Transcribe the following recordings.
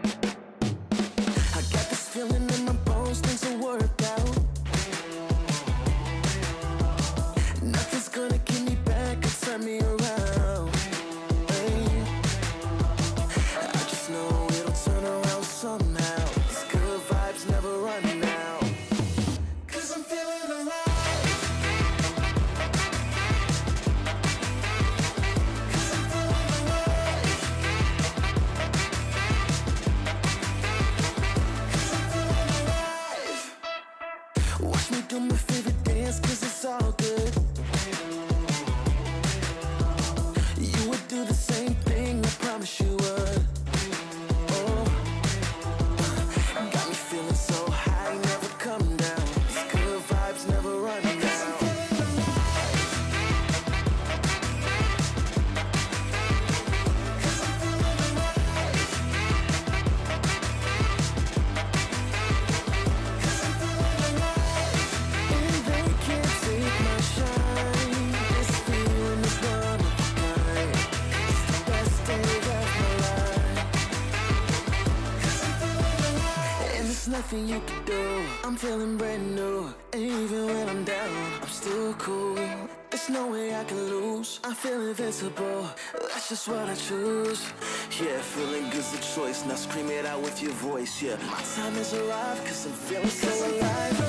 I got this feeling in my bones, things will work out. Nothing's gonna keep me back or turn me around. Hey. I just know it'll turn around somehow. These good vibes never run out. 'Cause I'm feeling alive. 'Cause I'm feeling alive. 'Cause I'm feeling alive. Watch me do my favorite dance, 'cause it's all good. You would do the same thing, I promise you would. Oh, got me feeling so high, never come down. These good vibes never run out. 'Cause I'm feeling alive. 'Cause I'm feeling alive. 'Cause I'm feeling alive. And they can't take my shine. This feeling is one of a kind. It's the best day of my life. 'Cause I'm feeling alive. And there's nothing you can do. I'm feeling brand new. And even when I'm down, I'm still cool. There's no way I can lose. I feel invincible. That's just what I choose. Yeah, feeling good's the choice. Now scream it out with your voice. Yeah, my time has arrived, 'cause I'm feeling so alive.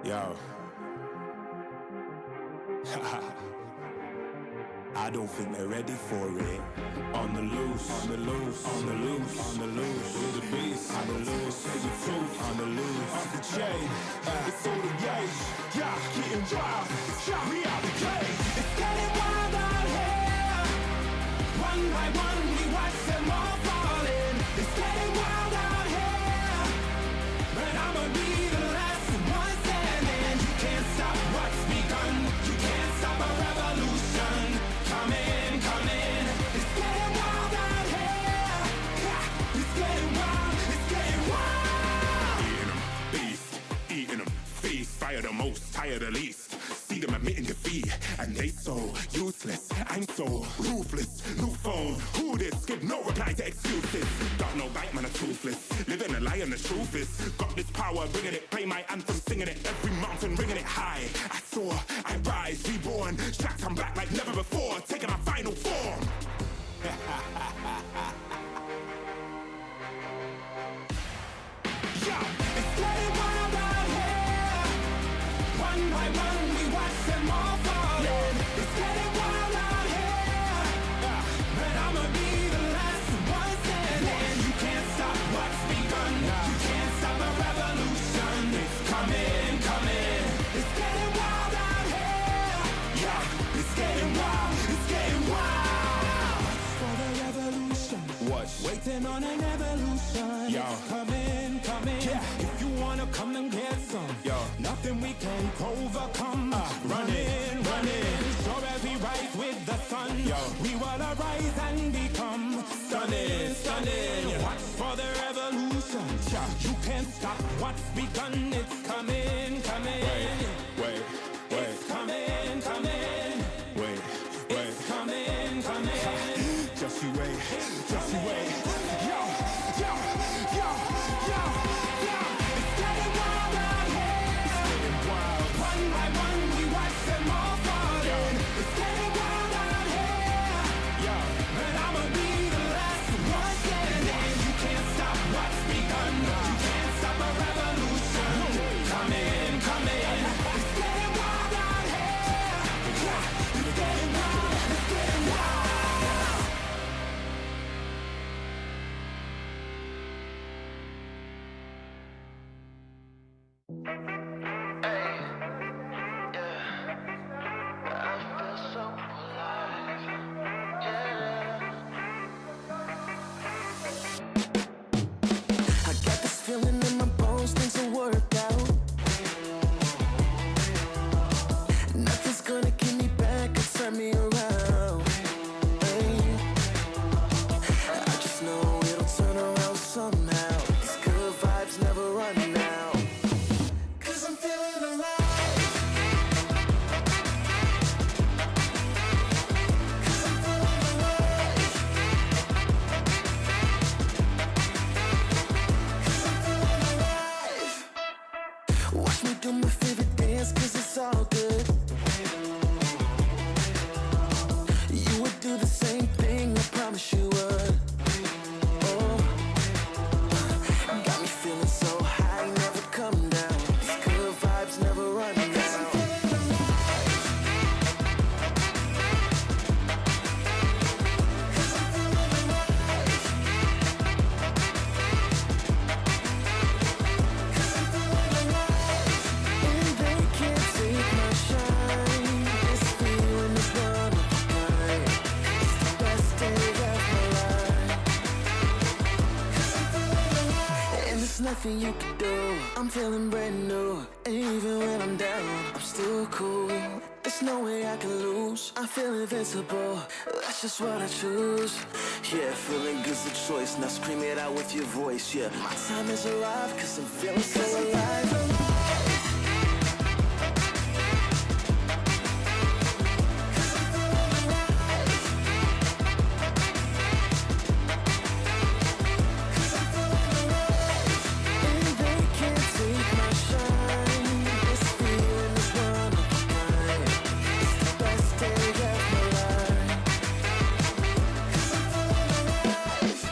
Yo. I don't think they're ready for it. On the loose, on the loose, on the loose, on the loose. With the beast, on the loose, say the truth, on the loose. Off the chain, it's all the gauge. Yeah, getting wild, shot me out the cage. It's getting wild out here. One by one we watch them all falling. It's getting wild out here. But I'ma be the last one standing. You can't stop what's begun. You can't stop a revolution. Come in, come in. It's getting wild out here. It's getting wild, it's getting wild. Eating them, beast, eating them, feast. Fire the most, tire the least. See them admitting defeat, and they so useless. I'm so ruthless. New phone, who this? Give no reply to excuses. Got no bite, man, I'm toothless. Living a lie and the truth is, got this power, bringing it. Play my anthem, singing it. Every mountain, ringing it high. I soar, I rise, reborn. Strapped, I'm back like never before. Taking my final form. Yo, it's getting wild out here. One by one we watch them all falling. It's getting wild out here. But I'ma be the last one standing. You can't stop what's begun. You can't stop a revolution. It's coming, coming. It's getting wild out here. Yeah, it's getting wild, it's getting wild. For the revolution, Watch. waiting on an evolution. Yo. It's coming, coming. Yeah. If you wanna come and get some, Yo. nothing we can't overcome. Running, running, sure as we rise with the sun. Yo. We will arise and become stunning, stunning. Watch for the revolution. You can't stop what's begun. It's coming, coming. Wait, It's coming, coming. wait, It's coming, coming. Just you wait, just you wait. Yo, yo, yo, yo, yo. It's getting wild out here. One by one we watch them all falling. It's getting wild out here. Yo. But I'ma be the last one standing. You can't stop what's begun. You can't stop a revolution. Come in, come in. It's getting wild out here. It's getting wild, it's getting wild. I got this feeling in my bones, things will work out. Nothing's gonna keep me back and turn me around. Hey. I just know it'll turn around somehow. These good vibes never run out. 'Cause I'm feeling alive. 'Cause I'm feeling alive. 'Cause I'm feeling alive. Watch me do my favorite dance, 'cause it's all good. You would do the same thing, I promise you would. Oh, got me feeling so high, never come down. These good vibes never run out. 'Cause I'm feeling alive. 'Cause I'm feeling alive. 'Cause I'm feeling alive. And they can't take my shine. This feeling is one of a kind. It's the best day of my life. 'Cause I'm feeling alive. And there's nothing you can do. I'm feeling brand new. And even when I'm down, I'm still cool. There's no way I can lose. I feel invincible. That's just what I choose. Yeah, feeling good's the choice. Now scream it out with your voice. Yeah, my time has arrived, 'cause I'm feeling so alive. And they can't take my shine. This feeling is one of a kind. It's the best day of my life. 'Cause I'm feeling alive.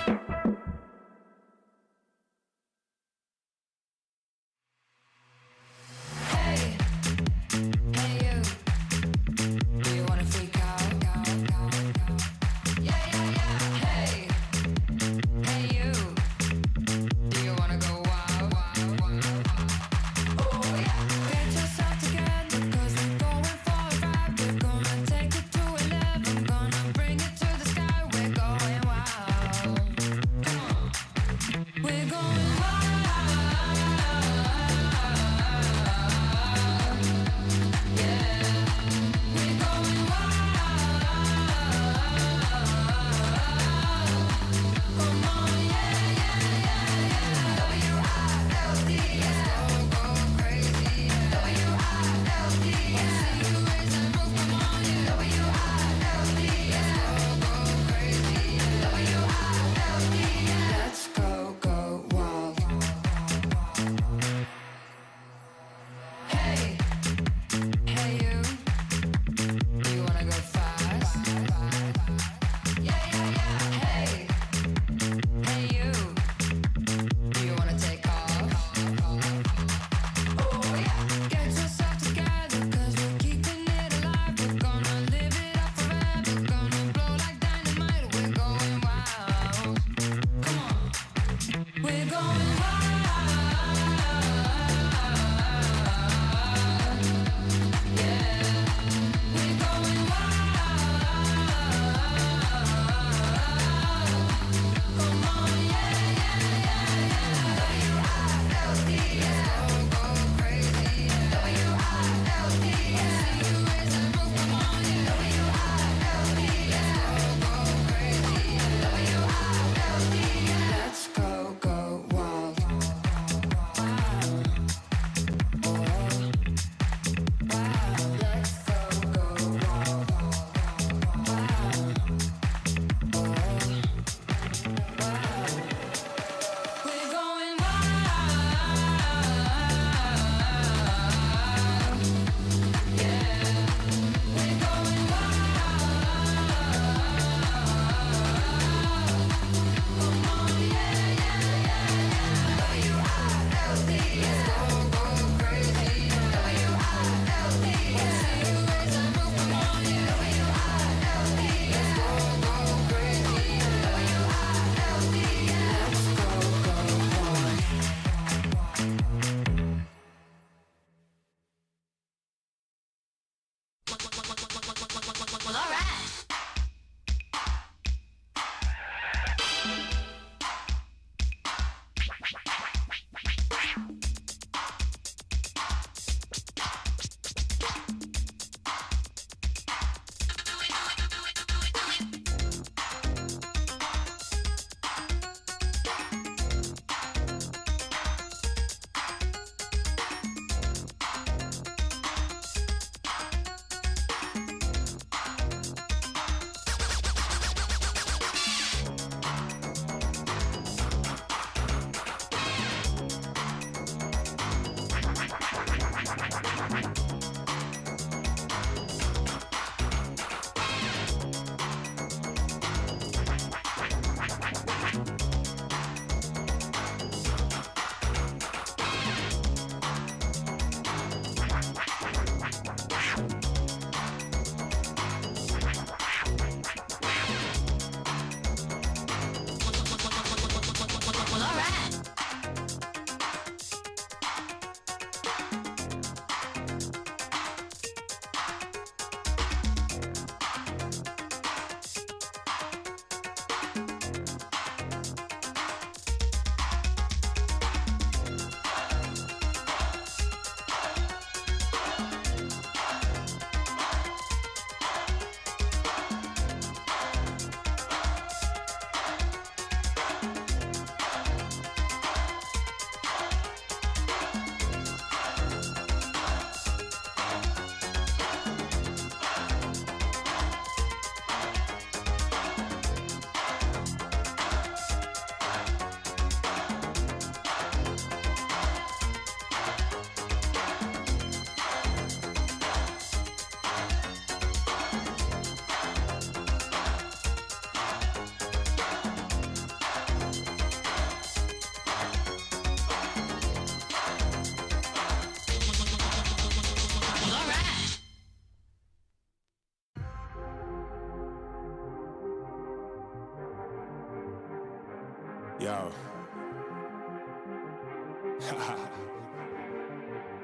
Yo.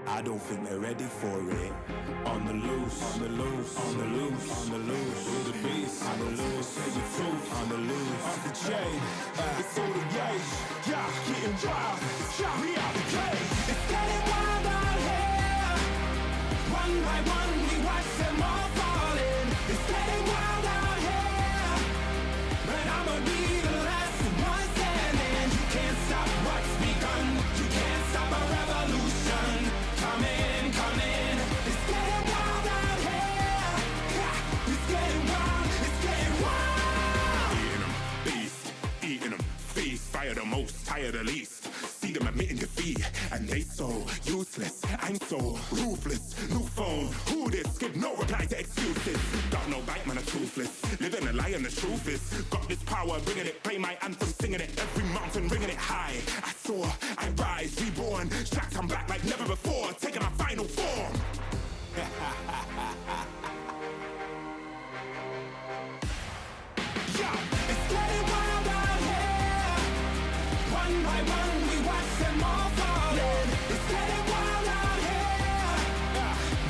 I don't think they're ready for it. On the loose, on the loose, on the loose, on the loose. With the beast, on the loose, say the truth, on the loose. Off the chain, it's all the gauge. Yeah, getting wild, yeah, we out the cage. It's getting wild out here. One by one, we watch them all falling. It's getting wild out here. But I'ma be the last one standing. You can't stop what's begun. You can't stop a revolution. Come in, come in. It's getting wild out here. Yeah, it's getting wild, it's getting wild. Eating them, beast, eating them, feast. Fire the most, tire the least. See them admitting defeat, and they so useless. I'm so ruthless. New phone, who this? Give no reply to excuses. Got no bite, man, I'm toothless. Living a lie and the truth is, got this power, bringing it. Play my anthem, singing it. Every mountain, ringing it high. I soar, I rise, reborn. Strapped, I'm back like never before. Taking my final form. It's getting wild out here. One by one, we watch them all falling. It's getting wild out here.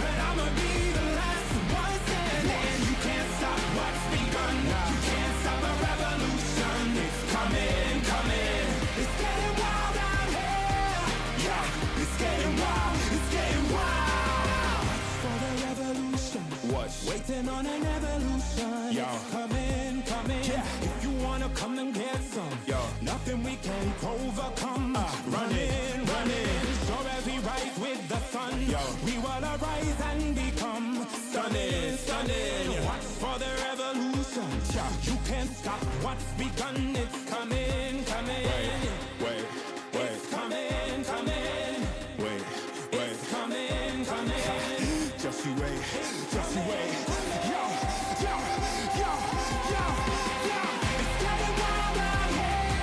But I'ma be the last one standing. You can't stop what's begun. You can't stop a revolution. It's coming, coming. It's getting wild out here. Yeah, it's getting wild. It's getting wild. For the revolution. Watch. Waiting on an evolution. Yo. Coming, coming. Yeah. If you wanna come and get some, Yo. nothing we can't overcome. Running, running. Sure as we rise with the sun, Yo. we will arise and become stunning, stunning. Watch for the revolution. You can't stop what's begun. It's coming, coming. Wait, It's coming, coming. wait. It's coming, coming. Just you wait, just you wait. Yo, yo, yo, yo, yo. It's getting wild out here.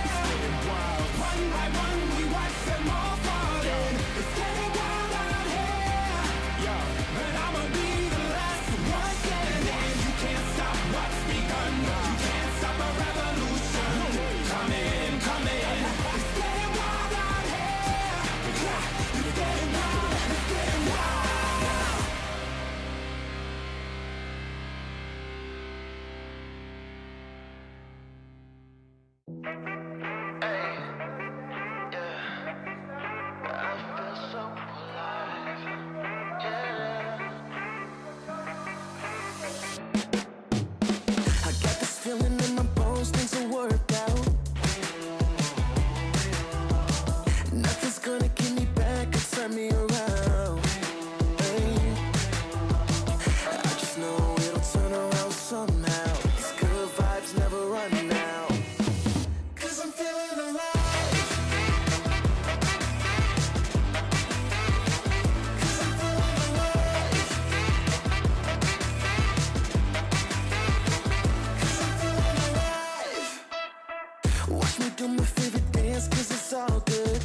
One by one, we watch them all falling. It's getting wild out here. But I'ma be the last one standing. You can't stop what's begun. You can't stop a revolution. Come in, come in. It's getting wild out here. It's getting wild, it's getting wild. I got this feeling in my bones, things will work out. Nothing's gonna keep me back or turn me around. Hey. I just know it'll turn around somehow. These good vibes never run out. 'Cause I'm feeling alive. 'Cause I'm feeling alive. 'Cause I'm feeling alive. Watch me do my favorite dance, 'cause it's all good.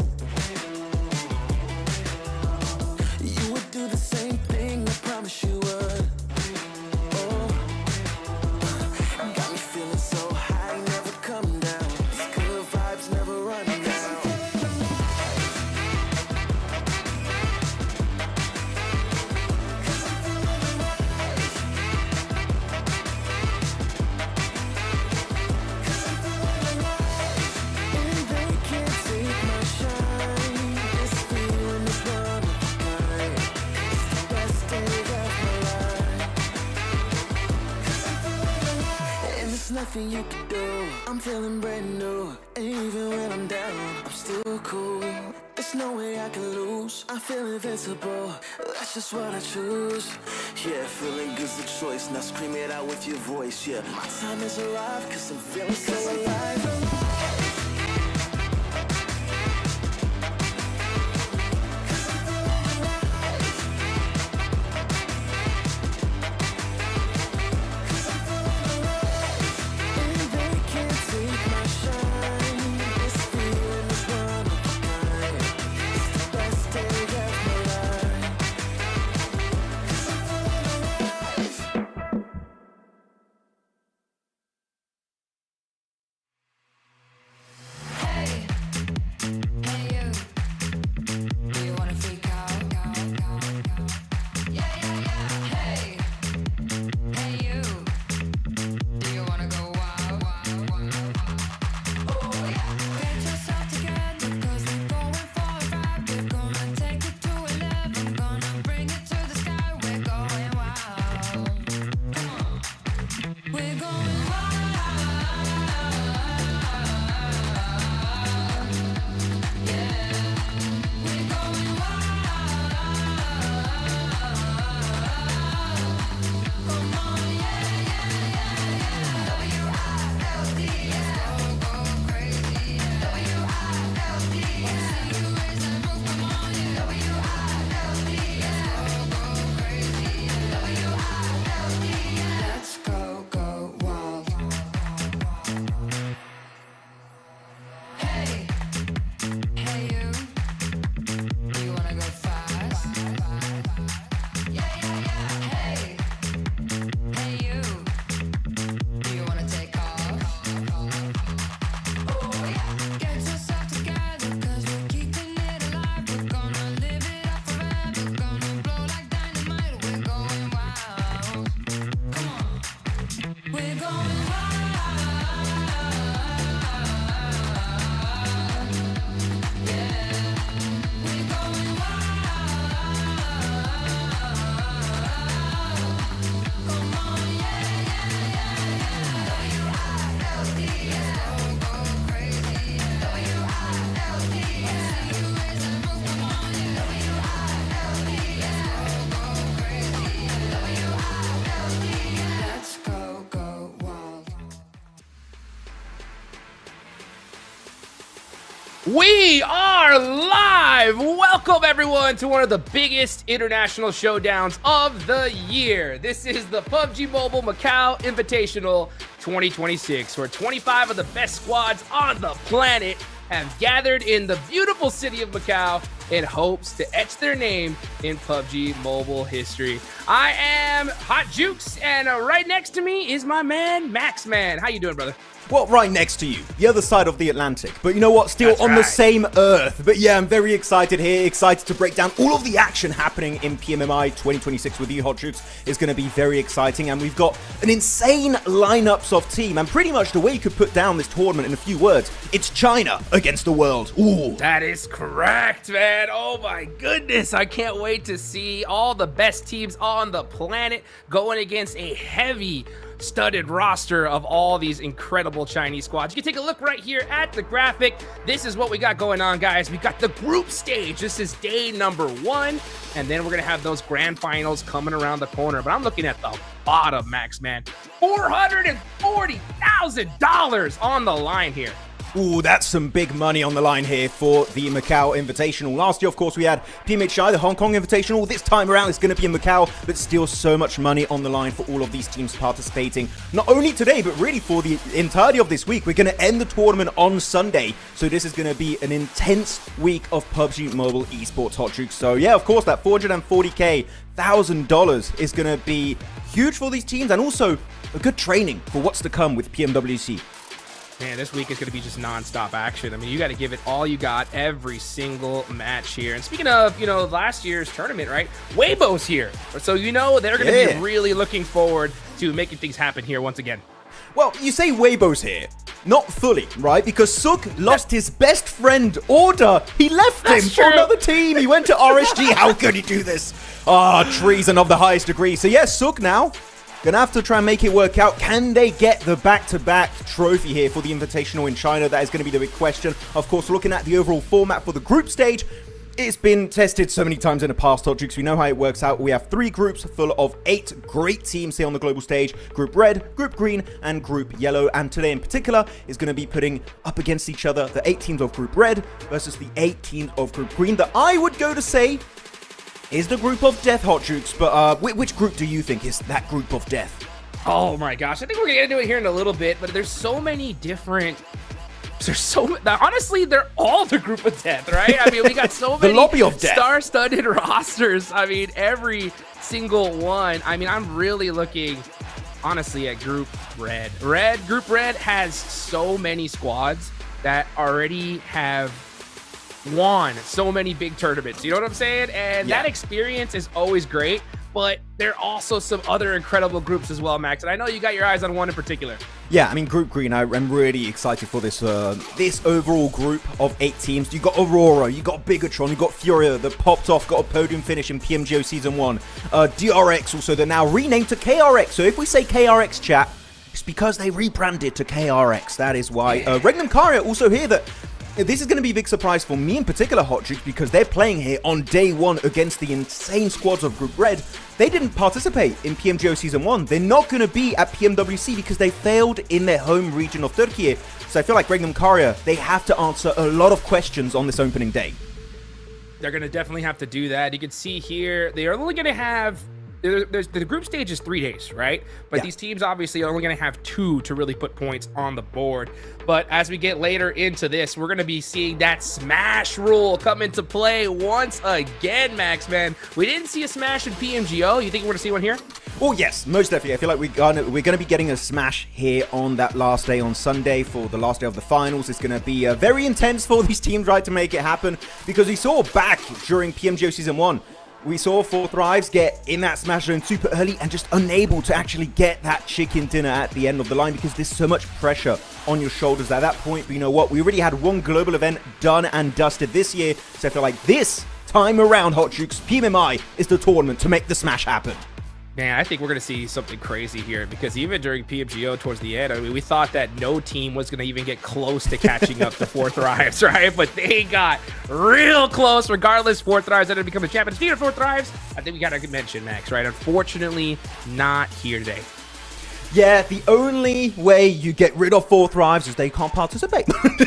You would do the same thing, I promise you would. Oh, got me feeling so high, never come down. These good vibes never run out. 'Cause I'm feeling alive. 'Cause I'm feeling alive. 'Cause I'm feeling alive. And they can't take my shine. This feeling is one of a kind. It's the best day of my life. 'Cause I'm feeling alive. And there's nothing you can do. I'm feeling brand new. And even when I'm down, I'm still cool. There's no way I can lose. I feel invincible. That's just what I choose. Yeah, feeling good's the choice. Now scream it out with your voice. Yeah, my time has arrived, 'cause I'm feeling so alive. And they can't take my shine. This feeling is one of a kind. It's the best day of my life. 'Cause I'm feeling alive. We are live! Welcome everyone to one of the biggest international showdowns of the year. This is the PUBG Mobile MACAO Invitational 2026, where 25 of the best squads on the planet have gathered in the beautiful city of Macau in hopes to etch their name in PUBG Mobile history. I am Hot Jukes, and right next to me is my man, Max Man. How you doing, brother? Well, right next to you, the other side of the Atlantic. But you know what? Still That's on right. the same Earth. But yeah, I'm very excited here. Excited to break down all of the action happening in PMMI 2026 with you, Hot Troops. It's going to be very exciting. And we've got an insane lineups of team. And pretty much the way you could put down this tournament in a few words, it's China against the world. Ooh. That is correct, man. Oh my goodness. I can't wait to see all the best teams on the planet going against a heavy studded roster of all these incredible Chinese squads. You can take a look right here at the graphic. This is what we got going on, guys. We got the group stage. This is day number 1, and then we're gonna have those grand finals coming around the corner. But I'm looking at the bottom, Max, man. $440,000 on the line here. Ooh, that's some big money on the line here for the Macau Invitational. Last year, of course, we had PMHI, the Hong Kong Invitational. This time around, it's going to be in Macau, but still so much money on the line for all of these teams participating. Not only today, but really for the entirety of this week. We're going to end the tournament on Sunday, so this is going to be an intense week of PUBG Mobile Esports, Hot Jukes. So yeah, of course, that $440,000 is going to be huge for these teams, and also a good training for what's to come with PMWC. Man, this week is going to be just non-stop action. I mean, you got to give it all you got every single match here. And speaking of, last year's tournament, right? Weibo's here. So, they're going to be really looking forward to making things happen here once again. Well, you say Weibo's here. Not fully, right? Because Suk lost his best friend, Order. He left him for another team. He went to RSG. How could he do this? Treason of the highest degree. So, yes, Suk now gonna have to try and make it work out. Can they get the back-to-back trophy here for the Invitational in China? That is going to be the big question. Of course, looking at the overall format for the group stage, it's been tested so many times in the past, Hot Jukes. We know how it works out. We have 3 groups full of 8 great teams here on the global stage. Group Red, Group Green, and Group Yellow. And today in particular is going to be putting up against each other the 8 teams of Group Red versus the 8 teams of Group Green. That I would go to say is the group of death, Hot Jukes. But which group do you think is that group of death? Oh my gosh, I think we're gonna do it here in a little bit, but there's so many different. Honestly, they're all the group of death, right? I mean, we got so many the lobby of death, star-studded rosters. I mean, every single one. I mean, I'm really looking, honestly, at Group Red. Group Red has so many squads that already have won so many big tournaments. You know what I'm saying? And that experience is always great. But there are also some other incredible groups as well, Max. And I know you got your eyes on one in particular. Yeah, I mean, Group Green, I'm really excited for this this overall group of 8 teams. You got Aurora, you got Bigatron, you got FURIA that popped off, got a podium finish in PMGO Season 1. DRX also, they're now renamed to KRX. So if we say KRX, chat, it's because they rebranded to KRX. That is why. Regnum Karia also here that this is going to be a big surprise for me in particular, Hot Jukes, because they're playing here on day 1 against the insane squads of Group Red. They didn't participate in PMGO Season 1. They're not going to be at PMWC because they failed in their home region of Turkey. So I feel like Regnum Karia, they have to answer a lot of questions on this opening day. They're going to definitely have to do that. You can see here, they are only going to have... the group stage is 3 days, right? But these teams obviously are only going to have 2 to really put points on the board. But as we get later into this, we're going to be seeing that smash rule come into play once again, Max, man. We didn't see a smash in PMGO. You think we're going to see one here? Oh, yes, most definitely. I feel like we're going to be getting a smash here on that last day on Sunday for the last day of the finals. It's going to be very intense for these teams, right, to make it happen. Because we saw back during PMGO Season 1, we saw 4 Thrives get in that smash zone super early and just unable to actually get that chicken dinner at the end of the line because there's so much pressure on your shoulders at that point. But you know what? We already had one global event done and dusted this year. So I feel like this time around, Hot Jukes, PMMI is the tournament to make the smash happen. Man, I think we're going to see something crazy here because even during PMGO towards the end, I mean, we thought that no team was going to even get close to catching up to 4 Thrives, right? But they got real close. Regardless, 4 Thrives ended up becoming champions. Speaking of 4 Thrives, I think we got to mention Max, right? Unfortunately, not here today. Yeah, the only way you get rid of 4th Thrives is they can't participate.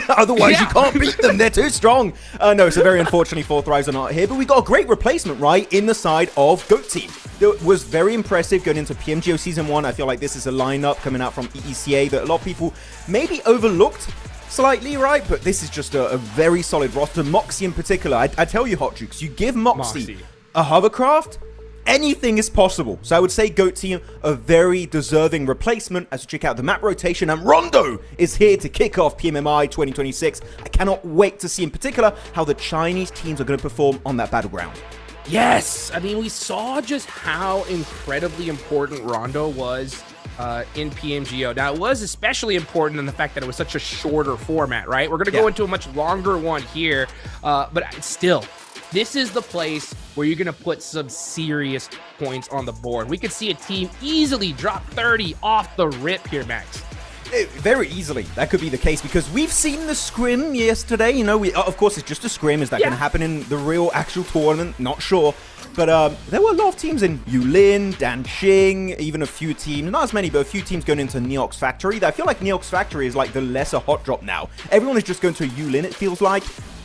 Otherwise, you can't beat them. They're too strong. No, so very unfortunately, 4th Thrives are not here. But we got a great replacement, right, in the side of GOAT Team. It was very impressive going into PMGO Season 1. I feel like this is a lineup coming out from EECA that a lot of people maybe overlooked slightly, right? But this is just a very solid roster. Moxie in particular. I tell you, Hot Jukes, you give Moxie a hovercraft, anything is possible. So I would say GOAT Team, a very deserving replacement as you check out the map rotation. And Rondo is here to kick off PMMI 2026. I cannot wait to see in particular how the Chinese teams are going to perform on that battleground. Yes, I mean, we saw just how incredibly important Rondo was in PMGO. Now, it was especially important in the fact that it was such a shorter format, right? We're going to go into a much longer one here, but still, this is the place where you're going to put some serious points on the board. We could see a team easily drop 30 off the rip here, Max. Very easily, that could be the case, because we've seen the scrim yesterday. You know, of course, it's just a scrim. Is that going to happen in the real actual tournament? Not sure. But there were a lot of teams in Yulin, Danxing, even a few teams, not as many, but a few teams going into Neox Factory. I feel like Neox Factory is like the lesser hot drop now. Everyone is just going to Yulin, it feels like.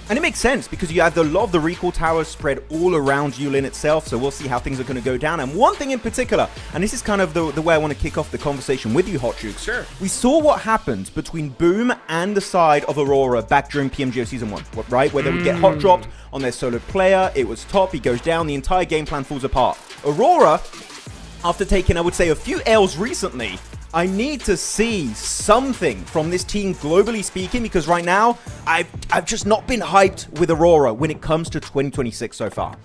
And it makes sense because you have a lot of the recall towers spread all around Yulin itself, so we'll see how things are going to go down. And one thing in particular, and this is kind of the way I want to kick off the conversation with you, Hot Jukes. Sure. We saw what happened between Boom and the side of Aurora back during PMGO Season 1, right? Where they would get hot dropped on their solo player, it was top, he goes down, the entire game plan falls apart. Aurora, after taking, I would say, a few L's recently, I need to see something from this team, globally speaking, because right now, I've just not been hyped with Aurora when it comes to 2026 so far.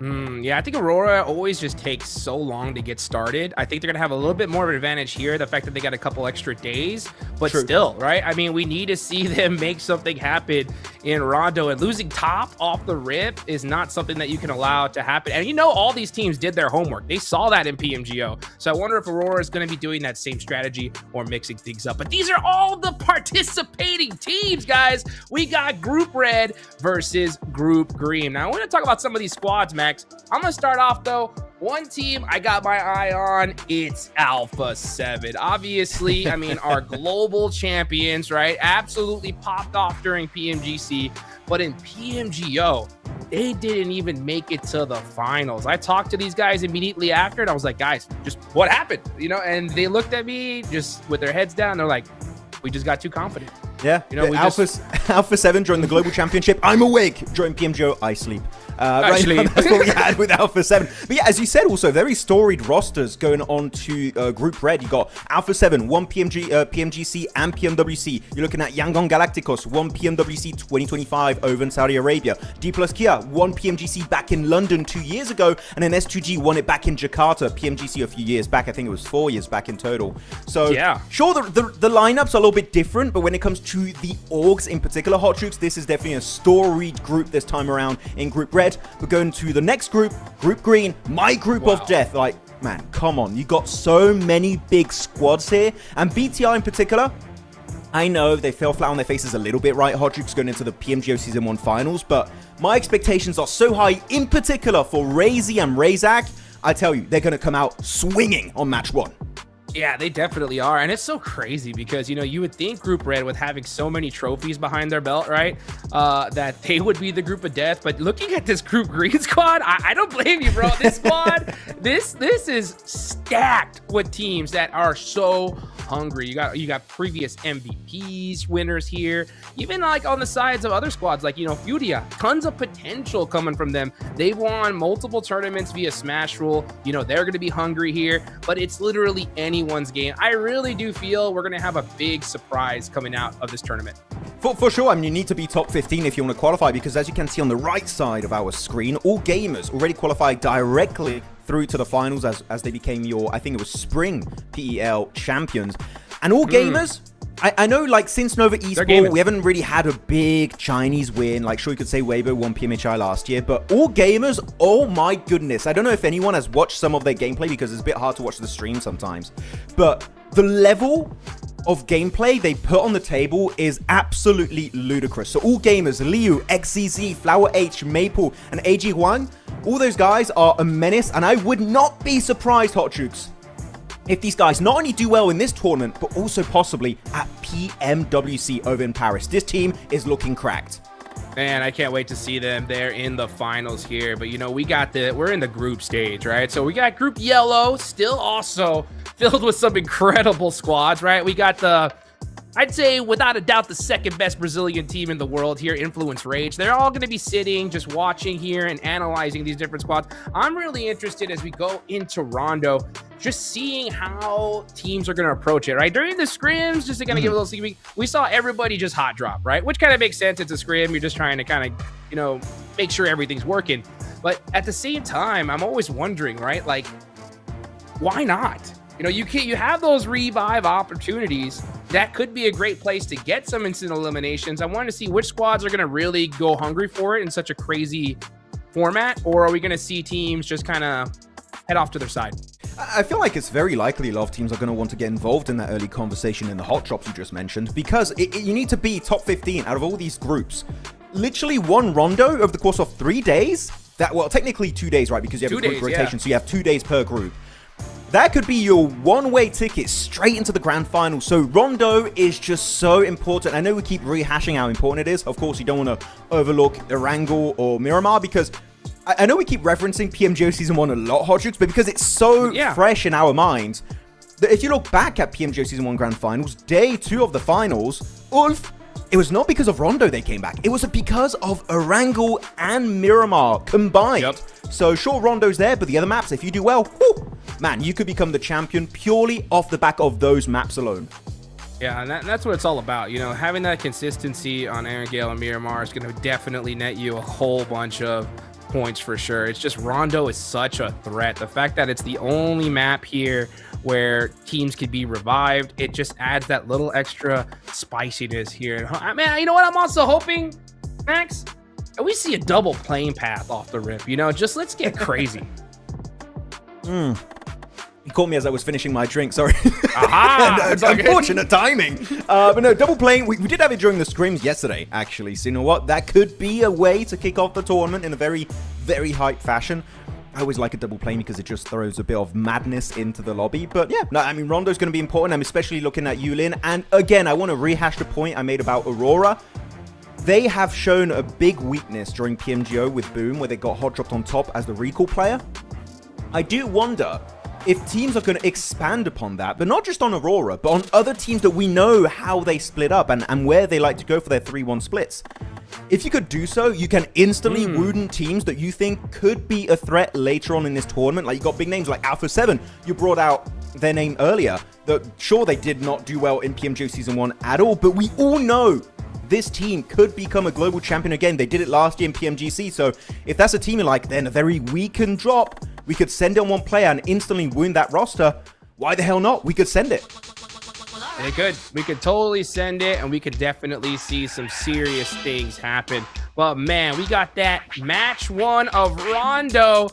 Yeah, I think Aurora always just takes so long to get started. I think they're going to have a little bit more of an advantage here, the fact that they got a couple extra days, but still, right? I mean, we need to see them make something happen in Rondo, and losing top off the rip is not something that you can allow to happen. And you know, all these teams did their homework. They saw that in PMGO. So I wonder if Aurora is going to be doing that same strategy or mixing things up. But these are all the participating teams, guys. We got Group Red versus Group Green. Now, I want to talk about some of these squads, Max. I'm going to start off, though. One team I got my eye on, it's Alpha 7. Obviously, I mean, our global champions, right? Absolutely popped off during PMGC. But in PMGO, they didn't even make it to the finals. I talked to these guys immediately after, and I was like, guys, just what happened? You know, and they looked at me just with their heads down. They're like, we just got too confident. Yeah, you know, Alpha 7 during the Global Championship. I'm awake. During PMGO, I sleep. Right now, that's what we had with Alpha 7. But yeah, as you said, also very storied rosters going on to Group Red. You got Alpha 7, 1 PMGC and PMWC. You're looking at Yangon Galacticos, 1 PMWC 2025 over in Saudi Arabia. D plus Kia, 1 PMGC back in London 2 years ago, and then S2G won it back in Jakarta. PMGC a few years back. I think it was 4 years back in total. So yeah, sure, the lineups are a little bit different, but when it comes to the orgs in particular, Hot Troops, this is definitely a storied group this time around in Group Red. We're going to the next group, Group Green, my group of death. Like, man, come on. You got so many big squads here. And BTI in particular, I know they fell flat on their faces a little bit, right? Hot Troops going into the PMGO Season 1 finals, but my expectations are so high, in particular for Razy and Razak. I tell you, they're going to come out swinging on match 1. Yeah, they definitely are. And it's so crazy because, you know, you would think Group Red, with having so many trophies behind their belt, right, that they would be the group of death. But looking at this Group Green squad, I don't blame you, bro. This squad, this is stacked with teams that are so hungry. You got previous MVPs winners here, even like on the sides of other squads, like, you know, FURIA, tons of potential coming from them. They've won multiple tournaments via Smash Rule. You know, they're going to be hungry here, but it's literally anyone's game. I really do feel we're going to have a big surprise coming out of this tournament. For sure. I mean, you need to be top 15 if you want to qualify, because as you can see on the right side of our screen, all gamers already qualified directly through to the finals as they became your, I think it was Spring PEL champions. And all gamers, I know, like, since Nova Esports, we haven't really had a big Chinese win. Like, sure, you could say Weibo won PMHI last year, but all gamers, oh my goodness. I don't know if anyone has watched some of their gameplay, because it's a bit hard to watch the stream sometimes. But the level of gameplay they put on the table is absolutely ludicrous. So all gamers, Liu, XZZ, Flower H, Maple, and AG Huang, all those guys are a menace, and I would not be surprised, Hot Troops, if these guys not only do well in this tournament, but also possibly at PMWC over in Paris. This team is looking cracked. Man, I can't wait to see them there in the finals here. But, you know, we're in the group stage, right? So we got Group Yellow, still also filled with some incredible squads, right? We got I'd say, without a doubt, the second best Brazilian team in the world here, Influence Rage. They're all going to be sitting, just watching here and analyzing these different squads. I'm really interested as we go into Rondo, just seeing how teams are going to approach it, right? During the scrims, just to kind of give a little sneak peek, we saw everybody just hot drop, right? Which kind of makes sense. It's a scrim. You're just trying to kind of, you know, make sure everything's working. But at the same time, I'm always wondering, right? Like, why not? You know, you have those revive opportunities. That could be a great place to get some instant eliminations. I want to see which squads are going to really go hungry for it in such a crazy format, or are we going to see teams just kind of head off to their side? I feel like it's very likely a lot of teams are going to want to get involved in that early conversation in the hot drops you just mentioned, because you need to be top 15 out of all these groups. Literally one rondo over the course of 3 days. Well, technically 2 days, right? Because you have a group rotation, so you have 2 days per group. That could be your one-way ticket straight into the grand final. So Rondo is just so important. I know we keep rehashing how important it is. Of course, you don't want to overlook Erangel or Miramar, because I know we keep referencing PMGO Season 1 a lot, Hodgix, but because it's so fresh in our minds, that if you look back at PMGO Season 1 grand finals, day 2 of the finals, Ulf, it was not because of Rondo they came back. It was because of Erangel and Miramar combined. Yep. So sure, Rondo's there, but the other maps, if you do well, whoo, man, you could become the champion purely off the back of those maps alone. Yeah, and that's what it's all about. You know, having that consistency on Erangel and Miramar is going to definitely net you a whole bunch of points for sure. It's just Rondo is such a threat. The fact that it's the only map here where teams could be revived, it just adds that little extra spiciness here. Man, you know what I'm also hoping, Max? We see a double playing path off the rip. You know, just let's get crazy. You caught me as I was finishing my drink, sorry. Aha! Unfortunate timing. But no, double playing, we did have it during the scrims yesterday, actually. So you know what? That could be a way to kick off the tournament in a very, very hype fashion. I always like a double playing because it just throws a bit of madness into the lobby. But yeah, no, I mean, Rondo's going to be important. I'm especially looking at Yulin. And again, I want to rehash the point I made about Aurora. They have shown a big weakness during PMGO with Boom, where they got hot dropped on top as the recall player. I do wonder if teams are going to expand upon that, but not just on Aurora, but on other teams that we know how they split up and where they like to go for their 3-1 splits. If you could do so, you can instantly wooden teams that you think could be a threat later on in this tournament. Like, you got big names like Alpha 7. You brought out their name earlier. That sure, they did not do well in PMGO Season 1 at all, but we all know this team could become a global champion again. They did it last year in PMGC, so if that's a team you like, then a very weakened drop, we could send it on one player and instantly wound that roster. Why the hell not? We could send it. They could. We could totally send it, and we could definitely see some serious things happen. But man, we got that match 1 of Rondo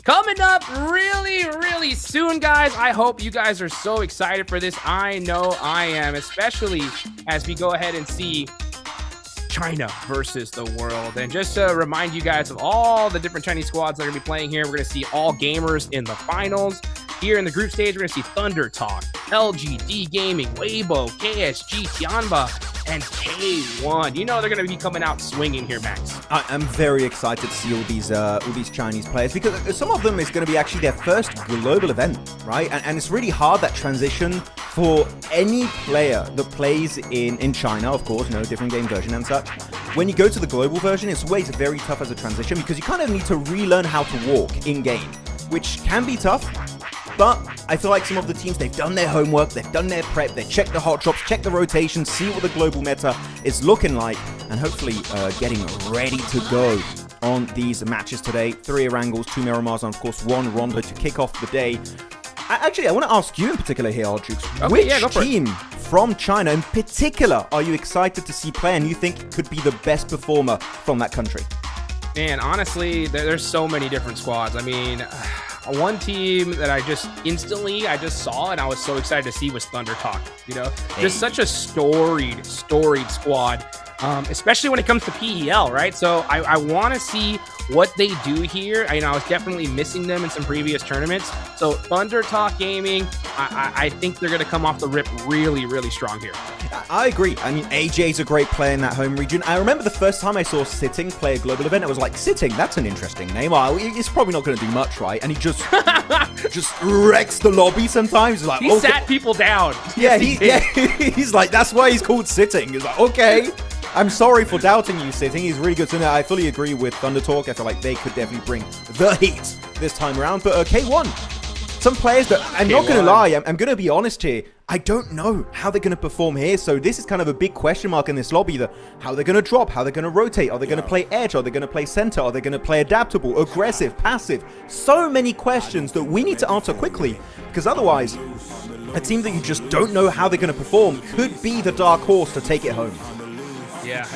coming up really, really soon, guys. I hope you guys are so excited for this. I know I am, especially as we go ahead and see China versus the world. And just to remind you guys of all the different Chinese squads that are going to be playing here, we're going to see all gamers in the finals. Here in the group stage, we're going to see Thunder Talk, LGD Gaming, Weibo, KSG, Tianba, and K1. You know they're going to be coming out swinging here, Max. I'm very excited to see all these Chinese players, because some of them is going to be actually their first global event, right? And it's really hard, that transition for any player that plays in China, of course, no different game version and such. When you go to the global version, it's always very tough as a transition, because you kind of need to relearn how to walk in-game, which can be tough. But I feel like some of the teams, they've done their homework, they've done their prep, they've checked the hot drops, checked the rotation, see what the global meta is looking like, and hopefully getting ready to go on these matches today. 3 Erangels, 2 Miramars, and of course 1 Rondo to kick off the day. Actually, I want to ask you in particular here, Aldrix. Okay, which team from China in particular are you excited to see play and you think could be the best performer from that country? Man, honestly, there's so many different squads. I mean, one team that I just saw and I was so excited to see was Thunder Talk. You know, just such a storied squad. especially when it comes to PEL, right? So I want to see what they do here. I was definitely missing them in some previous tournaments. So Thunder Talk Gaming, I think they're going to come off the rip really, really strong here. I agree. I mean, AJ's a great player in that home region. I remember the first time I saw Sitting play a global event, I was like, Sitting, that's an interesting name. Oh, he's probably not going to do much, right? And he just wrecks the lobby sometimes. He's like, he sat people down. Yeah, he's like, that's why he's called Sitting. He's like, okay. I'm sorry for doubting you, Sitting. He's really good. So now I fully agree with Thunder Talk. I feel like they could definitely bring the heat this time around. But K1, some players that I'm not going to lie, I'm going to be honest here. I don't know how they're going to perform here. So this is kind of a big question mark in this lobby. How they're going to drop, how they're going to rotate. Are they going to play edge? Are they going to play center? Are they going to play adaptable, aggressive, passive? So many questions that we need to answer quickly. Because otherwise, a team that you just don't know how they're going to perform could be the dark horse to take it home. Yeah,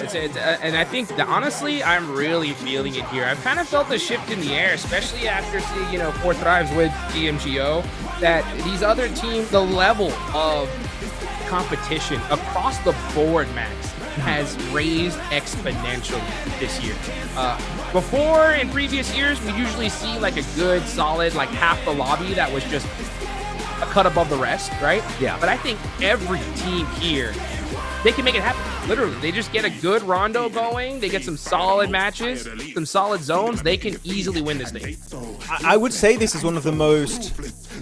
and I think that honestly, I'm really feeling it here. I've kind of felt the shift in the air, especially after seeing, 4 Thrives with PMGO, that these other teams, the level of competition across the board, Max, has raised exponentially this year. Before, in previous years, we usually see like a good, solid, like half the lobby that was just a cut above the rest, right? Yeah. But I think every team here, they can make it happen. Literally, they just get a good rondo going. They get some solid matches, some solid zones. They can easily win this thing. I would say this is one of the most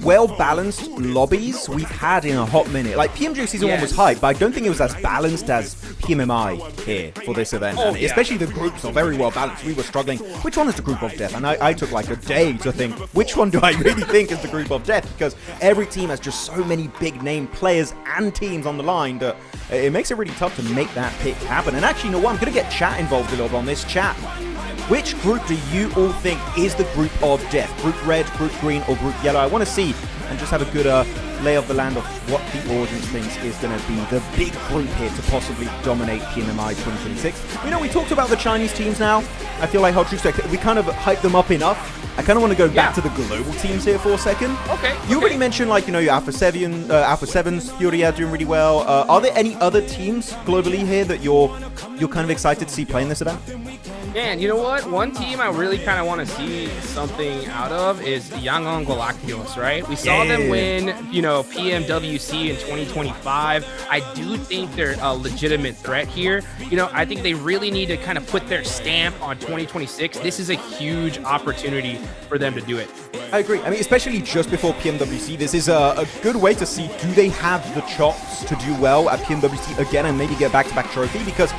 well-balanced lobbies we've had in a hot minute. Like, PMGO Season 1 was hype, but I don't think it was as balanced as PMMI here for this event. And especially the groups are very well-balanced. We were struggling. Which one is the group of death? And I took like a day to think, which one do I really think is the group of death? Because every team has just so many big-name players and teams on the line that it makes it really tough to make that pick happen. And actually, you know what? I'm going to get chat involved a little bit on this. Chat, which group do you all think is the group of death? Group red, group green, or group yellow? I want to see and just have a good lay of the land of what the audience thinks is going to be the big group here to possibly dominate PMMI 2026. We talked about the Chinese teams now. I feel like we kind of hyped them up enough. I kind of want to go back to the global teams here for a second. Okay. You already mentioned, like, your Alpha 7s, FURIA doing really well. Are there any other teams globally here that you're kind of excited to see playing this event? Man, you know what? One team I really kind of want to see something out of is Yangon Galacticos, right? We saw them win, PMWC in 2025. I do think they're a legitimate threat here. I think they really need to kind of put their stamp on 2026. This is a huge opportunity for them to do it. I agree. I mean, especially just before PMWC, this is a good way to see, do they have the chops to do well at PMWC again and maybe get back-to-back trophy? Because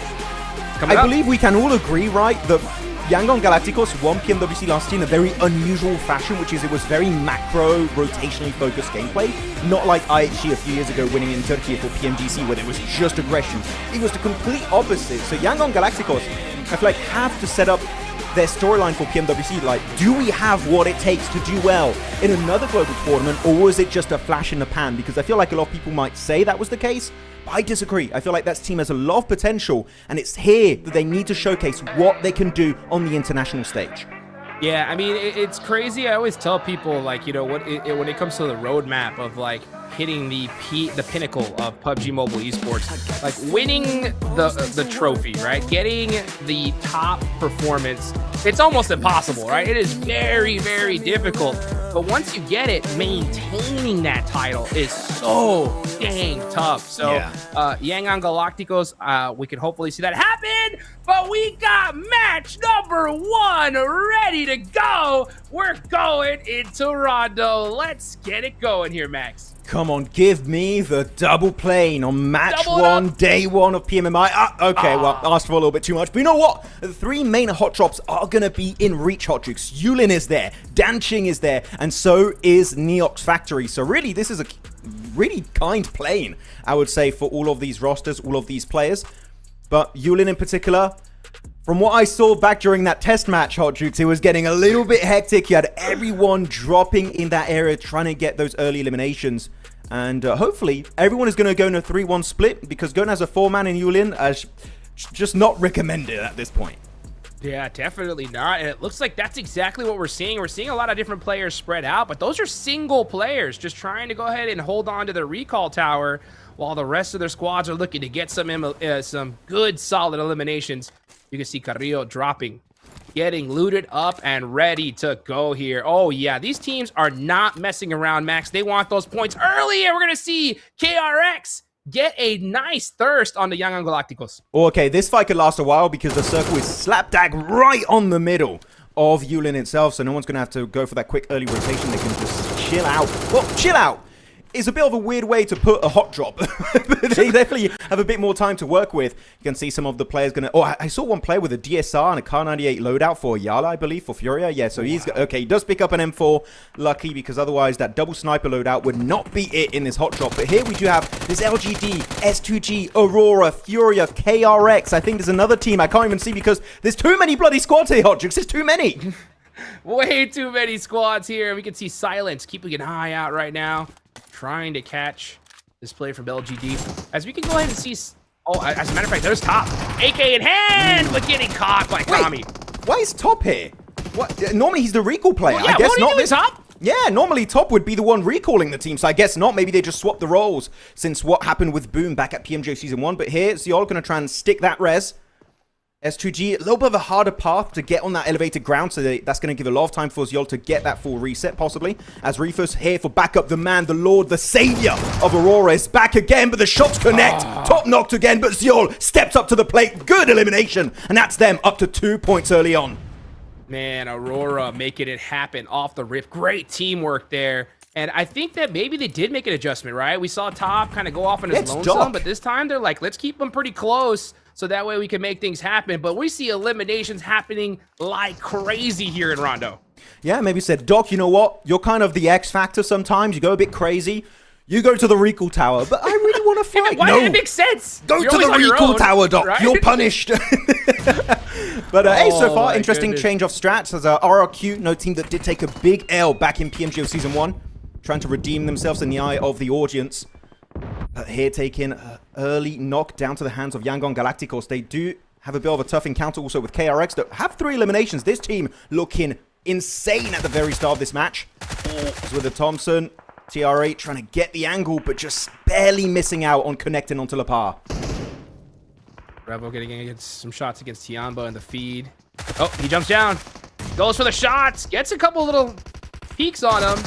I believe we can all agree, right, that Yangon Galacticos won PMWC last year in a very unusual fashion, which is it was very macro, rotationally focused gameplay. Not like IHG a few years ago winning in Turkey for PMGC, where there was just aggression. It was the complete opposite. So Yangon Galacticos, I feel like, have to set up their storyline for PMWC. Like, do we have what it takes to do well in another global tournament, or was it just a flash in the pan? Because I feel like a lot of people might say that was the case. I disagree. I feel like that team has a lot of potential, and it's here that they need to showcase what they can do on the international stage. Yeah, I mean, it's crazy. I always tell people, like, when it comes to the roadmap of, like, hitting the pinnacle of PUBG Mobile Esports, like winning the trophy, right? Getting the top performance, it's almost impossible, right? It is very, very difficult. But once you get it, maintaining that title is so dang tough. So Yangon Galacticos, we can hopefully see that happen. But we got match number 1 ready to go. We're going into Rondo. Let's get it going here, Max. Come on, give me the double plane on match 1, day 1 of PMMI. Okay, well, asked for a little bit too much. But you know what? The 3 main hot drops are going to be in reach, Hot Jukes. Yulin is there, Danching is there, and so is Neox Factory. So really, this is a really kind plane, I would say, for all of these rosters, all of these players. But Yulin in particular, from what I saw back during that test match, Hot Jukes, it was getting a little bit hectic. You had everyone dropping in that area, trying to get those early eliminations. And hopefully, everyone is going to go in a 3-1 split, because going as a 4-man in Yulin is just not recommended at this point. Yeah, definitely not. And it looks like that's exactly what we're seeing. We're seeing a lot of different players spread out, but those are single players just trying to go ahead and hold on to their recall tower while the rest of their squads are looking to get some good, solid eliminations. You can see Carrillo dropping, getting looted up and ready to go here. Oh, yeah, these teams are not messing around, Max. They want those points early, and we're going to see KRX get a nice thirst on the Young Galacticos. Okay, this fight could last a while because the circle is slap dag right on the middle of Yulin itself, so no one's going to have to go for that quick early rotation. They can just chill out. Well, chill out is a bit of a weird way to put a hot drop. They definitely have a bit more time to work with. You can see some of the players going to... Oh, I saw one player with a DSR and a Kar 98 loadout for Yala, I believe, for Furia. Yeah, so he's... Okay, he does pick up an M4. Lucky, because otherwise that double sniper loadout would not be it in this hot drop. But here we do have this LGD, S2G, Aurora, Furia, KRX. I think there's another team I can't even see because there's too many bloody squads here, Hodgix. There's too many. Way too many squads here. We can see Silence keeping an eye out right now, trying to catch this play from LGD. As we can go ahead and see... Oh, as a matter of fact, there's Top. AK in hand, but getting caught by Kami. Why is Top here? What? Normally he's the recall player. Well, yeah, I guess what not. this Top? Yeah, normally Top would be the one recalling the team, so I guess not. Maybe they just swapped the roles since what happened with Boom back at PMGO Season 1. But here, Ziol going to try and stick that res. S2G, a little bit of a harder path to get on that elevated ground, so that's going to give a lot of time for Ziol to get that full reset, possibly. As Reefus here for backup, the man, the lord, the savior of Aurora is back again, but the shots connect. Top knocked again, but Ziol steps up to the plate. Good elimination, and that's them up to 2 points early on. Man, Aurora making it happen off the rip. Great teamwork there. And I think that maybe they did make an adjustment, right? We saw Top kind of go off on his lonesome, but this time they're like, let's keep him pretty close so that way we can make things happen. But we see eliminations happening like crazy here in Rondo. Yeah, maybe said, Doc, you know what? You're kind of the X factor sometimes. You go a bit crazy. You go to the recall tower, but I really want to fight. Why did it make sense? Go to the recall tower, Doc. Right? You're punished. But hey, so far, interesting change of strats as RRQ, no team that did take a big L back in PMGO Season 1. Trying to redeem themselves in the eye of the audience. Here taking an early knock down to the hands of Yangon Galacticos. They do have a bit of a tough encounter also with KRX that have 3 eliminations. This team looking insane at the very start of this match. As with the Thompson, TR8 trying to get the angle, but just barely missing out on connecting onto La Par. Revo getting against some shots against TIANBA in the feed. Oh, he jumps down. Goes for the shots. Gets a couple little peeks on him.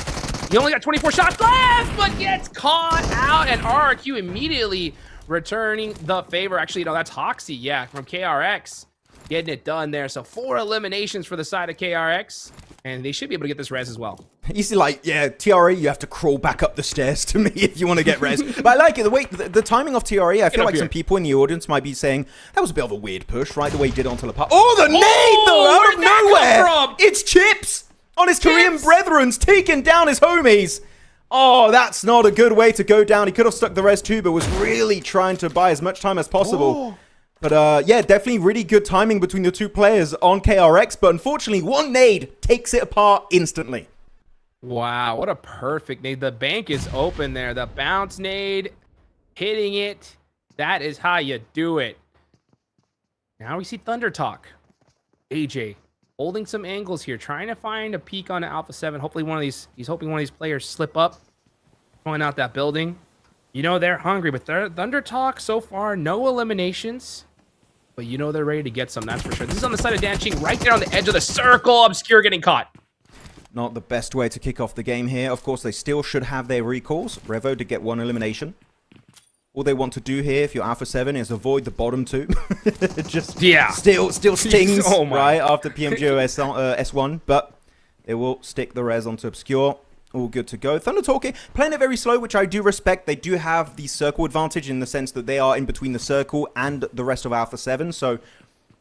He only got 24 shots left, but gets caught out. And RRQ immediately returning the favor. Actually, no, that's Hoxie, yeah, from KRX. Getting it done there. So 4 eliminations for the side of KRX. And they should be able to get this res as well. You see, like, yeah, TRA, you have to crawl back up the stairs to me if you want to get res. But I like it. The timing of TRA, I feel like some people in the audience might be saying, that was a bit of a weird push, right? The way he did onto the part. Oh, the nade, though, out of nowhere! It's Chips on his Korean brethren's taking down his homies. Oh, that's not a good way to go down. He could have stuck the res too, but was really trying to buy as much time as possible. But yeah, definitely really good timing between the 2 players on KRX. But unfortunately, one nade takes it apart instantly. Wow, what a perfect nade. The bank is open there. The bounce nade, hitting it. That is how you do it. Now we see Thunder Talk. AJ holding some angles here, trying to find a peek on Alpha 7. Hopefully he's hoping one of these players slip up, going out that building. You know they're hungry, but Thunder Talk so far, no eliminations. But you know they're ready to get some, that's for sure. This is on the side of Danching, right there on the edge of the circle. Obscure getting caught. Not the best way to kick off the game here. Of course, they still should have their recalls. Revo to get 1 elimination. All they want to do here, if you're Alpha 7, is avoid the bottom 2. Just still stings, right, after PMGO S1. But they will stick the res onto Obscure. All good to go. Thunder Talk playing it very slow, which I do respect. They do have the circle advantage in the sense that they are in between the circle and the rest of Alpha 7. So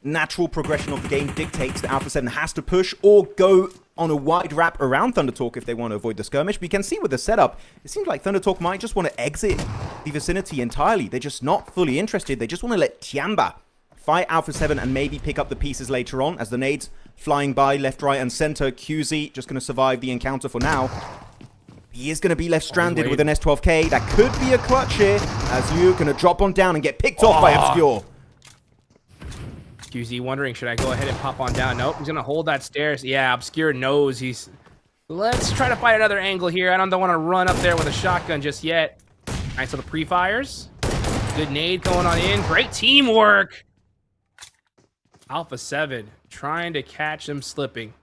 natural progression of the game dictates that Alpha 7 has to push or go on a wide wrap around Thunder Talk if they want to avoid the skirmish. But you can see with the setup, it seems like Thunder Talk might just want to exit the vicinity entirely. They're just not fully interested. They just want to let TIANBA fight Alpha 7 and maybe pick up the pieces later on as the nades flying by left, right, and center. QZ just going to survive the encounter for now. He is going to be left stranded with an S12K. That could be a clutch here as Liu going to drop on down and get picked off by Obscure. QZ wondering, should I go ahead and pop on down? Nope, he's gonna hold that stairs. Yeah, Obscure knows he's... Let's try to find another angle here. I don't want to run up there with a shotgun just yet. All right, so the pre-fires. Good nade going on in. Great teamwork. Alpha 7 trying to catch him slipping.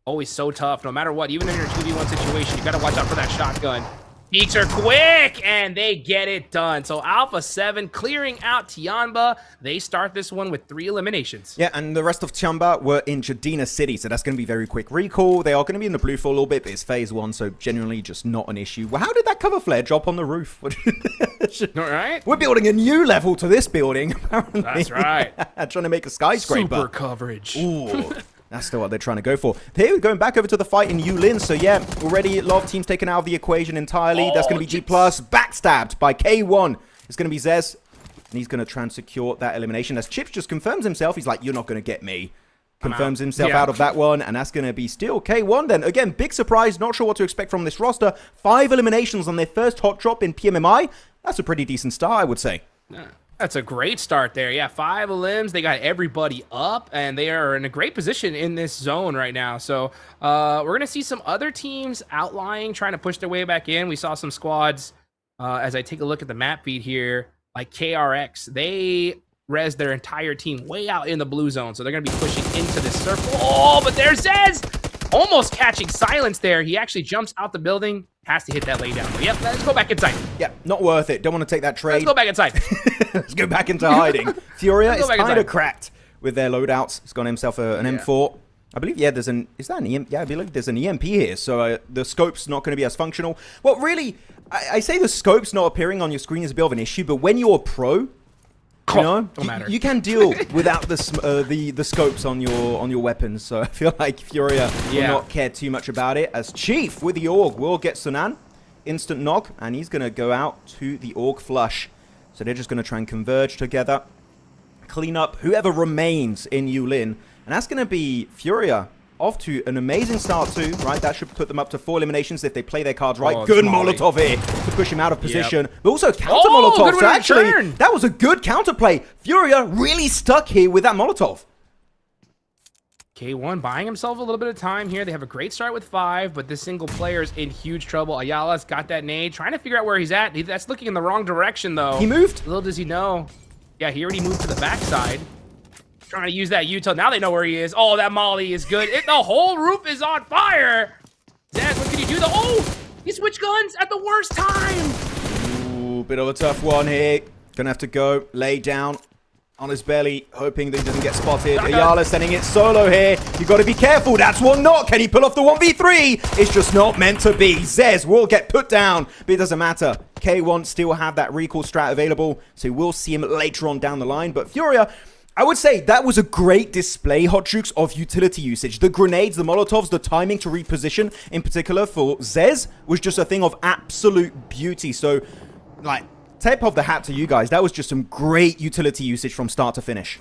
Always so tough, no matter what. Even in your 2v1 situation, you got to watch out for that shotgun. Peaks are quick, and they get it done. So Alpha 7 clearing out TIANBA. They start this one with 3 eliminations. Yeah, and the rest of TIANBA were in Jadina City, so that's going to be very quick recall. They are going to be in the blue for a little bit, but it's phase 1, so genuinely just not an issue. Well, how did that cover flare drop on the roof? All right. We're building a new level to this building, apparently. That's right. Trying to make a skyscraper. Super coverage. Ooh. That's still what they're trying to go for. Here, going back over to the fight in Yulin. So, yeah, already a lot of teams taken out of the equation entirely. That's going to be G+. Backstabbed by K1. It's going to be Zez. And he's going to try and secure that elimination. As Chips just confirms himself. He's like, you're not going to get me. Confirms himself out of that one. And that's going to be still K1 then. Again, big surprise. Not sure what to expect from this roster. 5 eliminations on their first hot drop in PMMI. That's a pretty decent start, I would say. Yeah. That's a great start there. Yeah, 5 elims. They got everybody up, and they are in a great position in this zone right now. So we're going to see some other teams outlying, trying to push their way back in. We saw some squads, as I take a look at the map feed here, like KRX. They res their entire team way out in the blue zone, so they're going to be pushing into this circle. Oh, but there's Zez! Almost catching silence there. He actually jumps out the building, has to hit that laydown. But yep, let's go back inside. Yeah, not worth it. Don't want to take that trade. Let's go back inside. Let's go back into hiding. Furia is kind of cracked with their loadouts. He's got himself an M4. I believe, yeah, there's an... Is that an EMP? Yeah, I believe there's an EMP here. So the scope's not going to be as functional. Well, really, I say the scope's not appearing on your screen is a bit of an issue. But when you're a pro... You know, don't matter. You can deal without the scopes on your weapons. So I feel like Furia will not care too much about it. As Chief with the AUG will get Sunan. Instant knock. And he's going to go out to the AUG flush. So they're just going to try and converge together. Clean up whoever remains in Yulin. And that's going to be Furia off to an amazing start too, right? That should put them up to 4 eliminations if they play their cards right. Good Molotov here to push him out of position. But also counter Molotov. So actually, that was a good counterplay. Furia really stuck here with that Molotov. K1 buying himself a little bit of time here. They have a great start with 5, but this single player is in huge trouble. Ayala's got that nade, trying to figure out where he's at. That's looking in the wrong direction, though. He moved. Little does he know. Yeah, he already moved to the backside. Trying to use that util. Now they know where he is. Oh, that molly is good. The whole roof is on fire. Zaz, what can you do though? Oh, he switched guns at the worst time. Ooh, bit of a tough one here. Gonna have to go lay down on his belly, hoping that he doesn't get spotted. Ayala sending it solo here. You got to be careful. That's one knock. Can he pull off the 1v3? It's just not meant to be. Zez will get put down, but it doesn't matter. K1 still have that recall strat available, so we'll see him later on down the line. But Furia, I would say that was a great display, Hot Jukes, of utility usage. The grenades, the Molotovs, the timing to reposition, in particular for Zez, was just a thing of absolute beauty. So, like, tip of the hat to you guys. That was just some great utility usage from start to finish.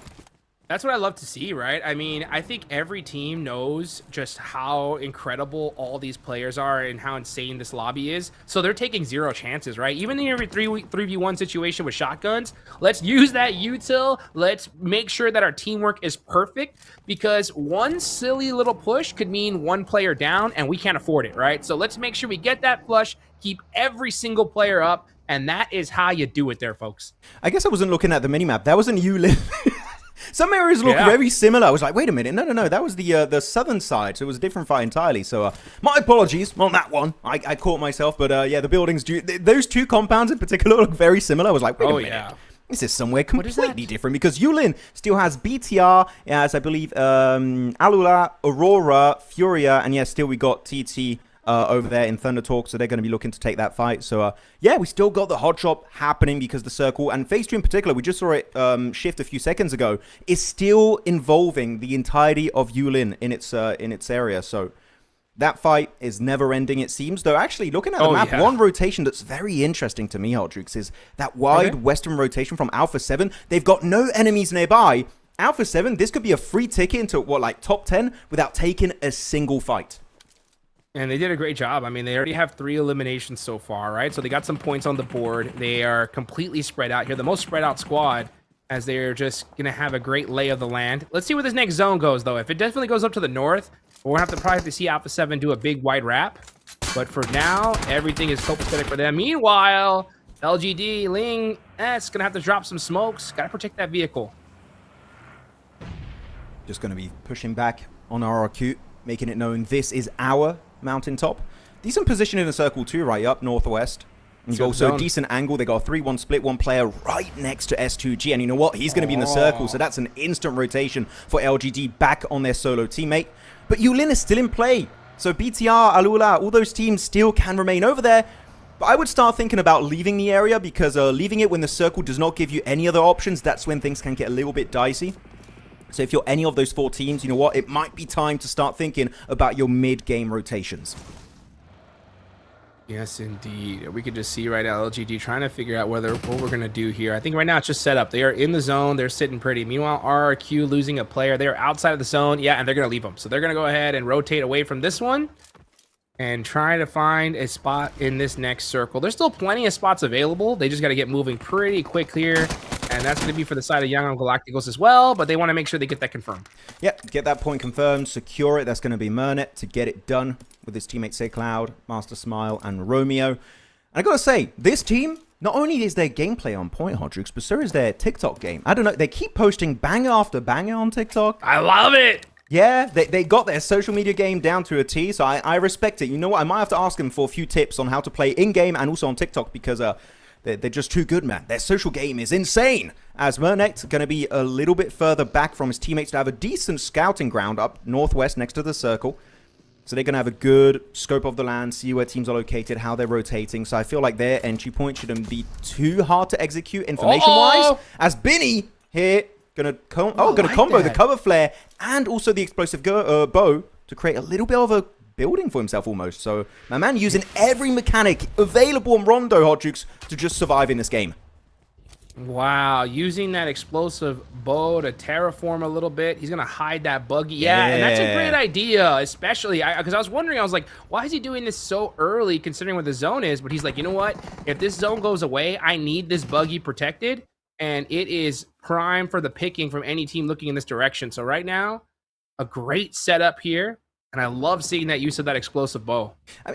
That's what I love to see, right? I mean, I think every team knows just how incredible all these players are and how insane this lobby is. So they're taking 0 chances, right? Even in every 3v1 situation with shotguns, let's use that util. Let's make sure that our teamwork is perfect, because one silly little push could mean one player down, and we can't afford it, right? So let's make sure we get that flush, keep every single player up, and that is how you do it there, folks. I guess I wasn't looking at the minimap. That was in Yulin. Some areas look very similar. I was like, wait a minute. No. That was the southern side. So it was a different fight entirely. So my apologies on that one. I caught myself. But yeah, the buildings do. Those 2 compounds in particular look very similar. I was like, wait a minute. Yeah. This is somewhere completely different, because Yulin still has BTR, as I believe, Alula, Aurora, Furia, and yeah, still we got TT over there in Thunder Talk, so they're going to be looking to take that fight. So yeah, we still got the hot drop happening, because the circle, and phase 2 in particular, we just saw it shift a few seconds ago, is still involving the entirety of Yulin in its area. So that fight is never ending, it seems. Though actually, looking at the map, one rotation that's very interesting to me, Aldrix, is that wide western rotation from Alpha 7. They've got no enemies nearby. Alpha 7, this could be a free ticket into what, like top 10 without taking a single fight. And they did a great job. I mean, they already have 3 eliminations so far, right? So they got some points on the board. They are completely spread out here. The most spread out squad as they're just going to have a great lay of the land. Let's see where this next zone goes, though. If it definitely goes up to the north, we're going to probably have to see Alpha 7 do a big wide wrap. But for now, everything is copacetic for them. Meanwhile, LGD, Ling S going to have to drop some smokes. Got to protect that vehicle. Just going to be pushing back on RRQ, making it known this is our mountaintop. Decent position in the circle too, right up northwest. And you've also a decent angle. They got a 3-1 split, one player right next to S2G. And you know what? He's going to be in the circle. So that's an instant rotation for LGD back on their solo teammate. But Yulin is still in play. So BTR, Alula, all those teams still can remain over there. But I would start thinking about leaving the area because leaving it when the circle does not give you any other options, that's when things can get a little bit dicey. So if you're any of those 4 teams, you know what? It might be time to start thinking about your mid-game rotations. Yes, indeed. We could just see right now LGD trying to figure out what we're going to do here. I think right now it's just set up. They are in the zone. They're sitting pretty. Meanwhile, RRQ losing a player. They're outside of the zone. Yeah, and they're going to leave them. So they're going to go ahead and rotate away from this one and try to find a spot in this next circle. There's still plenty of spots available. They just got to get moving pretty quick here. And that's going to be for the side of Young Galacticos as well, but they want to make sure they get that confirmed. Yep, get that point confirmed, secure it. That's going to be Mernet to get it done with his teammates Say Cloud, Master Smile, and Romeo. And I got to say, this team, not only is their gameplay on point, Hodrix, but so is their TikTok game. I don't know, they keep posting banger after banger on TikTok. I love it! Yeah, they got their social media game down to a T, so I respect it. You know what, I might have to ask them for a few tips on how to play in-game and also on TikTok because they're just too good, man. Their social game is insane. As Mernet going to be a little bit further back from his teammates to have a decent scouting ground up northwest next to the circle. So they're going to have a good scope of the land, see where teams are located, how they're rotating. So I feel like their entry point shouldn't be too hard to execute information-wise. As Binny here going to combo the cover flare and also the explosive bow to create a little bit of a building for himself almost. So my man using every mechanic available on Rondo, Hodjukes, to just survive in this game. Wow, using that explosive bow to terraform a little bit. He's going to hide that buggy. Yeah, and that's a great idea, especially because I was wondering, I was like, why is he doing this so early considering what the zone is? But he's like, you know what? If this zone goes away, I need this buggy protected, and it is prime for the picking from any team looking in this direction. So right now, a great setup here. And I love seeing that use of that explosive bow.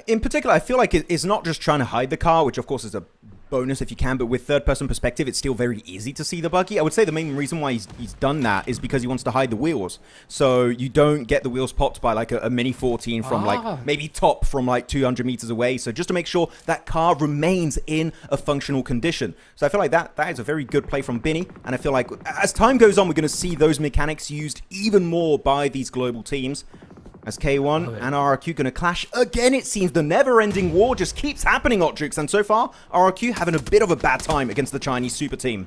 In particular, I feel like it's not just trying to hide the car, which of course is a bonus if you can, but with third-person perspective, it's still very easy to see the buggy. I would say the main reason why he's done that is because he wants to hide the wheels. So you don't get the wheels popped by like a Mini 14 from like maybe top from like 200 meters away. So just to make sure that car remains in a functional condition. So I feel like that is a very good play from Binny. And I feel like as time goes on, we're going to see those mechanics used even more by these global teams. As K1 and RRQ going to clash again, it seems the never-ending war just keeps happening, Otrix. And so far, RRQ having a bit of a bad time against the Chinese super team.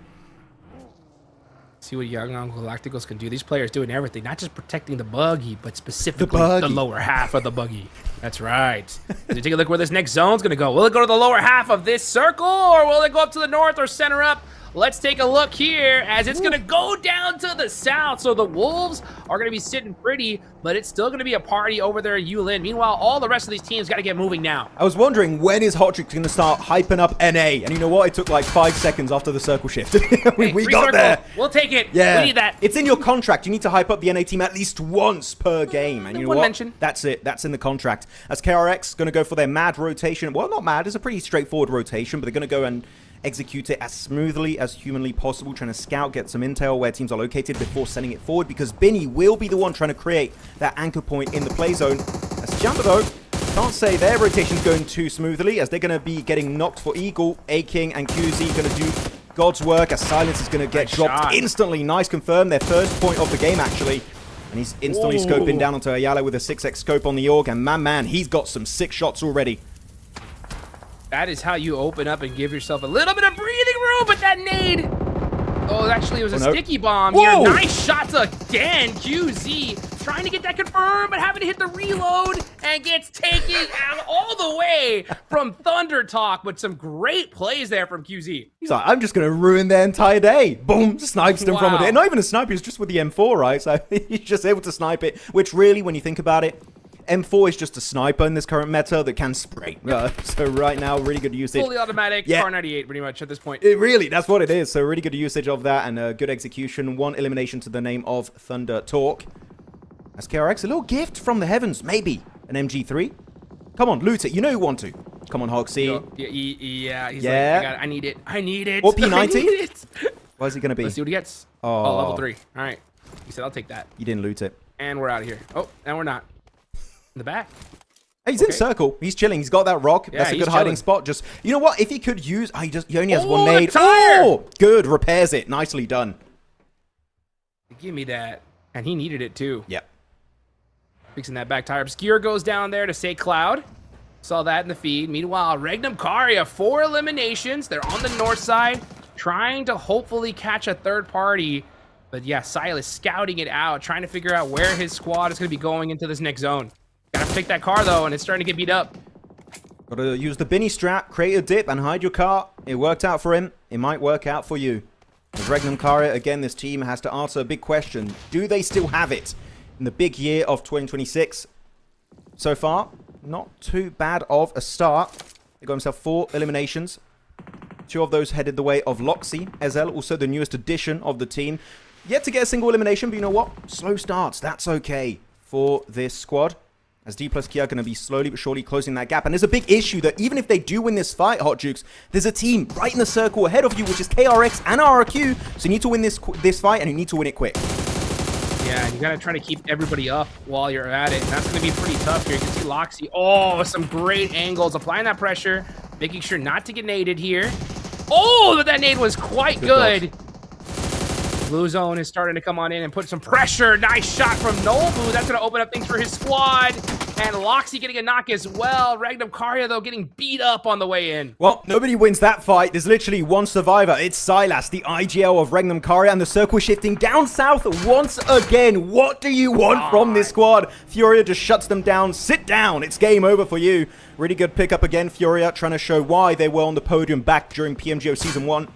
See what Young Galacticos can do. These players doing everything, not just protecting the buggy, but specifically the lower half of the buggy. That's right. As you take a look where this next zone's going to go. Will it go to the lower half of this circle, or will it go up to the north or center up? Let's take a look here as it's going to go down to the south. So the Wolves are going to be sitting pretty, but it's still going to be a party over there at Yulin. Meanwhile, all the rest of these teams got to get moving now. I was wondering, when is Hotrix going to start hyping up NA? And you know what? It took like 5 seconds after the circle shift. we got circle. There. We'll take it. Yeah. We need that. It's in your contract. You need to hype up the NA team at least once per game. And you know what? Mention. That's it. That's in the contract. As KRX going to go for their mad rotation. Well, not mad. It's a pretty straightforward rotation, but they're going to go and execute it as smoothly as humanly possible, trying to scout, get some intel where teams are located before sending it forward, because Binny will be the one trying to create that anchor point in the play zone. As Jamba, though, can't say their rotation's going too smoothly, as they're going to be getting knocked for Eagle. A-King and QZ going to do God's work, as Silence is going to get dropped instantly. Nice confirm, their first point of the game, actually. And he's instantly scoping down onto Ayala with a 6x scope on the Org, and man, he's got some sick shots already. That is how you open up and give yourself a little bit of breathing room, but that nade. Oh, actually, it was a sticky bomb here. Nice shots again. QZ trying to get that confirmed, but having to hit the reload and gets taken out all the way from Thunder Talk, but some great plays there from QZ. He's like, I'm just going to ruin their entire day. Boom, snipes them from it. Not even a sniper, he's just with the M4, right? So he's just able to snipe it, which really, when you think about it, M4 is just a sniper in this current meta that can spray. So right now, really good usage. Fully automatic, Yeah. R98 pretty much at this point. That's what it is. So really good usage of that and good execution. 1 elimination to the name of Thunder Talk. As KRX, a little gift from the heavens, maybe an MG3. Come on, loot it. You know you want to. Come on, Hoxie. Yeah, he's Yeah. like, I need it. I need it. Or P90? I need it. What is it going to be? Let's see what he gets. Oh. Oh, level 3. All right. He said, I'll take that. You didn't loot it. And we're out of here. Oh, and we're not. In the back. Hey, he's in circle. He's chilling. He's got that rock. Yeah, That's a he's good hiding chilling. spot. Just, you know what? If he could use... Oh, he only has one Oh, nade. tire! Oh, good. Repairs it. Nicely done. Give me that. And he needed it too. Yep. Fixing that back tire. Obscure goes down there to say Cloud. Saw that in the feed. Meanwhile, Regnum Karia, 4 eliminations. They're on the north side, trying to hopefully catch a third party. But yeah, Silas scouting it out, trying to figure out where his squad is going to be going into this next zone. Gotta pick that car though, and it's starting to get beat up. Gotta use the Binny strap, create a dip, and hide your car. It worked out for him. It might work out for you. With Regnum Karia, again, this team has to answer a big question. Do they still have it in the big year of 2026? So far, not too bad of a start. They got himself 4 eliminations. 2 of those headed the way of Loxy, Ezel, also the newest addition of the team. Yet to get a single elimination, but you know what? Slow starts. That's okay for this squad. As D plus Kia are going to be slowly but surely closing that gap. And there's a big issue that even if they do win this fight, Hot Jukes, there's a team right in the circle ahead of you, which is KRX and RRQ. So you need to win this fight, and you need to win it quick. Yeah, you gotta try to keep everybody up while you're at it. And that's gonna be pretty tough here. You can see Loxy. Oh, some great angles. Applying that pressure. Making sure not to get naded here. Oh, but that nade was quite good. Blue zone is starting to come on in and put some pressure. Nice shot from Nobu. That's going to open up things for his squad. And Loxy getting a knock as well. Regnum Karia, though, getting beat up on the way in. Well, nobody wins that fight. There's literally one survivor. It's Silas, the IGL of Regnum Karia, and the circle shifting down south once again. What do you want from this squad? Furia just shuts them down. Sit down. It's game over for you. Really good pickup again, Furia, trying to show why they were on the podium back during PMGO Season 1.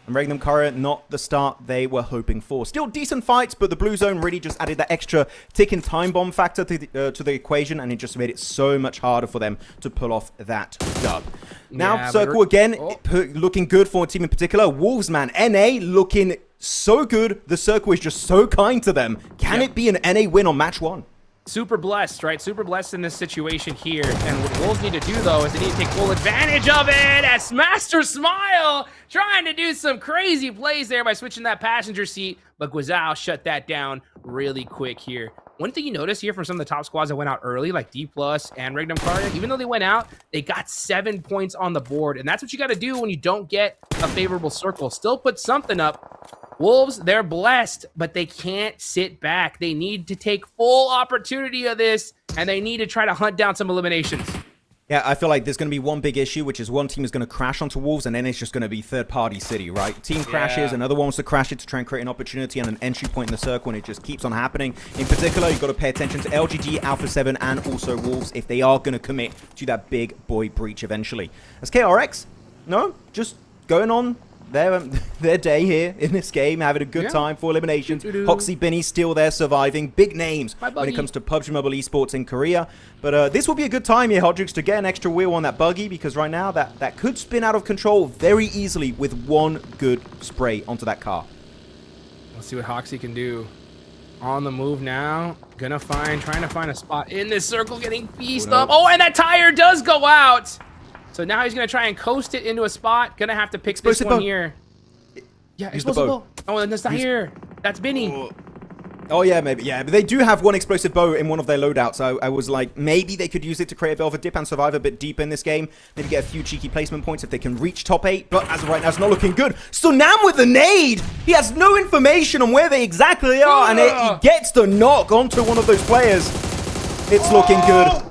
And Regnum Karia, not the start they were hoping for. Still decent fights, but the blue zone really just added that extra ticking time bomb factor to the equation, and it just made it so much harder for them to pull off that dub. Now, Yeah, circle again, looking good for a team in particular. Wolves, man, NA looking so good. The circle is just so kind to them. Can it be an NA win on match 1? Super blessed, right? Super blessed in this situation here. And what Wolves need to do, though, is they need to take full advantage of it as Master Smile trying to do some crazy plays there by switching that passenger seat. But Guizao shut that down really quick here. One thing you notice here from some of the top squads that went out early, like D+ and Regnum Karia, even though they went out, they got 7 points on the board. And that's what you got to do when you don't get a favorable circle. Still put something up. Wolves, they're blessed, but they can't sit back. They need to take full opportunity of this, and they need to try to hunt down some eliminations. Yeah, I feel like there's going to be one big issue, which is one team is going to crash onto Wolves, and then it's just going to be third-party city, right? Team crashes, another one wants to crash it to try and create an opportunity and an entry point in the circle, and it just keeps on happening. In particular, you've got to pay attention to LGG, Alpha 7, and also Wolves if they are going to commit to that big boy breach eventually. As KRX, no, just going on their day here in this game, having a good time for eliminations. Hoxie Binny still there surviving. Big names when it comes to PUBG Mobile Esports in Korea. But this will be a good time here, Hodrix, to get an extra wheel on that buggy, because right now that could spin out of control very easily with one good spray onto that car. Let's see what Hoxie can do. On the move now. Trying to find a spot in this circle, getting pieced up. Oh, and that tire does go out. So now he's going to try and coast it into a spot. Going to have to pick this one here. Yeah, explosive bow. Oh, and that's not here. That's Binny. Oh, yeah, maybe. Yeah, but they do have one explosive bow in one of their loadouts. I was like, maybe they could use it to create a bit of a dip and survive a bit deeper in this game. Maybe get a few cheeky placement points if they can reach top 8. But as of right now, it's not looking good. Sunam with the nade. He has no information on where they exactly are. And he gets the knock onto one of those players. It's looking good.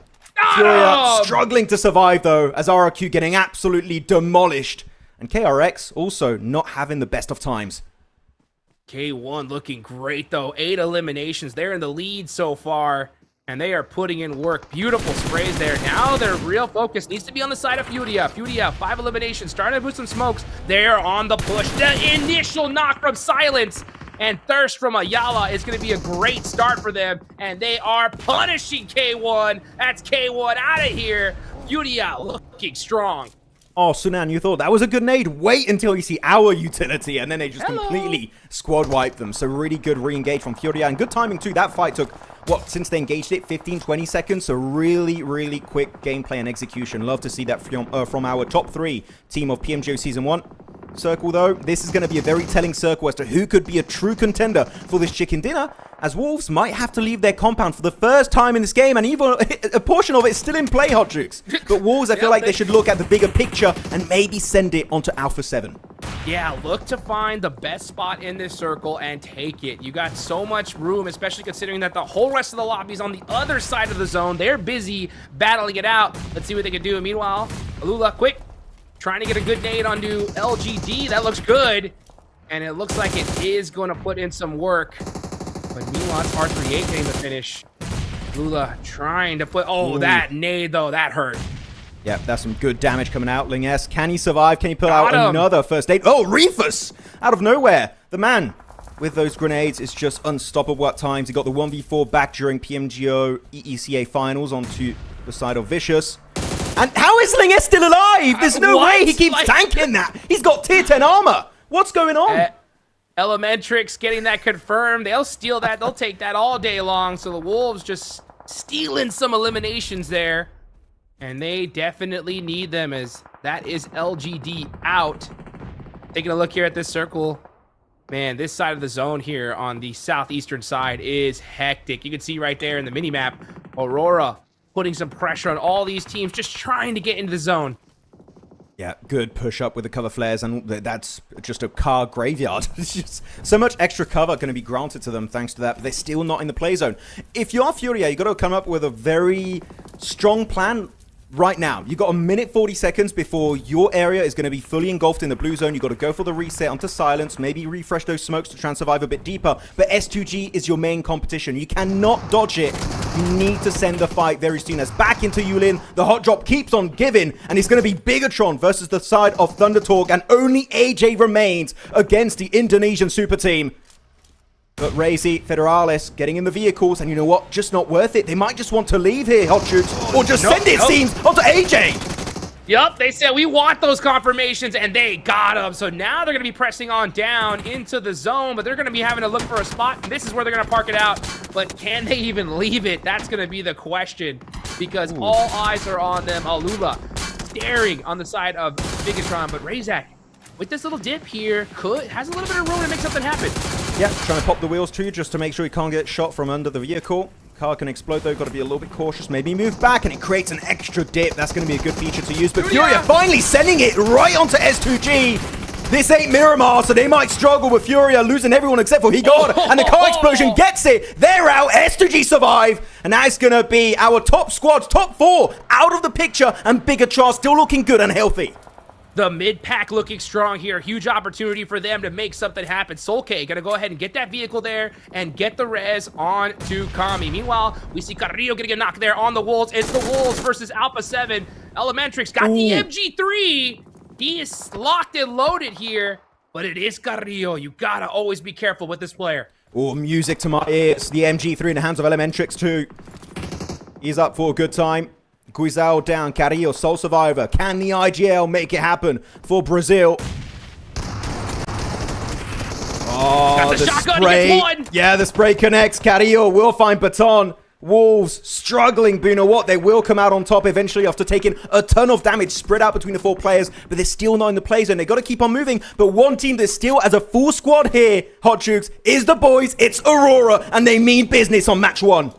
Furia struggling to survive, though, as RRQ getting absolutely demolished. And KRX also not having the best of times. K1 looking great, though. 8 eliminations. They're in the lead so far, and they are putting in work. Beautiful sprays there. Now their real focus needs to be on the side of Furia. Furia, 5 eliminations, starting to put some smokes. They're on the push. The initial knock from Silence. and Thirst from Ayala is going to be a great start for them, and they are punishing K1. That's K1 out of here. FURIA looking strong. Oh, Sunan, you thought that was a good nade? Wait until you see our utility, and then they just completely squad wipe them. So really good re-engage from FURIA, and good timing too. That fight took, what, since they engaged it, 15, 20 seconds? So really, really quick gameplay and execution. Love to see that from our top 3 team of PMGO Season 1. Circle, though, this is going to be a very telling circle as to who could be a true contender for this chicken dinner, as Wolves might have to leave their compound for the first time in this game, and even a portion of it is still in play, Hot Jukes. But Wolves, I feel like they should look at the bigger picture and maybe send it onto Alpha 7. Yeah, look to find the best spot in this circle and take it. You got so much room, especially considering that the whole rest of the lobby is on the other side of the zone. They're busy battling it out. Let's see what they can do. Meanwhile, Alula, quick. Trying to get a good nade onto LGD. That looks good. And it looks like it is going to put in some work. But meanwhile, it's R38 getting the finish. Lula trying to put... Oh, that nade, though. That hurt. Yeah, that's some good damage coming out. Ling S, can he survive? Can he pull out another first aid? Oh, Reefus! Out of nowhere. The man with those grenades is just unstoppable at times. He got the 1v4 back during PMGO EECA finals onto the side of Vicious. And how is Ling S still alive? There's no way he keeps tanking that. He's got tier 10 armor. What's going on? Elementrix getting that confirmed. They'll steal that. They'll take that all day long. So the Wolves just stealing some eliminations there. And they definitely need them, as that is LGD out. Taking a look here at this circle. Man, this side of the zone here on the southeastern side is hectic. You can see right there in the mini-map, Aurora putting some pressure on all these teams, just trying to get into the zone. Yeah, good push up with the cover flares, and that's just a car graveyard. It's just so much extra cover going to be granted to them thanks to that, but they're still not in the play zone. If you are FURIA, you got to come up with a very strong plan right now. You got a minute 40 seconds before your area is going to be fully engulfed in the blue zone. You got to go for the reset onto silence, maybe refresh those smokes to try and survive a bit deeper. But S2G is your main competition. You cannot dodge it. You need to send the fight very soon, as back into Yulin. The hot drop keeps on giving, and it's going to be Bigatron versus the side of Thundertalk, and only AJ remains against the Indonesian super team. But Razy, Federalis getting in the vehicles, and you know what? Just not worth it. They might just want to leave here, Hot Shoots, or just send it, seems, onto AJ. Yup, they said we want those confirmations, and they got them. So now they're going to be pressing on down into the zone, but they're going to be having to look for a spot, and this is where they're going to park it out. But can they even leave it? That's going to be the question, because all eyes are on them. Alula staring on the side of Bigatron, but Razak, with this little dip here, has a little bit of room to make something happen. Yeah, trying to pop the wheels too, just to make sure he can't get shot from under the vehicle. Car can explode though, got to be a little bit cautious. Maybe move back, and it creates an extra dip. That's going to be a good feature to use. But FURIA finally sending it right onto S2G. This ain't Miramar, so they might struggle with FURIA losing everyone except for Higod. And the car explosion gets it. They're out. S2G survive. And that's going to be our top squads, top 4 out of the picture. And Bigatron still looking good and healthy. The mid-pack looking strong here. Huge opportunity for them to make something happen. Solke gonna go ahead and get that vehicle there and get the res on to Kami. Meanwhile, we see Carrillo getting a knock there on the Wolves. It's the Wolves versus Alpha 7. Elementrix got the MG3. He is locked and loaded here, but it is Carrillo. You gotta always be careful with this player. Oh, music to my ears. The MG3 in the hands of Elementrix too. He's up for a good time. Guizao down, Carrillo, sole survivor. Can the IGL make it happen for Brazil? Oh, got the shotgun, spray. he gets one. Yeah, the spray connects. Carrillo will find Baton. Wolves struggling, but you know what? They will come out on top eventually after taking a ton of damage spread out between the 4 players, but they're still not in the play zone. They got to keep on moving, but one team that still has a full squad here, Hot Jukes, is the boys. It's Aurora, and they mean business on match 1.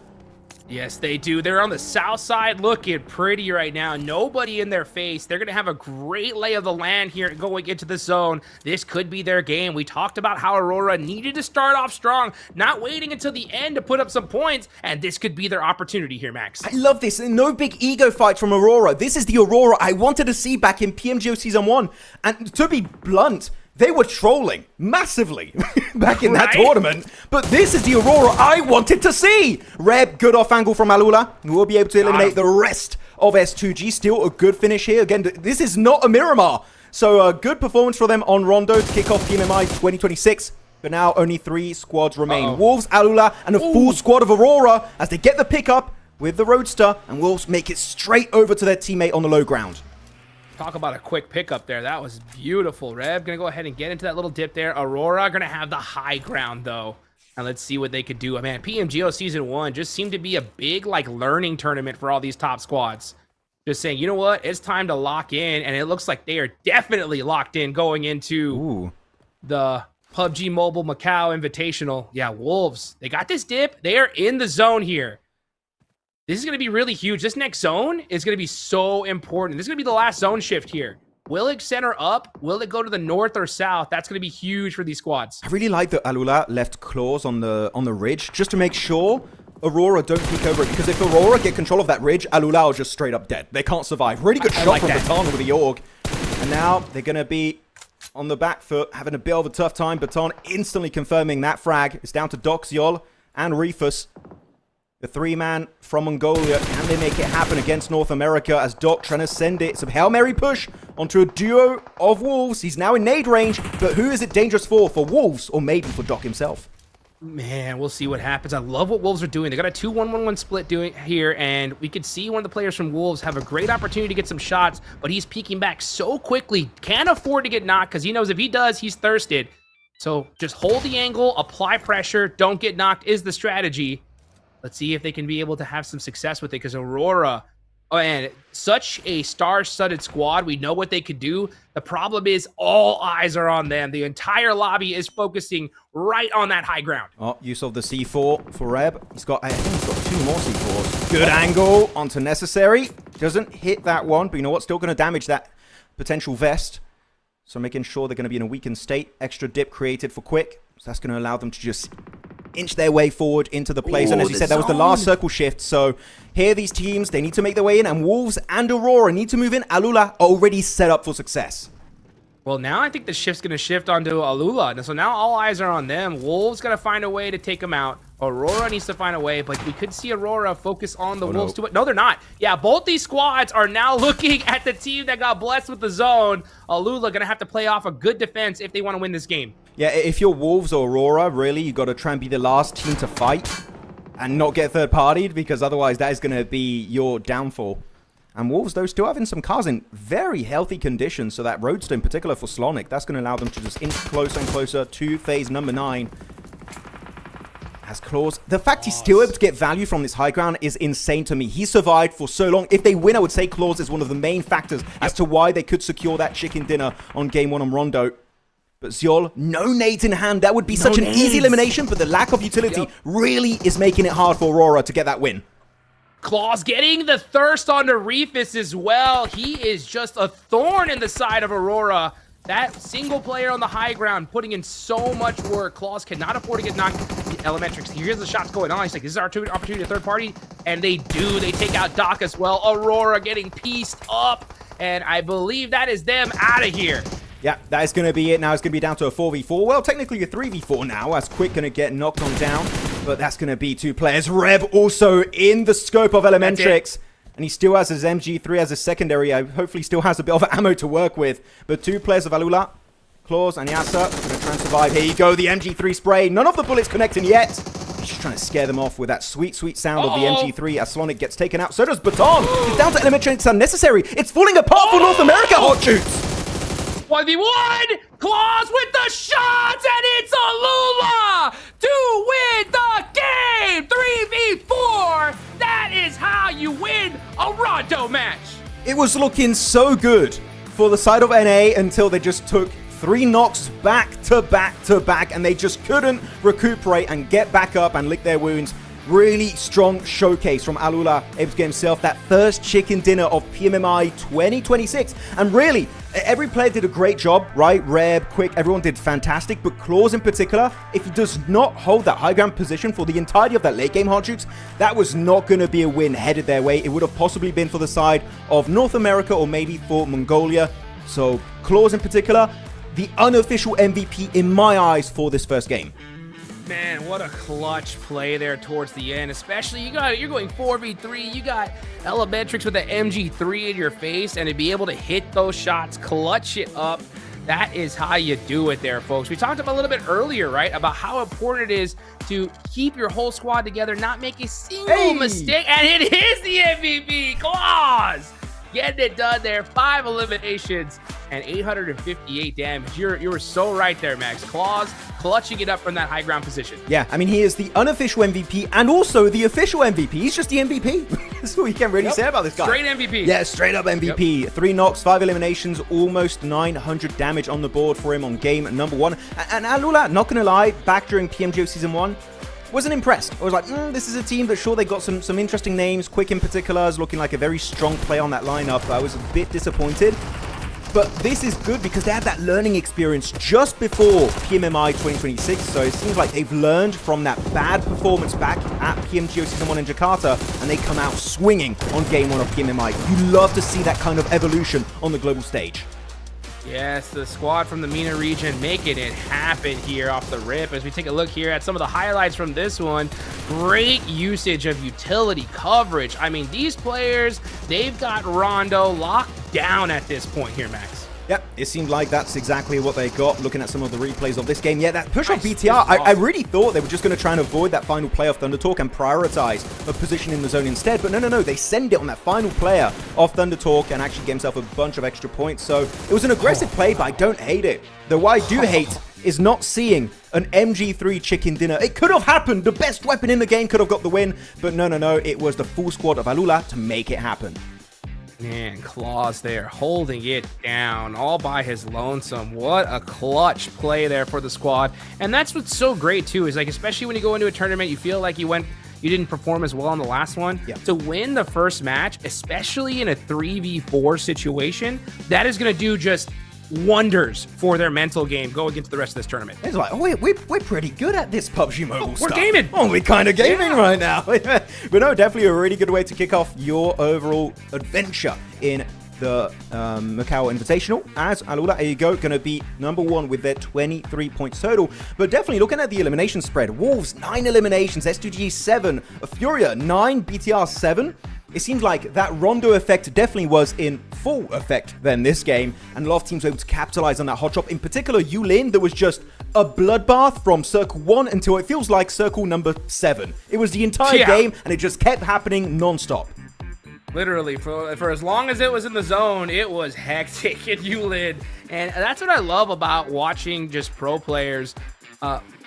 Yes, they do. They're on the south side looking pretty right now. Nobody in their face. They're going to have a great lay of the land here going into the zone. This could be their game. We talked about how Aurora needed to start off strong, not waiting until the end to put up some points, and this could be their opportunity here, Max. I love this. No big ego fight from Aurora. This is the Aurora I wanted to see back in PMGO Season 1. And to be blunt, they were trolling massively back in that tournament, but this is the Aurora I wanted to see. Reb, good off angle from Alula. We'll be able to eliminate the rest of S2G. Still a good finish here. Again, this is not a Miramar. So a good performance for them on Rondo to kick off PMMI 2026. But now only 3 squads remain. Uh-oh. Wolves, Alula, and a full squad of Aurora as they get the pickup with the Roadster, and Wolves make it straight over to their teammate on the low ground. Talk about a quick pickup there. That was beautiful. Reb gonna go ahead and get into that little dip there. Aurora gonna have the high ground though. And let's see what they could do. Man, PMGO Season 1 just seemed to be a big like learning tournament for all these top squads. Just saying, you know what? It's time to lock in, and it looks like they are definitely locked in going into the PUBG Mobile Macau Invitational. Yeah, Wolves, they got this dip. They are in the zone here. This is going to be really huge. This next zone is going to be so important. This is going to be the last zone shift here. Will it center up? Will it go to the north or south? That's going to be huge for these squads. I really like that Alula left claws on the ridge just to make sure Aurora don't peek over it, because if Aurora get control of that ridge, Alula are just straight up dead. They can't survive. Really good shot like from that. Baton with the Org. And now they're going to be on the back foot, having a bit of a tough time. Baton instantly confirming that frag. It's down to Doxiol and Reefus. The 3-man from Mongolia, can they make it happen against North America as Doc trying to send it? Some Hail Mary push onto a duo of Wolves. He's now in nade range, but who is it dangerous for Wolves or maybe for Doc himself? Man, we'll see what happens. I love what Wolves are doing. They got a 2-1-1-1 split doing here, and we could see one of the players from Wolves have a great opportunity to get some shots, but he's peeking back so quickly. Can't afford to get knocked because he knows if he does, he's thirsted. So just hold the angle, apply pressure, don't get knocked is the strategy. Let's see if they can be able to have some success with it, because Aurora, oh, and such a star-studded squad. We know what they could do. The problem is all eyes are on them. The entire lobby is focusing right on that high ground. Oh, use of the C4 for Reb. I think he's got 2 more C4s. Good angle onto Necessary. Doesn't hit that one, but you know what? Still going to damage that potential vest. So making sure they're going to be in a weakened state. Extra dip created for Quick. So that's going to allow them to just inch their way forward into the place. And as you said, that was the last circle shift. So here, these teams, they need to make their way in. And Wolves and Aurora need to move in. Alula are already set up for success. Well, now I think the shift's going to shift onto Alula. And so now all eyes are on them. Wolves got to find a way to take them out. Aurora needs to find a way, but we could see Aurora focus on the Wolves too. No, they're not. Yeah, both these squads are now looking at the team that got blessed with the zone. Alula going to have to play off a good defense if they want to win this game. Yeah, if you're Wolves or Aurora, really, you got to try and be the last team to fight and not get third-partied, because otherwise that is going to be your downfall. And Wolves, though, still having some cars in very healthy condition, so that Roadster in particular for Slonic, that's going to allow them to just inch closer and closer to phase number 9. As Claws, the fact he's still able to get value from this high ground is insane to me. He survived for so long. If they win, I would say Claws is one of the main factors as to why they could secure that chicken dinner on game 1 on Rondo. But Xiol, no nades in hand. That would be such an easy elimination, but the lack of utility really is making it hard for Aurora to get that win. Claws getting the thirst onto Reefus as well. He is just a thorn in the side of Aurora. That single player on the high ground putting in so much work. Claws cannot afford to get knocked. Elementrix, here's the shots going on. He's like, this is our opportunity to third party. And they do. They take out Doc as well. Aurora getting pieced up. And I believe that is them out of here. Yeah, that is going to be it. Now it's going to be down to a 4v4. Well, technically a 3v4 now, as Quick going to get knocked on down. But that's going to be 2 players. Reb also in the scope of Elementrix. And he still has his MG3 as a secondary. Hopefully still has a bit of ammo to work with. But 2 players of Alula, Claws and Yasa, going to try and survive. Here you go, the MG3 spray. None of the bullets connecting yet. He's just trying to scare them off with that sweet, sweet sound of the MG3 as Slonic gets taken out. So does Baton. It's down to Elementrix unnecessary. It's falling apart for North America, Hot Shoots. 1v1! Claws with the shots, and it's Alula to win the game! 3v4! That is how you win a Rondo match! It was looking so good for the side of NA until they just took 3 knocks back to back to back, and they just couldn't recuperate and get back up and lick their wounds. Really strong showcase from Alula, able to get himself that first chicken dinner of PMMI 2026. And really, every player did a great job, right? Reb, Quick, everyone did fantastic. But Claws in particular, if he does not hold that high ground position for the entirety of that late game hard shoots, that was not going to be a win headed their way. It would have possibly been for the side of North America or maybe for Mongolia. So Claws in particular, the unofficial MVP in my eyes for this first game. Man, what a clutch play there towards the end. Especially, you're going 4v3. You got Elementrix with the MG3 in your face, and to be able to hit those shots, clutch it up. that is how you do it there, folks. We talked about a little bit earlier, right, about how important it is to keep your whole squad together, not make a single mistake, and it is the MVP, Claus! Getting it done there, 5 eliminations and 858 damage. You were so right there, Max. Claus clutching it up from that high ground position. Yeah, I mean, he is the unofficial MVP and also the official MVP. He's just the MVP. That's all you can really say about this guy. Straight MVP. Yeah, straight up MVP. 3 knocks, 5 eliminations, almost 900 damage on the board for him on game number 1. And AURORA, not going to lie, back during PMGO Season 1, wasn't impressed. I was like, this is a team that, sure, they got some interesting names. Quick in particular is looking like a very strong play on that lineup. I was a bit disappointed. But this is good because they had that learning experience just before PMMI 2026. So it seems like they've learned from that bad performance back at PMGO Season 1 in Jakarta, and they come out swinging on Game 1 of PMMI. You love to see that kind of evolution on the global stage. Yes, the squad from the MENA region making it happen here off the rip. As we take a look here at some of the highlights from this one, great usage of utility coverage. I mean, these players, they've got Rondo locked down at this point here, Max. Yep, it seemed like that's exactly what they got, looking at some of the replays of this game. Yeah, that push on BTR, I really thought they were just going to try and avoid that final play of Thunder Talk and prioritize a position in the zone instead. But no, they send it on that final player of Thunder Talk and actually get himself a bunch of extra points. So it was an aggressive play, but I don't hate it. Though what I do hate is not seeing an MG3 chicken dinner. It could have happened. The best weapon in the game could have got the win. But no, it was the full squad of AURORA to make it happen. Man, Claus there holding it down all by his lonesome. What a clutch play there for the squad. And that's what's so great too, is like, especially when you go into a tournament, you feel like you didn't perform as well in the last one. Yeah. To win the first match, especially in a 3v4 situation, that is going to do just wonders for their mental game going into the rest of this tournament. It's like, oh, we're pretty good at this PUBG Mobile stuff. We're gaming. Oh, we're kind of gaming right now. But no, definitely a really good way to kick off your overall adventure in the MACAO Invitational, as AURORA, there you go, going to be number 1 with their 23 points total. But definitely looking at the elimination spread, Wolves 9 eliminations, S2G 7, FURIA 9, BTR 7. It seems like that Rondo effect definitely was in full effect then this game, and a lot of teams were able to capitalize on that hot drop. In particular, Yulin, there was just a bloodbath from circle 1 until it feels like circle number 7. It was the entire game, and it just kept happening non-stop. Literally, for as long as it was in the zone, it was hectic in Yulin. And that's what I love about watching just pro players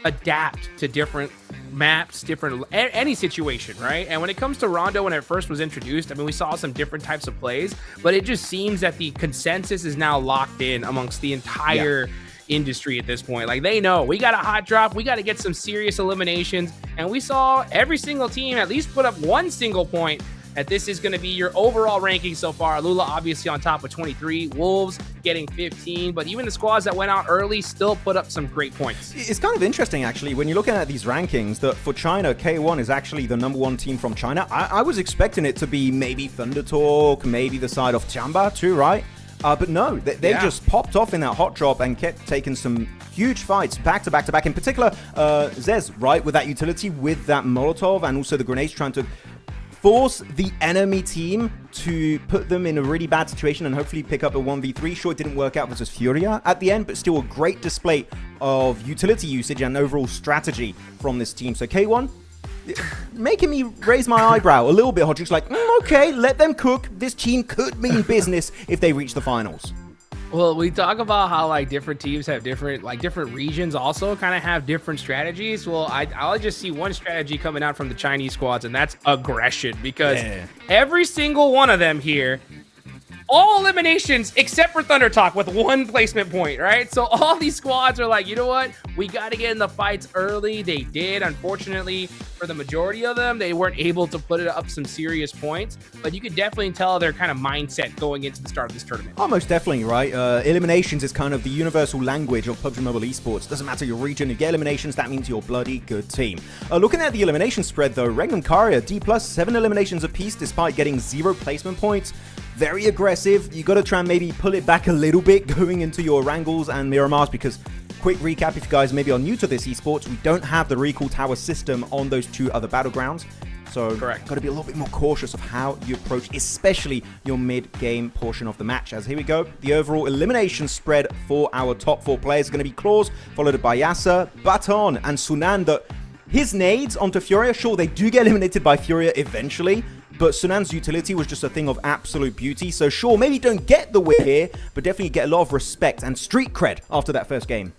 adapt to different maps, any situation, right? And when it comes to Rondo, when it first was introduced, I mean, we saw some different types of plays, but it just seems that the consensus is now locked in amongst the entire industry at this point. Like, they know we got a hot drop, we got to get some serious eliminations, and we saw every single team at least put up 1 single point. That this is going to be your overall ranking so far. AURORA obviously on top with 23, Wolves getting 15, but even the squads that went out early still put up some great points. It's kind of interesting, actually, when you're looking at these rankings, that for China, K1 is actually the number 1 team from China. I was expecting it to be maybe Thunder Talk, maybe the side of TIANBA too, right? But no, they just popped off in that hot drop and kept taking some huge fights back to back to back. In particular, Zez, right, with that utility, with that Molotov, and also the grenades trying to force the enemy team to put them in a really bad situation and hopefully pick up a 1v3. Sure, it didn't work out versus FURIA at the end, but still a great display of utility usage and overall strategy from this team. So K1, making me raise my eyebrow a little bit, Hodrick's like, okay, let them cook. This team could mean business if they reach the finals. Well, we talk about how like different teams have different regions also kind of have different strategies. Well, I'll just see one strategy coming out from the Chinese squads, and that's aggression, because every single one of them here, all eliminations except for Thunder Talk with 1 placement point, right? So all these squads are like, you know what? We got to get in the fights early. They did. Unfortunately, for the majority of them, they weren't able to put it up some serious points, but you could definitely tell their kind of mindset going into the start of this tournament. Almost definitely, right? Eliminations is kind of the universal language of PUBG Mobile Esports. Doesn't matter your region, you get eliminations, that means you're a bloody good team. Looking at the elimination spread though, Regnum Karia, D+, 7 eliminations apiece despite getting 0 placement points. Very aggressive. You got to try and maybe pull it back a little bit going into your Wrangles and Miramars, because quick recap, if you guys maybe are new to this esports, we don't have the recall tower system on those 2 other battlegrounds. So Correct. got to be a little bit more cautious of how you approach, especially your mid-game portion of the match. As here we go, the overall elimination spread for our top 4 players is going to be Claus, followed by Yasser, Baton, and Sunan. His nades onto Furia, sure, they do get eliminated by Furia eventually, but Sunan's utility was just a thing of absolute beauty. So sure, maybe don't get the win here, but definitely get a lot of respect and street cred after that first game.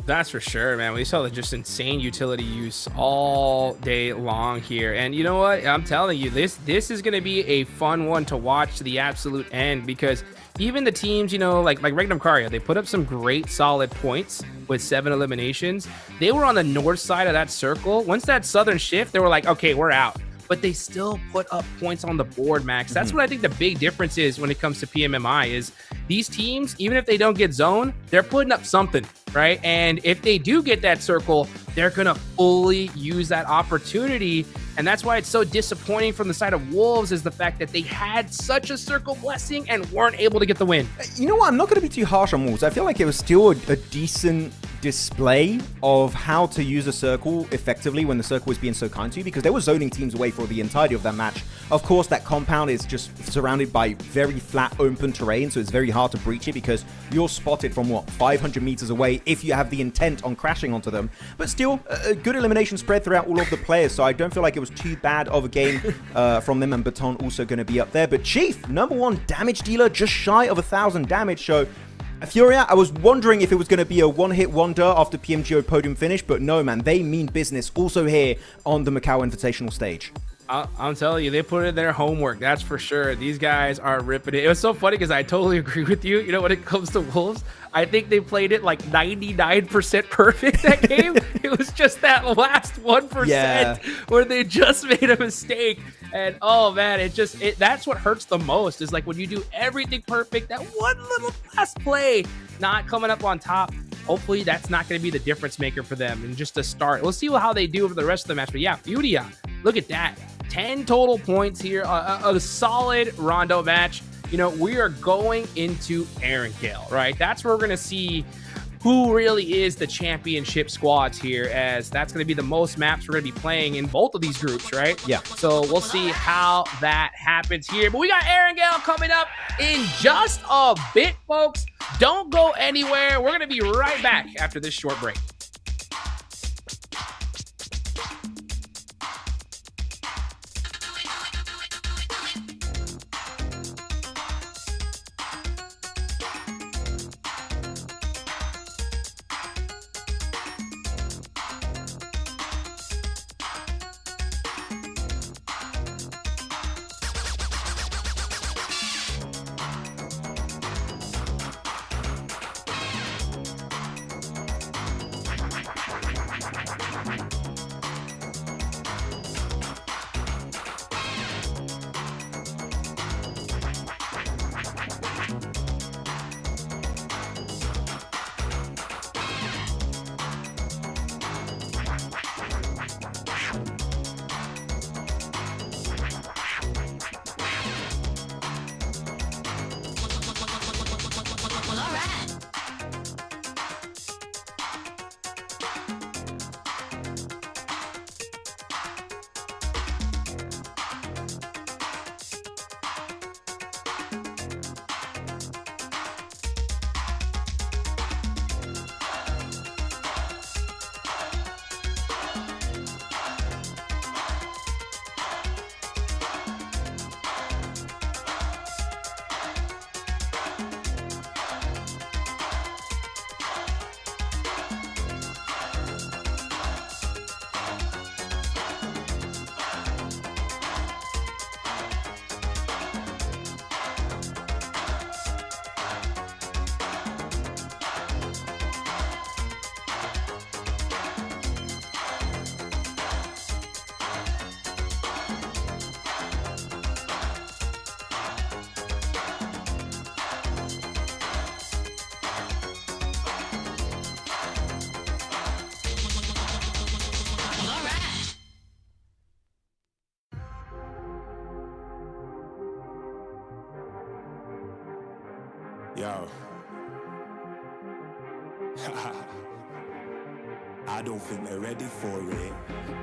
That's for sure, man. We saw the just insane utility use all day long here. And you know what? I'm telling you, this is going to be a fun one to watch to the absolute end, because even the teams, you know, like Regnum Karya, they put up some great solid points with 7 eliminations. They were on the north side of that circle. Once that southern shift, they were like, okay, we're out. But they still put up points on the board, Max. That's what I think the big difference is when it comes to PMMI is these teams, even if they don't get zone, they're putting up something, right? And if they do get that circle, they're going to fully use that opportunity. And that's why it's so disappointing from the side of Wolves is the fact that they had such a circle blessing and weren't able to get the win. You know what? I'm not going to be too harsh on Wolves. I feel like it was still a decent display of how to use a circle effectively when the circle was being so kind to you, because they were zoning teams away for the entirety of that match. Of course, that compound is just surrounded by very flat open terrain, so it's very hard to breach it because you're spotted from, what, 500 meters away if you have the intent on crashing onto them. But still, a good elimination spread throughout all of the players, so I don't feel like it was too bad of a game from them, and Baton also going to be up there. But Chief, #1 damage dealer, just shy of 1,000 damage, so Furia, I was wondering if it was going to be a one-hit wonder after PMGO podium finish, but no, man, they mean business also here on the Macau Invitational stage. I'm telling you, they put in their homework. That's for sure. These guys are ripping it. It was so funny because I totally agree with you. You know, when it comes to Wolves, I think they played it like 99% perfect that game. It was just that last 1% where they just made a mistake. And oh man, that's what hurts the most is like when you do everything perfect, that one little last play not coming up on top. Hopefully that's not going to be the difference maker for them. And just to start, we'll see how they do over the rest of the match. But yeah, Furia, look at that. 10 total points here, a solid Rondo match. You know, we are going into Erangel, right? That's where we're going to see who really is the championship squads here, as that's going to be the most maps we're going to be playing in both of these groups, right? Yeah. So we'll see how that happens here. But we got Erangel coming up in just a bit, folks. Don't go anywhere. We're going to be right back after this short break. Yo. I don't think they're ready for it.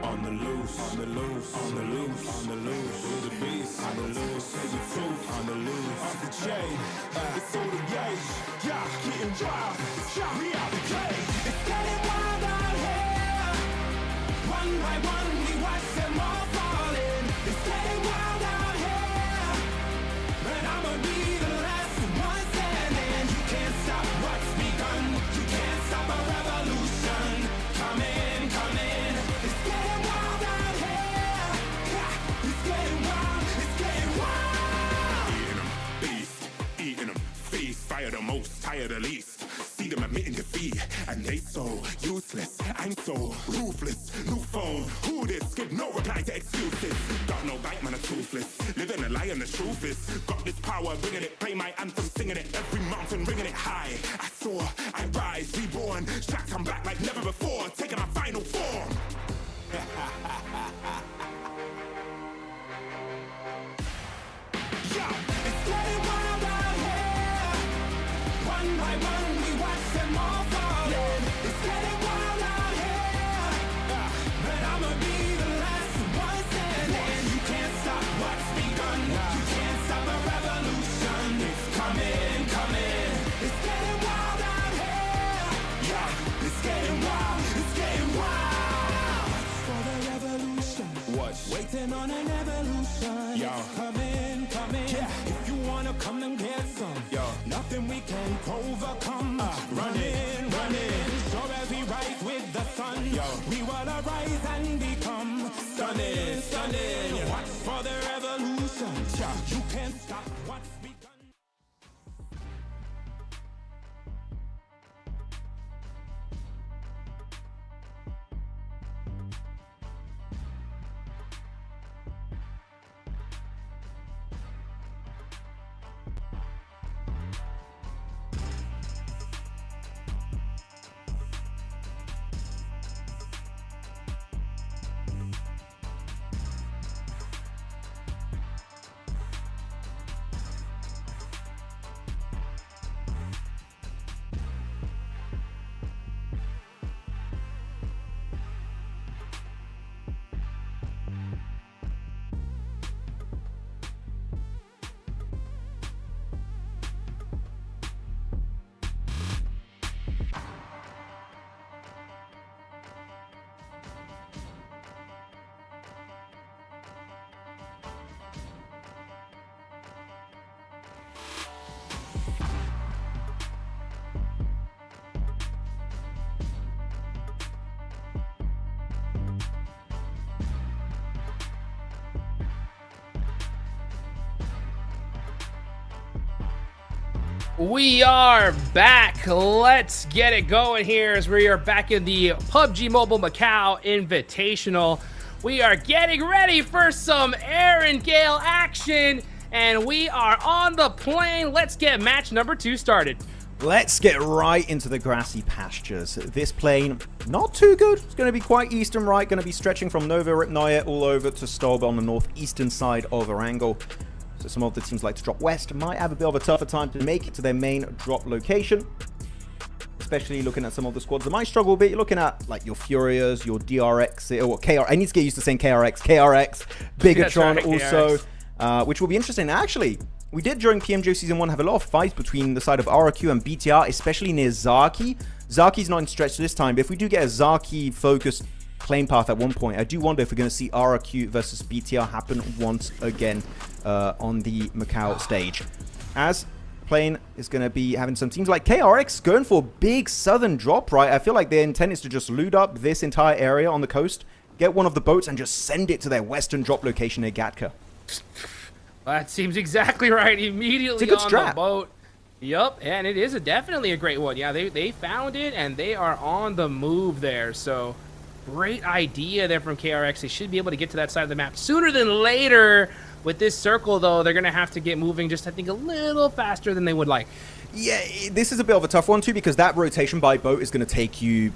On the loose, on the loose, on the loose, on the loose. With the beast, on the loose, say the truth, on the loose. Off the chain, it's all the gauge. Yeah, getting wild, yeah, we out the cage. It's getting wild out here. One by one, we watch them all falling. It's getting wild out here. But I'ma be the last one standing. You can't stop what's begun. You can't stop a revolution. Coming, coming. It's getting wild out here. Yeah, it's getting wild. It's getting wild. Eating them, beast. Eating them, feast. Fire the most, tire the least. See them admitting defeat, and they so useless. I'm so ruthless. New phone, who this? Give no reply to excuses. Got no bite, man, I'm toothless. Living a lie and the truth is, got this power, bringing it. Play my anthem, singing it. Every mountain, ringing it high. I soar, I rise, reborn. Strapped, I'm back like never before. Taking my final form. Yeah, it's getting wild out here. One by one, we watch them all falling. It's getting wild out here. But I'ma be the last one standing. You can't stop what's begun. You can't stop a revolution. It's coming, coming. It's getting wild out here. Yeah, it's getting wild. It's getting wild. For the revolution. What? Waiting on an evolution. Yo. It's coming, coming. Yeah. If you wanna come and get some. Yo. Nothing we can't overcome. Running, running. Sure as we rise with the sun. Yo. We will arise and become stunning, stunning. Watch for the revolution. You can't stop what's begun. We are back. Let's get it going here as we are back in the PUBG Mobile Macau Invitational. We are getting ready for some Aaron Gale action, and we are on the plane. Let's get match number 2 started. Let's get right into the grassy pastures. This plane, not too good. It's going to be quite east and right. Going to be stretching from Nova Ripnoye all over to Stob on the northeastern side of Erangel. So some of the teams like to drop west might have a bit of a tougher time to make it to their main drop location. Especially looking at some of the squads that might struggle a bit. You're looking at like your Furias, your DRX, or KR. I need to get used to saying KRX, Bigatron right, also, which will be interesting. Actually, we did during PMGO Season 1 have a lot of fights between the side of RQ and BTR, especially near Zaki. Zaki's not in stretch this time, but if we do get a Zaki-focused claim path at one point, I do wonder if we're going to see RQ versus BTR happen once again on the Macau stage. As plane is going to be having some teams like KRX going for a big southern drop, right? I feel like their intent is to just loot up this entire area on the coast, get one of the boats, and just send it to their western drop location near Gatka. That seems exactly right. Immediately on the boat. Yup, and it is definitely a great one. Yeah, they found it, and they are on the move there. So, great idea there from KRX. They should be able to get to that side of the map sooner than later. With this circle, though, they're going to have to get moving just, I think, a little faster than they would like. Yeah, this is a bit of a tough one, too, because that rotation by boat is going to take you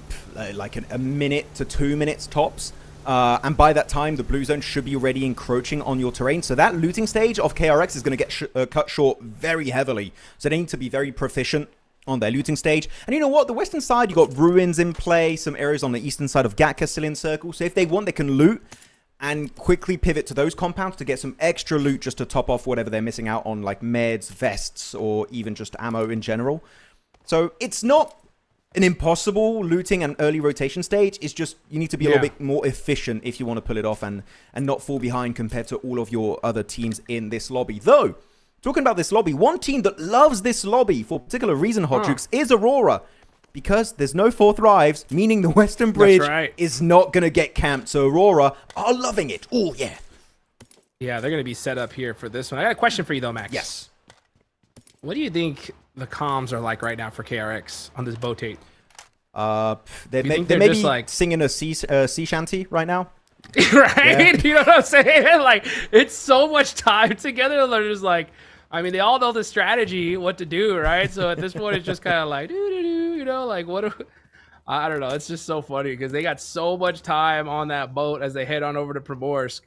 like a minute to 2 minutes tops. And by that time, the blue zone should be already encroaching on your terrain. So that looting stage of KRX is going to get cut short very heavily. So they need to be very proficient on their looting stage. And you know what? The western side, you got ruins in play, some areas on the eastern side of Gatka still in circle. So if they want, they can loot and quickly pivot to those compounds to get some extra loot just to top off whatever they're missing out on, like meds, vests, or even just ammo in general. So it's not an impossible looting and early rotation stage. It's just you need to be a little bit more efficient if you want to pull it off and not fall behind compared to all of your other teams in this lobby. Though, talking about this lobby, one team that loves this lobby for a particular reason, Hot Jukes, is Aurora. Because there's no fourth rives, meaning the Western Bridge is not going to get camped. So Aurora are loving it. Oh, yeah. Yeah, they're going to be set up here for this one. I got a question for you, though, Max. Yes. What do you think the comms are like right now for KRX on this boatate? They're maybe like singing a sea shanty right now. Right? Yeah. You know what I'm saying? Like, it's so much time together. They're just like, I mean, they all know the strategy, what to do, right? So at this point, it's just kind of like, you know, like, I don't know. It's just so funny because they got so much time on that boat as they head on over to Primorsk.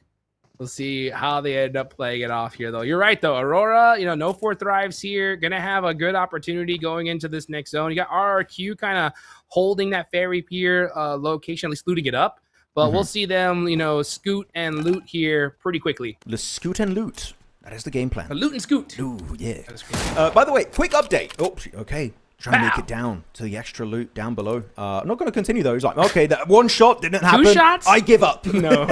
We'll see how they end up playing it off here, though. You're right, though. Aurora, you know, no fourth thrives here. Going to have a good opportunity going into this next zone. You got RRQ kind of holding that ferry pier location, at least looting it up. But we'll see them, you know, scoot and loot here pretty quickly. The scoot and loot. That is the game plan. A loot and scoot. Ooh, yeah. By the way, quick update. Oh, okay. Trying to make it down to the extra loot down below. I'm not going to continue those. Like, okay, that one shot didn't happen. 2 shots? I give up. No.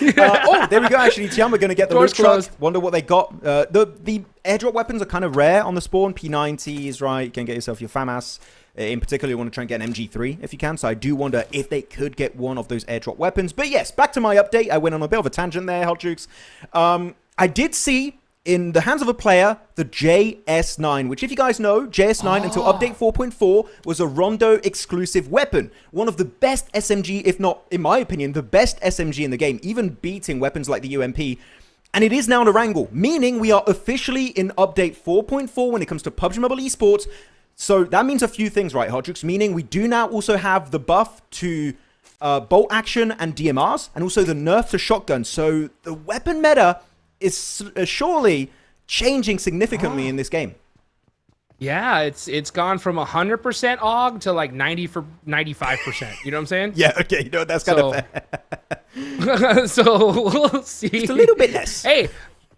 Oh, there we go. Actually, TIANBA going to get the loot truck. Wonder what they got. The airdrop weapons are kind of rare on the spawn. P90s, right? You can get yourself your FAMAS. In particular, you want to try and get an MG3 if you can. So I do wonder if they could get one of those airdrop weapons. But yes, back to my update. I went on a bit of a tangent there, Hot Jukes. I did see in the hands of a player the JS9, which if you guys know, JS9 until update 4.4 was a Rondo exclusive weapon. One of the best SMG, if not, in my opinion, the best SMG in the game, even beating weapons like the UMP. And it is now in Erangel, meaning we are officially in update 4.4 when it comes to PUBG Mobile Esports. So that means a few things, right, Hodrix? Meaning we do now also have the buff to bolt action and DMRs, and also the nerf to shotgun. So the weapon meta is surely changing significantly in this game. Yeah, it's gone from 100% AUG to like 95%. You know what I'm saying? Yeah, okay, you know, that's kind of fair. So we'll see. Just a little bit less. Hey,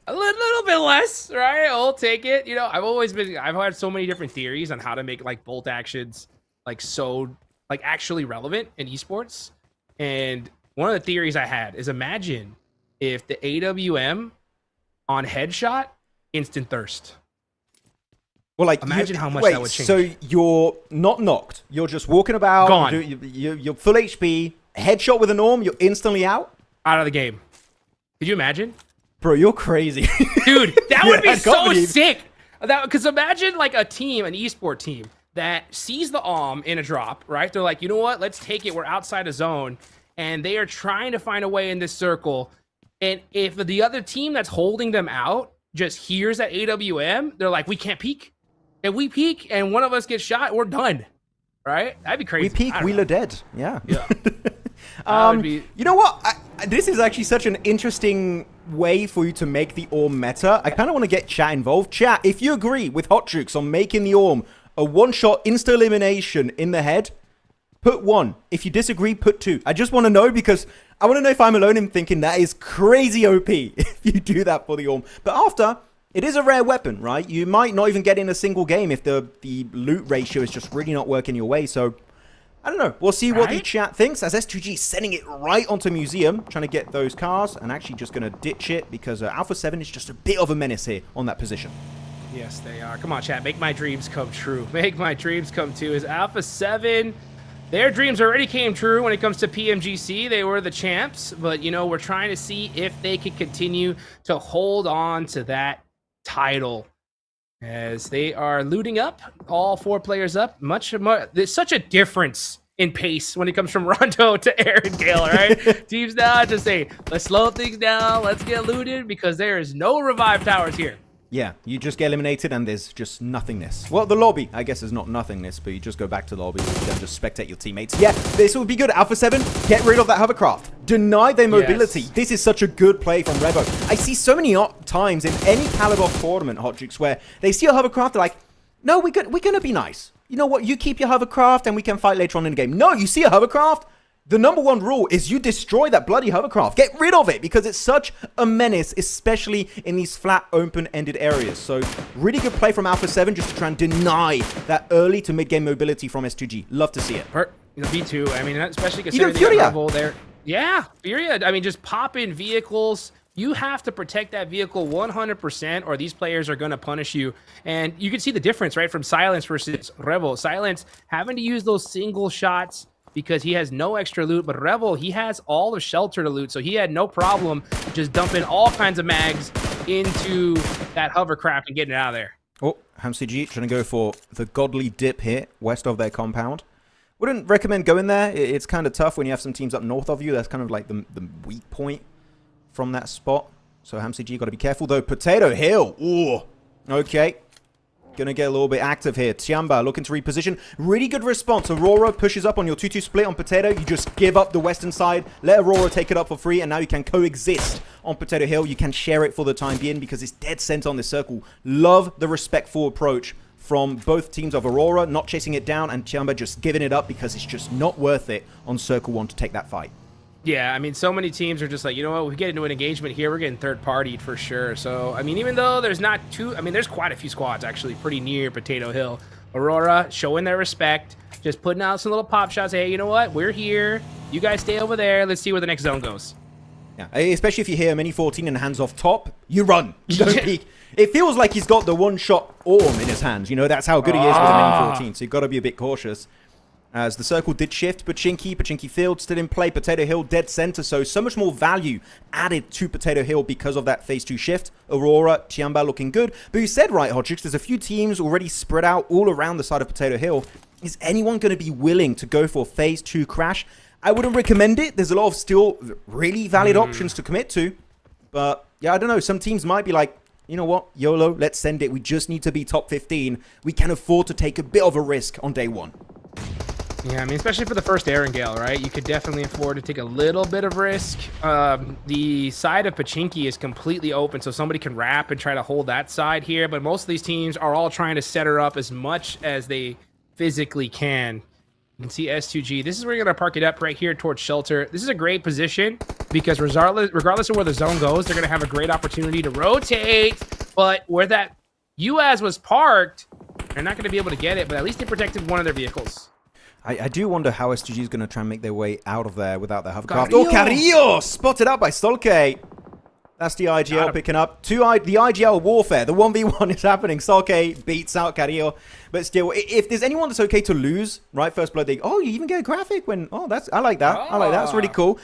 a little bit less, right? I'll take it. You know, I've had so many different theories on how to make like bolt actions like actually relevant in esports. And one of the theories I had is imagine if the AWM on headshot instant thirst. Well, like imagine how much that would change. So you're not knocked. You're just walking about. Gone. You're full HP. Headshot with a norm. You're instantly out of the game. Could you imagine? Bro, you're crazy. Dude, that would be so sick. Because imagine like a team, an esport team, that sees the in a drop, right? They're like, you know what? Let's take it. We're outside a zone. And they are trying to find a way in this circle. And if the other team that's holding them out just hears that AWM, they're like, we can't peek. If we peek and one of us gets shot, we're done. Right? That'd be crazy. We peek, Wheeler dead. Yeah. Yeah. You know what? This is actually such an interesting way for you to make the ORM meta. I kind of want to get chat involved. Chat, if you agree with Hot Jukes on making the ORM a one-shot insta-elimination in the head, put 1. If you disagree, put 2. I just want to know because I want to know if I'm alone in thinking that is crazy OP if you do that for the ORM. But after, it is a rare weapon, right? You might not even get in a single game if the loot ratio is just really not working your way. So, I don't know. We'll see what the chat thinks as S2G is sending it right onto Museum, trying to get those cars and actually just going to ditch it because Alpha 7 is just a bit of a menace here on that position. Yes, they are. Come on, chat. Make my dreams come true. Make my dreams come true. Is Alpha 7... Their dreams already came true when it comes to PMGC. They were the champs, but, you know, we're trying to see if they can continue to hold on to that title as they are looting up, all 4 players up. There's such a difference in pace when it comes from Rondo to Aaron Gale, right? Teams now just say, let's slow things down, let's get looted, because there is no revive towers here. Yeah, you just get eliminated and there's just nothingness. Well, the lobby, I guess, is not nothingness, but you just go back to the lobby and just spectate your teammates. Yeah, this would be good. Alpha 7, get rid of that hovercraft. Deny their mobility. Yes. This is such a good play from Revo. I see so many times in any caliber of tournament, Hot Jukes, where they see a hovercraft, they're like, no, we're going to be nice. you know what, you keep your hovercraft and we can fight later on in the game. No, you see a hovercraft? The number one rule is you destroy that bloody hovercraft. Get rid of it because it's such a menace, especially in these flat, open-ended areas. So really good play from Alpha 7 just to try and deny that early to mid-game mobility from S2G. Love to see it. B2, I mean, especially considering Even the level there. Yeah, Furia. I mean, just pop in vehicles. You have to protect that vehicle 100% or these players are going to punish you. And you can see the difference, right, from Silence versus Revel. Silence having to use those single shots because he has no extra loot, but Revel, he has all the shelter to loot, so he had no problem just dumping all kinds of mags into that hovercraft and getting it out of there. Oh, HamCG trying to go for the godly dip here, west of their compound. Wouldn't recommend going there. It's kind of tough when you have some teams up north of you. That's kind of like the weak point from that spot. So HamCG got to be careful, though. Potato Hill. Ooh, okay. Gonna get a little bit active here. TIANBA looking to reposition. Really good response. Aurora pushes up on your 2-2 split on Potato. You just give up the western side. Let Aurora take it up for free. And now you can coexist on Potato Hill. You can share it for the time being because it's dead center on this circle. Love the respectful approach from both teams of Aurora. Not chasing it down and TIANBA just giving it up because it's just not worth it on Circle 1 to take that fight. Yeah, I mean, so many teams are just like, you know what, we get into an engagement here, we're getting third-partied for sure. So, I mean, even though there's not too, I mean, there's quite a few squads actually pretty near Potato Hill. Aurora showing their respect, just putting out some little pop shots. Hey, you know what, we're here. You guys stay over there. Let's see where the next zone goes. Yeah, especially if you hear Mini 14 and hands off top, you run. You don't peek. It feels like he's got the one-shot orm in his hands. You know, that's how good he is with a Mini 14. So you've got to be a bit cautious. As the circle did shift, Pachinki Field still in play, Potato Hill dead center, so much more value added to Potato Hill because of that phase 2 shift. Aurora, TIANBA looking good. But you said right, Hodgix, there's a few teams already spread out all around the side of Potato Hill. Is anyone going to be willing to go for phase 2 crash? I wouldn't recommend it. There's a lot of still really valid options to commit to. But yeah, I don't know. Some teams might be like, you know what, YOLO, let's send it. We just need to be top 15. We can afford to take a bit of a risk on day 1. Yeah, I mean, especially for the first Erangel, right? You could definitely afford to take a little bit of risk. The side of Pachinki is completely open, so somebody can wrap and try to hold that side here. But most of these teams are all trying to set her up as much as they physically can. You can see S2G. This is where you're going to park it up right here towards shelter. This is a great position because regardless of where the zone goes, they're going to have a great opportunity to rotate. But where that UAS was parked, they're not going to be able to get it, but at least they protected one of their vehicles. I do wonder how SGG is going to try and make their way out of there without their hovercraft. Oh, Carrillo! Spotted out by Solke. That's the IGL picking up. The IGL warfare. The 1v1 is happening. Solke beats out Carrillo. But still, if there's anyone that's okay to lose, right, First Blood, you even get a graphic when... Oh, I like that. I like that. That's really cool.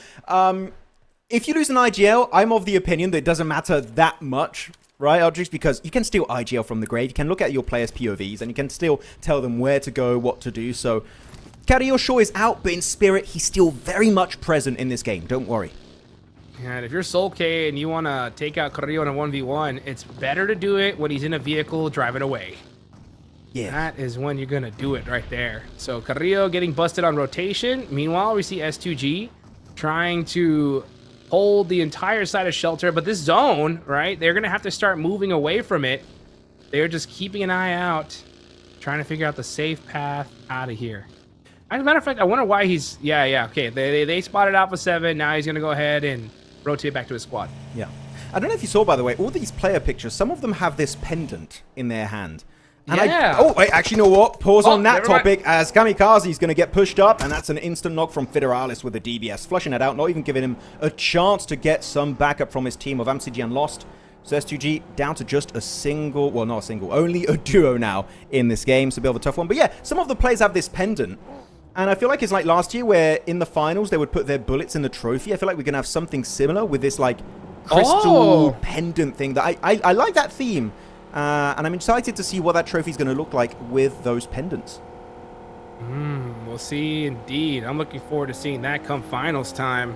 If you lose an IGL, I'm of the opinion that it doesn't matter that much, right? Just because you can steal IGL from the grave. You can look at your players' POVs, and you can still tell them where to go, what to do. So... Carrillo Shaw is out, but in spirit, he's still very much present in this game. Don't worry. Yeah, and if you're Soul K and you want to take out Carrillo in a 1v1, it's better to do it when he's in a vehicle driving away. Yeah. That is when you're going to do it right there. So Carrillo getting busted on rotation. Meanwhile, we see S2G trying to hold the entire side of shelter. But this zone, right, they're going to have to start moving away from it. They're just keeping an eye out, trying to figure out the safe path out of here. As a matter of fact, I wonder why he's... Yeah, okay. They spotted Alpha 7. Now he's going to go ahead and rotate back to his squad. Yeah. I don't know if you saw, by the way, all these player pictures, some of them have this pendant in their hand. And wait, actually, you know what? Pause on that topic as Kamikaze is going to get pushed up, and that's an instant knock from Federalis with the DBS. Flushing it out, not even giving him a chance to get some backup from his team of MCG and Lost. So S2G down to just a single... Well, not a single. Only a duo now in this game. So a bit of a tough one. But yeah, some of the players have this pendant. And I feel like it's like last year where in the finals they would put their bullets in the trophy. I feel like we're going to have something similar with this like crystal pendant thing. That I like that theme. And I'm excited to see what that trophy is going to look like with those pendants. We'll see indeed. I'm looking forward to seeing that come finals time.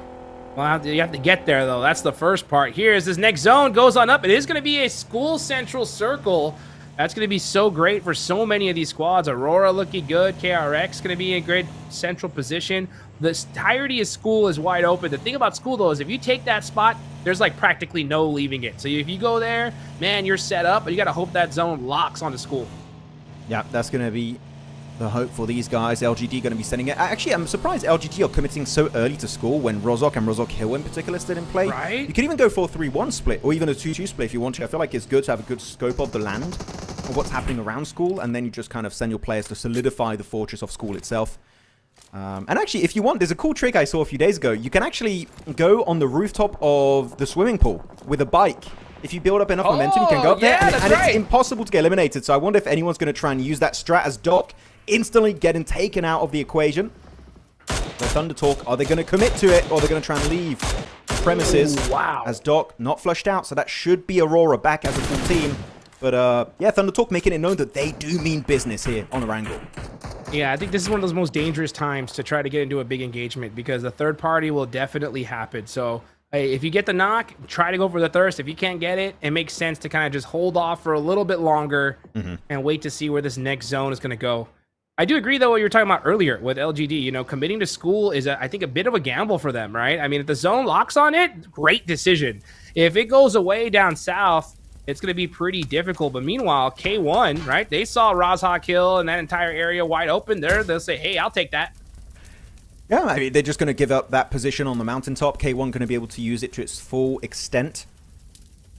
Well, you have to get there though. That's the first part. Here as this next zone goes on up. It is going to be a school central circle. That's going to be so great for so many of these squads. Aurora looking good. KRX going to be in great central position. The entirety of school is wide open. The thing about school, though, is if you take that spot, there's like practically no leaving it. So if you go there, man, you're set up. But you got to hope that zone locks onto school. Yeah, that's going to be the hope for these guys. LGD going to be sending it. Actually, I'm surprised LGD are committing so early to school when Rozok and Rozok Hill in particular still in play. Right. You could even go for a 3-1 split or even a 2-2 split if you want to. I feel like it's good to have a good scope of the land, of what's happening around school, and then you just kind of send your players to solidify the fortress of school itself. And actually, if you want, there's a cool trick I saw a few days ago. You can actually go on the rooftop of the swimming pool with a bike. If you build up enough momentum, you can go up there, and it's impossible to get eliminated. So I wonder if anyone's going to try and use that strat as Doc instantly getting taken out of the equation. The Thunder Talk, are they going to commit to it, or are they going to try and leave the premises? Ooh, wow. As Doc not flushed out, so that should be Aurora back as a full team. But yeah, Thunder Talk making it known that they do mean business here on Erangel. Yeah, I think this is one of those most dangerous times to try to get into a big engagement because the third party will definitely happen. So hey, if you get the knock, try to go for the thirst. If you can't get it, it makes sense to kind of just hold off for a little bit longer and wait to see where this next zone is going to go. I do agree, though, what you were talking about earlier with LGD. You know, committing to school is, I think, a bit of a gamble for them, right? I mean, if the zone locks on it, great decision. If it goes away down south, it's going to be pretty difficult. But meanwhile, K1, right? They saw Rozhok Hill and that entire area wide open there. They'll say, hey, I'll take that. Yeah, I mean, they're just going to give up that position on the mountaintop. K1 going to be able to use it to its full extent.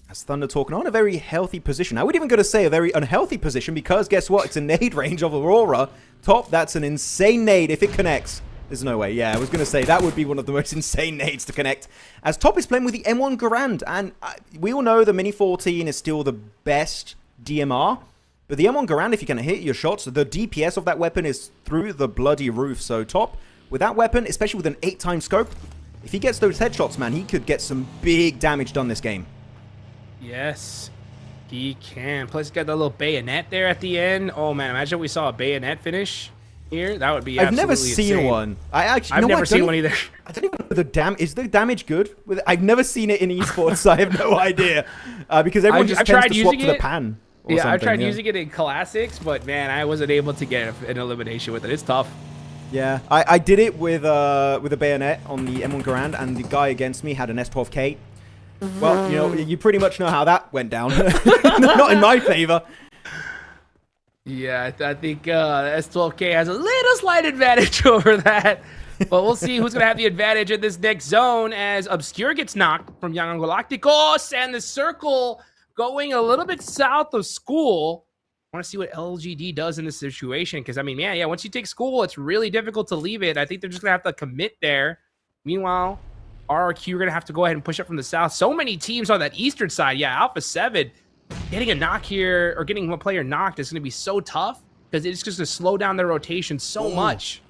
As Thunder Talk on a very healthy position. I would even go to say a very unhealthy position because guess what? It's a nade range of Aurora. Top, that's an insane nade if it connects. There's no way. Yeah, I was going to say that would be one of the most insane nades to connect. As Top is playing with the M1 Garand. And we all know the Mini 14 is still the best DMR. But the M1 Garand, if you can hit your shots, the DPS of that weapon is through the bloody roof. So Top, with that weapon, especially with an 8-time scope, if he gets those headshots, man, he could get some big damage done this game. Yes, he can. Plus, he's got that little bayonet there at the end. Oh, man, imagine we saw a bayonet finish here. That would be I've never absolutely seen insane. one. I've never seen one either. I don't even know the damage. Is the damage good? I've never seen it in esports, so I have no idea. Because everyone just tends to swap to the pan. Yeah, I've tried using it in classics, but man, I wasn't able to get an elimination with it. It's tough. Yeah, I did it with a bayonet on the M1 Garand, and the guy against me had an S12K. Well, you know, you pretty much know how that went down. Not in my favor. Yeah, I think S12K has a little slight advantage over that. But we'll see who's going to have the advantage in this next zone as Obscure gets knocked from Young Galacticos, and the circle going a little bit south of school. I want to see what LGD does in this situation because, I mean, man, yeah, once you take school, it's really difficult to leave it. I think they're just going to have to commit there. Meanwhile, RRQ are going to have to go ahead and push up from the south. So many teams on that eastern side. Yeah, Alpha 7 getting a knock here or getting a player knocked is going to be so tough because it's just going to slow down their rotation so much.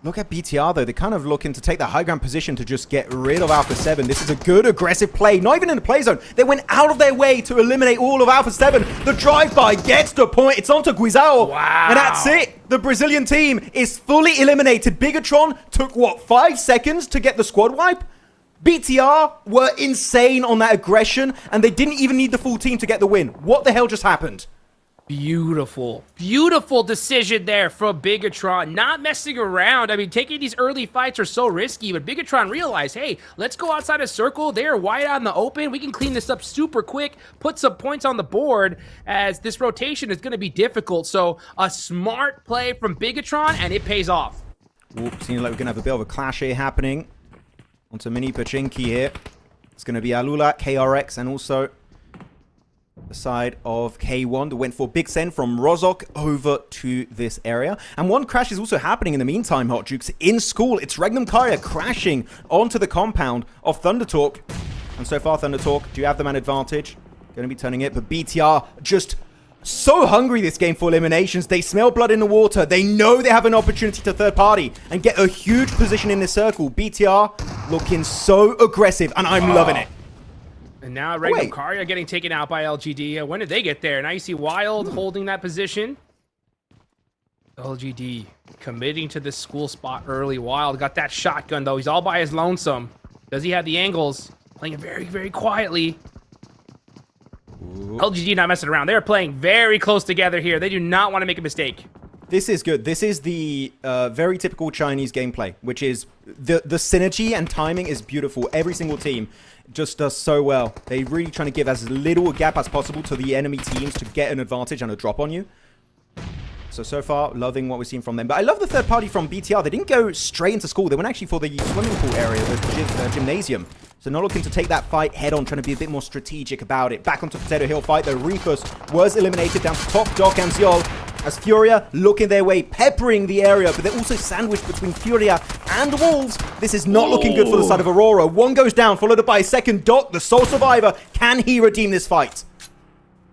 Look at BTR, though. They're kind of looking to take the high ground position to just get rid of Alpha 7. This is a good, aggressive play. Not even in the play zone. They went out of their way to eliminate all of Alpha 7. The drive-by gets the point. It's onto Guizao. Wow. And that's it. The Brazilian team is fully eliminated. Bigatron took, what, 5 seconds to get the squad wipe? BTR were insane on that aggression, and they didn't even need the full team to get the win. What the hell just happened? Beautiful, beautiful decision there for Bigatron. Not messing around. I mean, taking these early fights are so risky, but Bigatron realized, hey, let's go outside a circle. They are wide out in the open. We can clean this up super quick, put some points on the board as this rotation is going to be difficult. So a smart play from Bigatron, and it pays off. Seems like we're going to have a bit of a clash here happening. Onto Mini Pachinki here. It's going to be Alula, KRX, and also the side of K1 that went for Big Send from Rozok over to this area. And one crash is also happening in the meantime, Hot Jukes. In school, it's Regnum Karya crashing onto the compound of Thunder Talk. And so far, Thunder Talk, do you have the man advantage? Going to be turning it, but BTR just so hungry this game for eliminations. They smell blood in the water. They know they have an opportunity to third party and get a huge position in the circle. BTR looking so aggressive, and I'm loving it. And now Regnum Karya getting taken out by LGD. When did they get there? Now you see Wild holding that position. LGD committing to this school spot early. Wild got that shotgun, though. He's all by his lonesome. Does he have the angles? Playing it very, very quietly. LGD not messing around. They're playing very close together here. They do not want to make a mistake. This is good. This is the very typical Chinese gameplay, which is the synergy and timing is beautiful. Every single team just does so well. They're really trying to give as little a gap as possible to the enemy teams to get an advantage and a drop on you. So far, loving what we've seen from them. But I love the third party from BTR. They didn't go straight into school. They went actually for the swimming pool area, the gymnasium. So not looking to take that fight head on, trying to be a bit more strategic about it. Back onto Potato Hill fight, though. Rufus was eliminated down to top Doc and Ziol. As Furia looking their way, peppering the area, but they're also sandwiched between Furia and Wolves. This is not looking good for the side of Aurora. One goes down, followed up by a second. Doc, the sole survivor. Can he redeem this fight?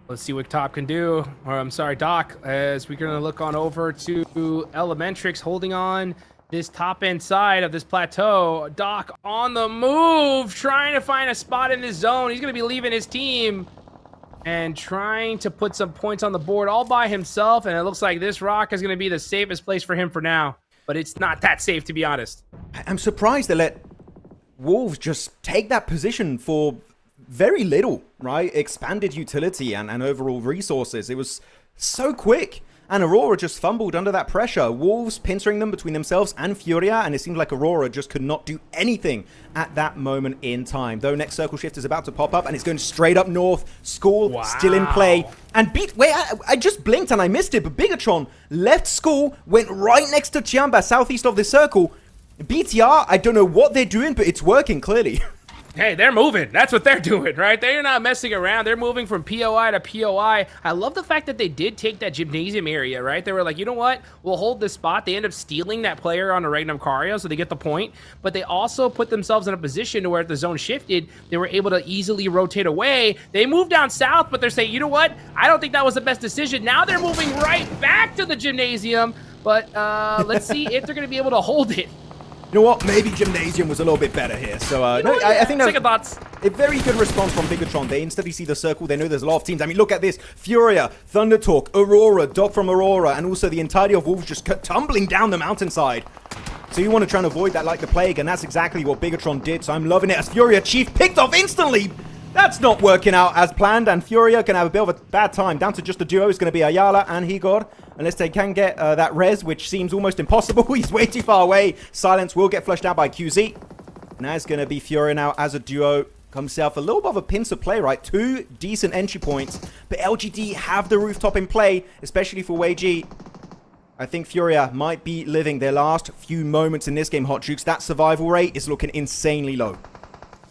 Let's see what Top can do. Or I'm sorry, Doc, as we're going to look on over to Elementrix holding on this top end side of this plateau. Doc on the move, trying to find a spot in this zone. He's going to be leaving his team and trying to put some points on the board all by himself. And it looks like this rock is going to be the safest place for him for now. But it's not that safe, to be honest. I'm surprised they let Wolves just take that position for very little, right? Expanded utility and overall resources. It was so quick. And Aurora just fumbled under that pressure. Wolves pincering them between themselves and Furia, and it seemed like Aurora just could not do anything at that moment in time. Though next circle shift is about to pop up, and it's going straight up north. School still in play. And I just blinked and I missed it, but Bigatron left School, went right next to TIANBA, southeast of the circle. BTR, I don't know what they're doing, but it's working, clearly. Hey, they're moving. That's what they're doing, right? They're not messing around. They're moving from POI to POI. I love the fact that they did take that gymnasium area, right? They were like, you know what? We'll hold this spot. They end up stealing that player on a Regnum Cario, so they get the point. But they also put themselves in a position to where if the zone shifted, they were able to easily rotate away. They moved down south, but they're saying, you know what? I don't think that was the best decision. Now they're moving right back to the gymnasium. But let's see if they're going to be able to hold it. You know what? Maybe Gymnasium was a little bit better here. So, no, I think that's a very good response from Bigatron. They instantly see the circle. They know there's a lot of teams. I mean, look at this. Furia, Thundertalk, Aurora, Doc from Aurora, and also the entirety of Wolves just tumbling down the mountainside. So you want to try and avoid that like the plague, and that's exactly what Bigatron did. So I'm loving it as Furia Chief picked off instantly. That's not working out as planned, and Furia can have a bit of a bad time. Down to just a duo. It's going to be Ayala and Higor, unless they can get that res, which seems almost impossible. He's way too far away. Silence will get flushed out by QZ. Now it's going to be Furia now as a duo. Comes himself a little bit of a pincer play, right? 2 decent entry points, but LGD have the rooftop in play, especially for WayG. I think Furia might be living their last few moments in this game, Hot Jukes. That survival rate is looking insanely low.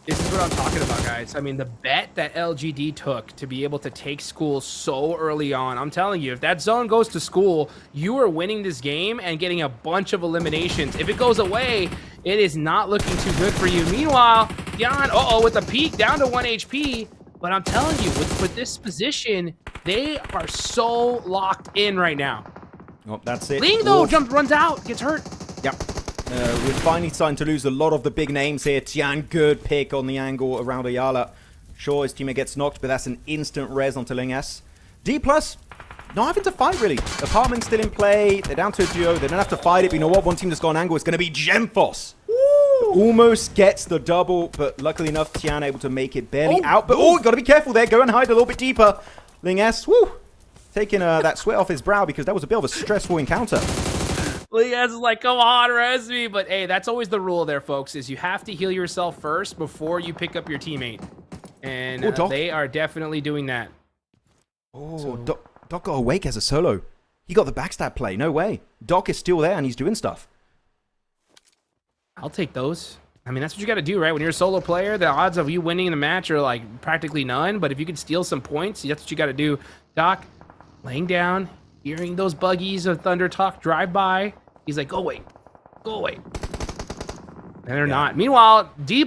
This is what I'm talking about, guys. I mean, the bet that LGD took to be able to take School so early on, I'm telling you, if that zone goes to School, you are winning this game and getting a bunch of eliminations. If it goes away, it is not looking too good for you. Meanwhile, Dion, with the peak down to 1 HP. But I'm telling you, with this position, they are so locked in right now. Oh, that's it. Ling, though, runs out, gets hurt. Yep. We're finally starting to lose a lot of the big names here. Tian, good pick on the angle around Ayala. Sure, his teammate gets knocked, but that's an instant res onto Ling S. D+, not having to fight, really. Apartment's still in play. They're down to a duo. They don't have to fight it, but you know what? One team that's got an angle is going to be Gemfos. Almost gets the double, but luckily enough, Tian able to make it barely out. But, got to be careful there. Go and hide a little bit deeper. Ling S, taking that sweat off his brow because that was a bit of a stressful encounter. Liaz is like, come on, res me. But hey, that's always the rule there, folks, is you have to heal yourself first before you pick up your teammate. And they are definitely doing that. Doc got awake as a solo. He got the backstab play. No way. Doc is still there and he's doing stuff. I'll take those. I mean, that's what you got to do, right? When you're a solo player, the odds of you winning the match are like practically none. But if you can steal some points, that's what you got to do. Doc, laying down, hearing those buggies of Thunder Talk drive by. He's like, go away. Go away. And they're not. Meanwhile, D+,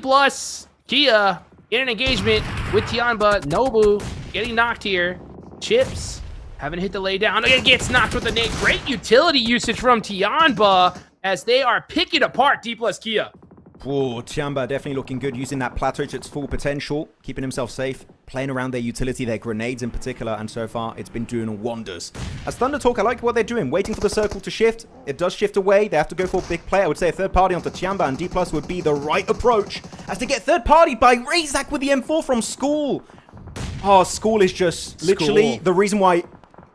Kia, in an engagement with TIANBA. Nobu getting knocked here. Chips haven't hit the lay down. Again, gets knocked with the nade. Great utility usage from TIANBA as they are picking apart D+ Kia. TIANBA definitely looking good, using that plateau to its full potential, keeping himself safe, playing around their utility, their grenades in particular, and so far it's been doing wonders. As Thunder Talk, I like what they're doing, waiting for the circle to shift. It does shift away. They have to go for a big play. I would say a third party onto TIANBA and D+ would be the right approach as they get third party by Razak with the M4 from School. School is just literally the reason why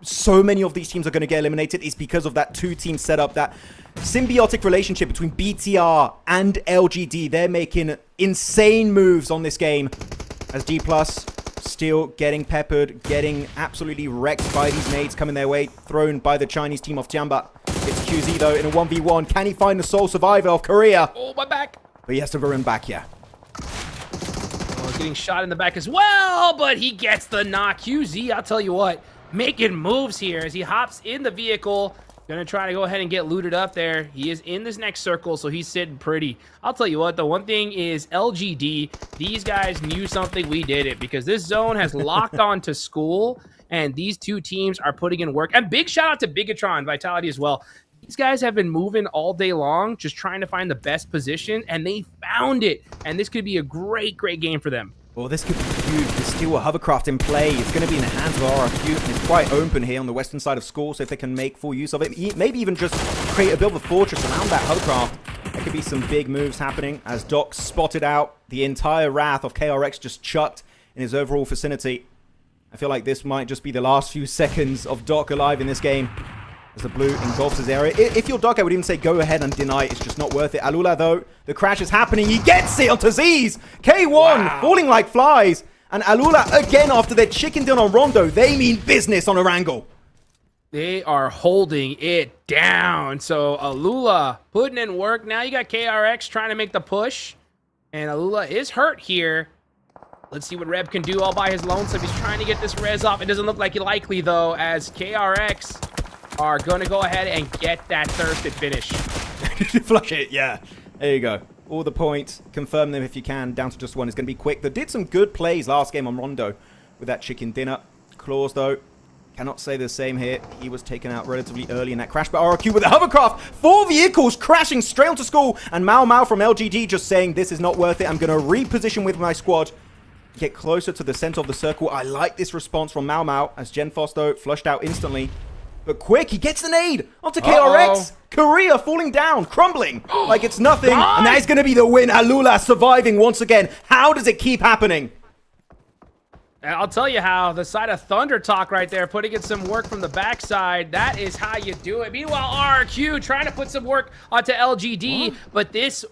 so many of these teams are going to get eliminated is because of that 2-team setup, that symbiotic relationship between BTR and LGD. They're making insane moves on this game as D+ Still getting peppered, getting absolutely wrecked by these nades coming their way, thrown by the Chinese team of TIANBA. It's QZ though in a 1v1. Can he find the sole survivor of Korea? Oh, my back. But he has to run back, yeah. Oh, getting shot in the back as well, but he gets the knock. QZ, I'll tell you what, making moves here as he hops in the vehicle. Gonna try to go ahead and get looted up there. He is in this next circle, so he's sitting pretty. I'll tell you what, the one thing is LGD, these guys knew something, we did it, because this zone has locked on to school, and these two teams are putting in work. And big shout out to Bigatron, Vitality as well. These guys have been moving all day long, just trying to find the best position, and they found it. And this could be a great, great game for them. Well, this could be huge. There's still a hovercraft in play. It's going to be in the hands of RRQ, and it's quite open here on the western side of school, so if they can make full use of it, maybe even just create a bit of a fortress around that hovercraft, there could be some big moves happening as Doc spotted out the entire wrath of KRX just chucked in his overall vicinity. I feel like this might just be the last few seconds of Doc alive in this game as the blue engulfs his area. If you're Doc, I would even say go ahead and deny it. It's just not worth it. Alula, though, the crash is happening. He gets it onto Z's. K1 falling like flies. And Alula, again, after their chicken dinner on Rondo, they mean business on Orangle. They are holding it down. So Alula putting in work. Now you got KRX trying to make the push. And Alula is hurt here. Let's see what Reb can do all by his lonesome. He's trying to get this res off. It doesn't look like it likely, though, as KRX are going to go ahead and get that thirsted finish. Flush it, yeah. There you go. All the points. Confirm them if you can. Down to just one. It's going to be quick. They did some good plays last game on Rondo with that chicken dinner. Claws, though, cannot say the same here. He was taken out relatively early in that crash by RRQ with a hovercraft. 4 vehicles crashing straight onto school. And Mao from LGD just saying, this is not worth it. I'm going to reposition with my squad. Get closer to the center of the circle. I like this response from Mao as Gen Fosto flushed out instantly. But quick, he gets the nade onto KRX. Korea falling down, crumbling like it's nothing. And that is going to be the win. Alula surviving once again. How does it keep happening? I'll tell you how. The side of Thunder Talk right there, putting in some work from the backside. That is how you do it. Meanwhile, RRQ trying to put some work onto LGD. But this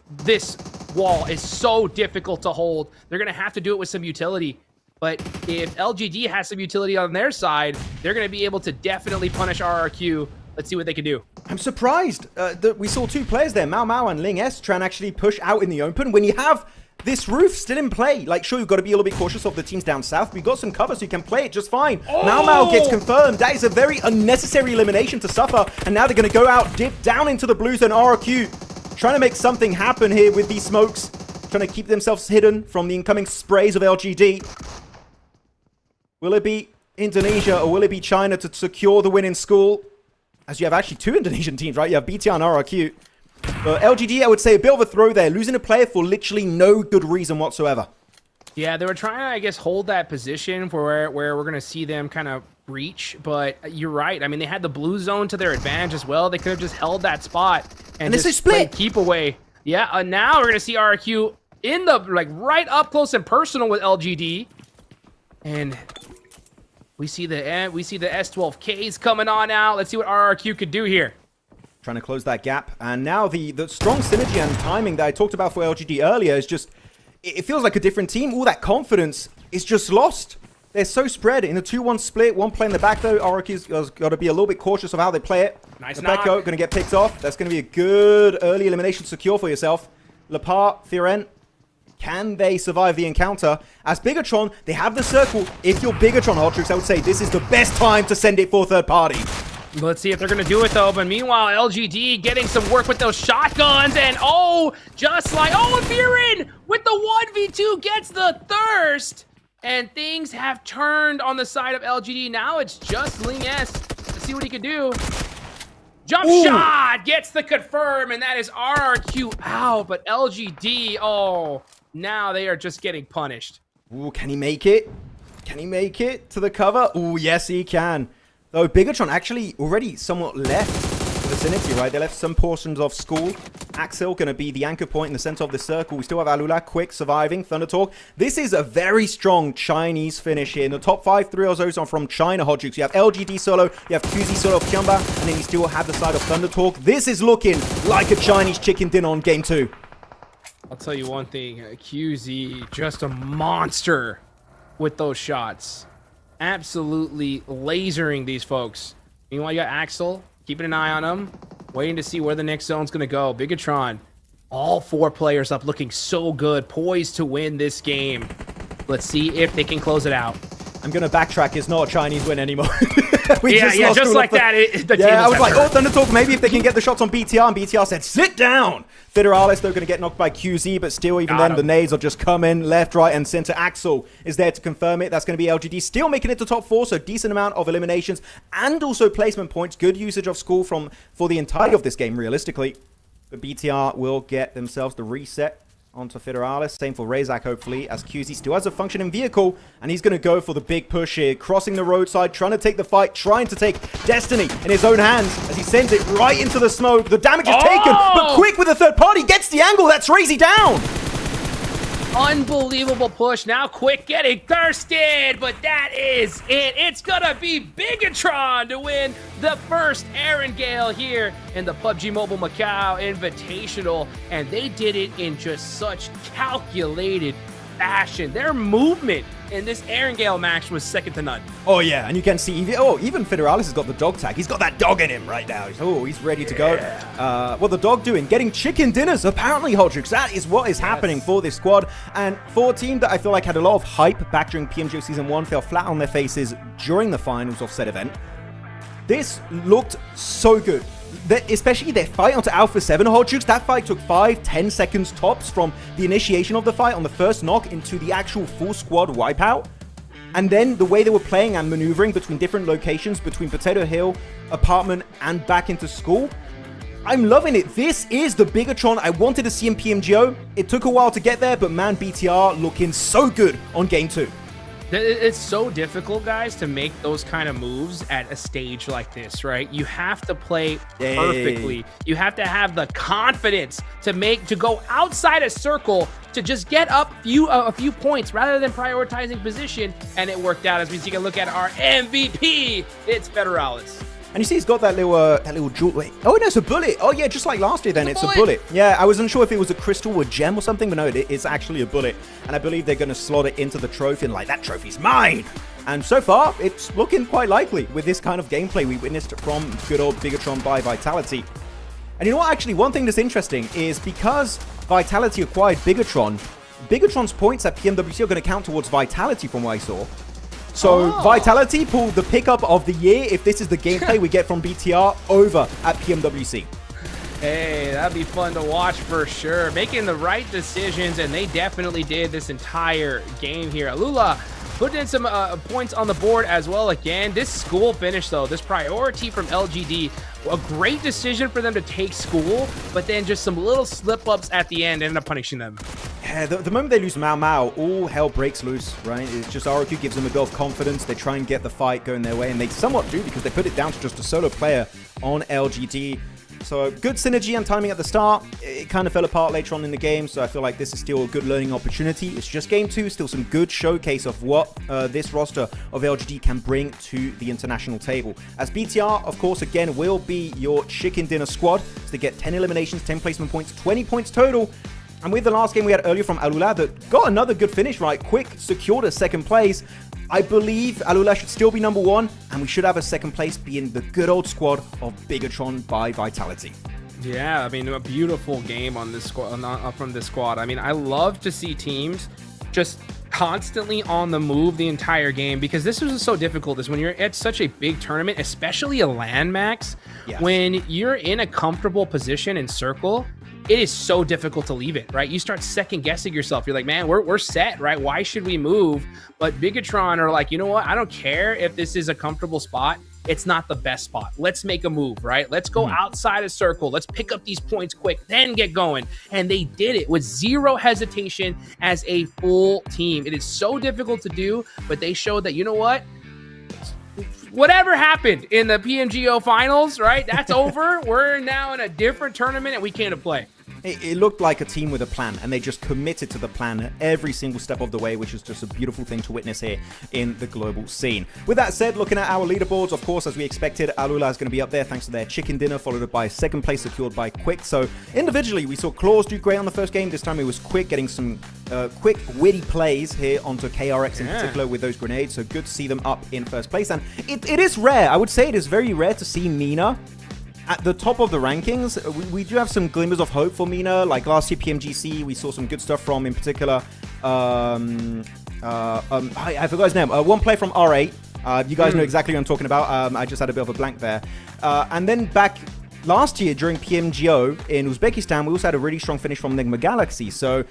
wall is so difficult to hold. They're going to have to do it with some utility. But if LGD has some utility on their side, they're going to be able to definitely punish RRQ. Let's see what they can do. I'm surprised that we saw 2 players there, Mao and Ling S, try and actually push out in the open. When you have this roof still in play, like, sure, you've got to be a little bit cautious of the teams down south. We've got some cover, so you can play it just fine. Mao gets confirmed. That is a very unnecessary elimination to suffer. And now they're going to go out, dip down into the blue zone. RRQ trying to make something happen here with these smokes, trying to keep themselves hidden from the incoming sprays of LGD. Will it be Indonesia or will it be China to secure the win in school? As you have actually 2 Indonesian teams, right? You have BTR and RRQ. But LGD, I would say, a bit of a throw there. Losing a player for literally no good reason whatsoever. Yeah, they were trying to, I guess, hold that position for where we're going to see them kind of reach. But you're right. I mean, they had the blue zone to their advantage as well. They could have just held that spot and this is just split. Keep away. Yeah, now we're going to see RRQ in the, like, right up close and personal with LGD. And we see the S12Ks coming on out. Let's see what RRQ could do here. Trying to close that gap. And now the strong synergy and timing that I talked about for LGD earlier is just, it feels like a different team. All that confidence is just lost. They're so spread in a 2-1 split. One play in the back, though. RRQ's got to be a little bit cautious of how they play it. Nice knock. Going to get picked off. That's going to be a good early elimination secure for yourself. Lepar, Firen, can they survive the encounter? As Bigatron, they have the circle. If you're Bigatron, Ultrix, I would say this is the best time to send it for third party. Let's see if they're going to do it, though. But meanwhile, LGD getting some work with those shotguns. And, just like, and Firen with the 1v2 gets the thirst. And things have turned on the side of LGD. Now it's just Ling S. Let's see what he can do. Jump shot gets the confirm, and that is RRQ out. But LGD, now they are just getting punished. Ooh, can he make it? Can he make it to the cover? Ooh, yes, he can. Though Bigatron actually already somewhat left the vicinity, right? They left some portions of school. Axel going to be the anchor point in the center of the circle. We still have Alula, Quick, surviving. Thunder Talk. This is a very strong Chinese finish here. In the top 5, 3 of those are from China, Hodjux. You have LGD solo, you have QZ solo of TIANBA, and then you still have the side of Thunder Talk. This is looking like a Chinese chicken dinner on game 2. I'll tell you one thing. QZ, just a monster with those shots. Absolutely lasering these folks. Meanwhile, you got Axel keeping an eye on him, waiting to see where the next zone's going to go. Bigatron, all 4 players up, looking so good, poised to win this game. Let's see if they can close it out. I'm going to backtrack. It's not a Chinese win anymore. just like that. I was like, oh, Thunder Talk, maybe if they can get the shots on BTR, and BTR said, sit down. Federalis, they're going to get knocked by QZ, but still, even then, the nades will just come in left, right, and center. Axel is there to confirm it. That's going to be LGD still making it to top 4, so decent amount of eliminations and also placement points. Good usage of school for the entirety of this game, realistically. But BTR will get themselves the reset onto Federalis. Same for Razak, hopefully, as QZ still has a functioning vehicle, and he's going to go for the big push here, crossing the roadside, trying to take the fight, trying to take Destiny in his own hands as he sends it right into the smoke. The damage is taken, but Quick with a third party gets the angle. That's Razy down. Unbelievable push. Now Quick getting thirsted, but that is it. It's gonna be Bigatron to win the first Erangel here in the PUBG Mobile Macau Invitational, and they did it in just such calculated fashion. Their movement in this Erangel match was second to none. Oh yeah, and you can see even Federalis has got the dog tag. He's got that dog in him right now. He's ready to go. What the dog doing? Getting chicken dinners, apparently, Hodrix. That is what is happening for this squad. And for a team that I feel like had a lot of hype back during PMGO Season 1, fell flat on their faces during the finals of said event. This looked so good. Especially their fight onto Alpha 7, Hodrix. That fight took 5-10 seconds tops from the initiation of the fight on the first knock into the actual full squad wipeout. And then the way they were playing and maneuvering between different locations, between Potato Hill, apartment, and back into school. I'm loving it. This is the Bigatron I wanted to see in PMGO. It took a while to get there, but man, BTR looking so good on Game 2. It's so difficult, guys, to make those kind of moves at a stage like this, right? You have to play perfectly. You have to have the confidence to go outside a circle to just get up a few points rather than prioritizing position. And it worked out as we take a look at our MVP. It's Federalis. And you see he's got that little jewel. Wait. Oh, no, it's a bullet. Oh, yeah, just like last year then. It's a bullet. Yeah, I wasn't sure if it was a crystal or gem or something, but no, it's actually a bullet. And I believe they're going to slot it into the trophy and like, that trophy's mine. And so far, it's looking quite likely with this kind of gameplay we witnessed from good old Bigatron by Vitality. And you know what, actually, one thing that's interesting is because Vitality acquired Bigatron, Bigatron's points at PMWC are going to count towards Vitality from what I saw. So Vitality pulled the pickup of the year if this is the gameplay we get from BTR over at PMWC. Hey, that'd be fun to watch for sure. Making the right decisions, and they definitely did this entire game here. Alula putting in some points on the board as well again. This school finish, though, this priority from LGD, a great decision for them to take school, but then just some little slip-ups at the end ended up punishing them. Yeah, the moment they lose MACAO, all hell breaks loose, right? It's just ROQ gives them a go of confidence. They try and get the fight going their way, and they somewhat do because they put it down to just a solo player on LGD. So good synergy and timing at the start. It kind of fell apart later on in the game, so I feel like this is still a good learning opportunity. It's just game 2, still some good showcase of what this roster of LGD can bring to the international table. As BTR, of course, again, will be your chicken dinner squad. So they get 10 eliminations, 10 placement points, 20 points total. And with the last game we had earlier from Alula that got another good finish, right? Quick secured a second place. I believe Alula should still be number 1, and we should have a second place being the good old squad of Bigatron by Vitality. Yeah, I mean, a beautiful game on this squad, from this squad. I mean, I love to see teams just constantly on the move the entire game, because this was so difficult is when you're at such a big tournament, especially a LAN max, when you're in a comfortable position in circle, it is so difficult to leave it, right? You start second guessing yourself. You're like, man, we're set, right? Why should we move? But Bigatron are like, you know what? I don't care if this is a comfortable spot. It's not the best spot. Let's make a move, right? Let's go outside a circle. Let's pick up these points quick, then get going. And they did it with zero hesitation as a full team. It is so difficult to do, but they showed that, you know what? Whatever happened in the PMGO finals, right? That's over. We're now in a different tournament and we came to play. it looked like a team with a plan, and they just committed to the plan every single step of the way, which is just a beautiful thing to witness here in the global scene. With that said, looking at our leaderboards, of course, as we expected, AURORA is going to be up there thanks to their chicken dinner, followed by second place secured by Quick. So individually, we saw Claws do great on the first game. This time it was Quick getting some quick, witty plays here onto KRX in particular with those grenades. So good to see them up in first place. And it is rare. I would say it is very rare to see MENA at the top of the rankings. We do have some glimmers of hope for MENA. Like last year, PMGC, we saw some good stuff from, in particular, I forgot his name. One player from R8. You guys know exactly what I'm talking about. I just had a bit of a blank there. And then back last year during PMGO in Uzbekistan, we also had a really strong finish from Nigma Galaxy. So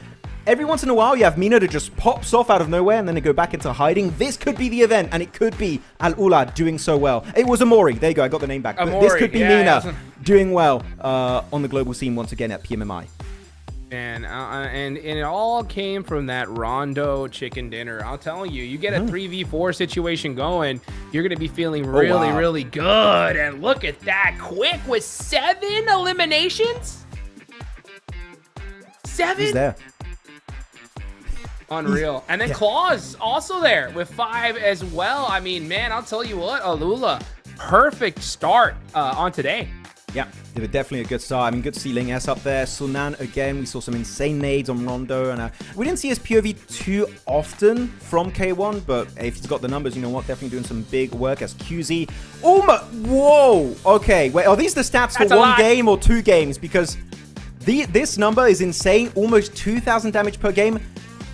every once in a while, you have MENA that just pops off out of nowhere and then they go back into hiding. This could be the event, and it could be AURORA doing so well. It was Amori. There you go. I got the name back. But this could be MENA doing well on the global scene once again at PMMI. And it all came from that Rondo chicken dinner. I'll tell you, you get a 3v4 situation going, you're going to be feeling really good. And look at that. Quick with 7 eliminations? 7? He's there. Unreal. And then Claws also there with 5 as well. I mean, man, I'll tell you what, AURORA, perfect start on today. Yeah, they were definitely a good start. I mean, good to see Ling S up there. Sunan again, we saw some insane nades on Rondo. And we didn't see his POV too often from K1, but if he's got the numbers, you know what? Definitely doing some big work as QZ. Whoa! Okay, wait, are these the stats for one game or 2 games? Because this number is insane. Almost 2,000 damage per game.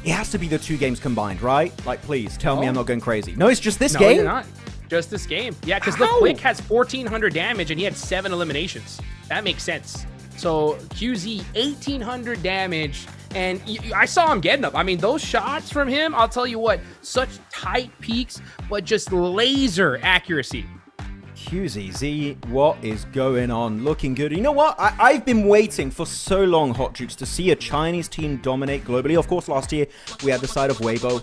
It has to be the 2 games combined, right? Like, please, tell me I'm not going crazy. No, it's just this game? No, you're not. Just this game. Yeah, because the Quick has 1,400 damage and he had 7 eliminations. That makes sense. So QZ, 1,800 damage. And I saw him getting up. I mean, those shots from him, I'll tell you what, such tight peaks, but just laser accuracy. QZZ, what is going on? Looking good. You know what? I've been waiting for so long, Hot Jukes, to see a Chinese team dominate globally. Of course, last year we had the side of Weibo.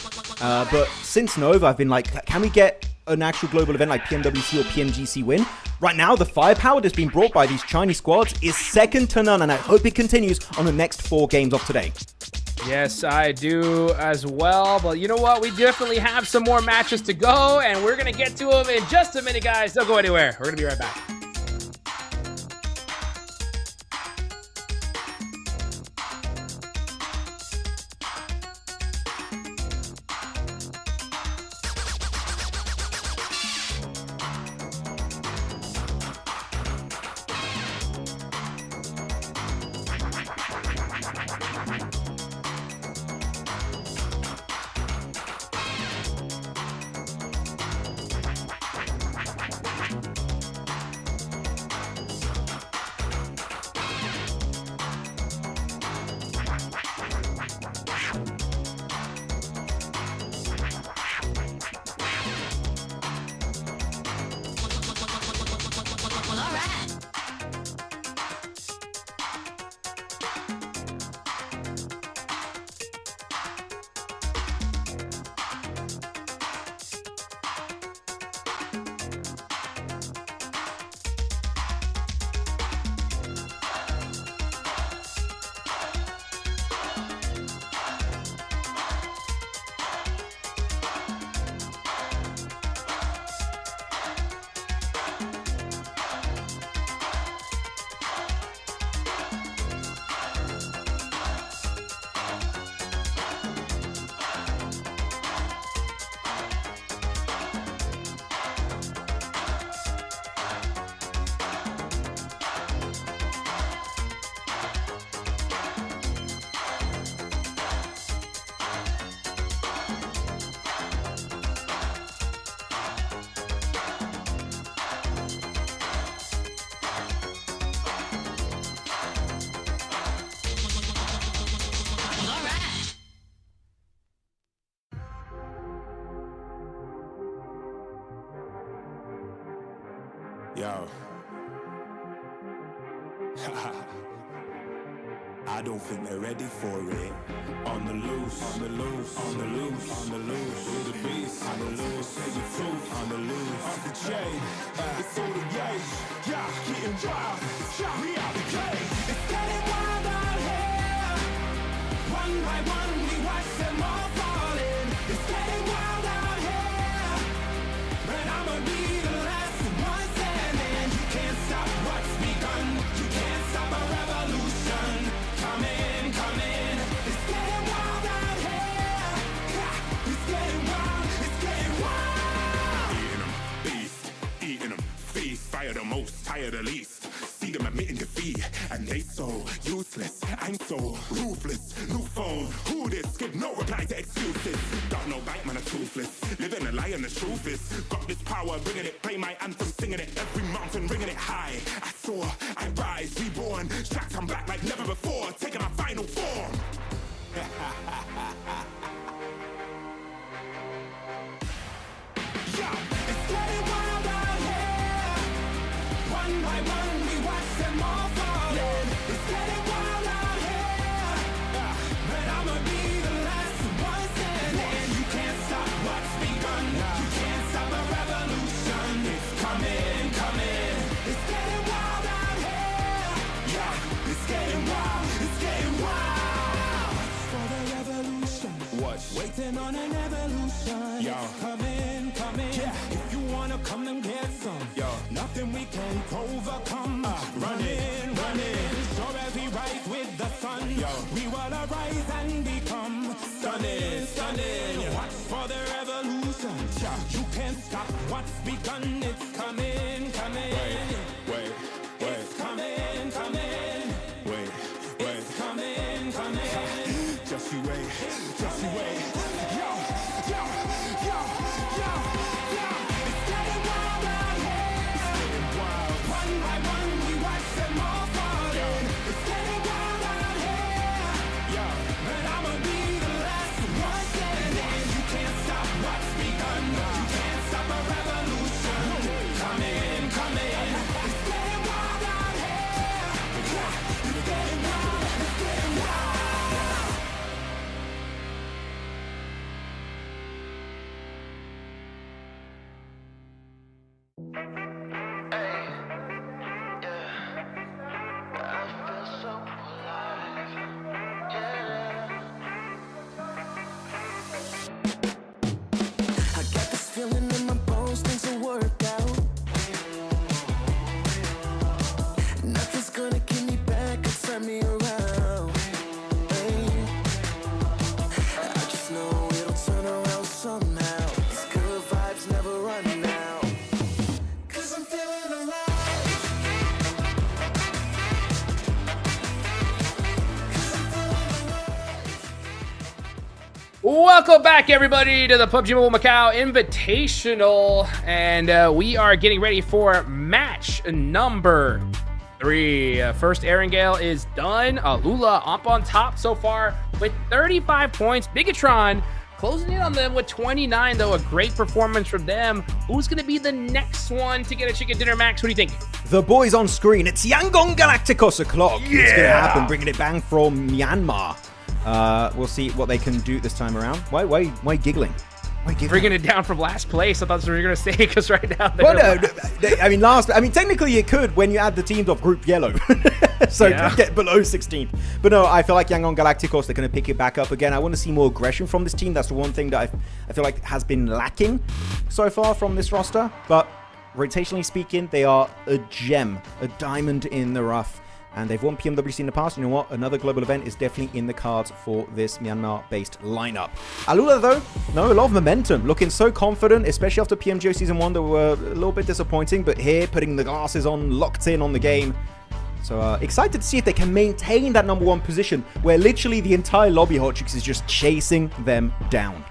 But since Nova, I've been like, can we get an actual global event like PMWC or PMGC win? Right now, the firepower that's been brought by these Chinese squads is second to none, and I hope it continues on the next 4 games of today. Yes, I do as well. But you know what? We definitely have some more matches to go, and we're going to get to them in just a minute, guys. Don't go anywhere. We're going to be right back. Yo. I don't think they're ready for it. On the loose, on the loose, on the loose, on the loose. With the beast, on the loose, say the truth, on the loose. Off the chain, it's all the gauge. Yeah, getting wild, shot me out the cage. It's getting wild out here. fire the least. See them admitting defeat, and they so useless. I'm so ruthless. New phone, who this? Give no reply to excuses. Got no bite, man, I'm toothless. Living a lie and the truth is, got this power, bringing it. Play my anthem, singing it. Every mountain, ringing it high. I soar, I rise, reborn. Strapped, I'm back like never before. Taking my final form. Yo, it's getting wild out here. One by one, we watch them all falling. It's getting wild out here. But I'ma be the last one standing. You can't stop what's begun. You can't stop a revolution. It's coming, coming. It's getting wild out here. Yeah, it's getting wild. It's getting wild. For the revolution. What? Waiting on an evolution. Yo. It's coming, coming. Yeah. If you wanna come and get some. Yo. Nothing we can't overcome. Running, running. Sure as we rise with the sun. Yo. We will arise and become stunning, stunning. Watch for the revolution. You can't stop what's begun. It's coming, coming. Wait. It's coming, coming. Wait. It's coming, coming. Just you wait. Just you wait. Yo. It's getting wild out here. It's getting wild. One by one, we watch them all falling. It's getting wild out here. Yeah. But I'ma be the last one standing. You can't stop what's begun. You can't stop a revolution. Coming, coming. It's getting wild out here. Yeah. It's getting wild. It's getting wild. I got this feeling in my bones, things will work out. Nothing's gonna keep me back or turn me around. Hey. I just know it'll turn around somehow. These good vibes never run out. 'Cause I'm feeling alive. 'Cause I'm feeling alive. Welcome back, everybody, to the PUBG Mobile Macau Invitational, and we are getting ready for match number 3. First Erangel is done. Lula up on top so far with 35 points. Bigatron closing in on them with 29, though. A great performance from them. Who's going to be the next one to get a chicken dinner, Max? What do you think? The boys on screen. It's Yangon Galacticos o'clock. It's going to happen. Bringing it bang from Myanmar. We'll see what they can do this time around. Why giggling? Why giggling? Bringing it down from last place. I thought that's what you were going to say, because right now Well, no, technically it could when you add the teams of Group Yellow. So Yeah. get below 16th. But no, I feel like Yangon Galacticos, they're going to pick it back up again. I want to see more aggression from this team. That's the one thing that I feel like has been lacking so far from this roster. But rotationally speaking, they are a gem, a diamond in the rough. And they've won PMWC in the past. You know what? Another global event is definitely in the cards for this Myanmar-based lineup. Alula, though, no, a lot of momentum. Looking so confident, especially after PMGO Season 1, that were a little bit disappointing. But here, putting the glasses on, locked in on the game. So excited to see if they can maintain that #1 position, where literally the entire lobby Hotchix is just chasing them down.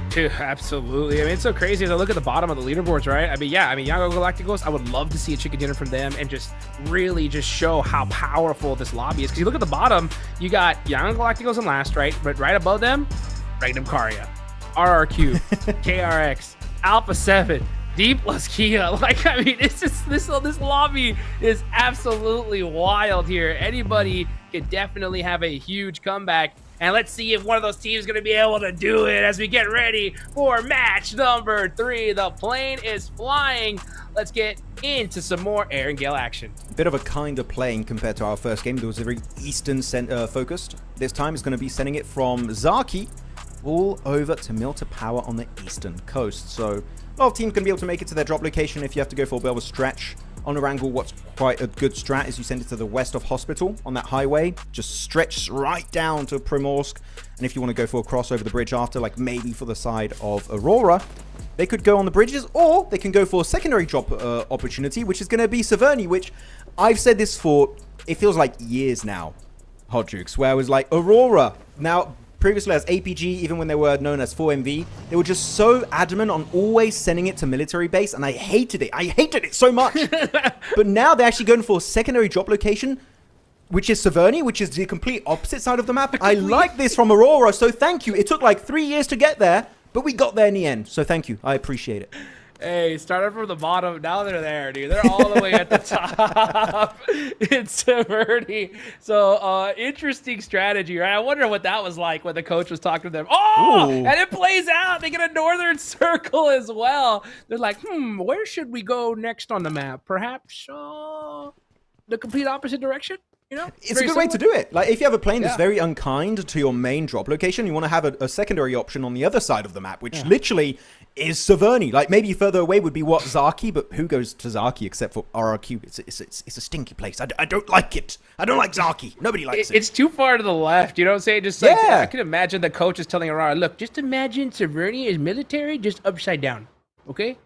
Dude, absolutely. I mean, it's so crazy as I look at the bottom of the leaderboards, right? I mean, Yangon Galacticos, I would love to see a chicken dinner from them and just really just show how powerful this lobby is. Because you look at the bottom, you got Yangon Galacticos in last, right? But right above them, Magnum Caria, RRQ, KRX, Alpha 7, D plus Kia. Like, I mean, it's just this lobby is absolutely wild here. Anybody could definitely have a huge comeback. And let's see if one of those teams is going to be able to do it as we get ready for match number 3. The plane is flying. Let's get into some more Erangel action. Bit of a kinder plane compared to our first game. There was a very Eastern focused. This time is going to be sending it from Zaki all over to Milta Power on the Eastern coast. So a lot of teams going to be able to make it to their drop location if you have to go for a bit of a stretch. On Erangel, what's quite a good strat is you send it to the west of Hospital on that highway. Just stretch right down to Primorsk. And if you want to go for a cross over the bridge after, like maybe for the side of Aurora, They could go on the bridges, or they can go for a secondary drop opportunity, which is going to be Severny, which I've said this for, it feels like years now, Hot Jukes, where I was like, Aurora, now previously as APG, even when they were known as 4MV, they were just so adamant on always sending it to military base, and I hated it. I hated it so much. But now they're actually going for a secondary drop location, which is Severny, which is the complete opposite side of the map. I like this from Aurora, so thank you. It took like 3 years to get there, but we got there in the end, so thank you. I appreciate it. Hey, started from the bottom. Now they're there, dude. They're all the way at the top. It's Severny. So, interesting strategy, right? I wonder what that was like when the coach was talking to them. Oh, Ooh. and it plays out. They get a northern circle as well. They're like, where should we go next on the map? Perhaps the complete opposite direction? You know, it's a good way to do it. Like, if you have a plane that's very unkind to your main drop location, you want to have a secondary option on the other side of the map, which literally is Severny. Like, maybe further away would be what, Zaki, but who goes to Zaki except for RRQ? It's a stinky place. I don't like it. I don't like Zaki. Nobody likes it. It's too far to the left. You know what I'm saying? Just like, I can imagine the coach is telling Aurora, look, just imagine Severny is military, just upside down. Okay?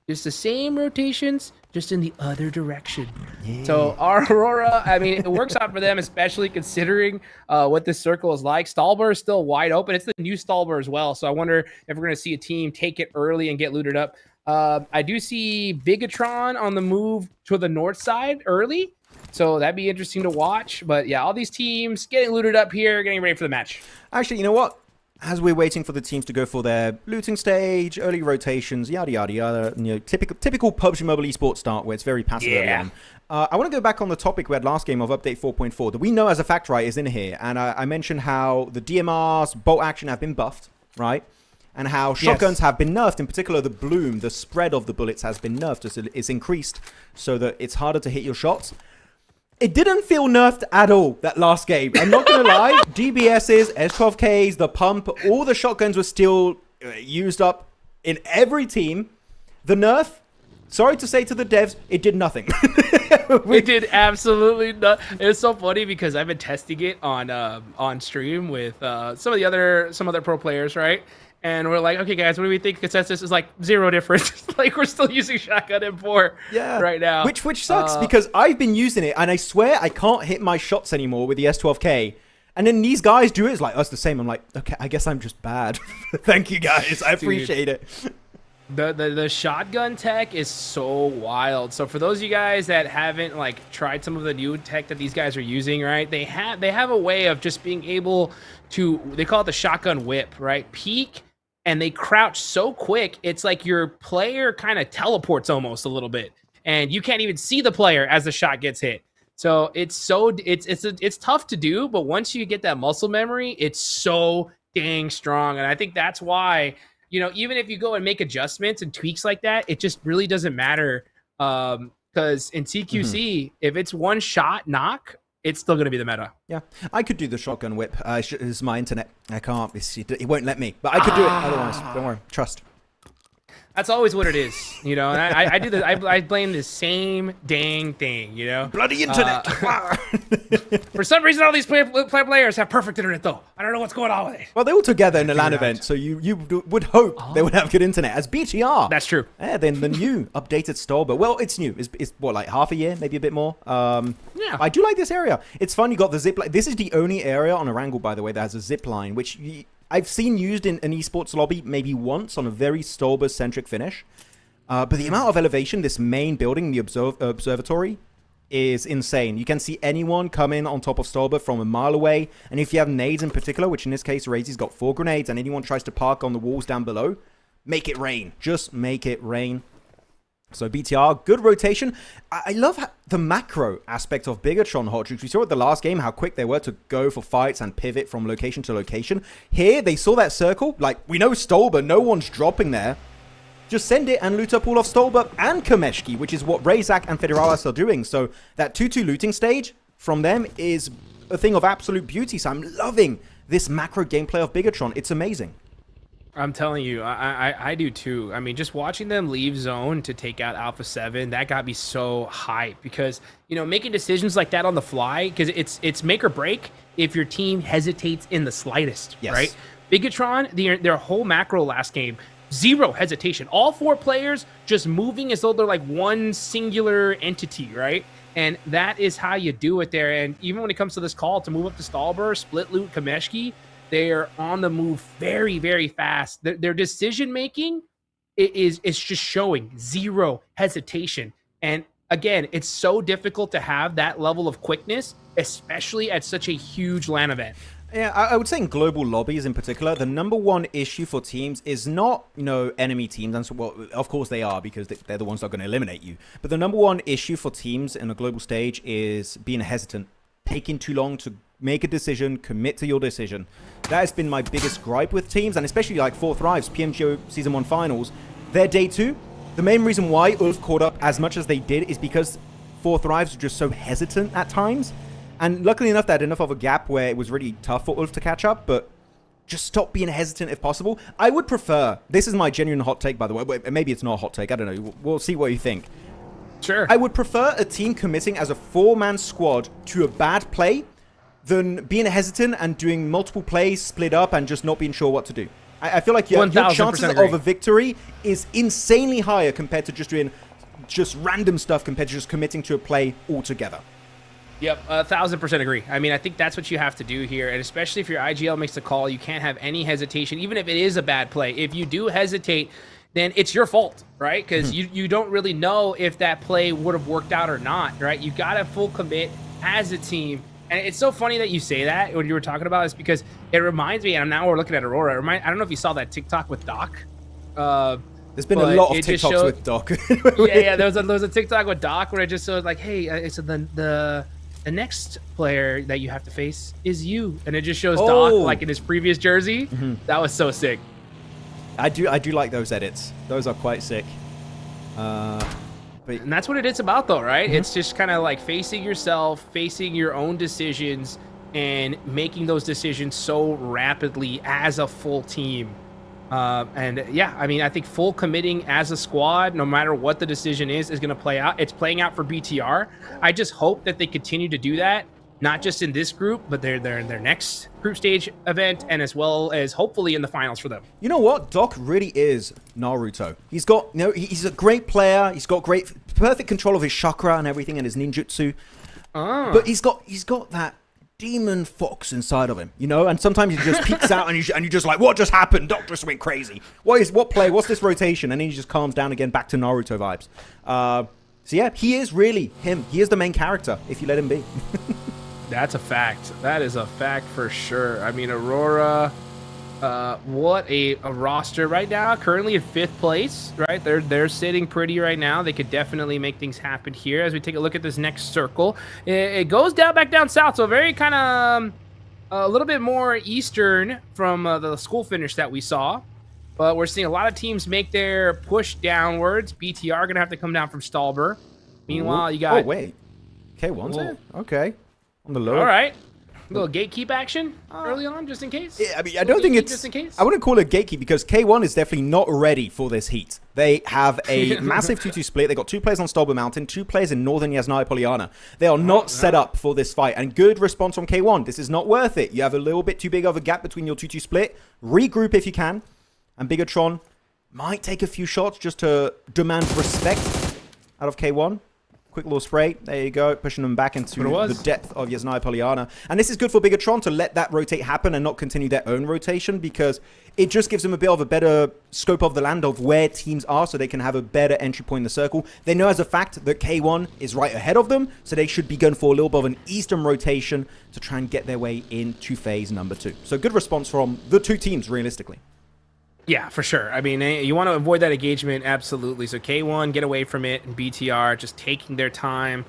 Just the same rotations, just in the other direction. Yeah. So our Aurora, I mean, it works out for them, especially considering what this circle is like. Stalber is still wide open. It's the new Stalber as well. So I wonder if we're going to see a team take it early and get looted up. I do see Bigatron on the move to the north side early. So that'd be interesting to watch. But yeah, all these teams getting looted up here, getting ready for the match. Actually, you know what? As we're waiting for the teams to go for their looting stage, early rotations, yada, yada, yada, you know, typical PUBG Mobile Esports start where it's very passive early on. I want to go back on the topic we had last game of Update 4.4 that we know as a fact, right, is in here. And I mentioned how the DMRs, bolt action have been buffed, right? And how shotguns have been nerfed. In particular, the bloom, the spread of the bullets has been nerfed. It's increased so that it's harder to hit your shots. It didn't feel nerfed at all, that last game. I'm not going to lie. DBSs, S12Ks, the pump, all the shotguns were still used up in every team. The nerf, sorry to say to the devs, it did nothing. It did absolutely nothing. It's so funny because I've been testing it on stream with some other pro players, right? And we're like, okay, guys, what do we think? Consensus is like 0 difference. Like, we're still using shotgun M4 right now. Which sucks because I've been using it, and I swear I can't hit my shots anymore with the S12K. And then these guys do it. It's like, oh, it's the same. I'm like, okay, I guess I'm just bad. Thank you, guys. I appreciate it. The shotgun tech is so wild. So for those of you guys that haven't like tried some of the new tech that these guys are using, right? They have a way of just being able to, they call it the shotgun whip, right? Peek. And they crouch so quick, it's like your player kind of teleports almost a little bit, and you can't even see the player as the shot gets hit. So it's tough to do, but once you get that muscle memory, it's so dang strong. And I think that's why, you know, even if you go and make adjustments and tweaks like that, it just really doesn't matter. Because in CQC, if it's one shot knock, it's still going to be the meta. Yeah, I could do the shotgun whip. It's my internet. I can't. It won't let me. But I could do it otherwise. Don't worry. Trust. That's always what it is, you know. And I do this. I blame the same dang thing, you know. Bloody internet. For some reason, all these players have perfect internet, though. I don't know what's going on with it. Well, they all together in a LAN event, so you would hope they would have good internet. As BTR. That's true. Yeah, then the new updated Stolber. Well, it's new. It's what, like half a year, maybe a bit more. Yeah. I do like this area. It's fun. You got the zip line. This is the only area on Erangel, by the way, that has a zip line, which I've seen used in an esports lobby maybe once on a very Stolber-centric finish. But the amount of elevation, this main building, the observatory, is insane. You can see anyone come in on top of Stolber from a mile away. And if you have nades in particular, which in this case, Razy's got 4 grenades, and anyone tries to park on the walls down below, make it rain. Just make it rain. So BTR, good rotation. I love the macro aspect of Bigatron Hot Troops. We saw at the last game how quick they were to go for fights and pivot from location to location. Here, they saw that circle. Like, we know Stolber, no one's dropping there. Just send it and loot up all of Stolber and Kameshki, which is what Razak and Federalis are doing. So that 2-2 looting stage from them is a thing of absolute beauty. So I'm loving this macro gameplay of Bigatron. It's amazing. I'm telling you, I do too. I mean, just watching them leave zone to take out Alpha 7, that got me so hyped because, you know, making decisions like that on the fly, because it's make or break if your team hesitates in the slightest, right? Bigatron, their whole macro last game, zero hesitation. All 4 players just moving as though they're like one singular entity, right? And that is how you do it there. And even when it comes to this call to move up to Stalber, split loot Kameshki, they're on the move very, very fast. Their decision making is just showing zero hesitation. And again, it's so difficult to have that level of quickness, especially at such a huge LAN event. Yeah, I would say in global lobbies in particular, the number one issue for teams is not, enemy teams. And so, well, of course they are, because they're the ones that are going to eliminate you. But the number one issue for teams in a global stage is being hesitant, taking too long to make a decision, commit to your decision. That has been my biggest gripe with teams, and especially like 4 Thrives, PMGO Season 1 Finals. Their day 2, the main reason why ULF caught up as much as they did is because 4 Thrives were just so hesitant at times. And luckily enough, they had enough of a gap where it was really tough for ULF to catch up, but just stop being hesitant if possible. I would prefer, this is my genuine hot take, by the way, maybe it's not a hot take, I don't know, we'll see what you think. Sure. I would prefer a team committing as a 4-man squad to a bad play than being hesitant and doing multiple plays, split up, and just not being sure what to do. I feel like your chances of a victory is insanely higher compared to just doing just random stuff compared to just committing to a play altogether. Yep, 1000% agree. I mean, I think that's what you have to do here, and especially if your IGL makes the call, you can't have any hesitation, even if it is a bad play. If you do hesitate, then it's your fault, right? Because you don't really know if that play would have worked out or not, right? You got to full commit as a team. And it's so funny that you say that when you were talking about this, because it reminds me, and now we're looking at Aurora. I don't know if you saw that TikTok with Doc. There's been a lot of TikToks with Doc. yeah, there was a TikTok with Doc where it just showed like, hey, so the next player that you have to face is you, and it just shows Doc like in his previous jersey. That was so sick. I do like those edits. Those are quite sick. And that's what it is about, though, right? It's just kind of like facing yourself, facing your own decisions, and making those decisions so rapidly as a full team. And yeah, I mean, I think full committing as a squad, no matter what the decision is going to play out. It's playing out for BTR. I just hope that they continue to do that, not just in this group, but they're in their next group stage event, and as well as hopefully in the finals for them. You know what? Doc really is Naruto. He's got, he's a great player. He's got perfect control of his chakra and everything, and his ninjutsu. But he's got that demon fox inside of him, and sometimes he just peeks out and you're just like, what just happened? Doc just went crazy. What play? What's this rotation? And then he just calms down again, back to Naruto vibes. So yeah, he is really him. He is the main character if you let him be. That's a fact. That is a fact for sure. I mean, Aurora, what a roster right now. Currently in 5th place, right? They're sitting pretty right now. They could definitely make things happen here. As we take a look at this next circle, it goes back down south, so very kind of a little bit more eastern from the school finish that we saw. But we're seeing a lot of teams make their push downwards. BTR gonna have to come down from Stalber. Meanwhile, you got... Oh, wait. K1's there? Okay. On the low. All right. A little gatekeep action early on, just in case. Yeah, I mean, I don't think it's... Just in case. I wouldn't call it gatekeep because K1 is definitely not ready for this heat. They have a massive 2-2 split. They got 2 players on Stalber Mountain, 2 players in Northern Yasnaya Polyana. They are not set up for this fight. And good response from K1. This is not worth it. You have a little bit too big of a gap between your 2-2 split. Regroup if you can. And Bigatron might take a few shots just to demand respect out of K1. Quick little spray. There you go. Pushing them back into the depth of Yasnaya Polyana. And this is good for Bigatron to let that rotate happen and not continue their own rotation, because it just gives them a bit of a better scope of the land of where teams are, so they can have a better entry point in the circle. They know as a fact that K1 is right ahead of them, so they should be going for a little bit of an eastern rotation to try and get their way into phase number 2. So good response from the 2 teams, realistically. Yeah, for sure. I mean, you want to avoid that engagement, absolutely. So K1, get away from it, and BTR just taking their time,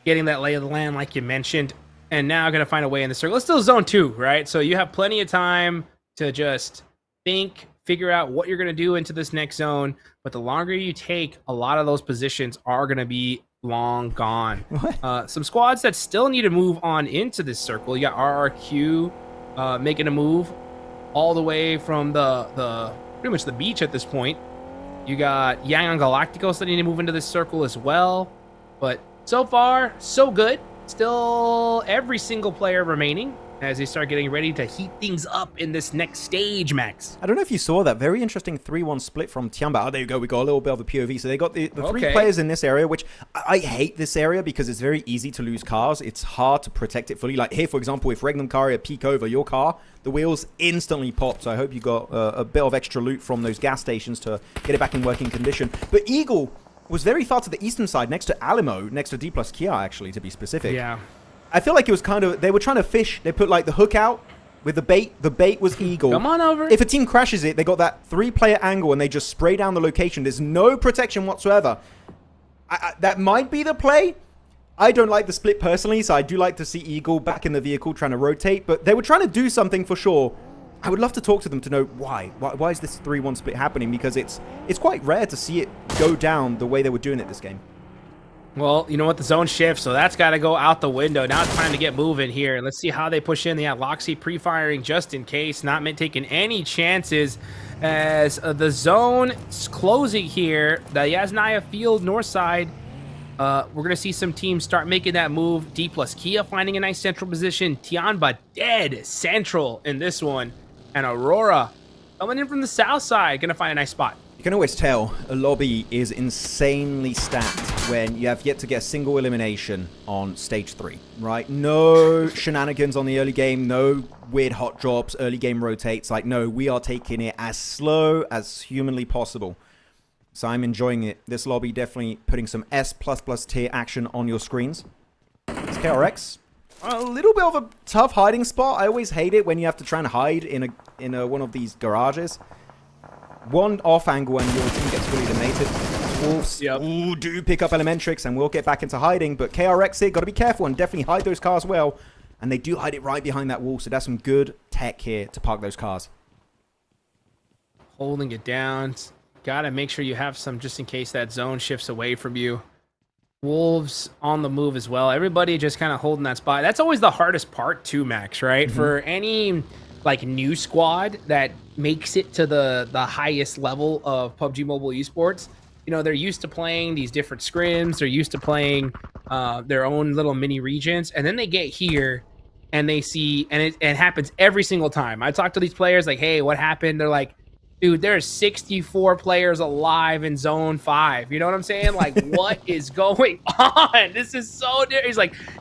getting that lay of the land like you mentioned, and now going to find a way in the circle. It's still zone 2, right? So you have plenty of time to just think, figure out what you're going to do into this next zone, but the longer you take, a lot of those positions are going to be long gone. Some squads that still need to move on into this circle. You got RRQ making a move all the way from the pretty much the beach at this point. You got Yang Galacticos that need to move into this circle as well. But so far, so good. Still every single player remaining. as they start getting ready to heat things up in this next stage, Max. I don't know if you saw that very interesting 3-1 split from TIANBA. Oh, there you go. We got a little bit of a POV. So they got the three players in this area, which I hate this area because it's very easy to lose cars. It's hard to protect it fully. Like here, for example, if Regnum Caria peek over your car, the wheels instantly pop. So I hope you got a bit of extra loot from those gas stations to get it back in working condition. But Eagle was very far to the eastern side, next to Alamo, next to D plus Kia, actually, to be specific. Yeah. I feel like it was kind of, they were trying to fish. They put like the hook out with the bait. The bait was Eagle. Come on over. If a team crashes it, they got that 3-player angle and they just spray down the location. There's no protection whatsoever. That might be the play. I don't like the split personally, so I do like to see Eagle back in the vehicle trying to rotate. But they were trying to do something for sure. I would love to talk to them to know why. Why is this 3-1 split happening? Because it's quite rare to see it go down the way they were doing it this game. Well, you know what? The zone shifts, so that's got to go out the window. Now it's time to get moving here. Let's see how they push in. They have Loxy pre-firing just in case, not taking any chances as the zone is closing here. The Yasnaya Field north side. We're going to see some teams start making that move. D plus Kia finding a nice central position. TIANBA dead central in this one. And Aurora coming in from the south side, going to find a nice spot. You can always tell a lobby is insanely stacked when you have yet to get a single elimination on stage 3, right? No shenanigans on the early game, no weird hot drops, early game rotates. Like, no, we are taking it as slow as humanly possible. So I'm enjoying it. This lobby definitely putting some S++ tier action on your screens. It's KRX. A little bit of a tough hiding spot. I always hate it when you have to try and hide in one of these garages. One off angle and your team gets fully eliminated. Wolves do pick up Elementrix and we'll get back into hiding. But KRX here, got to be careful and definitely hide those cars well. And they do hide it right behind that wall. So that's some good tech here to park those cars. Holding it down. Got to make sure you have some just in case that zone shifts away from you. Wolves on the move as well. Everybody just kind of holding that spot. That's always the hardest part too, Max, right? For any like new squad that makes it to the highest level of PUBG Mobile Esports, you know, they're used to playing these different scrims. They're used to playing their own little mini regions. And then they get here and they see, and it happens every single time. I talk to these players like, hey, what happened? They're like, dude, there's 64 players alive in zone 5. You know what I'm saying? Like, what is going on? This is so different.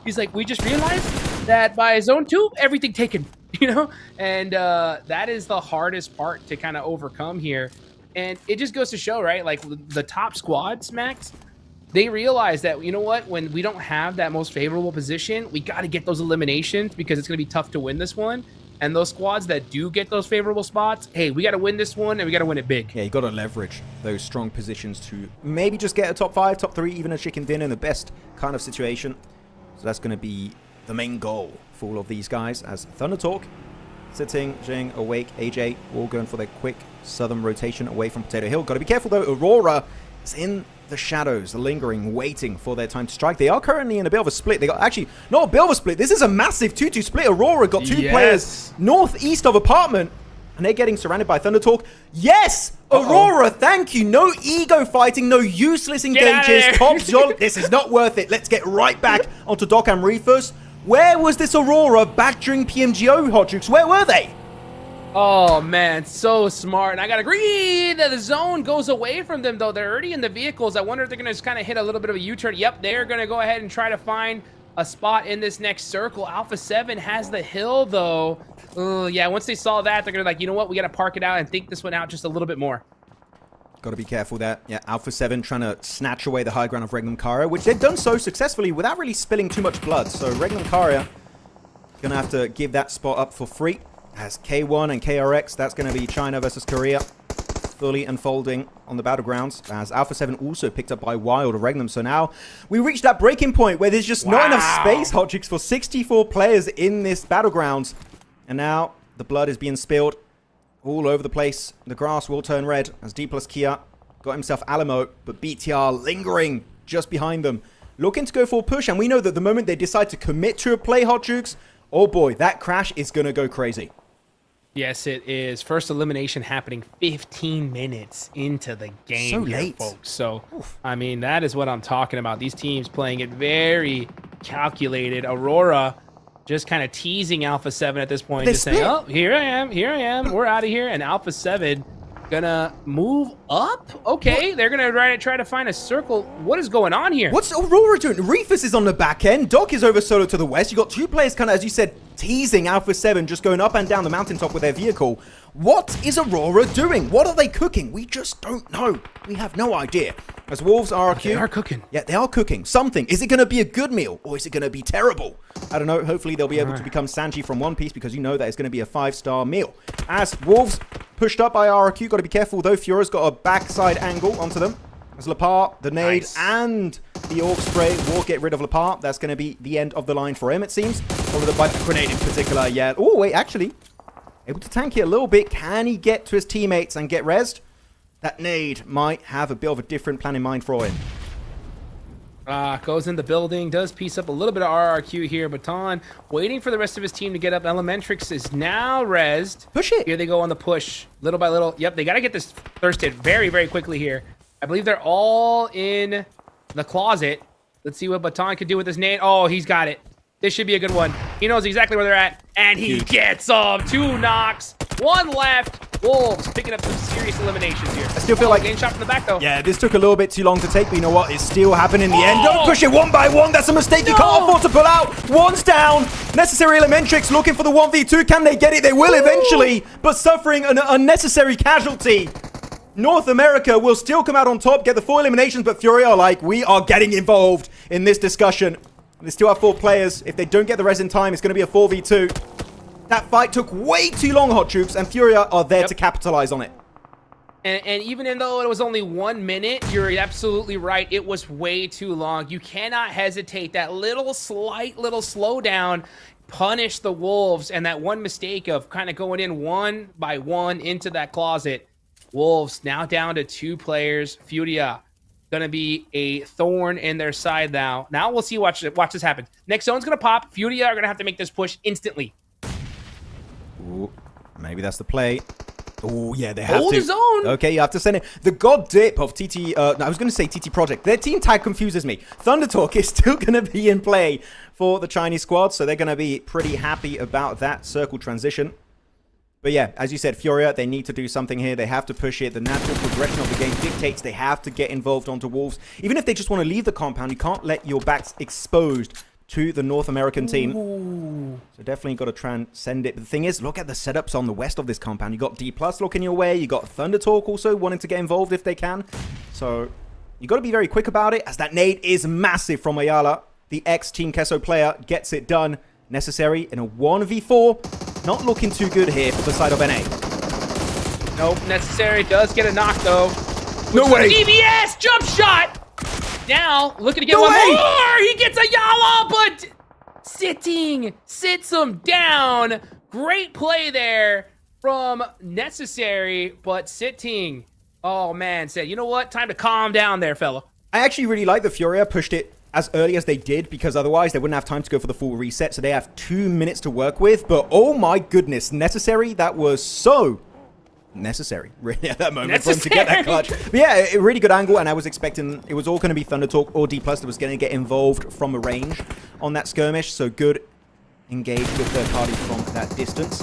He's like, we just realized that by zone 2, everything taken, you know? And that is the hardest part to kind of overcome here. And it just goes to show, right? Like the top squads, Max, they realize that, you know what? When we don't have that most favorable position, we got to get those eliminations because it's going to be tough to win this one. And those squads that do get those favorable spots, hey, we got to win this one and we got to win it big. Yeah, you got to leverage those strong positions to maybe just get a top 5, top 3, even a chicken dinner in the best kind of situation. So that's going to be the main goal for all of these guys as Thunder Talk, Sitting, Jing, Awake, AJ, all going for their quick southern rotation away from Potato Hill. Got to be careful though. Aurora is in the shadows, the lingering, waiting for their time to strike. They are currently in a bit of a split. They got actually not a bit of a split. This is a massive 2-2 split. Aurora got 2 players northeast of apartment, and they're getting surrounded by Thunder Talk. Yes, Aurora, thank you. No ego fighting, no useless engages. Top Jol. This is not worth it. Let's get right back onto Dockham Reefers. Where was this Aurora back during PMGO, Hot Jukes? Where were they? Oh, man, so smart. And I got to agree that the zone goes away from them, though. They're already in the vehicles. I wonder if they're going to just kind of hit a little bit of a U-turn. Yep, they're going to go ahead and try to find a spot in this next circle. Alpha 7 has the hill, though. Yeah, once they saw that, they're going to like, you know what? We got to park it out and think this one out just a little bit more. Got to be careful there. Yeah, Alpha 7 trying to snatch away the high ground of Regnum Caria, which they've done so successfully without really spilling too much blood. So Regnum Caria going to have to give that spot up for free. As K1 and KRX, that's going to be China versus Korea, fully unfolding on the battlegrounds. As Alpha 7 also picked up by Wild of Regnum. So now we reached that breaking point where there's just not enough space, Hot Chicks, for 64 players in this battlegrounds. And now the blood is being spilled all over the place. The grass will turn red as D plus Kia got himself Alamo, but BTR lingering just behind them, looking to go for a push. And we know that the moment they decide to commit to a play, Hot Chicks, oh boy, that crash is going to go crazy. Yes, it is. First elimination happening 15 minutes into the game. So here, late, folks. So, I mean, that is what I'm talking about. These teams playing it very calculated. Aurora just kind of teasing Alpha 7 at this point. They Just saying, split. oh, here I am, we're out of here. And Alpha 7 gonna move up? Okay, they're gonna try to find a circle. What is going on here? What's Aurora doing? Reefus is on the back end. Doc is over solo to the west. You got two players kind of, as you said, teasing Alpha 7, just going up and down the mountaintop with their vehicle. What is Aurora doing? What are they cooking? We just don't know. We have no idea. As Wolves RRQ... They are cooking. Yeah, they are cooking. Something. Is it going to be a good meal or is it going to be terrible? I don't know. Hopefully they'll be able to become Sanji from One Piece because you know that it's going to be a 5-star meal. As Wolves pushed up by RRQ, got to be careful though. Fura's got a backside angle onto them. As Lepar, the nade, and the Orc Spray will get rid of Lepar. That's going to be the end of the line for him, it seems. Or the Viper Grenade in particular, yeah. Oh, wait, actually, able to tank it a little bit. Can he get to his teammates and get rezzed? That nade might have a bit of a different plan in mind for him. Goes in the building, does piece up a little bit of RRQ here. Baton waiting for the rest of his team to get up. Elementrix is now rezzed. Push it. Here they go on the push, little by little. Yep, they got to get this first hit very, very quickly here. I believe they're all in the closet. Let's see what Baton can do with this nade. Oh, he's got it. This should be a good one. He knows exactly where they're at, and he gets them. 2 knocks, 1 left. Wolves picking up some serious eliminations here. I still feel like... getting shot from the back, though. Yeah, this took a little bit too long to take, but you know what? It's still happening in the end. Don't push it one by one. That's a mistake. You can't afford to pull out. One's down. Necessary Elementrix looking for the 1v2. Can they get it? They will eventually, but suffering an unnecessary casualty. North America will still come out on top, get the 4 eliminations, but Furia are like, we are getting involved in this discussion. They still have 4 players. If they don't get the res in time, it's going to be a 4v2. That fight took way too long, Hot Troops, and Furia are there to capitalize on it. And even though it was only 1 minute, you're absolutely right. It was way too long. You cannot hesitate. That slight little slowdown punish the Wolves, and that one mistake of kind of going in 1 by 1 into that closet. Wolves now down to 2 players. Furia gonna be a thorn in their side now. Now we'll see. Watch this happen. Next zone's gonna pop. Furia are gonna have to make this push instantly. Ooh, maybe that's the play. Oh, yeah, they have Hold to. his own. Okay, you have to send it. The god dip of TT, no, I was going to say TT Project. Their team tag confuses me. Thunder Talk is still going to be in play for the Chinese squad, so they're going to be pretty happy about that circle transition. But yeah, as you said, Furia, they need to do something here. They have to push it. The natural progression of the game dictates they have to get involved onto Wolves. Even if they just want to leave the compound, you can't let your backs exposed to the North American team. Ooh. So definitely got to transcend it. But the thing is, look at the setups on the west of this compound. You got D+ looking your way. You got Thunder Talk also wanting to get involved if they can. So you got to be very quick about it, as that nade is massive from Ayala. The ex-Team Kesso player gets it done. Necessary in a 1v4. Not looking too good here for the side of NA. Nope. Necessary does get a knock, though. No way. DBS jump shot. Now, looking to get No one way! more! He gets a Yala, but sits him down. Great play there from Necessary, but sitting. Oh, man, said, you know what? Time to calm down there, fella. I actually really like the Furia pushed it as early as they did, because otherwise they wouldn't have time to go for the full reset, so they have 2 minutes to work with. But oh my goodness, Necessary, that was so necessary, really, at that moment for him to get that clutch. But yeah, a really good angle, and I was expecting it was all going to be Thunder Talk or D+ that was going to get involved from a range on that skirmish. So good engage with third party from that distance.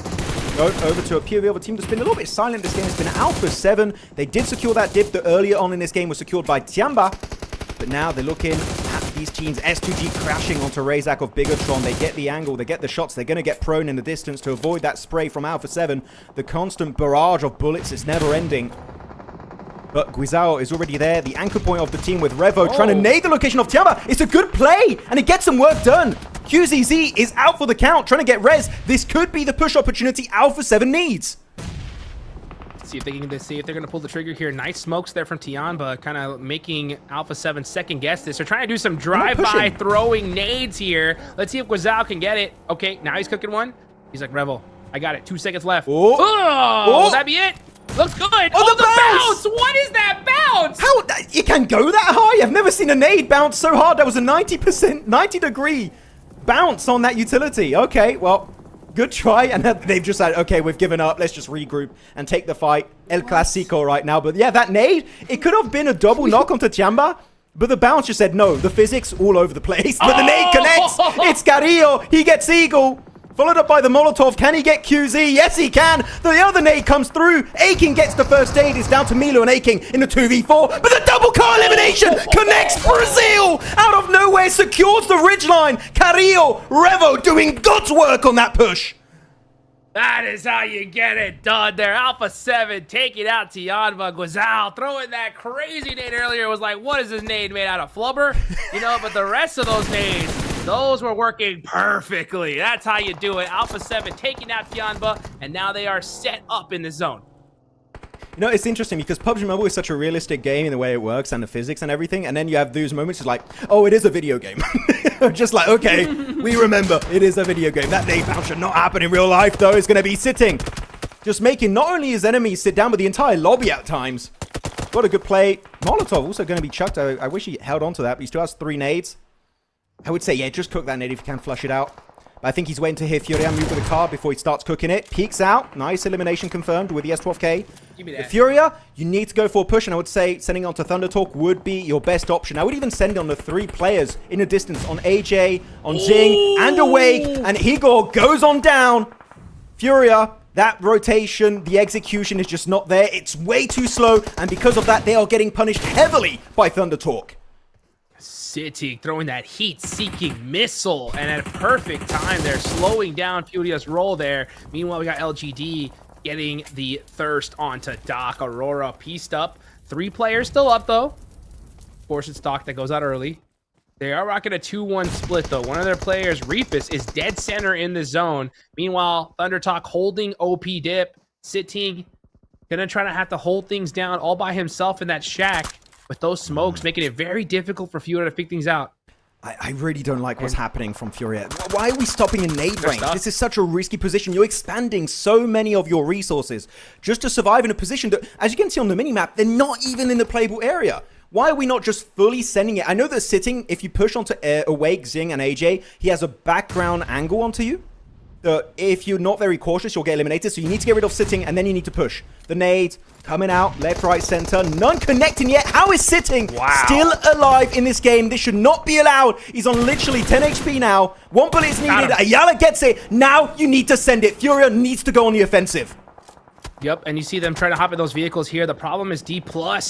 Go over to a POV of a team that's been a little bit silent this game. It's been Alpha 7. They did secure that dip that earlier on in this game was secured by TIANBA. But now they're looking at these teams. S2G crashing onto Razak of Bigatron. They get the angle, they get the shots. They're going to get prone in the distance to avoid that spray from Alpha 7. The constant barrage of bullets is never ending. But Guizao is already there. The anchor point of the team with Revo trying to nade the location of TIANBA. It's a good play, and it gets some work done. QZZ is out for the count, trying to get res. This could be the push opportunity Alpha 7 needs. See if they're gonna pull the trigger here. Nice smokes there from TIANBA, kind of making Alpha 7 second guess this. They're trying to do some drive-by throwing nades here. Let's see if Guizao can get it. Okay, now he's cooking one. He's like, Revo, I got it. 2 seconds left. Oh. Will that be it? Looks good. Oh, the bounce! What is that bounce? How? It can go that high? I've never seen a nade bounce so hard. That was a 90-degree bounce on that utility. Okay, well, good try. And they've just said, okay, we've given up. Let's just regroup and take the fight. El Clasico right now. But yeah, that nade, it could have been a double knock onto TIANBA. But the bounce just said no. The physics all over the place. But the nade connects. It's Carrillo. He gets Eagle. Followed up by the Molotov. Can he get QZ? Yes, he can. The other nade comes through. Aking gets the first aid. It's down to Milo and Aking in the 2v4. But the double car elimination connects Brazil. Out of nowhere, secures the ridgeline. Carrillo, Revo doing God's work on that push. That is how you get it done there. Alpha 7 taking out TIANBA. Guazal throwing that crazy nade earlier. Was like, what is this nade made out of? Flubber? You know, but the rest of those nades, those were working perfectly. That's how you do it. Alpha 7 taking out TIANBA, and now they are set up in the zone. You know, it's interesting because PUBG Mobile is such a realistic game in the way it works and the physics and everything. And then you have those moments, it's like, oh, it is a video game. Just like, okay, we remember it is a video game. That nade bounce should not happen in real life, though. It's going to be sitting. Just making not only his enemies sit down, but the entire lobby at times. What a good play. Molotov also going to be chucked. I wish he held on to that, but he still has 3 nades. I would say, yeah, just cook that nade if you can flush it out. But I think he's waiting to hear Furia move with the car before he starts cooking it. Peeks out. Nice elimination confirmed with the S12K. Give me that. Furia, you need to go for a push, and I would say sending on to Thunder Talk would be your best option. I would even send on the 3 players in a distance on AJ, on Zing, and Awake, and Igor goes on down. Furia, that rotation, the execution is just not there. It's way too slow, and because of that, they are getting punished heavily by Thunder Talk. City throwing that heat-seeking missile, and at a perfect time, they're slowing down Furia's roll there. Meanwhile, we got LGD getting the thirst onto Doc. Aurora pieced up. 3 players still up, though. Of course, it's Doc that goes out early. They are rocking a 2-1 split, though. One of their players, Reefus, is dead center in the zone. Meanwhile, Thunder Talk holding OP dip. Sitting, gonna try to have to hold things down all by himself in that shack. With those smokes, making it very difficult for Furia to pick things out. I really don't like what's happening from Furia. Why are we stopping in nade range? This is such a risky position. You're expanding so many of your resources just to survive in a position that, as you can see on the minimap, they're not even in the playable area. Why are we not just fully sending it? I know that Sitting, if you push onto Awake, Zing, and AJ, he has a background angle onto you. If you're not very cautious, you'll get eliminated. So you need to get rid of Sitting, and then you need to push. The nade coming out, left, right, center. None connecting yet. How is Sitting still alive in this game? This should not be allowed. He's on literally 10 HP now. 1 bullet is needed. Ayala gets it. Now you need to send it. Furia needs to go on the offensive. Yep, and you see them trying to hop in those vehicles here. The problem is D+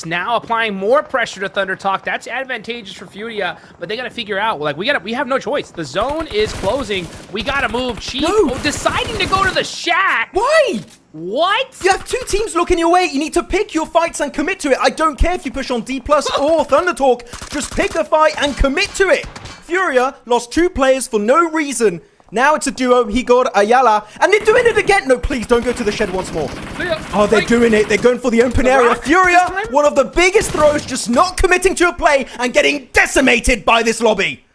now applying more pressure to Thunder Talk. That's advantageous for Furia, but they got to figure out, like, we have no choice. The zone is closing. We got to move. Chief deciding to go to the shack. Why? What? You have 2 teams looking your way. You need to pick your fights and commit to it. I don't care if you push on D+ or Thunder Talk. Just pick a fight and commit to it. Furia lost 2 players for no reason. Now it's a duo, Igor, Ayala, and they're doing it again. No, please don't go to the shed once more. Oh, they're doing it. They're going for the open area. Furia, one of the biggest throws, just not committing to a play and getting decimated by this lobby.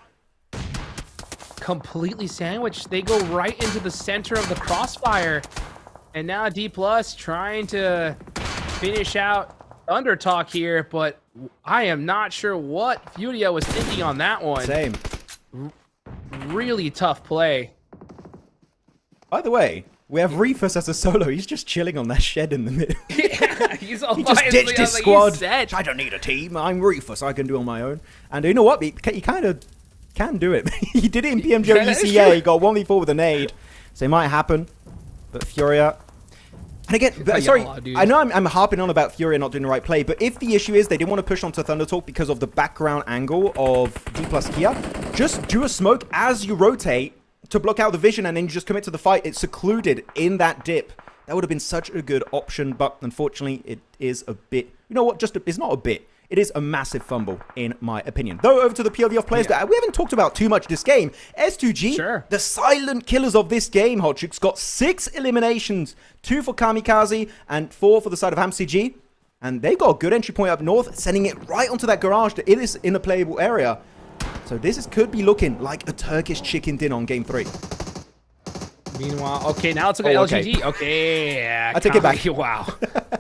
Completely sandwiched. They go right into the center of the crossfire. And now D+ trying to finish out Thunder Talk here, but I am not sure what Furia was thinking on that one. Same. Really tough play. By the way, we have Reefus as a solo. He's just chilling on that shed in the middle. Yeah, he just ditched his squad. I don't need a team. I'm Reefus. I can do it on my own. And you know what? He kind of can do it. He did it in PMGO EECA. He got 1v4 with a nade. So it might happen. But Furia... And again, sorry, I know I'm harping on about Furia not doing the right play, but if the issue is they didn't want to push onto Thunder Talk because of the background angle of D+ Kia, just do a smoke as you rotate to block out the vision and then you just commit to the fight. It's secluded in that dip. That would have been such a good option, but unfortunately it is a bit, you know what, it's not a bit. It is a massive fumble, in my opinion. Though, over to the POV of players that we haven't talked about too much this game. S2G, the silent killers of this game, Hotchicks, got 6 eliminations. 2 for Kamikaze and 4 for the side of HamCG. And they got a good entry point up north, sending it right onto that garage that it is in a playable area. So this could be looking like a Turkish chicken dinner on game 3. Meanwhile, okay, now let's look at LGD. Okay, yeah, I take it back. Wow,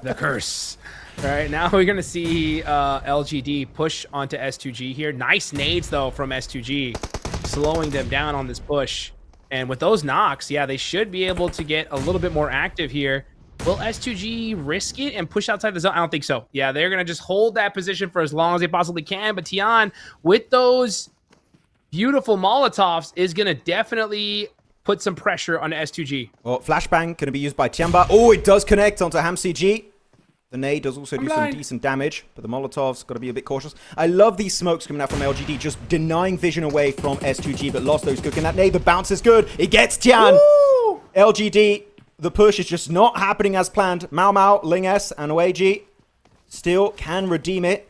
the curse. All right, now we're going to see LGD push onto S2G here. Nice nades, though, from S2G, slowing them down on this push. And with those knocks, yeah, they should be able to get a little bit more active here. Will S2G risk it and push outside the zone? I don't think so. Yeah, they're going to just hold that position for as long as they possibly can. But Tian, with those beautiful Molotovs, is going to definitely put some pressure on S2G. Well, flashbang going to be used by TIANBA. Oh, it does connect onto HamCG. The nade does also do some decent damage, but the Molotov's got to be a bit cautious. I love these smokes coming out from LGD, just denying vision away from S2G, but lost those cooking. That nade, the bounce is good. It gets Tian. Woo! LGD, the push is just not happening as planned. MACAO, Ling S, and OAG still can redeem it.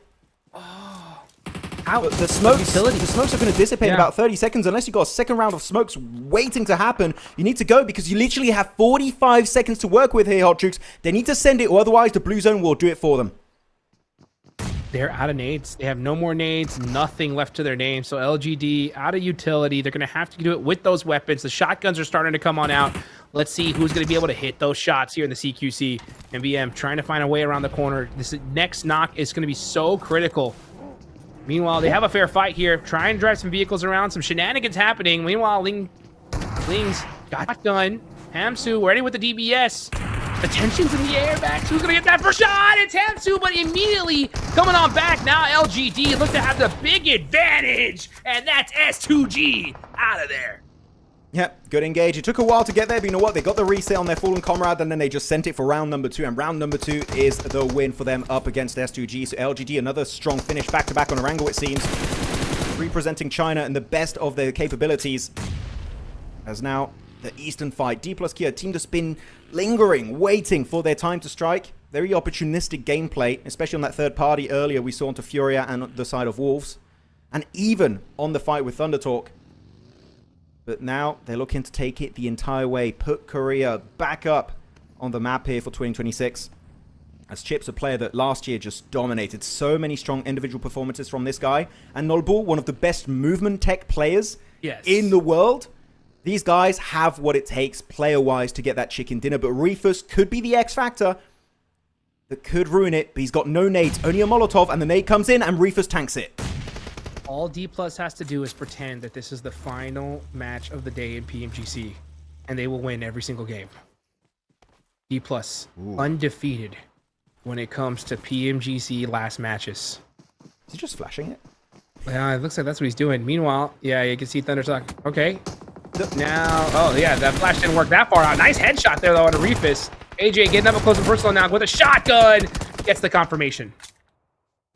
But the smokes are going to dissipate in about 30 seconds. Unless you've got a second round of smokes waiting to happen, you need to go because you literally have 45 seconds to work with here, Hot Jukes. They need to send it, or otherwise the blue zone will do it for them. They're out of nades. They have no more nades, nothing left to their name. So LGD out of utility. They're going to have to do it with those weapons. The shotguns are starting to come on out. Let's see who's going to be able to hit those shots here in the CQC. And BM trying to find a way around the corner. This next knock is going to be so critical. Meanwhile, they have a fair fight here. Try and drive some vehicles around. Some shenanigans happening. Meanwhile, Ling's got gun. Hamsu ready with the DBS. The tension's in the air. Max, who's going to get that first shot? It's Hamsu, but immediately coming on back. Now LGD look to have the big advantage. And that's S2G out of there. Yep, good engage. It took a while to get there, but you know what? They got the reset on their fallen comrade, and then they just sent it for round number 2. And round number 2 is the win for them up against S2G. So LGD, another strong finish back-to-back on Erangel, it seems. Representing China in the best of their capabilities. As now, the Eastern fight. D plus Kia, team that's been lingering, waiting for their time to strike. Very opportunistic gameplay, especially on that third party earlier we saw onto Furia and on the side of Wolves. And even on the fight with Thundertalk. But now they're looking to take it the entire way. Put Korea back up on the map here for 2026. As Chip's a player that last year just dominated. So many strong individual performances from this guy. And Nolbul, one of the best movement tech players in the world. These guys have what it takes player-wise to get that chicken dinner. But Reefus could be the X factor that could ruin it. But he's got no nades, only a Molotov. And the nade comes in and Reefus tanks it. All D Plus has to do is pretend that this is the final match of the day in PMGC, and they will win every single game. D Plus, undefeated when it comes to PMGC last matches. Is he just flashing it? Yeah, it looks like that's what he's doing. Meanwhile, yeah, you can see Thundertalk. Okay. Now, oh yeah, that flash didn't work that far out. Nice headshot there though on a Reefus. AJ getting up close and personal now with a shotgun. Gets the confirmation.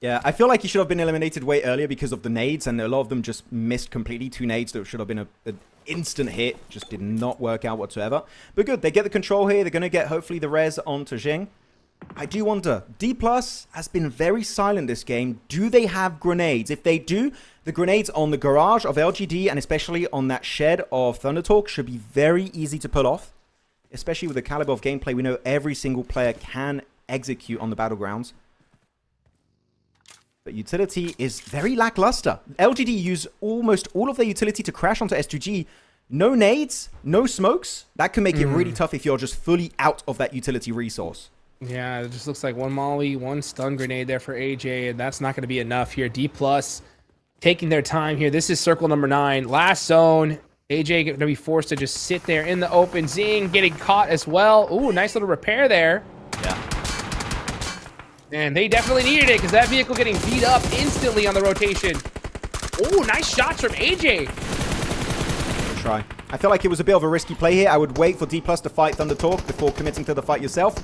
Yeah, I feel like he should have been eliminated way earlier because of the nades, and a lot of them just missed completely. 2 nades that should have been an instant hit. Just did not work out whatsoever. But good, they get the control here. They're going to get, hopefully, the res onto Jing. I do wonder, D Plus has been very silent this game. Do they have grenades? If they do, the grenades on the garage of LGD, and especially on that shed of Thundertalk, should be very easy to pull off. Especially with the caliber of gameplay we know every single player can execute on the battlegrounds. But utility is very lackluster. LGD use almost all of their utility to crash onto S2G. No nades, no smokes. That can make it really tough if you're just fully out of that utility resource. Yeah, it just looks like 1 molly, 1 stun grenade there for AJ, and that's not going to be enough here. D Plus taking their time here. This is circle number 9. Last zone. AJ going to be forced to just sit there in the open. Zing getting caught as well. Ooh, nice little repair there. Yeah. And they definitely needed it because that vehicle getting beat up instantly on the rotation. Oh, nice shots from AJ. Good try. I feel like it was a bit of a risky play here. I would wait for D Plus to fight Thundertalk before committing to the fight yourself.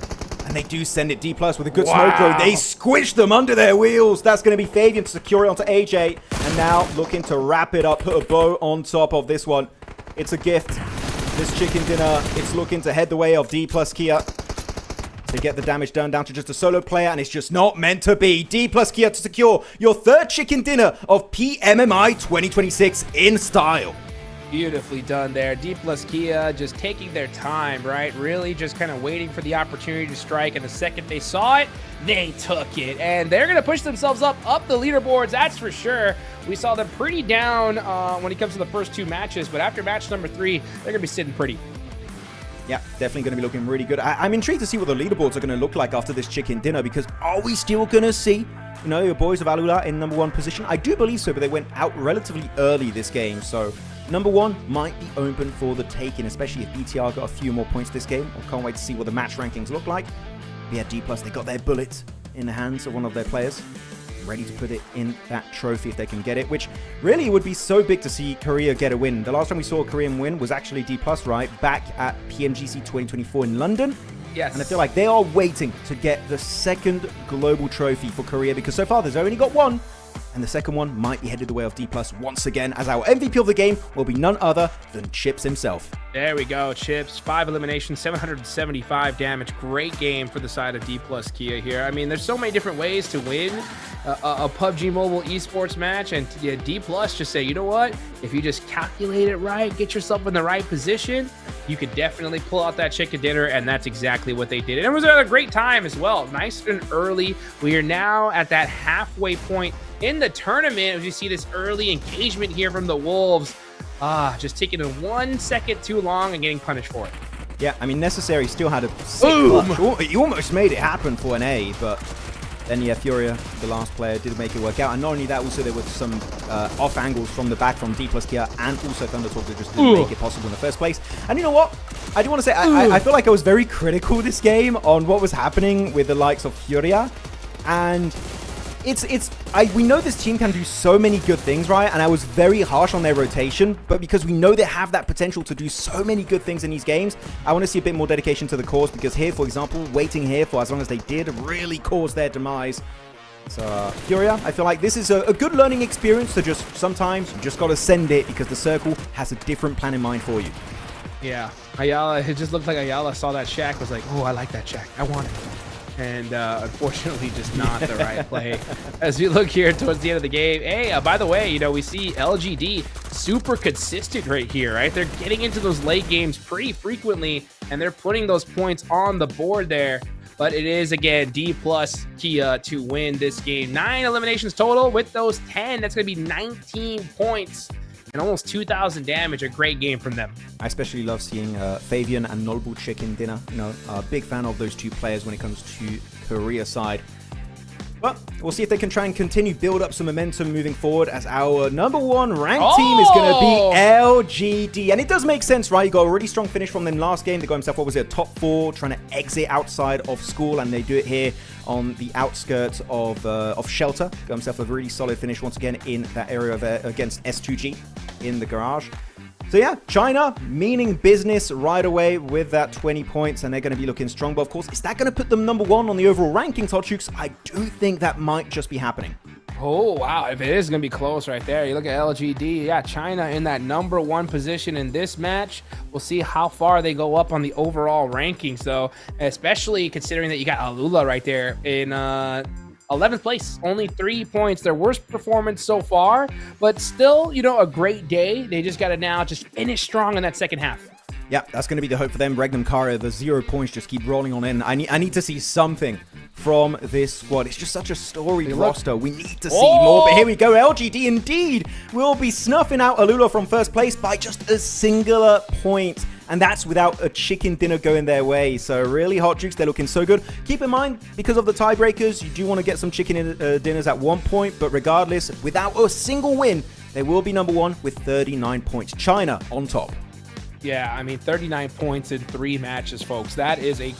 And they do send it D Plus with a good smoke throw. They squish them under their wheels. That's going to be Fabian to secure it onto AJ. And now looking to wrap it up, put a bow on top of this one. It's a gift. This chicken dinner, it's looking to head the way of D Plus Kia. They get the damage done down to just a solo player, and it's just not meant to be. D plus Kia to secure your 3rd chicken dinner of PMMI 2026 in style. Beautifully done there. D plus Kia just taking their time, right? Really just kind of waiting for the opportunity to strike. And the second they saw it, they took it. And they're going to push themselves up the leaderboards, that's for sure. We saw them pretty down when it comes to the first 2 matches. But after match number 3, they're going to be sitting pretty. Yeah, definitely going to be looking really good. I'm intrigued to see what the leaderboards are going to look like after this chicken dinner, because are we still going to see you know, your boys of Alula in number 1 position? I do believe so, but they went out relatively early this game, so number 1 might be open for the taking, especially if BTR got a few more points this game. I can't wait to see what the match rankings look like. But yeah, D+, they got their bullet in the hands of one of their players, ready to put it in that trophy if they can get it, which really would be so big to see Korea get a win. The last time we saw a Korean win was actually D+, right? Back at PMGC 2024 in London. Yes. And I feel like they are waiting to get the second global trophy for Korea because so far there's only got one. And the second one might be headed the way of D+ once again, as our MVP of the game will be none other than Chips himself. There we go, Chips. 5 eliminations, 775 damage. Great game for the side of D+ Kia here. I mean, there's so many different ways to win a PUBG Mobile esports match, and yeah, D+ just say, you know what? If you just calculate it right, get yourself in the right position, you could definitely pull out that chicken dinner, and that's exactly what they did. And it was a great time as well. Nice and early. We are now at that halfway point in the tournament as you see this early engagement here from the Wolves. Just taking it 1 second too long and getting punished for it. Yeah, I mean, Necessary still had a sick clutch. He almost made it happen for an A, but then, yeah, Furia, the last player, did make it work out. And not only that, also there were some off angles from the back from D+ Kia and also Thundertalk that just didn't make it possible in the first place. And you know what? I do want to say, I feel like I was very critical this game on what was happening with the likes of Furia. And we know this team can do so many good things, right? And I was very harsh on their rotation, but because we know they have that potential to do so many good things in these games, I want to see a bit more dedication to the cause, because here, for example, waiting here for as long as they did really caused their demise. So, Furia, I feel like this is a good learning experience to just, sometimes you just got to send it because the circle has a different plan in mind for you. Yeah, Ayala, it just looked like Ayala saw that Shack, was like, oh, I like that Shack. I want it. And unfortunately, just not the right play. As we look here towards the end of the game, hey, by the way, you know, we see LGD super consistent right here, right? They're getting into those late games pretty frequently, and they're putting those points on the board there. But it is, again, D+ Kia to win this game. 9 eliminations total. With those 10, that's going to be 19 points. And almost 2,000 damage, a great game from them. I especially love seeing Fabian and Nolbu chicken dinner. You know, a big fan of those two players when it comes to Korea side. But we'll see if they can try and continue build up some momentum moving forward, as our number 1 ranked team is going to be LGD. And it does make sense, right? You got a really strong finish from them last game. They got himself, what was it, a top 4, trying to exit outside of school, and they do it here on the outskirts of Shelter. Got himself a really solid finish once again in that area of, against S2G in the garage. So yeah, China meaning business right away with that 20 points, and they're going to be looking strong. But of course, is that going to put them number 1 on the overall rankings, Hot Chooks? I do think that might just be happening. Oh, wow. If it is going to be close right there. You look at LGD. Yeah, China in that number 1 position in this match. We'll see how far they go up on the overall rankings, though, especially considering that you got Alula right there in 11th place, only 3 points. Their worst performance so far, but still, you know, a great day. They just got to now just finish strong in that second half. Yeah, that's going to be the hope for them. Regnum Kara, the 0 points just keep rolling on in. I need to see something from this squad. It's just such a storied roster. We need to see more, but here we go. LGD indeed will be snuffing out Alula from first place by just a singular point. And that's without a chicken dinner going their way. So really, Hot Jukes, they're looking so good. Keep in mind, because of the tiebreakers, you do want to get some chicken dinners at one point. But regardless, without a single win, they will be number 1 with 39 points. China on top. Yeah, I mean, 39 points in 3 matches, folks. That is a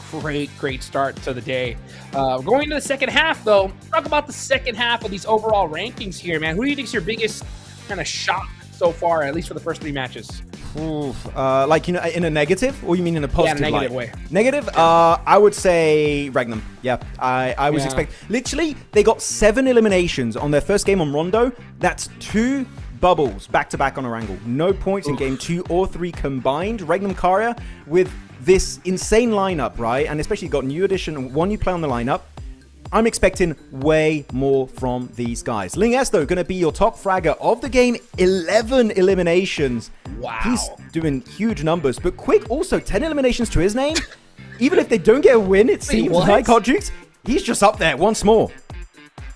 great start to the day. Going into the second half, though, talk about the second half of these overall rankings here, man. Who do you think is your biggest kind of shock so far, at least for the first 3 matches? Like, you know, in a negative, or you mean in a positive negative light? way. Negative? I would say Regnum. Yeah, I was expecting. Literally, they got 7 eliminations on their first game on Rondo. That's 2 bubbles back-to-back on Orangle. No points in game 2 or 3 combined. Regnum Karya with this insane lineup, right? And especially got new addition, 1 new player on the lineup. I'm expecting way more from these guys. Ling S, though, going to be your top fragger of the game. 11 eliminations. Wow. He's doing huge numbers. But Quick, also 10 eliminations to his name. Even if they don't get a win, it seems like, Hot Jukes, he's just up there once more.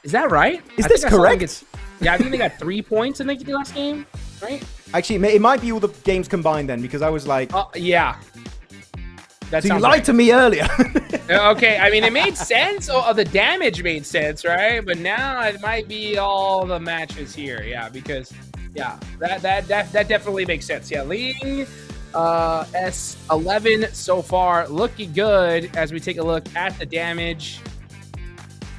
Is that right? Is this correct? Yeah, I think they got 3 points in the last game, right? Actually, it might be all the games combined then, because I was like... yeah. So you lied to me earlier. Okay, I mean, it made sense. Oh, the damage made sense, right? But now it might be all the matches here. Yeah, because, yeah, that definitely makes sense. Yeah, Ling, S11 so far looking good as we take a look at the damage.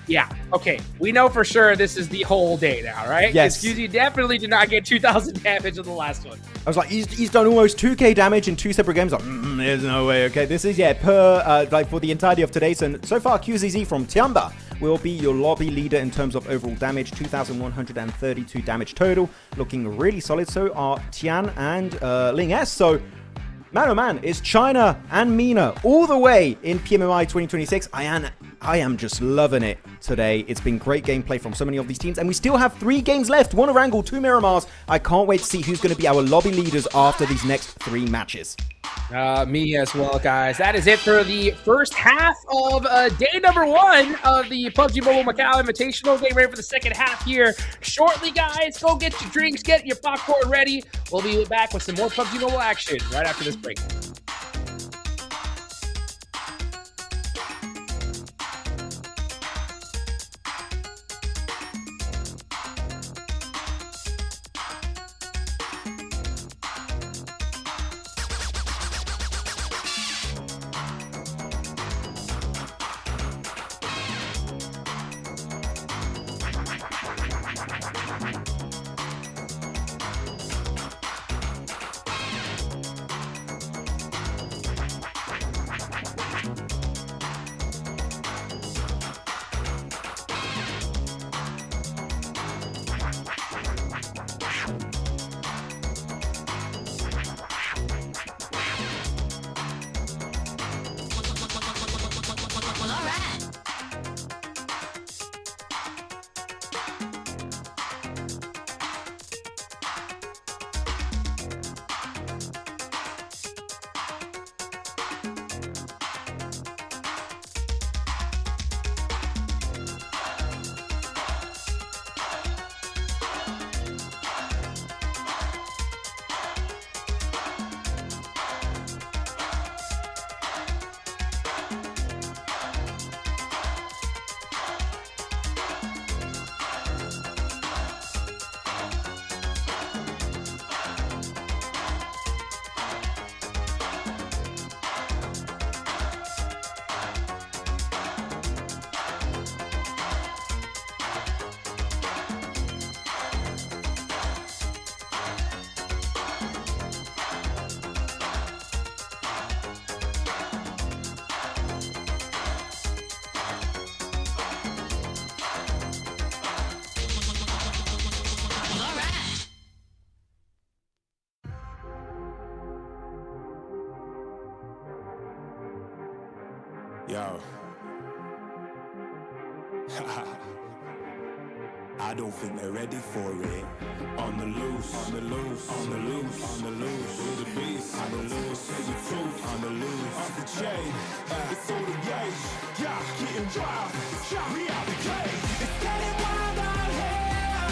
Yeah, okay. We know for sure this is the whole day now, right? Yes. Excuse, definitely did not get 2,000 damage in the last one. I was like, he's done almost 2k damage in 2 separate games. Like, there's no way. Okay, this is, yeah, per, like, for the entirety of today. So far, QZZ from TIANBA will be your lobby leader in terms of overall damage. 2,132 damage total. Looking really solid. So are Tian and Ling S. So, man, oh man, it's China and MENA all the way in PMMI 2026. I am just loving it today. It's been great gameplay from so many of these teams, and we still have 3 games left. 1 Erangel, 2 Miramars. I can't wait to see who's going to be our lobby leaders after these next 3 matches. Me as well, guys. That is it for the first half of day number 1 of the PUBG Mobile Macau Invitational. Getting ready for the second half here shortly, guys. Go get your drinks, get your popcorn ready. We'll be back with some more PUBG Mobile action right after this break. Yo. I don't think they're ready for it. On the loose, on the loose, on the loose, on the loose. With the beast, on the loose, say the truth, on the loose. Off the chain, it's all the gauge. Yeah, getting wild, shot me out the cage. It's getting wild out here.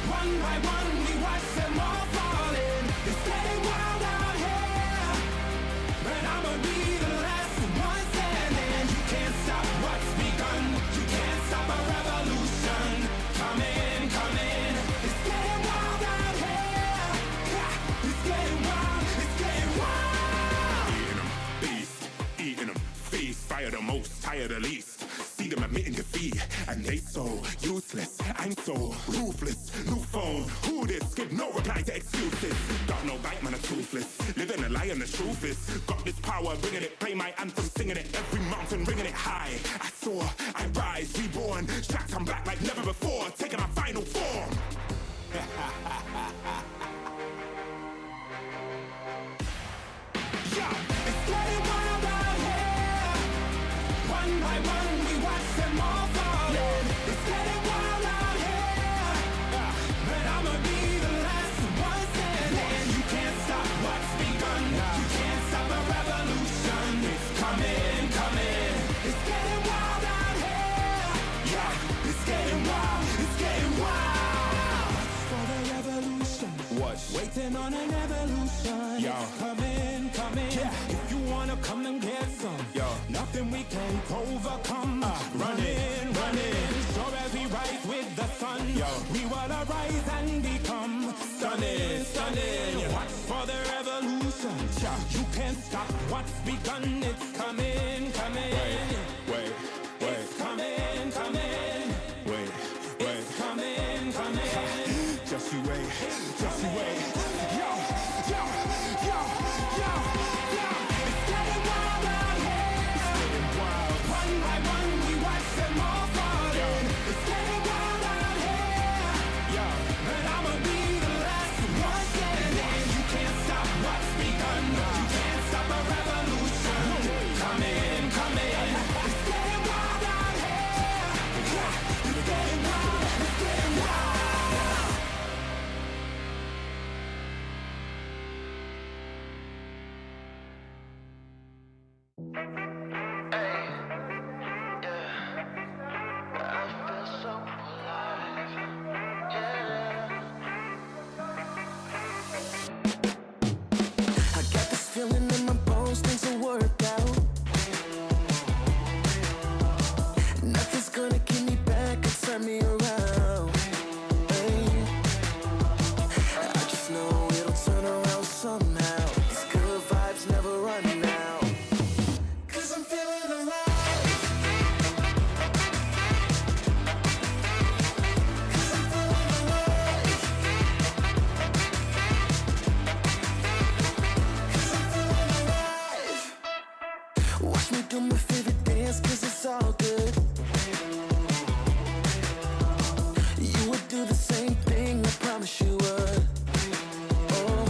One by one, we watch them all falling. It's getting wild out here. But I'ma be the last one standing. You can't stop what's begun. You can't stop a revolution. Come in, come in. It's getting wild out here. It's getting wild, it's getting wild. Eating them, beast, eating them, feast. Fire the most, tire the least. See them admitting defeat, and they so useless. I'm so ruthless. New phone, who this? Give no reply to excuses. Got no bite, man, a toothless. Living a lie and the truth is. Got this power, bringing it. Play my anthem, singing it. Every mountain, ringing it high. I soar, I rise, reborn. Strapped, I'm back like never before. Taking my final form. Yeah, it's getting wild out here. One by one, we watch them all falling. It's getting wild out here. But I'ma be the last one standing. You can't stop what's begun. You can't stop a revolution. It's coming, coming. It's getting wild out here. Yeah, it's getting wild. It's getting wild. For the revolution. What? Waiting on an evolution. Yo. It's coming, coming. Yeah. If you want wanna come and get some. Nothing we can't overcome. Running, sure as we rise with the sun. We will arise and become stunning. Watch for the revolution. You can't stop what's begun. It's coming. Wait. It's coming. Wait. It's coming. Just you wait. Yo. It's getting wild out here. One by one, we watch them all falling. It's getting wild out here. But I'ma be the last one standing. You can't stop what's begun. You can't stop a revolution. Coming. It's getting wild out here. It's getting wild. I got this feeling in my bones, things will work out. Nothing's gonna keep me back and turn me around. Hey. I just know it'll turn around somehow. These good vibes never run out. 'Cause I'm feeling alive. 'Cause I'm feeling alive. 'Cause I'm feeling alive. Watch me do my favorite dance, 'cause it's all good. You would do the same thing, I promise you would. Oh,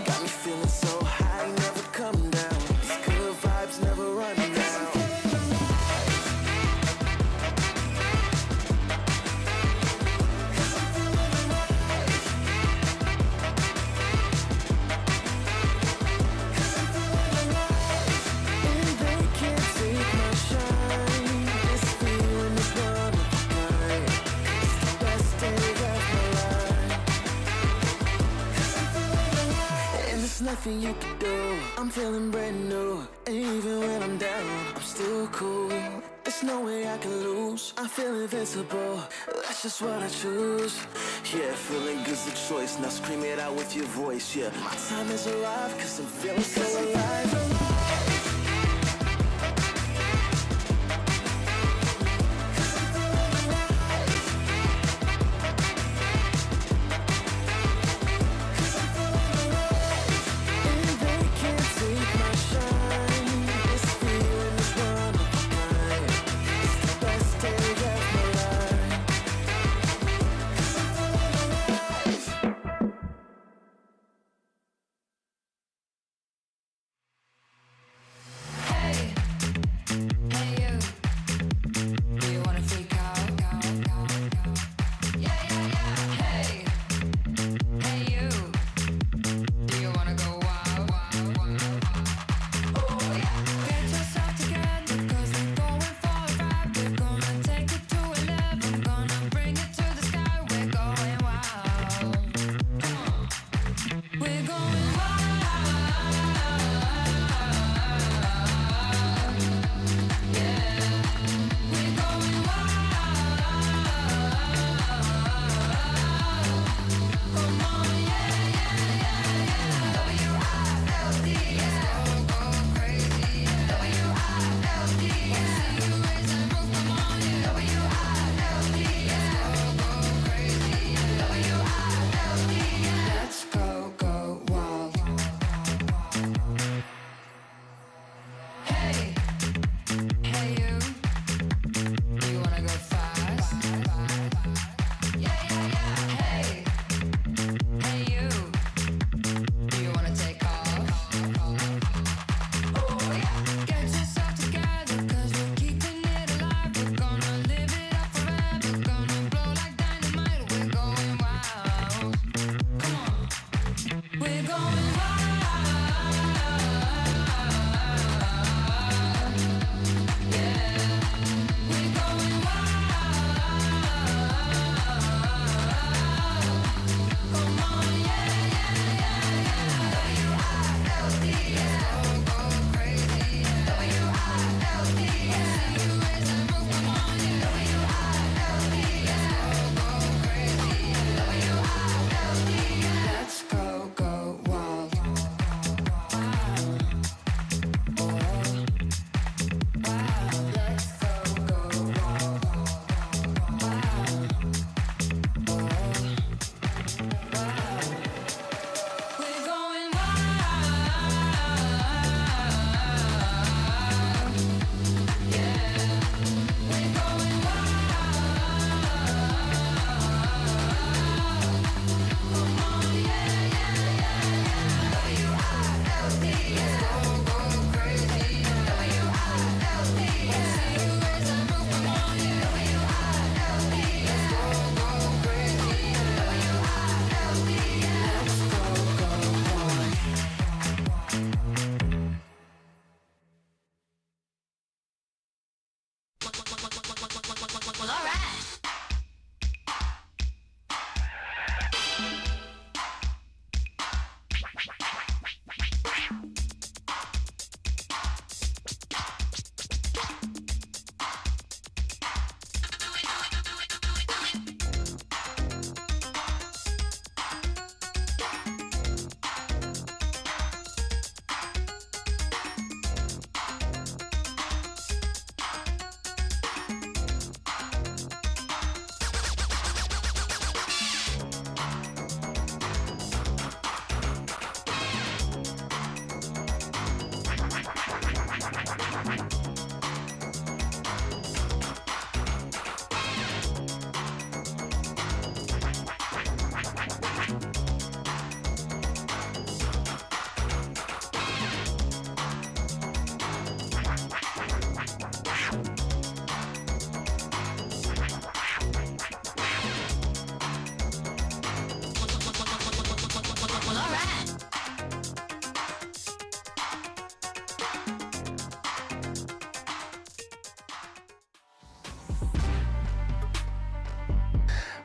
got me feeling so high, never come down. These good vibes never run out. 'Cause I'm feeling alive. 'Cause I'm feeling alive. 'Cause I'm feeling alive. And they can't take my shine. This feeling is one of a kind. It's the best day of my life. 'Cause I'm feeling alive. And there's nothing you can do. I'm feeling brand new. And even when I'm down, I'm still cool. There's no way I can lose. I feel invincible. That's just what I choose. Yeah, feeling good's the choice. Now scream it out with your voice. Yeah, my time has arrived, 'cause I'm feeling so alive. And they can't take my shine. This feeling is one of a kind. It's the best day of my life. 'Cause I'm feeling alive.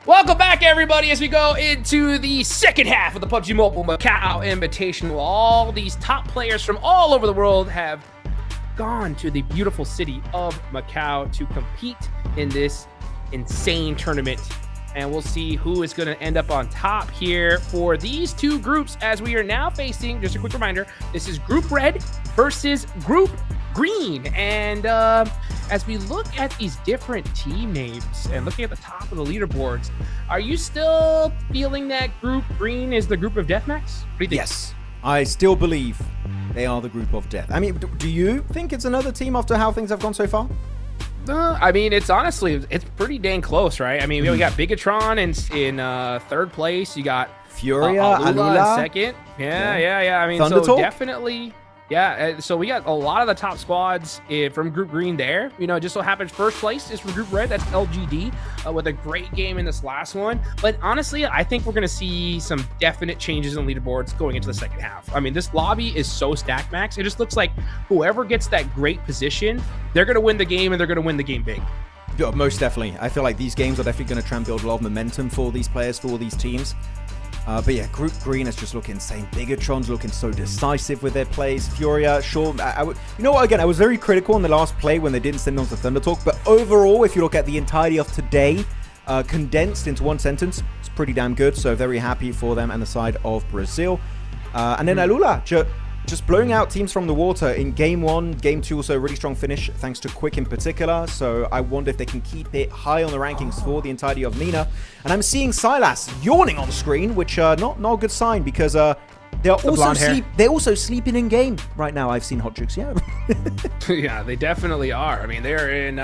Welcome back, everybody, as we go into the second half of the PUBG Mobile Macau Invitational. All these top players from all over the world have gone to the beautiful city of Macau to compete in this insane tournament. And we'll see who is going to end up on top here for these two groups, as we are now facing, just a quick reminder, this is Group Red versus Group Green. And as we look at these different team names and looking at the top of the leaderboards, are you still feeling that Group Green is the group of death, Max? What do you think? Yes, I still believe they are the group of death. I mean, do you think it's another team after how things have gone so far? I mean, it's honestly, it's pretty dang close, right? I mean, we got Bigatron in third place. You got Furia, Alula in second. Yeah. I mean, Thunder so Talk? definitely, yeah. So we got a lot of the top squads from Group Green there. You know, just so happens first place is from Group Red. That's LGD with a great game in this last one. But honestly, I think we're going to see some definite changes in leaderboards going into the second half. I mean, this lobby is so stacked, Max. It just looks like whoever gets that great position, they're going to win the game, and they're going to win the game big. Yeah, most definitely. I feel like these games are definitely going to try and build a lot of momentum for these players, for all these teams. But yeah, Group Green is just looking insane. Bigatron's looking so decisive with their plays. Furia, sure. You know what, again, I was very critical in the last play when they didn't send on to Thunder Talk. But overall, if you look at the entirety of today, condensed into one sentence, it's pretty damn good. So very happy for them and the side of Brazil. And then Alula, just blowing out teams from the water in game 1, game 2 also a really strong finish thanks to Quick in particular. So I wonder if they can keep it high on the rankings for the entirety of MENA. And I'm seeing Silas yawning on screen, which not a good sign because they're also sleeping in game right now. I've seen Hot Chicks, yeah. Yeah, they definitely are. I mean, they're in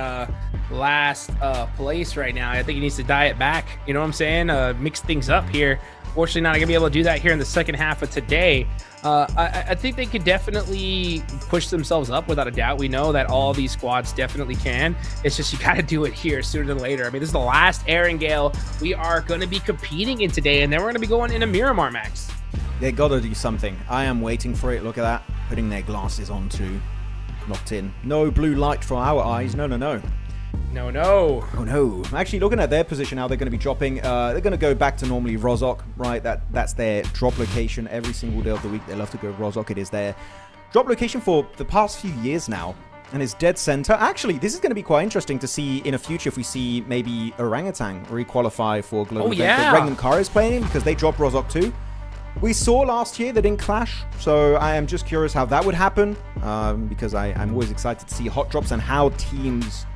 last place right now. I think he needs to diet back. You know what I'm saying? Mix things up here. Fortunately, not going to be able to do that here in the second half of today. I think they could definitely push themselves up without a doubt. We know that all these squads definitely can. It's just you got to do it here sooner than later. I mean, this is the last Erangel we are going to be competing in today, and then we're going to be going into Miramar, Max. They got to do something. I am waiting for it. Look at that. Putting their glasses on too. Locked in. No blue light for our eyes. No. No. Oh no. Actually, looking at their position now, they're going to be dropping. They're going to go back to normally Rozhok, right? That's their drop location every single day of the week. They love to go Rozhok. It is their drop location for the past few years now. And it's dead center. Actually, this is going to be quite interesting to see in the future if we see maybe Orangutan re-qualify for global event. Yeah. But Regnum Car is playing because they dropped Rozhok too. We saw last year they didn't clash, so I am just curious how that would happen because I'm always excited to see hot drops and how teams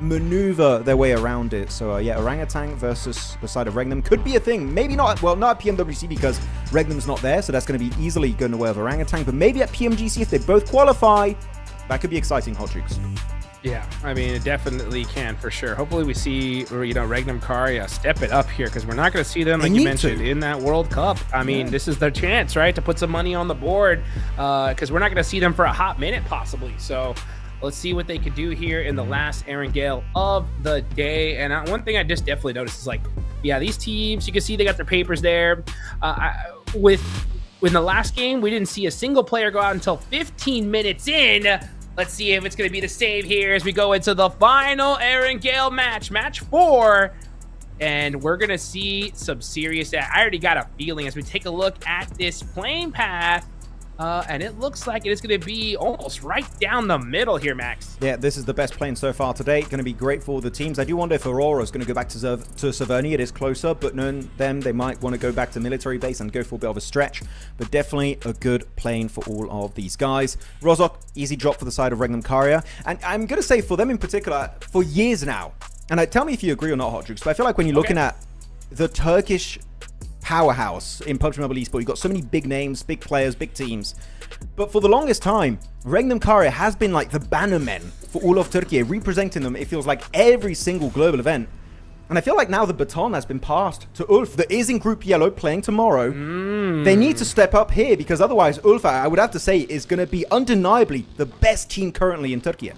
maneuver their way around it. So yeah, Orangutan versus the side of Regnum could be a thing. Maybe not, well, not at PMWC because Regnum's not there, so that's going to be easily going the way of Orangutan, but maybe at PMGC if they both qualify, that could be exciting, Hot Chicks. Yeah, I mean, it definitely can for sure. Hopefully we see, Regnum Car, step it up here because we're not going to see them, like you mentioned, in that World Cup. I mean, this is their chance, right, to put some money on the board because we're not going to see them for a hot minute possibly. So let's see what they could do here in the last Erangel of the day. And one thing I just definitely noticed is, like, yeah, these teams, you can see they got their papers there. In the last game, we didn't see a single player go out until 15 minutes in. Let's see if it's going to be the same here as we go into the final Erangel match, match 4. And we're going to see some serious, I already got a feeling as we take a look at this playing path. And it looks like it is going to be almost right down the middle here, Max. Yeah, this is the best plane so far today. Going to be great for the teams. I do wonder if Aurora is going to go back to Saverny. It is closer, but then they might want to go back to military base and go for a bit of a stretch. But definitely a good plane for all of these guys. Rozhok, easy drop for the side of Regnum Karia. And I'm going to say for them in particular, for years now, and tell me if you agree or not, Hot Jukes, but I feel like when you're looking at the Turkish powerhouse in PUBG Mobile Esports, you've got so many big names, big players, big teams. But for the longest time, Regnum Karia has been like the bannermen for all of Turkey, representing them, it feels like, every single global event. And I feel like now the baton has been passed to Ulf, that is in Group Yellow playing tomorrow. They need to step up here because otherwise Ulf, I would have to say, is going to be undeniably the best team currently in Turkey.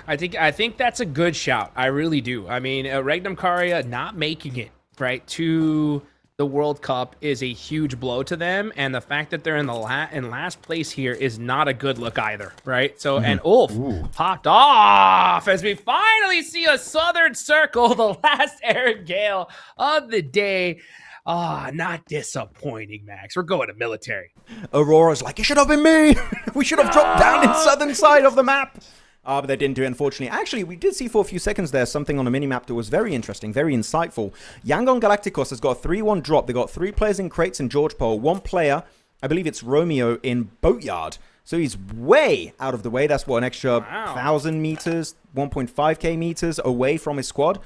I think that's a good shout. I really do. I mean, Regnum Karia not making it, right, to the World Cup is a huge blow to them, and the fact that they're in last place here is not a good look either, right? So, and Ulf popped off as we finally see a Southern Circle, the last Eric Gale of the day. Not disappointing, Max. We're going to military. Aurora's like, it should have been me. We should have dropped down in southern side of the map. But they didn't do it, unfortunately. Actually, we did see for a few seconds there something on the minimap that was very interesting, very insightful. Yangon Galacticos has got a 3-1 drop. They got 3 players in crates in George Pole, 1 player, I believe it's Romeo, in Boatyard. So he's way out of the way. That's what, an extra 1,000 meters, 1.5k meters away from his squad.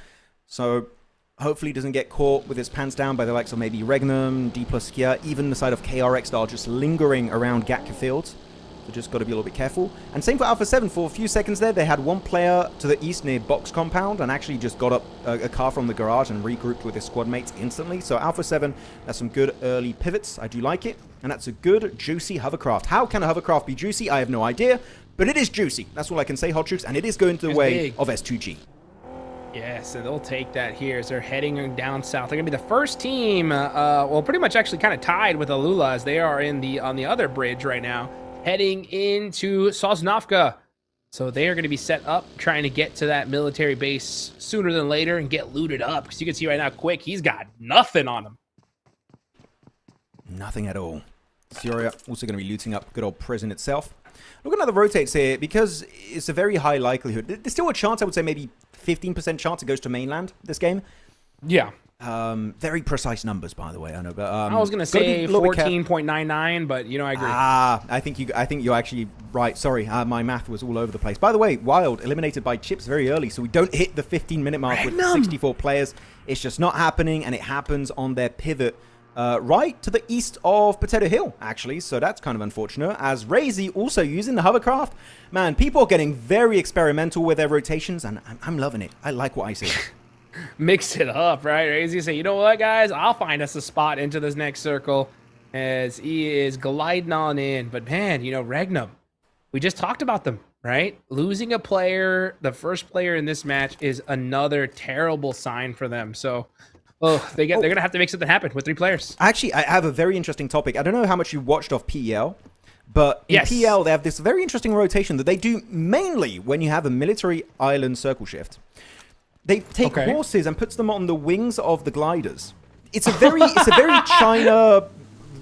So hopefully he doesn't get caught with his pants down by the likes of maybe Regnum, D plus Kia, even the side of KRX that are just lingering around Gatka Fields. So just got to be a little bit careful. And same for Alpha 7. For a few seconds there, they had 1 player to the east near Box Compound and actually just got up a car from the garage and regrouped with his squad mates instantly. So Alpha 7, that's some good early pivots. I do like it. And that's a good, juicy hovercraft. How can a hovercraft be juicy? I have no idea. But it is juicy. That's all I can say, Hot Troops. And it is going to the way of S2G. Yes, and they'll take that here as they're heading down south. They're going to be the first team, well, pretty much actually kind of tied with Alula as they are on the other bridge right now, heading into Sosnovka. So they are going to be set up trying to get to that military base sooner than later and get looted up. Because you can see right now, Quick, he's got nothing on him. Nothing at all. Furia also going to be looting up good old prison itself. Look at the rotates here, because it's a very high likelihood. There's still a chance, I would say maybe 15% chance it goes to mainland this game. Yeah. Very precise numbers, by the way. I know, but I was gonna say 14.99, but you know, I agree. I think you're actually right. Sorry, my math was all over the place. By the way, Wild eliminated by Chips very early, so we don't hit the 15-minute mark with 64 players. It's just not happening, and it happens on their pivot right to the east of Potato Hill, actually. So that's kind of unfortunate. As Razy also using the hovercraft. Man, people are getting very experimental with their rotations, and I'm loving it. I like what I see. Mix it up, right? Razy say, you know what, guys? I'll find us a spot into this next circle as he is gliding on in. But man, you know, Regnum, we just talked about them, right? Losing a player, the first player in this match, is another terrible sign for them. So, they're going to have to make something happen with 3 players. Actually, I have a very interesting topic. I don't know how much you watched of PEL, but in PEL, they have this very interesting rotation that they do mainly when you have a military island circle shift. They take horses and puts them on the wings of the gliders. It's a very China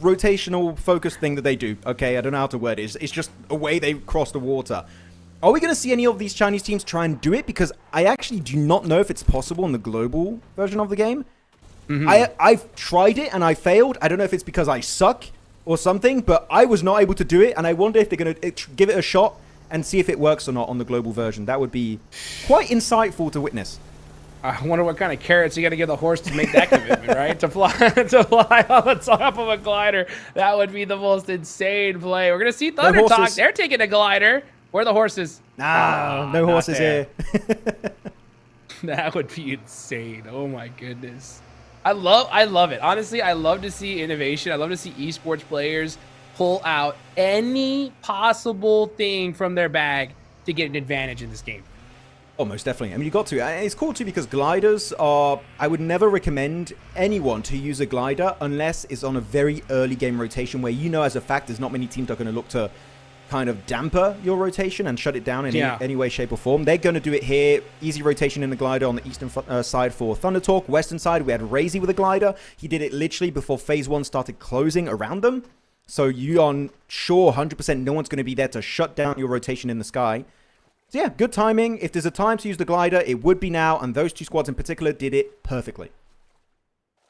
rotational focused thing that they do. Okay, I don't know how to word it. It's just a way they cross the water. Are we going to see any of these Chinese teams try and do it? Because I actually do not know if it's possible in the global version of the game. I've tried it and I failed. I don't know if it's because I suck or something, but I was not able to do it. And I wonder if they're going to give it a shot and see if it works or not on the global version. That would be quite insightful to witness. I wonder what kind of carrots you got to give the horse to make that commitment, right? To fly on the top of a glider. That would be the most insane play. We're going to see Thunder Talk. They're taking a glider. Where are the horses? No horses here. That would be insane. Oh my goodness. I love it. Honestly, I love to see innovation. I love to see esports players pull out any possible thing from their bag to get an advantage in this game. Oh, most definitely. I mean, you got to. And it's cool, too, because gliders are... I would never recommend anyone to use a glider unless it's on a very early game rotation where you know as a fact there's not many teams that are going to look to kind of damper your rotation and shut it down in any way, shape, or form. They're going to do it here. Easy rotation in the glider on the eastern side for Thunder Talk. Western side, we had Razy with a glider. He did it literally before Phase 1 started closing around them. So you are sure 100% no one's going to be there to shut down your rotation in the sky. So yeah, good timing. If there's a time to use the glider, it would be now. And those 2 squads in particular did it perfectly.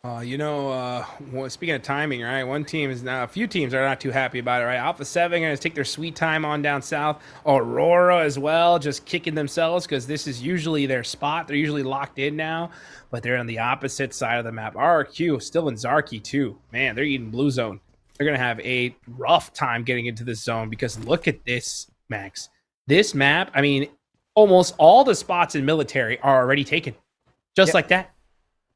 Well, speaking of timing, right? One team is now, a few teams are not too happy about it, right? Alpha 7 going to take their sweet time on down south. Aurora as well, just kicking themselves because this is usually their spot. They're usually locked in now, but they're on the opposite side of the map. RRQ still in Zarky too. Man, they're eating blue zone. They're going to have a rough time getting into this zone because look at this, Max. This map, I mean, almost all the spots in military are already taken. Just like that.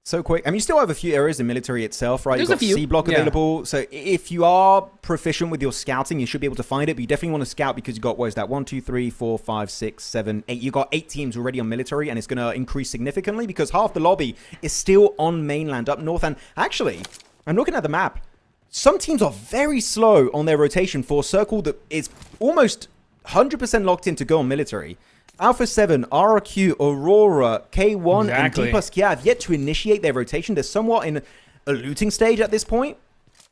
So quick. I mean, you still have a few areas in military itself, right? There's You've got a few. C block available. So if you are proficient with your scouting, you should be able to find it. But you definitely want to scout because you got, what is that? 1, 2, 3, 4, 5, 6, 7, 8. You got 8 teams already on military, and it's going to increase significantly because half the lobby is still on mainland up north. And actually, I'm looking at the map. Some teams are very slow on their rotation for a circle that is almost 100% locked in to go on military. Alpha 7, RRQ, Aurora, K1, Exactly. and D plus Kia have yet to initiate their rotation. They're somewhat in a looting stage at this point,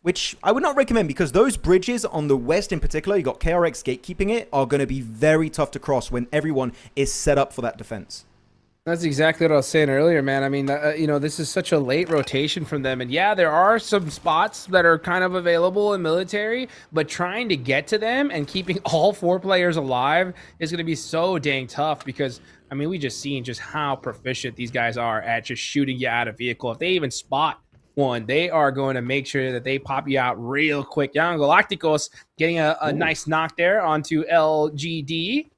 which I would not recommend because those bridges on the west in particular, you got KRX gatekeeping it, are going to be very tough to cross when everyone is set up for that defense. That's exactly what I was saying earlier, man. I mean, you know, this is such a late rotation from them. And yeah, there are some spots that are kind of available in military, but trying to get to them and keeping all 4 players alive is going to be so dang tough because, I mean, we just seen just how proficient these guys are at just shooting you out of vehicle. If they even spot one, they are going to make sure that they pop you out real quick. Young Galacticos getting a nice knock there onto LGD.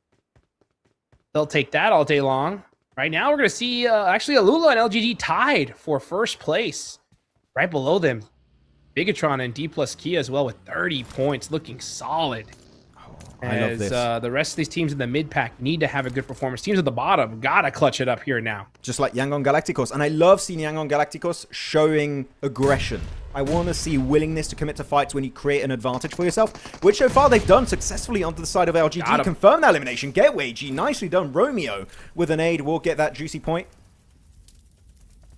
They'll take that all day long. Right now, we're going to see actually Alula and LGD tied for first place. Right below them, Bigatron and D plus Kia as well with 30 points, looking solid. I love this. The rest of these teams in the mid-pack need to have a good performance. Teams at the bottom got to clutch it up here now. Just like Yangon Galacticos. And I love seeing Yangon Galacticos showing aggression. I want to see willingness to commit to fights when you create an advantage for yourself, which so far they've done successfully onto the side of LGD. Confirm that elimination. Gateway G. Nicely done. Romeo with an aid will get that juicy point.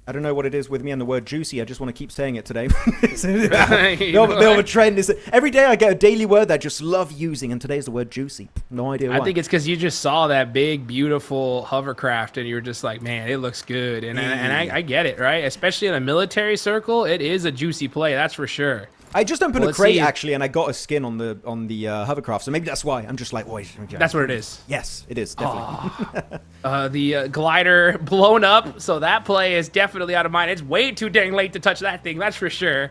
I don't know what it is with me and the word juicy. I just want to keep saying it today. The trend is every day I get a daily word that I just love using, and today's the word juicy. No idea why. I think it's because you just saw that big, beautiful hovercraft, and you were just like, man, it looks good. And I get it, right? Especially in a military circle, it is a juicy play, that's for sure. I just opened a crate actually, and I got a skin on the hovercraft, so maybe that's why. I'm just like, wait. That's what it is. Yes, it is definitely. The glider blown up, so that play is definitely out of mind. It's way too dang late to touch that thing, that's for sure.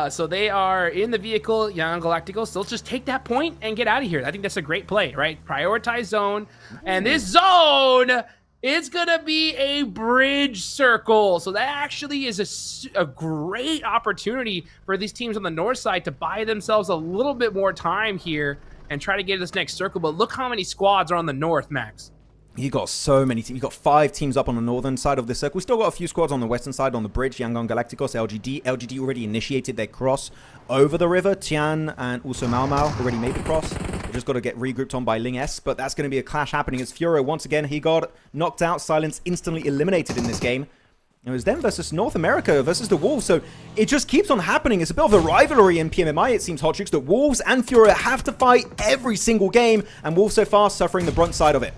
So they are in the vehicle, Young Galacticos. So let's just take that point and get out of here. I think that's a great play, right? Prioritize zone, and this zone. It's going to be a bridge circle. So that actually is a great opportunity for these teams on the north side to buy themselves a little bit more time here and try to get this next circle. But look how many squads are on the north, Max. You got so many teams. You got 5 teams up on the northern side of the circle. We still got a few squads on the western side on the bridge. Yangon Galacticos, LGD. LGD already initiated their cross over the river. Tian and also Mau Mau already made the cross. They just got to get regrouped on by Ling S. But that's going to be a clash happening as Furia, once again, he got knocked out. Silence instantly eliminated in this game. It was them versus North America versus the Wolves. So it just keeps on happening. It's a bit of a rivalry in PMMI, it seems, Hot Chicks, that Wolves and Furia have to fight every single game. And Wolves so far suffering the brunt side of it.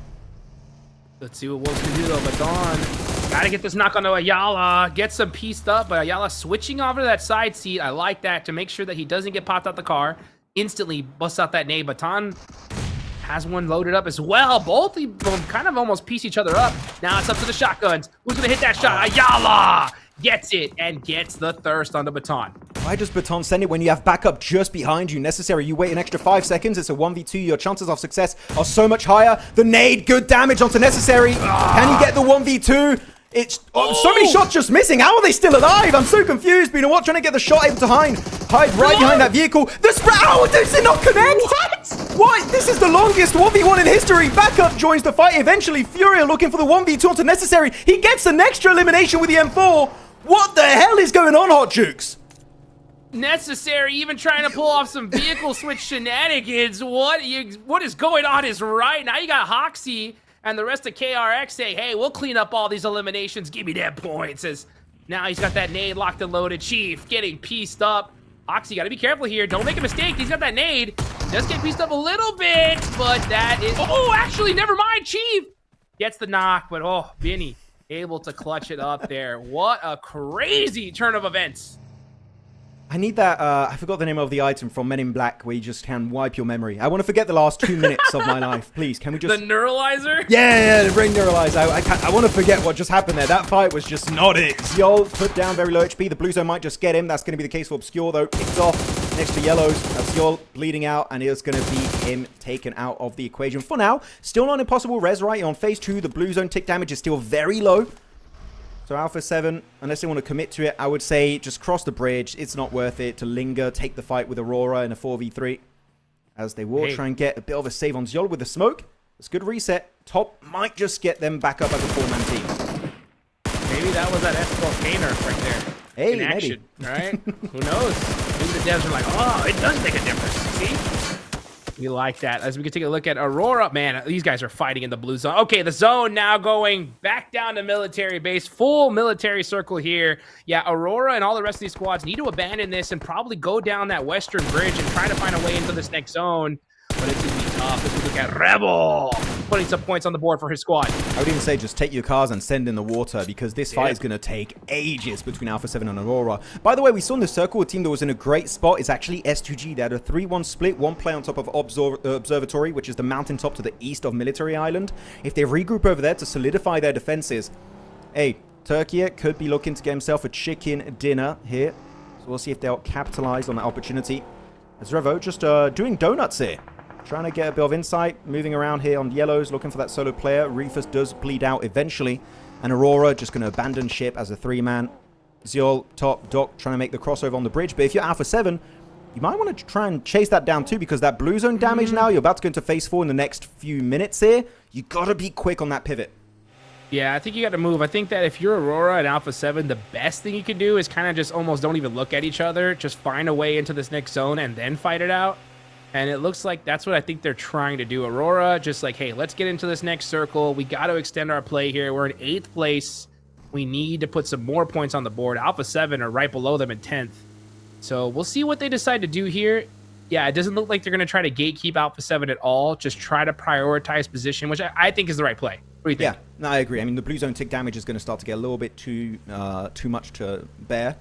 Let's see what Wolves can do, though. Baton, gotta get this knock onto Ayala. Get some pieced up, but Ayala switching over to that side seat. I like that to make sure that he doesn't get popped out the car. Instantly busts out that nade. Baton has one loaded up as well. Both of them kind of almost piece each other up. Now it's up to the shotguns. Who's gonna hit that shot? Ayala gets it and gets the thirst on the Baton. Why does Baton send it when you have backup just behind you? Necessary. You wait an extra 5 seconds. It's a 1v2. Your chances of success are so much higher. The nade, good damage onto Necessary. Can he get the 1v2? It's so many shots just missing. How are they still alive? I'm so confused. But you know what? Trying to get the shot able to hide right behind that vehicle. The spread. How does it not connect? What? This is the longest 1v1 in history. Backup joins the fight. Eventually, Furia looking for the 1v2 onto Necessary. He gets an extra elimination with the M4. What the hell is going on, Hot Jukes? Necessary, even trying to pull off some vehicle switch shenanigans. What is going on is right. Now you got Hoxie and the rest of KRX say, hey, we'll clean up all these eliminations. Give me that points. As now he's got that nade locked and loaded. Chief getting pieced up. Hoxie, got to be careful here. Don't make a mistake. He's got that nade. Does get pieced up a little bit, but that is... Oh, actually, never mind. Chief gets the knock, but oh, Vinny able to clutch it up there. What a crazy turn of events. I need that, I forgot the name of the item from Men in Black where you just can wipe your memory. I want to forget the last 2 minutes of my life. Please, can we just... The neuralizer? Yeah, the brain neuralizer. I want to forget what just happened there. That fight was just not it. Yol put down very low HP. The blue zone might just get him. That's going to be the case for Obscure, though. Picked off next to yellows. That's Yol bleeding out, and it's going to be him taken out of the equation. For now, still not impossible res, right? On phase 2, the blue zone tick damage is still very low. So Alpha 7, unless they want to commit to it, I would say just cross the bridge. It's not worth it to linger, take the fight with Aurora in a 4v3. As they will try and get a bit of a save on Zyol with the smoke. It's good reset. Top might just get them back up as a 4-man team. Maybe that was that S12 K nerf right there. Hey, in action, right? Who knows? Maybe the devs are like, oh, it does make a difference. See? We like that. As we can take a look at Aurora. Man, these guys are fighting in the blue zone. Okay, the zone now going back down to military base. Full military circle here. Yeah, Aurora and all the rest of these squads need to abandon this and probably go down that western bridge and try to find a way into this next zone. But it's going to be tough. As we look at Rebel putting some points on the board for his squad. I would even say just take your cars and send in the water, because this fight is going to take ages between Alpha 7 and Aurora. By the way, we saw in the circle a team that was in a great spot is actually S2G. They had a 3-1 split, one play on top of Observatory, which is the mountaintop to the east of Military Island. If they regroup over there to solidify their defenses, hey, Turkey could be looking to get himself a chicken dinner here. So we'll see if they'll capitalize on that opportunity. As Revo just doing donuts here. Trying to get a bit of insight, moving around here on yellows, looking for that solo player. Reefus does bleed out eventually. And Aurora just going to abandon ship as a 3-man. Ziol, top, Doc trying to make the crossover on the bridge. But if you're Alpha 7, you might want to try and chase that down too, because that blue zone damage now, you're about to go into phase 4 in the next few minutes here. You got to be quick on that pivot. Yeah, I think you got to move. I think that if you're Aurora and Alpha 7, the best thing you can do is kind of just almost don't even look at each other. Just find a way into this next zone and then fight it out. And it looks like that's what I think they're trying to do. Aurora, just like, hey, let's get into this next circle. We got to extend our play here. We're in 8th place. We need to put some more points on the board. Alpha 7 are right below them in 10th. So we'll see what they decide to do here. Yeah, it doesn't look like they're going to try to gatekeep Alpha 7 at all. Just try to prioritize position, which I think is the right play. What do you think? Yeah, no, I agree. I mean, the blue zone tick damage is going to start to get a little bit too much to bear.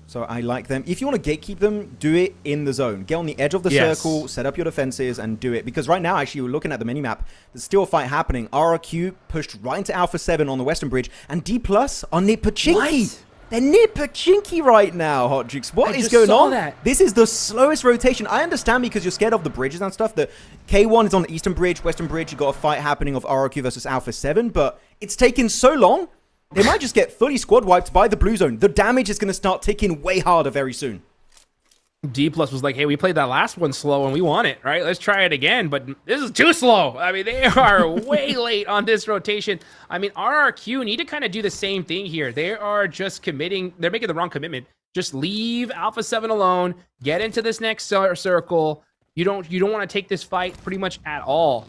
So I like them. If you want to gatekeep them, do it in the zone. Get on the edge of the circle, set up your defenses, and do it. Because right now, actually, we're looking at the minimap. There's still a fight happening. RRQ pushed right into Alpha 7 on the western bridge. And D Plus are near Pachinki. What? They're near Pachinki right now, Hot Jukes. What is going on? This is the slowest rotation. I understand because you're scared of the bridges and stuff. The K1 is on the eastern bridge, western bridge. You've got a fight happening of RRQ versus Alpha 7. But it's taken so long. They might just get fully squad wiped by the blue zone. The damage is going to start ticking way harder very soon. D Plus was like, hey, we played that last one slow and we won it, right? Let's try it again, but this is too slow. I mean, they are way late on this rotation. I mean, RRQ need to kind of do the same thing here. They are just committing. They're making the wrong commitment. Just leave Alpha 7 alone. Get into this next circle. You don't want to take this fight pretty much at all.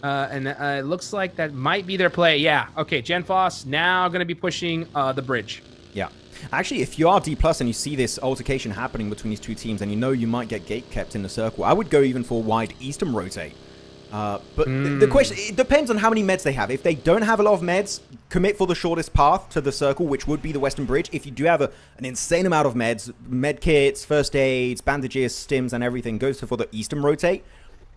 And it looks like that might be their play. Yeah. Okay. Genfos now going to be pushing the bridge. Yeah. Actually, if you are D plus and you see this altercation happening between these two teams and you know you might get gate kept in the circle, I would go even for wide eastern rotate. But the question, it depends on how many meds they have. If they don't have a lot of meds, commit for the shortest path to the circle, which would be the western bridge. If you do have an insane amount of meds, med kits, first aids, bandages, stims, and everything, goes for the eastern rotate.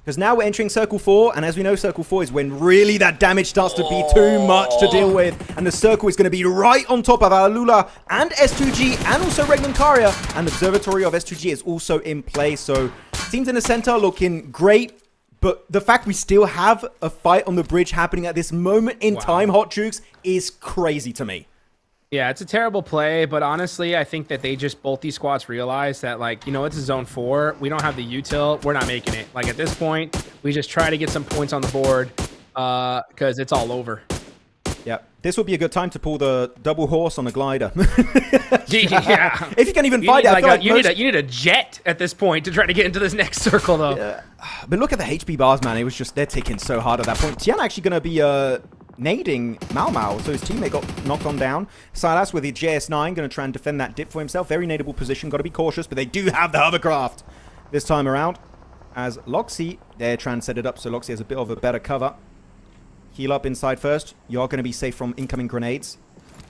Because now we're entering Circle 4, and as we know, Circle 4 is when really that damage starts to be too much to deal with. And the circle is going to be right on top of Alula and S2G, and also Regmancaria. And the Observatory of S2G is also in play. So teams in the center looking great. But the fact we still have a fight on the bridge happening at this moment in time, Hot Jukes, is crazy to me. Yeah, it's a terrible play, but honestly, I think that they just, both these squads realize that, like, you know, it's a zone 4. We don't have the util. We're not making it. Like, at this point, we just try to get some points on the board because it's all over. Yeah, this would be a good time to pull the double horse on a glider. Yeah. If you can even fight it. You need a jet at this point to try to get into this next circle, though. Yeah. But look at the HP bars, man. It was just, they're ticking so hard at that point. Tian actually going to be nading Mau, so his teammate got knocked on down. Silas with the JS9 going to try and defend that dip for himself. Very nadeable position, got to be cautious, but they do have the hovercraft this time around. As Loxy, they're trying to set it up, so Loxy has a bit of a better cover. Heal up inside first. You're going to be safe from incoming grenades.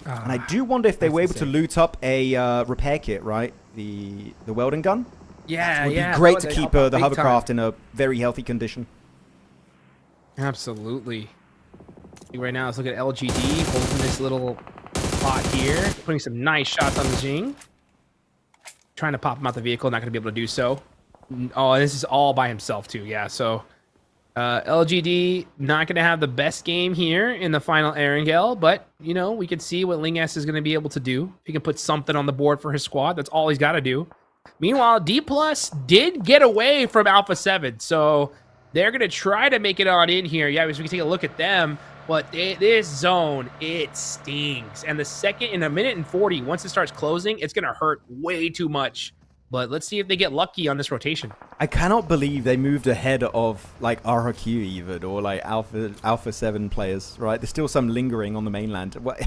And I do wonder if they were able to loot up a repair kit, right? The welding gun? Yeah, it would be great to keep the hovercraft in a very healthy condition. Absolutely. Right now, let's look at LGD holding this little spot here, putting some nice shots on the Jing. Trying to pop him out the vehicle, not going to be able to do so. Oh, this is all by himself too. Yeah, so LGD not going to have the best game here in the final Erangel, but you know, we can see what Ling S is going to be able to do. He can put something on the board for his squad. That's all he's got to do. Meanwhile, D Plus did get away from Alpha 7, so they're going to try to make it on in here. Yeah, as we can take a look at them, But this zone, it stings. And the second, in a minute and 40, once it starts closing, it's going to hurt way too much. But let's see if they get lucky on this rotation. I cannot believe they moved ahead of like RRQ even, or like Alpha 7 players, right? There's still some lingering on the mainland. What?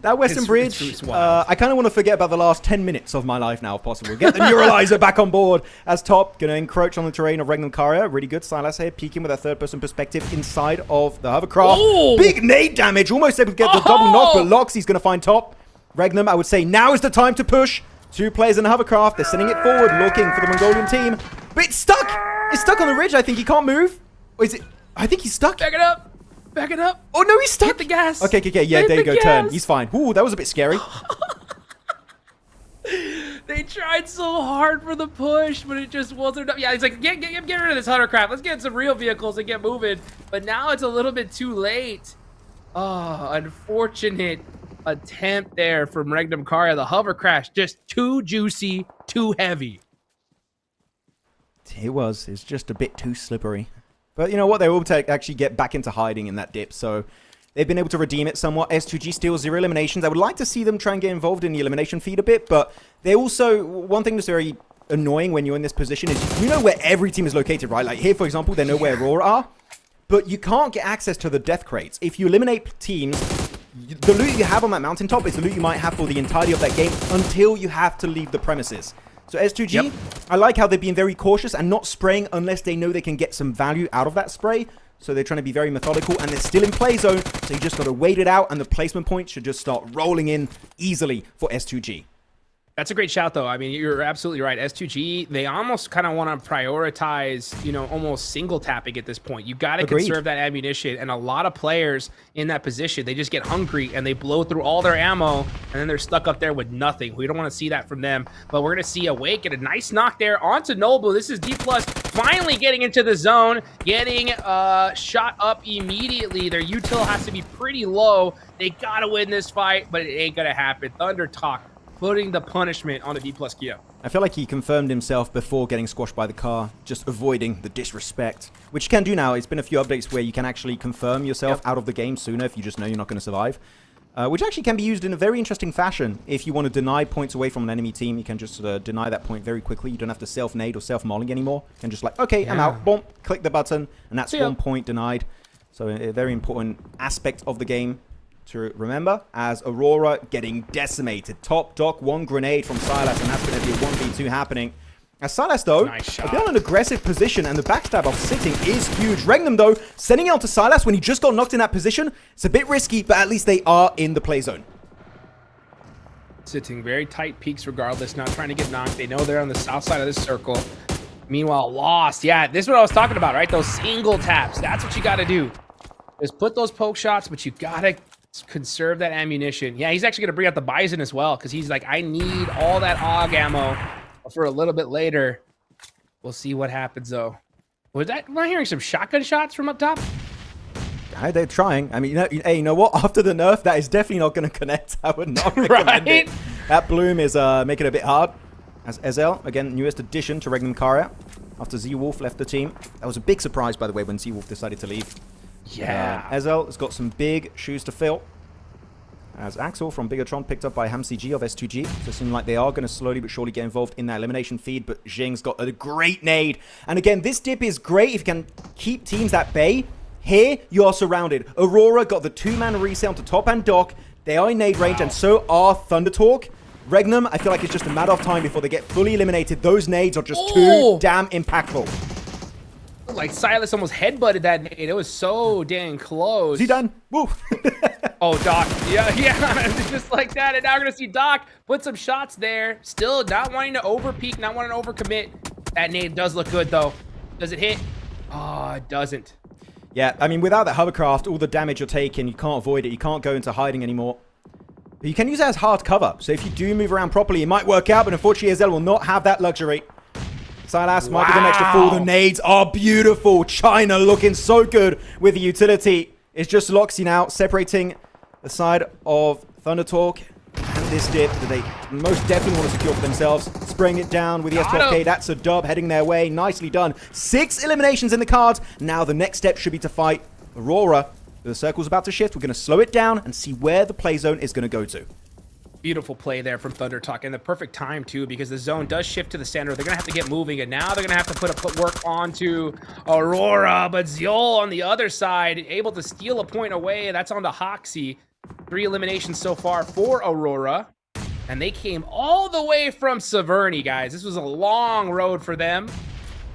That Western Bridge, I kind of want to forget about the last 10 minutes of my life now, if possible. Get the Neuralizer back on board as top. Going to encroach on the terrain of Regnum Karya. Really good. Silas here, peeking with a third-person perspective inside of the hovercraft. Ooh. Big nade damage. Almost able to get the double knock, but Loxy's going to find top. Regnum, I would say now is the time to push. 2 players in the hovercraft. They're sending it forward, looking for the Mongolian team. But it's stuck. It's stuck on the ridge. I think he can't move. Or is it? I think he's stuck. Back it up. Back it up. Oh, no, he's stuck. Hit the gas. Okay. Yeah, Hit there you the go. Turn. gas. He's fine. Ooh, that was a bit scary. They tried so hard for the push, but it just wasn't enough. Yeah, he's like, get rid of this hovercraft. Let's get some real vehicles and get moving. But now it's a little bit too late. Oh, unfortunate attempt there from Regnum Karya. The hover crash, just too juicy, too heavy. It was. It's just a bit too slippery. But you know what? They will actually get back into hiding in that dip. So they've been able to redeem it somewhat. S2G still 0 eliminations. I would like to see them try and get involved in the elimination feed a bit. But they also, one thing that's very annoying when you're in this position is you know where every team is located, right? Like here, for example, they know where Aurora are. But you can't get access to the death crates. If you eliminate teams, the loot you have on that mountaintop is the loot you might have for the entirety of that game until you have to leave the premises. So S2G, yep. I like how they're being very cautious and not spraying unless they know they can get some value out of that spray. So they're trying to be very methodical and they're still in play zone. So you just got to wait it out and the placement points should just start rolling in easily for S2G. That's a great shout, though. I mean, you're absolutely right. S2G, they almost kind of want to prioritize, you know, almost single tapping at this point. You got to conserve that ammunition. And a lot of players in that position, they just get hungry and they blow through all their ammo and then they're stuck up there with nothing. We don't want to see that from them. But we're going to see Awake get a nice knock there onto Noble. This is D+, finally getting into the zone, getting shot up immediately. Their util has to be pretty low. They got to win this fight, but it ain't going to happen. Thunder Talk putting the punishment on the D+ Kia. I feel like he confirmed himself before getting squashed by the car, just avoiding the disrespect, which you can do now. It's been a few updates where you can actually confirm yourself out of the game sooner if you just know you're not going to survive, which actually can be used in a very interesting fashion. If you want to deny points away from an enemy team, you can just deny that point very quickly. You don't have to self-nade or self-molly anymore. You can just like, okay, I'm out, boom, click the button, and that's 1 point denied. So a very important aspect of the game to remember, as Aurora getting decimated. Top dock, 1 grenade from Silas, and that's going to be a 1v2 happening. As Silas, though, a bit on an aggressive position, and the backstab of sitting is huge. Regnum, though, sending it on to Silas when he just got knocked in that position. It's a bit risky, but at least they are in the play zone. Sitting very tight peaks regardless, not trying to get knocked. They know they're on the south side of this circle. Meanwhile, Lost. Yeah, this is what I was talking about, right? Those single taps. That's what you got to do. Just put those poke shots, but you got to conserve that ammunition. Yeah, he's actually going to bring out the Bison as well, because he's like, I need all that AUG ammo for a little bit later. We'll see what happens, though. Was that, am I hearing some shotgun shots from up top? They're trying. I mean, hey, you know what? After the nerf, that is definitely not going to connect. I would not recommend it. That bloom is making it a bit hard. As Ezel, again, newest addition to Regnum Karya, after Z-Wolf left the team. That was a big surprise, by the way, when Z-Wolf decided to leave. Yeah. Ezel has got some big shoes to fill. As Axel from Bigatron picked up by HamCG of S2G. So it seems like they are going to slowly but surely get involved in that elimination feed. But Jing's got a great nade. And again, this dip is great if you can keep teams at bay. Here, you are surrounded. Aurora got the 2-man reset onto top and dock. They are in nade range, and so are Thunder Talk. Regnum, I feel like it's just a matter of time before they get fully eliminated. Those nades are just too damn impactful. Like Silas almost headbutted that nade. It was so dang close. Is he done? Woo. Oh, Doc. Yeah. Just like that. And now we're going to see Doc put some shots there. Still not wanting to over-peak, not wanting to over-commit. That nade does look good, though. Does it hit? Oh, it doesn't. Yeah, I mean, without that hovercraft, all the damage you're taking, you can't avoid it. You can't go into hiding anymore. But you can use it as hard cover. So if you do move around properly, it might work out. But unfortunately, Ezel will not have that luxury. Silas might be the next to fall. The nades are beautiful. China looking so good with the utility. It's just Loxy now, separating the side of Thunder Talk and this dip that they most definitely want to secure for themselves. Spraying it down with the S12K. That's a dub heading their way. Nicely done. 6 eliminations in the cards. Now the next step should be to fight Aurora The circle's about to shift. We're going to slow it down and see where the play zone is going to go to. Beautiful play there from Thunder Talk, and the perfect time too, because the zone does shift to the center. They're gonna have to get moving, and now they're gonna have to put work onto AURORA, but Ziol on the other side able to steal a point away. That's on to Hoxie. 3 eliminations so far for AURORA, and they came all the way from Severny, guys. This was a long road for them,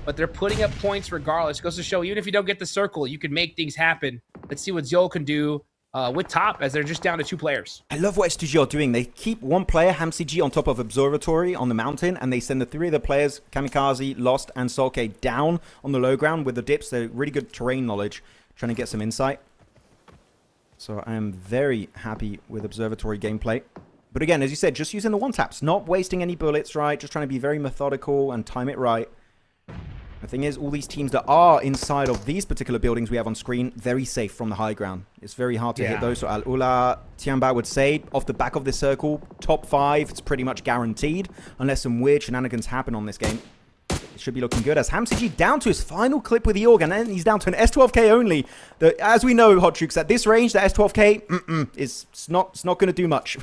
but they're putting up points regardless. It goes to show, even if you don't get the circle, you can make things happen. Let's see what Ziol can do with top, as they're just down to 2 players. I love what S2G are doing. They keep one player, HamCG, on top of Observatory on the mountain, and they send the 3 other players, Kamikaze, Lost, and Solke, down on the low ground with the dips. They're really good terrain knowledge, trying to get some insight. So I am very happy with Observatory gameplay. But again, as you said, just using the one-taps, not wasting any bullets, right? Just trying to be very methodical and time it right. The thing is, all these teams that are inside of these particular buildings we have on screen, very safe from the high ground. It's very hard to hit those. So AURORA, TIANBA would say, off the back of this circle, top 5, it's pretty much guaranteed, unless some weird shenanigans happen on this game. It should be looking good, as HamCG down to his final clip with the AUG, and then he's down to an S12K only. As we know, Hot Trooks, at this range, the S12K is not going to do much.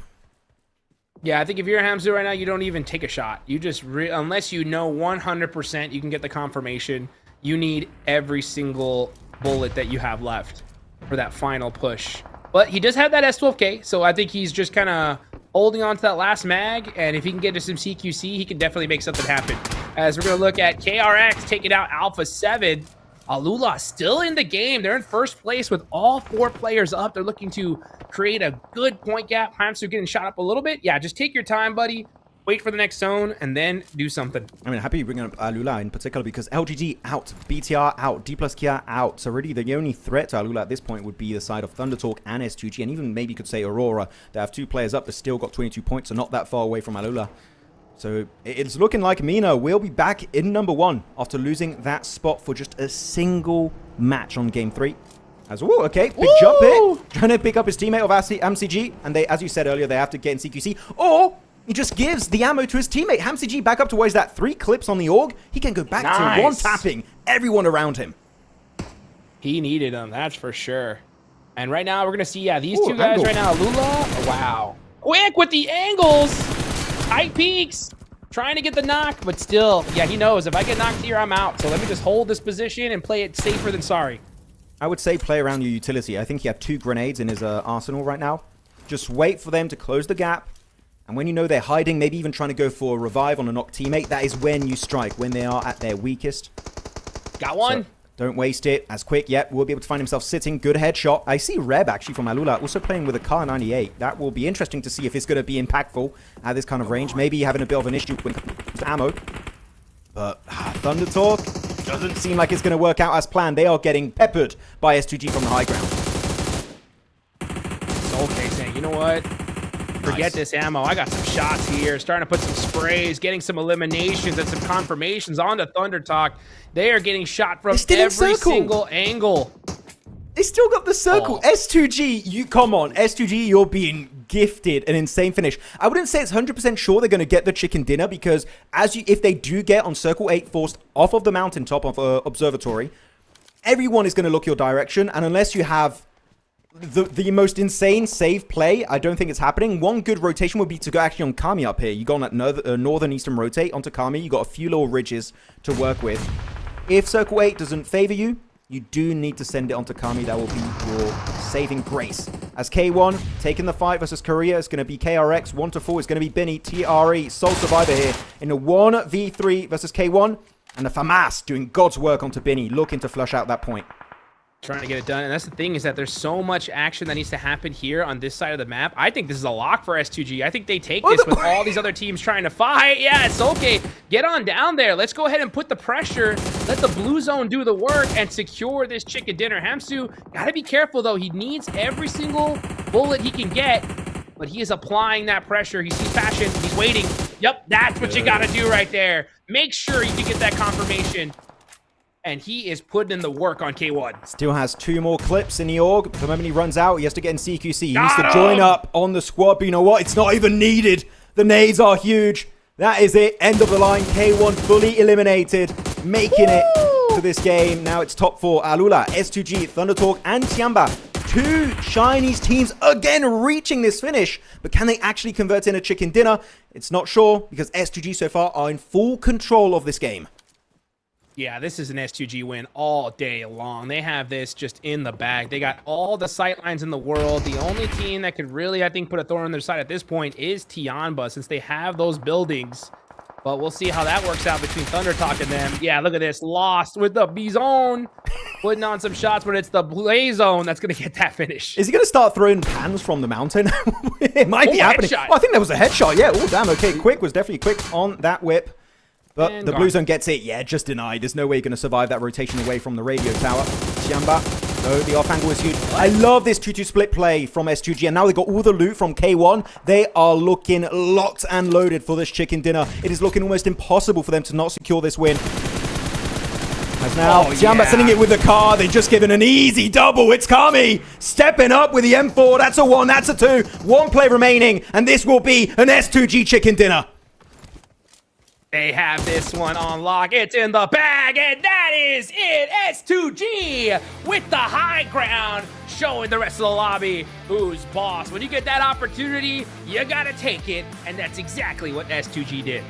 Yeah, I think if you're Hamza right now, you don't even take a shot. You just, unless you know 100% you can get the confirmation, you need every single bullet that you have left for that final push. But he does have that S12K, so I think he's just kind of holding on to that last mag, and if he can get to some CQC, he can definitely make something happen. As we're going to look at KRX taking out Alpha 7. AURORA still in the game. They're in first place with all 4 players up. They're looking to create a good point gap. Hamsu getting shot up a little bit. Yeah, just take your time, buddy. Wait for the next zone and then do something. I mean, happy you bring up AURORA in particular, because LGG out, BTR out, D plus Kia out. So really the only threat to AURORA at this point would be the side of Thunder Talk and S2G, and even maybe you could say AURORA. They have 2 players up, but still got 22 points, so not that far away from AURORA. So it's looking like MENA will be back in number 1 after losing that spot for just a single match on game 3. As oh, okay, big jump here, trying to pick up his teammate of HamCG, and they, as you said earlier, they have to get in CQC, or he just gives the ammo to his teammate. HamCG back up to where he's at, 3 clips on the AUG. He can go back to 1 tapping everyone around him. He needed them, that's for sure. And right now we're gonna see, these 2 guys right now. AURORA, wow, quick with the angles. Tight peaks, trying to get the knock, but still, he knows if I get knocked here, I'm out. So let me just hold this position and play it safer than sorry. I would say play around your utility. I think he had 2 grenades in his arsenal right now. Just wait for them to close the gap. And when you know they're hiding, maybe even trying to go for a revive on a knocked teammate, that is when you strike, when they are at their weakest. Got one. So don't waste it. As quick, we'll be able to find himself sitting. Good headshot. I see Reb, actually, from AURORA, also playing with a Kar 98. That will be interesting to see if it's going to be impactful at this kind of range. Maybe having a bit of an issue with ammo. But Thunder Talk doesn't seem like it's going to work out as planned. They are getting peppered by S2G from the high ground. Okay, saying, you know what? Forget this ammo. I got some shots here. Starting to put some sprays, getting some eliminations and some confirmations on the Thunder Talk. They are getting shot from every single angle. They still got the circle. S2G, you come on. S2G, you're being gifted an insane finish. I wouldn't say it's 100% sure they're going to get the chicken dinner, because if they do get on Circle 8 forced off of the mountaintop of Observatory, everyone is going to look your direction. And unless you have the most insane save play, I don't think it's happening. One good rotation would be to go actually on Kami up here. You go on that northern eastern rotate onto Kami. You got a few little ridges to work with. If Circle 8 doesn't favor you, you do need to send it onto Kami. That will be your saving grace. As K1 taking the fight versus Korea, it's going to be KRX. 1-4 is going to be Benny. TRE, sole survivor here in a 1v3 versus K1. And the FAMAS doing God's work onto Benny, looking to flush out that point. Trying to get it done, and that's the thing, is that there's so much action that needs to happen here on this side of the map. I think this is a lock for S2G. I think they take this with all these other teams trying to fight. Yeah, it's okay. Get on down there. Let's go ahead and put the pressure. Let the blue zone do the work and secure this chicken dinner. Hamsu, gotta be careful though. He needs every single bullet he can get, but he is applying that pressure. He sees passion. He's waiting. Yep, that's what you gotta do right there. Make sure you can get that confirmation. And he is putting in the work on K1. Still has 2 more clips in the AUG. The moment he runs out, he has to get in CQC. He needs to join up on the squad, but you know what? It's not even needed. The nades are huge. That is it. End of the line. K1 fully eliminated, making it to this game. Now it's top 4. AURORA, S2G, Thunder Talk, and TIANBA. two Chinese teams again reaching this finish, but can they actually convert in a chicken dinner? It's not sure, because S2G so far are in full control of this game. Yeah, this is an S2G win all day long. They have this just in the bag. They got all the sight lines in the world. The only team that could really, I think, put a thorn in their side at this point is TIANBA, since they have those buildings. But we'll see how that works out between ThunderTalk and them. Yeah, look at this. Lost with the B-Zone. Putting on some shots, but it's the Blaze Zone that's going to get that finish. Is he going to start throwing pans from the mountain? It might be happening. Oh, I think that was a headshot. Yeah, oh, damn. Okay, Quick was definitely quick on that whip. But And the gone. Blue Zone gets it. Yeah, just denied. There's no way you're going to survive that rotation away from the radio tower. TIANBA. No, the off angle is huge. I love this 2-2 split play from S2G. And now they got all the loot from K1. They are looking locked and loaded for this chicken dinner. It is looking almost impossible for them to not secure this win. As now, TIANBA sending it with the car. They've just given an easy double. It's Kami stepping up with the M4. That's a 1. That's a 2. 1 play remaining. And this will be an S2G chicken dinner. They have this one on lock. It's in the bag, and that is it. S2G with the high ground, showing the rest of the lobby who's boss. When you get that opportunity, you gotta take it, and that's exactly what S2G did.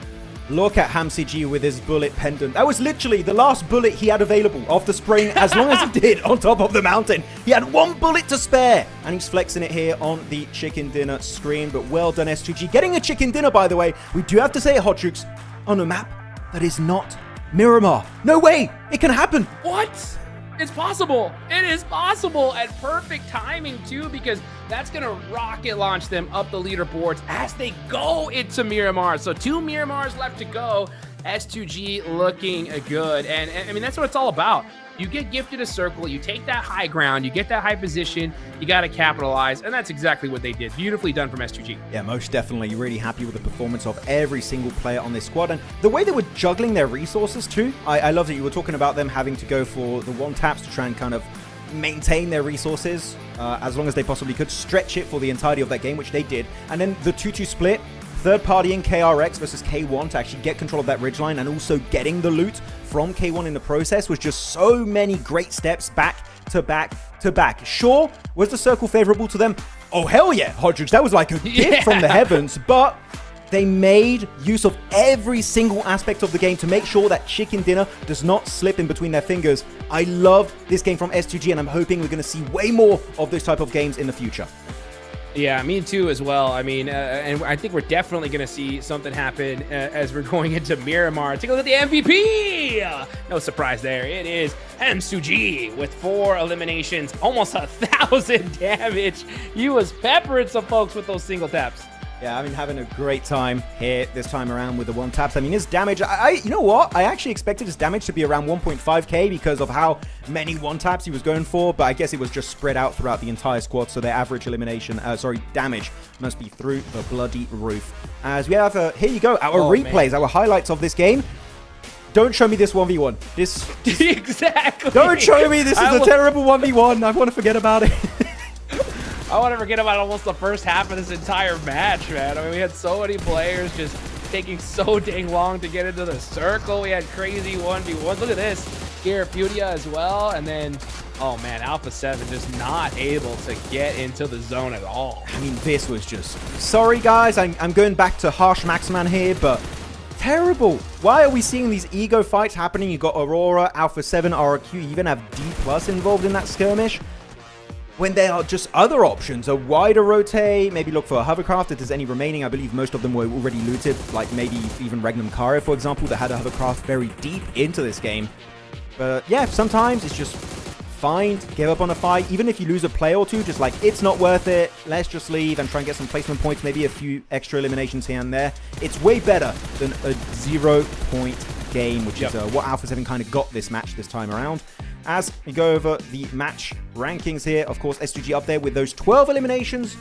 Look at Hamsi G with his bullet pendant. That was literally the last bullet he had available off the spring, as long as he did on top of the mountain. He had 1 bullet to spare, and he's flexing it here on the chicken dinner screen. But well done, S2G. Getting a chicken dinner, by the way. We do have to say it, Hot Jukes, on a map that is not Miramar. No way! It can happen! What? It's possible. It is possible, and perfect timing too, because that's gonna rocket launch them up the leaderboards as they go into Miramar. So 2 Miramars left to go. S2G looking good, and I mean, that's what it's all about. You get gifted a circle, you take that high ground, you get that high position, you got to capitalize, and that's exactly what they did. Beautifully done from S2G. Yeah, most definitely. Really happy with the performance of every single player on this squad, and the way they were juggling their resources too. I love that you were talking about them having to go for the 1 taps to try and kind of maintain their resources as long as they possibly could, stretch it for the entirety of that game, which they did, and then the 2-2 split. Third partying KRX versus K1 to actually get control of that ridgeline, and also getting the loot from K1 in the process was just so many great steps back to back to back. Sure, was the circle favorable to them? Oh, hell yeah, Hodrix. That was like a gift from the heavens, but they made use of every single aspect of the game to make sure that chicken dinner does not slip in between their fingers. I love this game from S2G, and I'm hoping we're going to see way more of this type of games in the future. Yeah, me too as well. I mean, and I think we're definitely going to see something happen as we're going into Miramar. Take a look at the MVP. No surprise there. It is M2G with 4 eliminations, almost 1,000 damage. He was peppering some folks with those single taps. Yeah, I mean, having a great time here this time around with the 1 taps. I mean, his damage, you know what? I actually expected his damage to be around 1.5k because of how many 1 taps he was going for, but I guess it was just spread out throughout the entire squad, so their average damage must be through the bloody roof. As we have, here you go, our replays, our highlights of this game. Don't show me this 1v1. This Exactly. Don't show me this is a terrible 1v1. I want to forget about it. I want to forget about almost the first half of this entire match, man. I mean, we had so many players just taking so dang long to get into the circle. We had crazy 1v1s. Look at this. Here, FURIA as well. And then, oh man, Alpha 7 just not able to get into the zone at all. I mean, this was just... Sorry, guys. I'm going back to harsh Maxman here, but... Terrible. Why are we seeing these ego fights happening? You got Aurora, Alpha 7, RQ. You even have D+ involved in that skirmish. When there are just other options, a wider rotate, maybe look for a hovercraft if there's any remaining. I believe most of them were already looted, like maybe even Regnum Cario, for example, that had a hovercraft very deep into this game. But yeah, sometimes it's just fine to give up on a fight. Even if you lose a play or two, just like, it's not worth it. Let's just leave and try and get some placement points, maybe a few extra eliminations here and there. It's way better than a 0-point game, which is what Alpha 7 kind of got this match this time around. As we go over the match rankings here, of course, S2G up there with those 12 eliminations.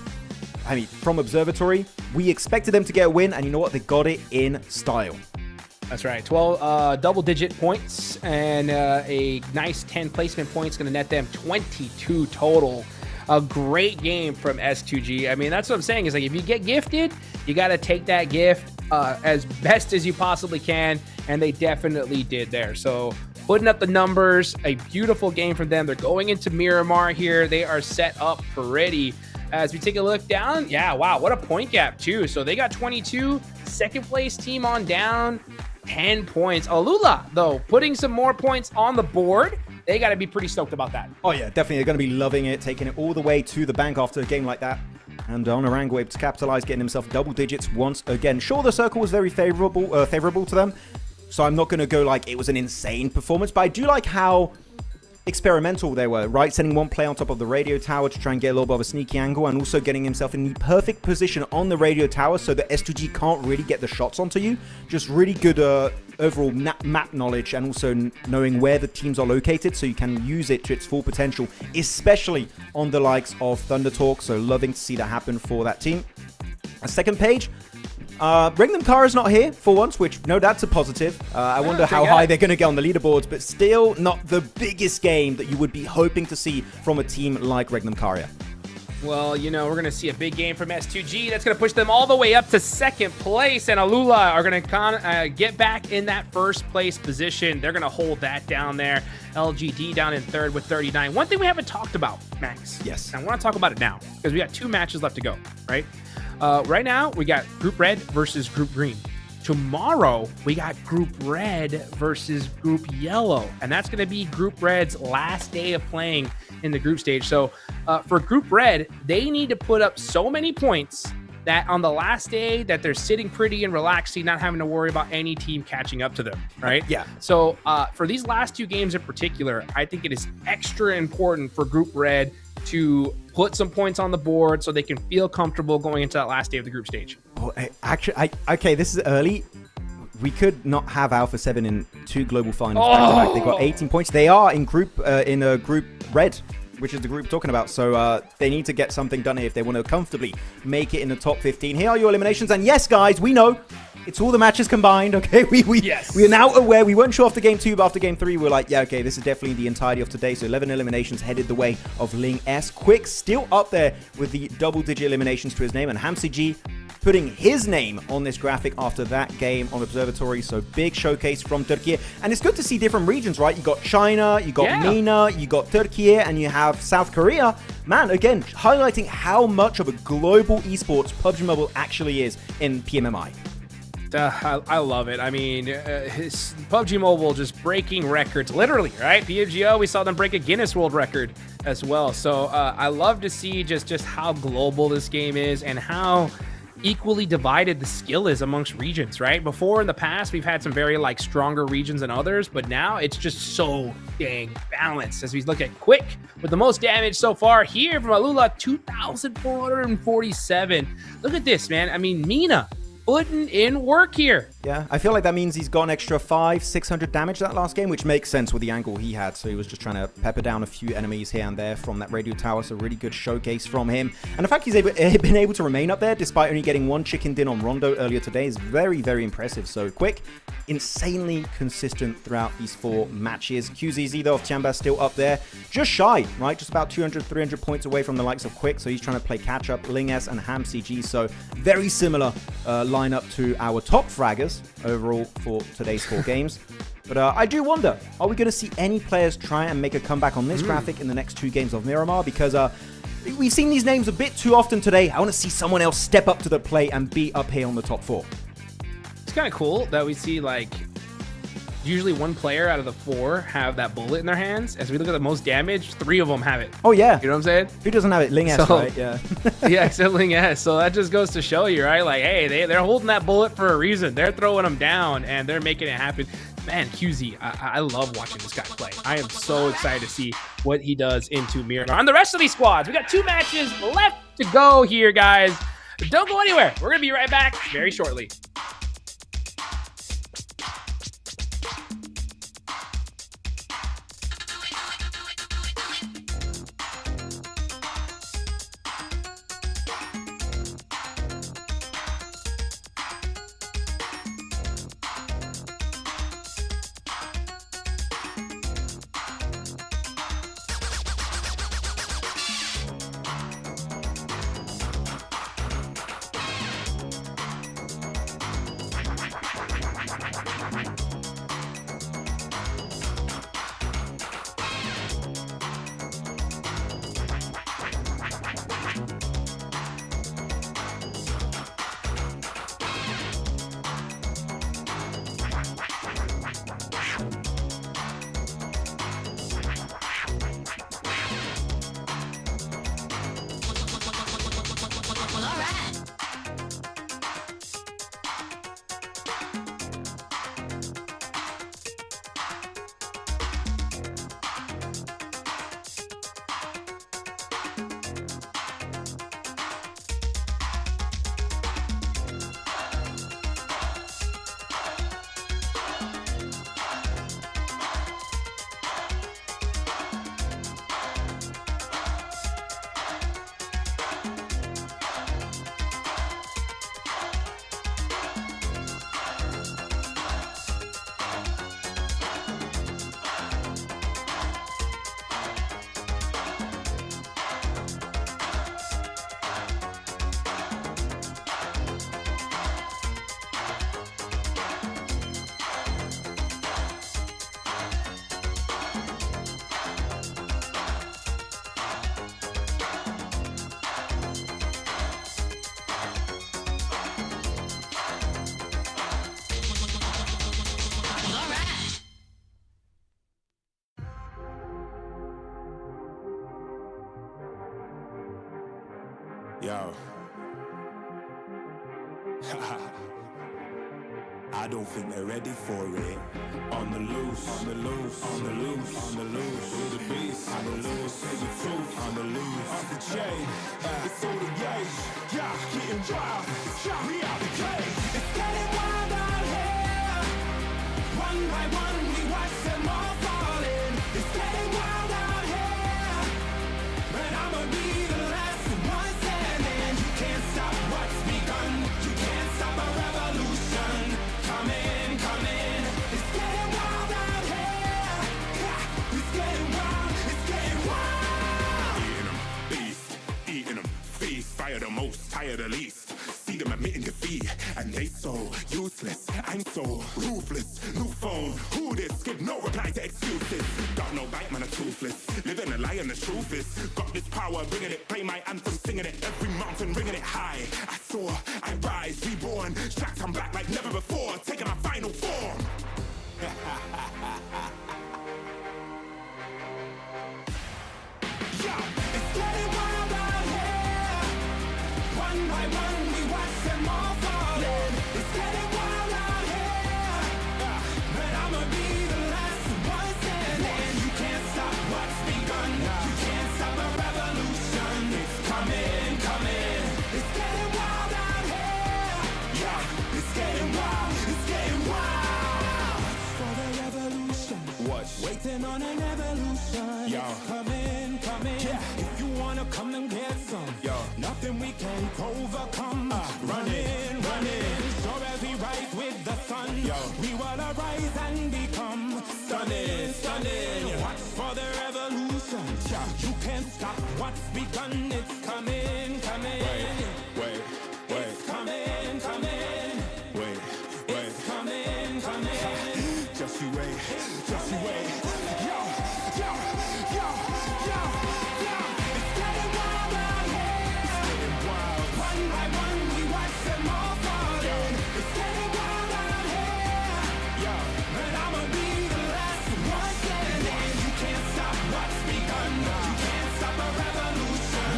I mean, from Observatory, we expected them to get a win, and you know what? They got it in style. That's right. 12 double-digit points and a nice 10 placement points, going to net them 22 total. A great game from S2G. I mean, that's what I'm saying is, like, if you get gifted, you got to take that gift as best as you possibly can, and they definitely did there. So putting up the numbers. A beautiful game for them. They're going into Miramar here. They are set up pretty. As we take a look down, yeah, wow, what a point gap too. So they got 22, second place team on down, 10 points. Alula, though, putting some more points on the board. They got to be pretty stoked about that. Oh yeah, definitely. They're going to be loving it, taking it all the way to the bank after a game like that. And Onarango able to capitalize, getting himself double digits once again. Sure, the circle was very favorable to them. So I'm not going to go like it was an insane performance, but I do like how experimental they were, right? Sending one player on top of the radio tower to try and get a little bit of a sneaky angle, and also getting himself in the perfect position on the radio tower so that S2G can't really get the shots onto you. Just really good overall map knowledge, and also knowing where the teams are located so you can use it to its full potential, especially on the likes of Thunder Talk. So loving to see that happen for that team. A second page. Regnum Kara's not here for once, which, no, that's a positive. I wonder how high they're going to get on the leaderboards, but still not the biggest game that you would be hoping to see from a team like Regnum Kara. Well, you know, we're going to see a big game from S2G. That's going to push them all the way up to second place, and Alula are going to get back in that first place position. They're going to hold that down there. LGD down in third with 39. One thing we haven't talked about, Max. Yes. And I want to talk about it now because we got 2 matches left to go, right? Right now, we got Group Red versus Group Green. Tomorrow, we got Group Red versus Group Yellow, and that's going to be Group Red's last day of playing in the group stage. So for Group Red, they need to put up so many points that on the last day that they're sitting pretty and relaxing, not having to worry about any team catching up to them, right? Yeah. So for these last 2 games in particular, I think it is extra important for Group Red to put some points on the board so they can feel comfortable going into that last day of the group stage. Oh, okay, this is early. We could not have Alpha 7 in 2 global finals back to back. They got 18 points. They are in group red, which is the group we're talking about. So they need to get something done here if they want to comfortably make it in the top 15. Here are your eliminations. And yes, guys, we know it's all the matches combined, okay? We are now aware. We weren't sure after game 2, but after game 3, we're like, yeah, okay, this is definitely the entirety of today. So 11 eliminations headed the way of Ling S. Quick still up there with the double-digit eliminations to his name. And Hamsi G putting his name on this graphic after that game on Observatory. So big showcase from Turkey. And it's good to see different regions, right? You got China, you got MENA, you got Turkey, and you have South Korea. Man, again, highlighting how much of a global esports PUBG Mobile actually is in PMMI. I love it. I mean, his PUBG Mobile just breaking records, literally, right? PMGO, we saw them break a Guinness World Record as well. So I love to see just how global this game is and how equally divided the skill is amongst regions, right? Before in the past, we've had some very like stronger regions than others, but now it's just so dang balanced. As we look at Quick with the most damage so far here from Alula, 2,447. Look at this, man. I mean, MENA putting in work here. Yeah, I feel like that means he's got an extra 500-600 damage that last game, which makes sense with the angle he had. So he was just trying to pepper down a few enemies here and there from that radio tower. So really good showcase from him. And the fact he's been able to remain up there despite only getting 1 chicken din on Rondo earlier today is very, very impressive. So Quick, insanely consistent throughout these 4 matches. QZZ though of TIANBA still up there, just shy, right? Just about 200-300 points away from the likes of Quick. So he's trying to play catch up. Ling S and Ham CG. So very similar lineup to our top fraggers overall for today's 4 games. But I do wonder, are we going to see any players try and make a comeback on this graphic in the next 2 games of Miramar? Because we've seen these names a bit too often today. I want to see someone else step up to the plate and be up here on the top 4. It's kind of cool that we see like usually 1 player out of the 4 have that bullet in their hands. As we look at the most damage, 3 of them have it. Oh, yeah. You know what I'm saying? Who doesn't have it? Ling S, right? Yeah. Yeah, except Ling S. So that just goes to show you, right? Like, hey, they're holding that bullet for a reason. They're throwing them down, and they're making it happen. Man, QZ, I love watching this guy play. I am so excited to see what he does into Miramar. And the rest of these squads, we got 2 matches left to go here, guys. Don't go anywhere. We're going to be right back very shortly. Yo. I don't think they're ready for it. On the loose, on the loose, on the loose, on the loose. With the beast, on the loose, say the truth, on the loose. Off the chain, it's all the gauge. Yeah, getting wild, yeah, we out the cage. It's getting wild out here. One by one, we watch them all falling. It's getting wild out here. But I'ma be the last one standing. You can't stop what's begun. You can't stop a revolution. Come in, come in. It's getting wild out here. Yeah, it's getting wild, it's getting wild. Eating them, beast, eating them, feast, fire the most, tire the least. See them admitting defeat, and they so useless. I'm so ruthless. New phone, who this? Give no reply to excuses. Got no bite, man, I'm toothless. Living a lie and the truth is, got this power, bringing it. Play my anthem, singing it. Every mountain, ringing it high. I soar, I rise, reborn. Strapped, I'm back like never before. Taking my final form. Yeah, it's getting wild out here. One by one, we watch them all falling. It's getting wild out here. But I'ma be the last one standing. You can't stop what's begun. You can't stop a revolution. It's coming, coming. It's getting wild out here. Yeah, it's getting wild. It's getting wild. For the revolution. What? Waiting on an evolution. Yo. It's coming, coming. Yeah. If you wanna come and get some, Yo. nothing we can't overcome. Running, running. Sure as we rise with the sun, Yo. we will arise and become stunning, stunning. Watch for the revolution. You can't stop what's begun. It's coming, coming. Wait, It's coming, coming. wait, It's coming, coming. Just you wait, just you wait. Yo, yo, yo, yo, yo. It's getting wild out here. One by one, we watch them all falling. It's getting wild out here. Yo. But I'ma be the last one standing. You can't stop what's begun. You can't stop a revolution.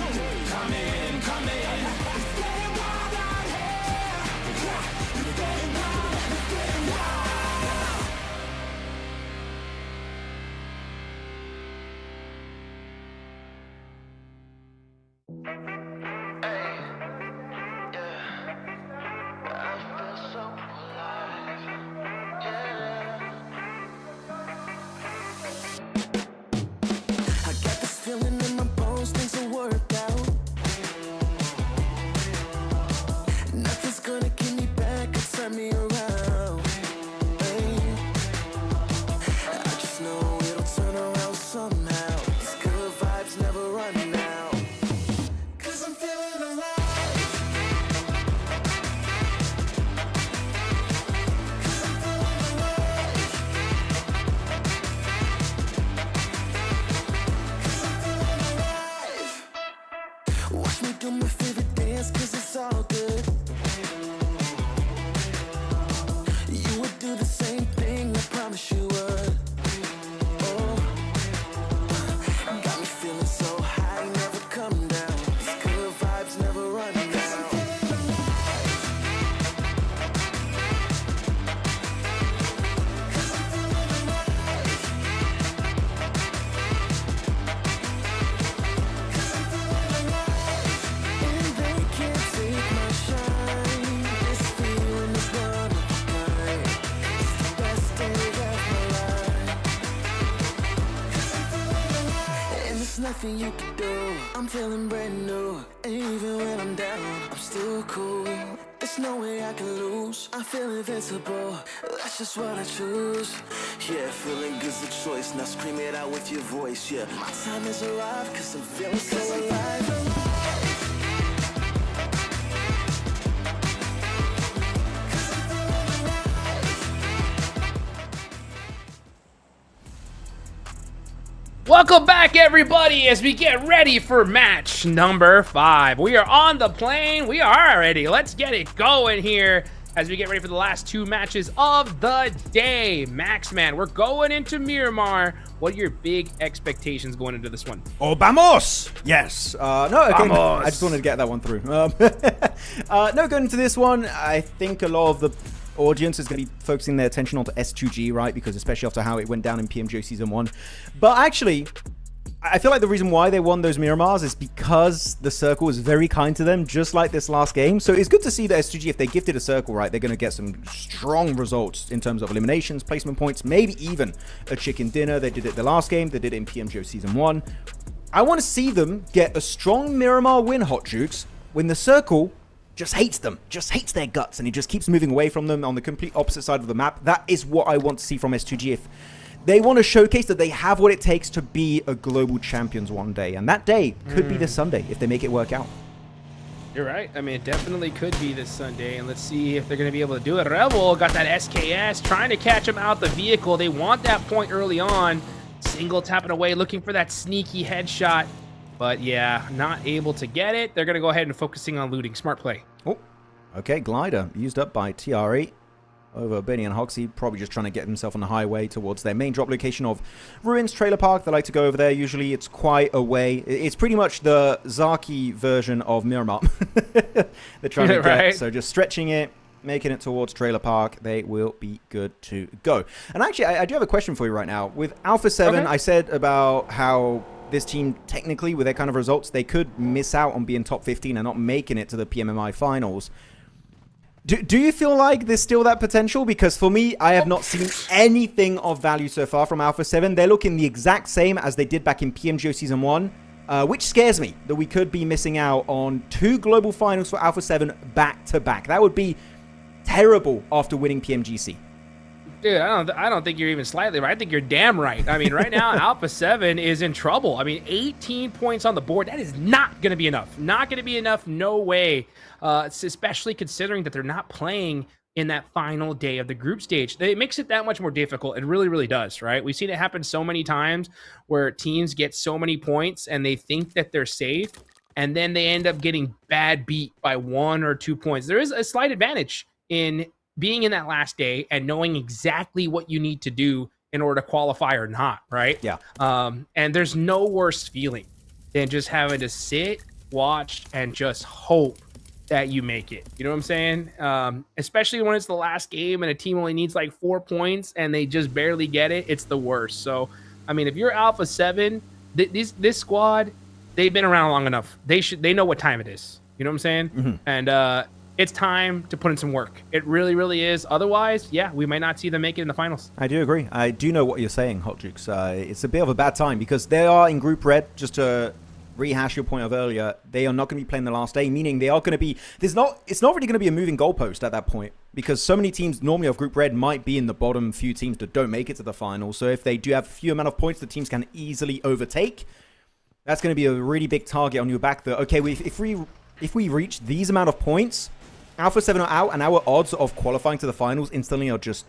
Come in, come in. It's getting wild out here. Yeah, it's getting wild, it's getting wild. I got this feeling in my bones, things will work out. Nothing's gonna keep me back or turn me around. Hey. I just know it'll turn around somehow. These good vibes never run out. 'Cause I'm feeling alive. 'Cause I'm feeling alive. 'Cause I'm feeling alive. Watch me do my favorite dance, 'cause it's all good. You would do the same thing, I promise you would. Oh, got me feeling so high, never come down. These good vibes never run out. 'Cause I'm feeling alive. 'Cause I'm feeling alive. 'Cause I'm feeling alive. And they can't take my shine. This feeling is one of a kind. It's the best day of my life. 'Cause I'm feeling alive. And there's nothing you can do. I'm feeling brand new. And even when I'm down, I'm still cool. There's no way I can lose. I feel invincible. That's just what I choose. Yeah, feeling good's the choice. Now scream it out with your voice. Yeah, my time has arrived, 'cause I'm feeling so alive. Welcome back, everybody, as we get ready for match number 5. We are on the plane. We are ready. Let's get it going here. as we get ready for the last 2 matches of the day. Max, man, we're going into Miramar. What are your big expectations going into this one? Oh, vamos! Yes. No, okay. Vamos. I just wanted to get that one through. No, going into this one, I think a lot of the audience is going to be focusing their attention onto S2G, right? Because especially after how it went down in PMGO Season 1. But actually, I feel like the reason why they won those Miramars is because the circle was very kind to them, just like this last game. So it's good to see that S2G, if they gifted a circle, right, they're going to get some strong results in terms of eliminations, placement points, maybe even a chicken dinner. They did it the last game. They did it in PMGO Season 1. I want to see them get a strong Miramar win, Hot Jukes, when the circle just hates them, just hates their guts, and he just keeps moving away from them on the complete opposite side of the map. That is what I want to see from S2G. If they want to showcase that they have what it takes to be a global champions one day. And that day could be this Sunday if they make it work out. You're right. I mean, it definitely could be this Sunday. And let's see if they're going to be able to do it. Rebel got that SKS, trying to catch him out the vehicle. They want that point early on. Single tapping away, looking for that sneaky headshot. But yeah, not able to get it. They're going to go ahead and focusing on looting. Smart play. Oh, okay. Glider used up by TRE. Over Benny and Hoxie, probably just trying to get himself on the highway towards their main drop location of Ruins Trailer Park. They like to go over there. Usually it's quite away. It's pretty much the Zaki version of Miramar. They're trying to Right. get, so just stretching it, making it towards Trailer Park. They will be good to go. And actually, I do have a question for you right now. With Alpha 7, Okay. I said about how this team, technically, with their kind of results, they could miss out on being top 15 and not making it to the PMMI finals. Do you feel like there's still that potential? Because for me, I have not seen anything of value so far from Alpha 7. They're looking the exact same as they did back in PMGO Season 1, which scares me that we could be missing out on 2 global finals for Alpha 7 back-to-back. That would be terrible after winning PMGC. Dude, I don't think you're even slightly right. I think you're damn right. I mean, right now, Alpha 7 is in trouble. I mean, 18 points on the board. That is not going to be enough. Not going to be enough. No way. Especially considering that they're not playing in that final day of the group stage. It makes it that much more difficult. It really, really does, right? We've seen it happen so many times where teams get so many points and they think that they're safe, and then they end up getting bad beat by 1 or 2 points. There is a slight advantage in being in that last day and knowing exactly what you need to do in order to qualify or not, right? Yeah. And there's no worse feeling than just having to sit, watch, and just hope that you make it. You know what I'm saying? Especially when it's the last game and a team only needs like 4 points and they just barely get it. It's the worst. So, I mean, if you're Alpha 7, this squad, they've been around long enough. They know what time it is. You know what I'm saying? Mm-hmm. And it's time to put in some work. It really, really is. Otherwise, yeah, we might not see them make it in the finals. I do agree. I do know what you're saying, Hot Jukes. It's a bit of a bad time because they are in Group Red, just to rehash your point of earlier. They are not going to be playing the last day, meaning they are going to be... it's not really going to be a moving goalpost at that point because so many teams normally of Group Red might be in the bottom few teams that don't make it to the final. So if they do have a few amount of points the teams can easily overtake, that's going to be a really big target on your back that, okay, if we reach these amount of points, Alpha 7 are out, and our odds of qualifying to the finals instantly are just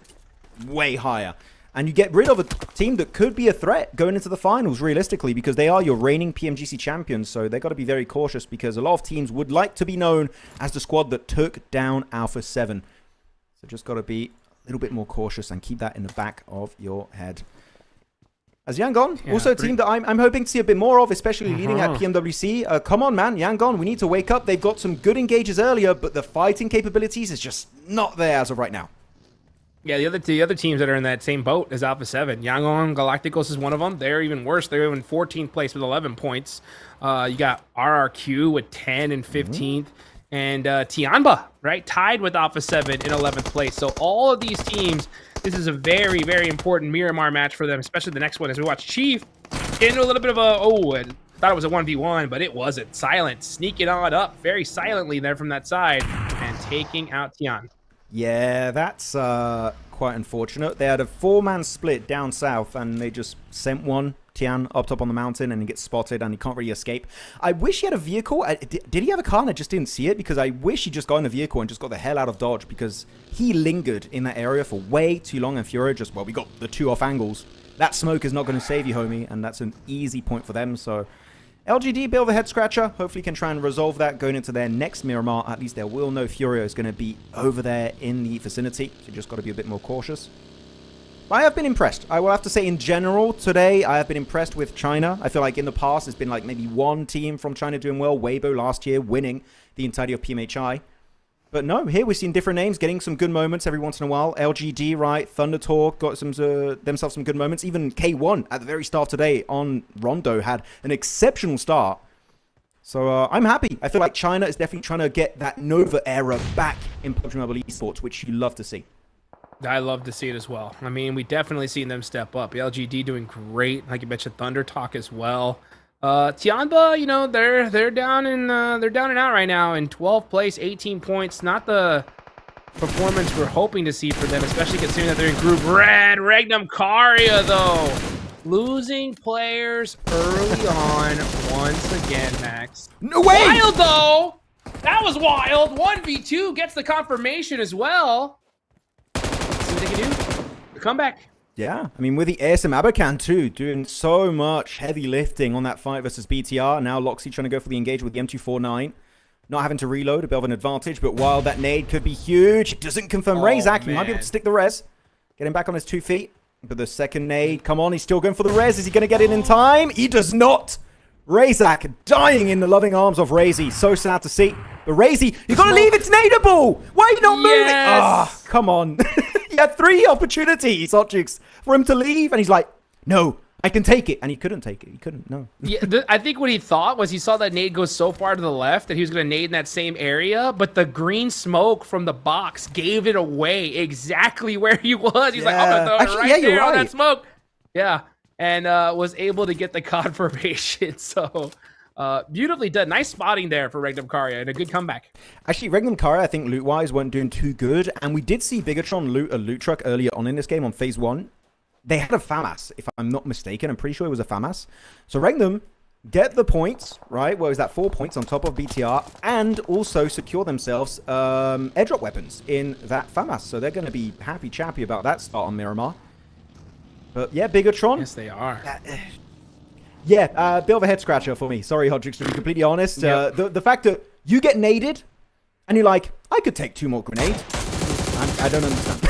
way higher. And you get rid of a team that could be a threat going into the finals, realistically, because they are your reigning PMGC champions. So they've got to be very cautious because a lot of teams would like to be known as the squad that took down Alpha 7. So just got to be a little bit more cautious and keep that in the back of your head. As Yangon, also a team that I'm hoping to see a bit more of, especially leading at PMWC. Come on, man, Yangon, we need to wake up. They've got some good engages earlier, but the fighting capabilities is just not there as of right now. Yeah, the other teams that are in that same boat as Alpha 7. Yangon Galacticos is one of them. They're even worse. They're in 14th place with 11 points. You got RRQ with 10 and 15th. And TIANBA, right, tied with Alpha 7 in 11th place. So all of these teams, this is a very, very important Miramar match for them, especially the next one as we watch Chief get into a little bit of a, I thought it was a 1v1, but it wasn't. Silent, sneaking on up very silently there from that side and taking out Tian. Yeah, that's quite unfortunate. They had a 4-man split down south, and they just sent one, Tian, up top on the mountain, and he gets spotted, and he can't really escape. I wish he had a vehicle. Did he have a car and I just didn't see it? Because I wish he just got in the vehicle and just got the hell out of Dodge, because he lingered in that area for way too long, and Furia just, well, we got the 2 off angles. That smoke is not going to save you, homie, and that's an easy point for them, so... LGD, bit of a head scratcher. Hopefully can try and resolve that going into their next Miramar. At least they will know FURIA is going to be over there in the vicinity. So you just got to be a bit more cautious. But I have been impressed. I will have to say in general today, I have been impressed with China. I feel like in the past, there's been like maybe one team from China doing well. Weibo last year winning the entirety of PMHI. But no, here we're seeing different names getting some good moments every once in a while. LGD, right? Thunder Talk got some themselves some good moments. Even K1 at the very start today on Rondo had an exceptional start. So I'm happy. I feel like China is definitely trying to get that Nova era back in PUBG Mobile Esports, which you love to see. I love to see it as well. I mean, we definitely seen them step up. LGD doing great. Like you mentioned, Thunder Talk as well. TIANBA, you know, they're down and out right now in 12th place, 18 points. Not the performance we're hoping to see for them, especially considering that they're in Group Red. Regnum Karia, though, losing players early on once again, Max. No way! Wild, though! That was wild. 1v2 gets the confirmation as well. See what they can do. The comeback. Yeah, I mean, with the ASM Abakan too, doing so much heavy lifting on that fight versus BTR. Now Loxy trying to go for the engage with the M249. Not having to reload, a bit of an advantage, but while that nade could be huge, it doesn't confirm Razak. He might be able to stick the res. Get him back on his 2 feet. But the second nade, come on, he's still going for the res. Is he going to get it in time? He does not. Razak dying in the loving arms of Razy. So sad to see. But Razy, you got to leave. It's nadeable. Why are you not moving? Ah, come on. He had 3 opportunities, Hotchix, for him to leave. And he's like, no, I can take it. And he couldn't take it. He couldn't, no. Yeah, I think what he thought was he saw that nade go so far to the left that he was going to nade in that same area. But the green smoke from the box gave it away exactly where he was. He's like, I'm going to throw it right there on that smoke. Yeah. And was able to get the confirmation. So beautifully done. Nice spotting there for Regnum Karia and a good comeback. Actually, Regnum Karia, I think loot-wise, weren't doing too good. And we did see Bigatron loot a loot truck earlier on in this game on phase 1. They had a FAMAS, if I'm not mistaken. I'm pretty sure it was a FAMAS. So Regnum get the points, right? What was that? 4 points on top of BTR. And also secure themselves airdrop weapons in that FAMAS. So they're going to be happy-chappy about that start on Miramar. But yeah, Bigatron. Yes, they are. Yeah, bit of a head scratcher for me. Sorry, Hodrix, to be completely honest. Yep. The fact that you get naded and you're like, I could take 2 more grenades. I don't understand.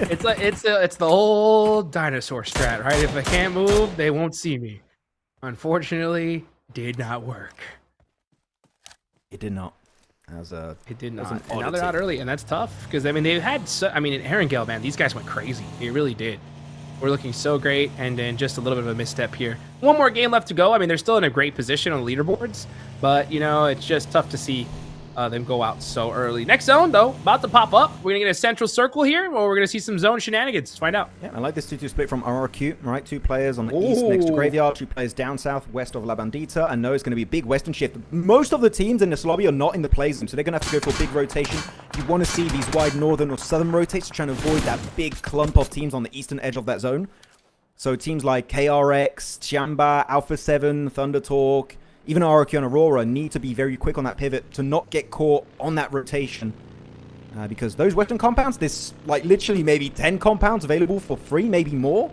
It's the old dinosaur strat, right? If I can't move, they won't see me. Unfortunately, did not work. It did not. It did not. And now they're out early, and that's tough because I mean they've had. I mean, in Erangel, man, these guys went crazy. They really did. We're looking so great, and then just a little bit of a misstep here. One more game left to go. I mean, they're still in a great position on the leaderboards, but, you know, it's just tough to see them go out so early. Next zone, though, about to pop up. We're going to get a central circle here, or we're going to see some zone shenanigans. Let's find out. Yeah, I like this 2-2 split from RRQ, right? 2 players on the east next to Graveyard, 2 players down south west of La Bandita. And no, it's going to be a big western shift. Most of the teams in this lobby are not in the play zone, so they're going to have to go for a big rotation. You want to see these wide northern or southern rotates, trying to avoid that big clump of teams on the eastern edge of that zone. So teams like KRX, TIANBA, Alpha 7, Thunder Talk, even RRQ and Aurora need to be very quick on that pivot to not get caught on that rotation. Because those western compounds, there's like literally maybe 10 compounds available for free, maybe more.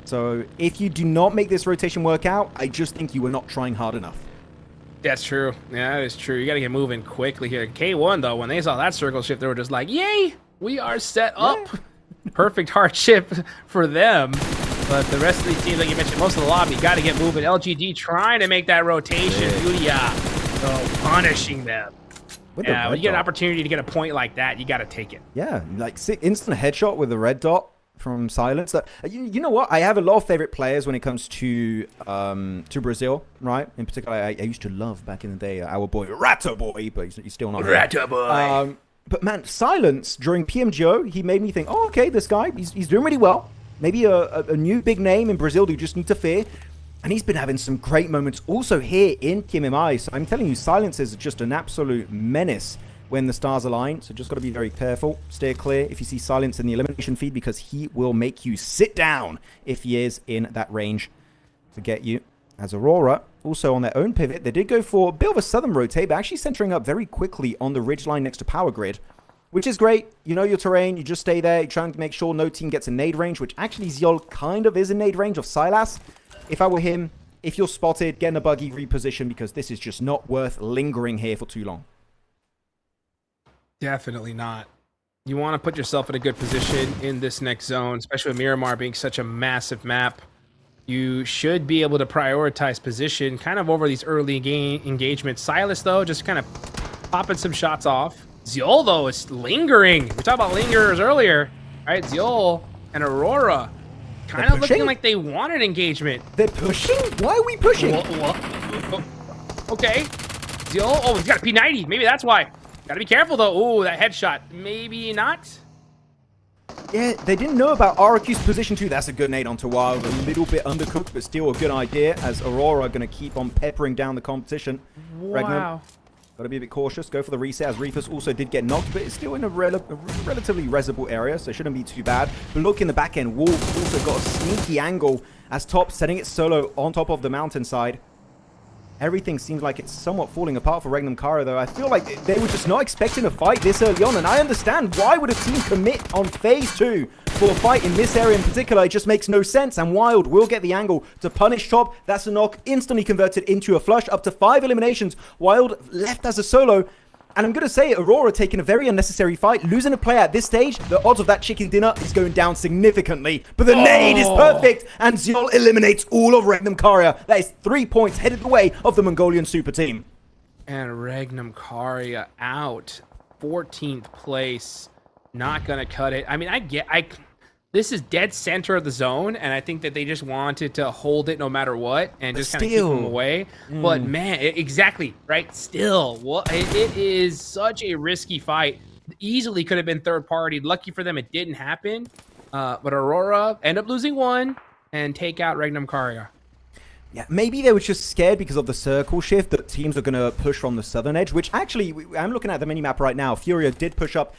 So if you do not make this rotation work out, I just think you were not trying hard enough. That's true. Yeah, that is true. You got to get moving quickly here. K1, though, when they saw that circle shift, they were just like, yay, we are set up. Yeah. Perfect hardship for them. But the rest of these teams, like you mentioned, most of the lobby got to get moving. LGD trying to make that rotation. FURIA, so punishing them. Yeah, when you get an opportunity to get a point like that, you got to take it. Yeah, like instant headshot with the red dot from Silence. You know what? I have a lot of favorite players when it comes to Brazil, right? In particular, I used to love back in the day our boy Rato Boy, but he's still not. Rato Boy. But man, Silence during PMGO, he made me think, oh, okay, this guy, he's doing really well. Maybe a new big name in Brazil that you just need to fear. And he's been having some great moments also here in PMMI. So I'm telling you, Silence is just an absolute menace when the stars align. So just got to be very careful. Steer clear if you see Silence in the elimination feed, because he will make you sit down if he is in that range to get you. As Aurora, also on their own pivot, they did go for a bit of a southern rotate, but actually centering up very quickly on the ridgeline next to Power Grid. Which is great. You know your terrain. You just stay there. You're trying to make sure no team gets a nade range, which actually Zyol kind of is a nade range of Silas. If I were him, if you're spotted, get in a buggy, reposition, because this is just not worth lingering here for too long. Definitely not. You want to put yourself in a good position in this next zone, especially with Miramar being such a massive map. You should be able to prioritize position kind of over these early engagements. Silas, though, just kind of popping some shots off. Ziol, though, is lingering. We talked about lingerers earlier, right? Ziol and Aurora kind of looking like they wanted engagement. They're pushing? Why are we pushing? Okay. Ziol, oh, he's got a P90. Maybe that's why. Gotta be careful, though. Ooh, that headshot. Maybe not. Yeah, they didn't know about RQ's position too. That's a good nade onto Wild. A little bit undercooked, but still a good idea, as Aurora going to keep on peppering down the competition. Wow. Got to be a bit cautious. Go for the reset, as Reefus also did get knocked, but it's still in a relatively resable area, so it shouldn't be too bad. But look in the back end. Wolf also got a sneaky angle as Top setting it solo on top of the mountainside. Everything seems like it's somewhat falling apart for Regnum Kara, though. I feel like they were just not expecting a fight this early on, and I understand why would a team commit on phase 2 for a fight in this area in particular. It just makes no sense, and Wild will get the angle to punish Top. That's a knock, instantly converted into a flush. Up to 5 eliminations. Wild left as a solo. And I'm going to say, Aurora taking a very unnecessary fight. Losing a player at this stage, the odds of that chicken dinner is going down significantly. But the nade is perfect, and Ziol eliminates all of Regnum Karia. That is 3 points headed the way of the Mongolian super team. And Regnum Karia out. 14th place. Not going to cut it. I mean, this is dead center of the zone, and I think that they just wanted to hold it no matter what and just kind of keep them away. But man, exactly, right? Still, it is such a risky fight. Easily could have been third party. Lucky for them, it didn't happen. But Aurora end up losing one and take out Regnum Karia. Yeah, maybe they were just scared because of the circle shift that teams are going to push from the southern edge, which actually, I'm looking at the minimap right now. Furia did push up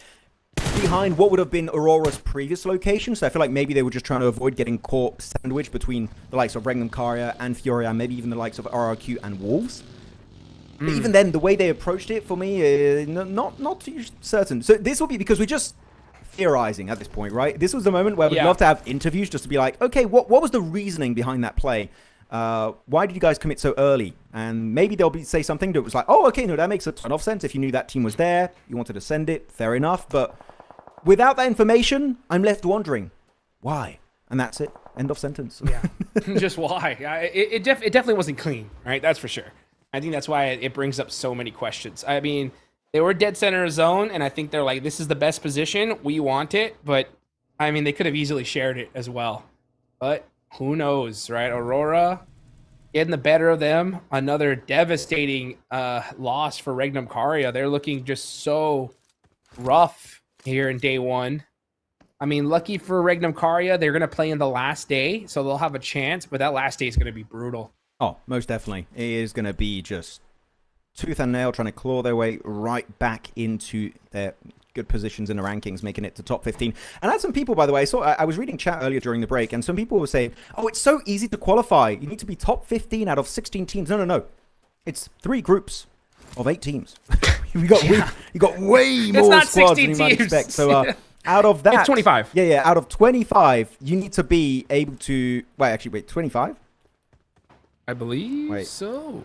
behind what would have been Aurora's previous location, so I feel like maybe they were just trying to avoid getting caught sandwiched between the likes of Regnum Karia and Furia, and maybe even the likes of RRQ and Wolves. But even then, the way they approached it, for me, not too certain. So this will be because we're just theorizing at this point, right? This was the moment where we'd love to have interviews just to be like, okay, what was the reasoning behind that play? Why did you guys commit so early? And maybe they'll say something that was like, oh, okay, no, that makes a ton of sense. If you knew that team was there, you wanted to send it, fair enough. But without that information, I'm left wondering why. And that's it. End of sentence. Yeah, just why? It definitely wasn't clean, right? That's for sure. I think that's why it brings up so many questions. I mean, they were dead center zone, and I think they're like, this is the best position. We want it. But, I mean, they could have easily shared it as well. But who knows, right? Aurora getting the better of them. Another devastating loss for Regnum Karia. They're looking just so rough here in day one. I mean, lucky for Regnum Karia, they're going to play in the last day, so they'll have a chance, but that last day is going to be brutal. Oh, most definitely. It is going to be just tooth and nail trying to claw their way right back into their good positions in the rankings, making it to top 15. And I had some people, by the way, I was reading chat earlier during the break, and some people were saying, oh, it's so easy to qualify. You need to be top 15 out of 16 teams. No. It's 3 groups of 8 teams. you got way more squads than you might expect. So out of that, it's 25. Yeah. Out of 25, you need to be able to. Wait, 25? I believe so.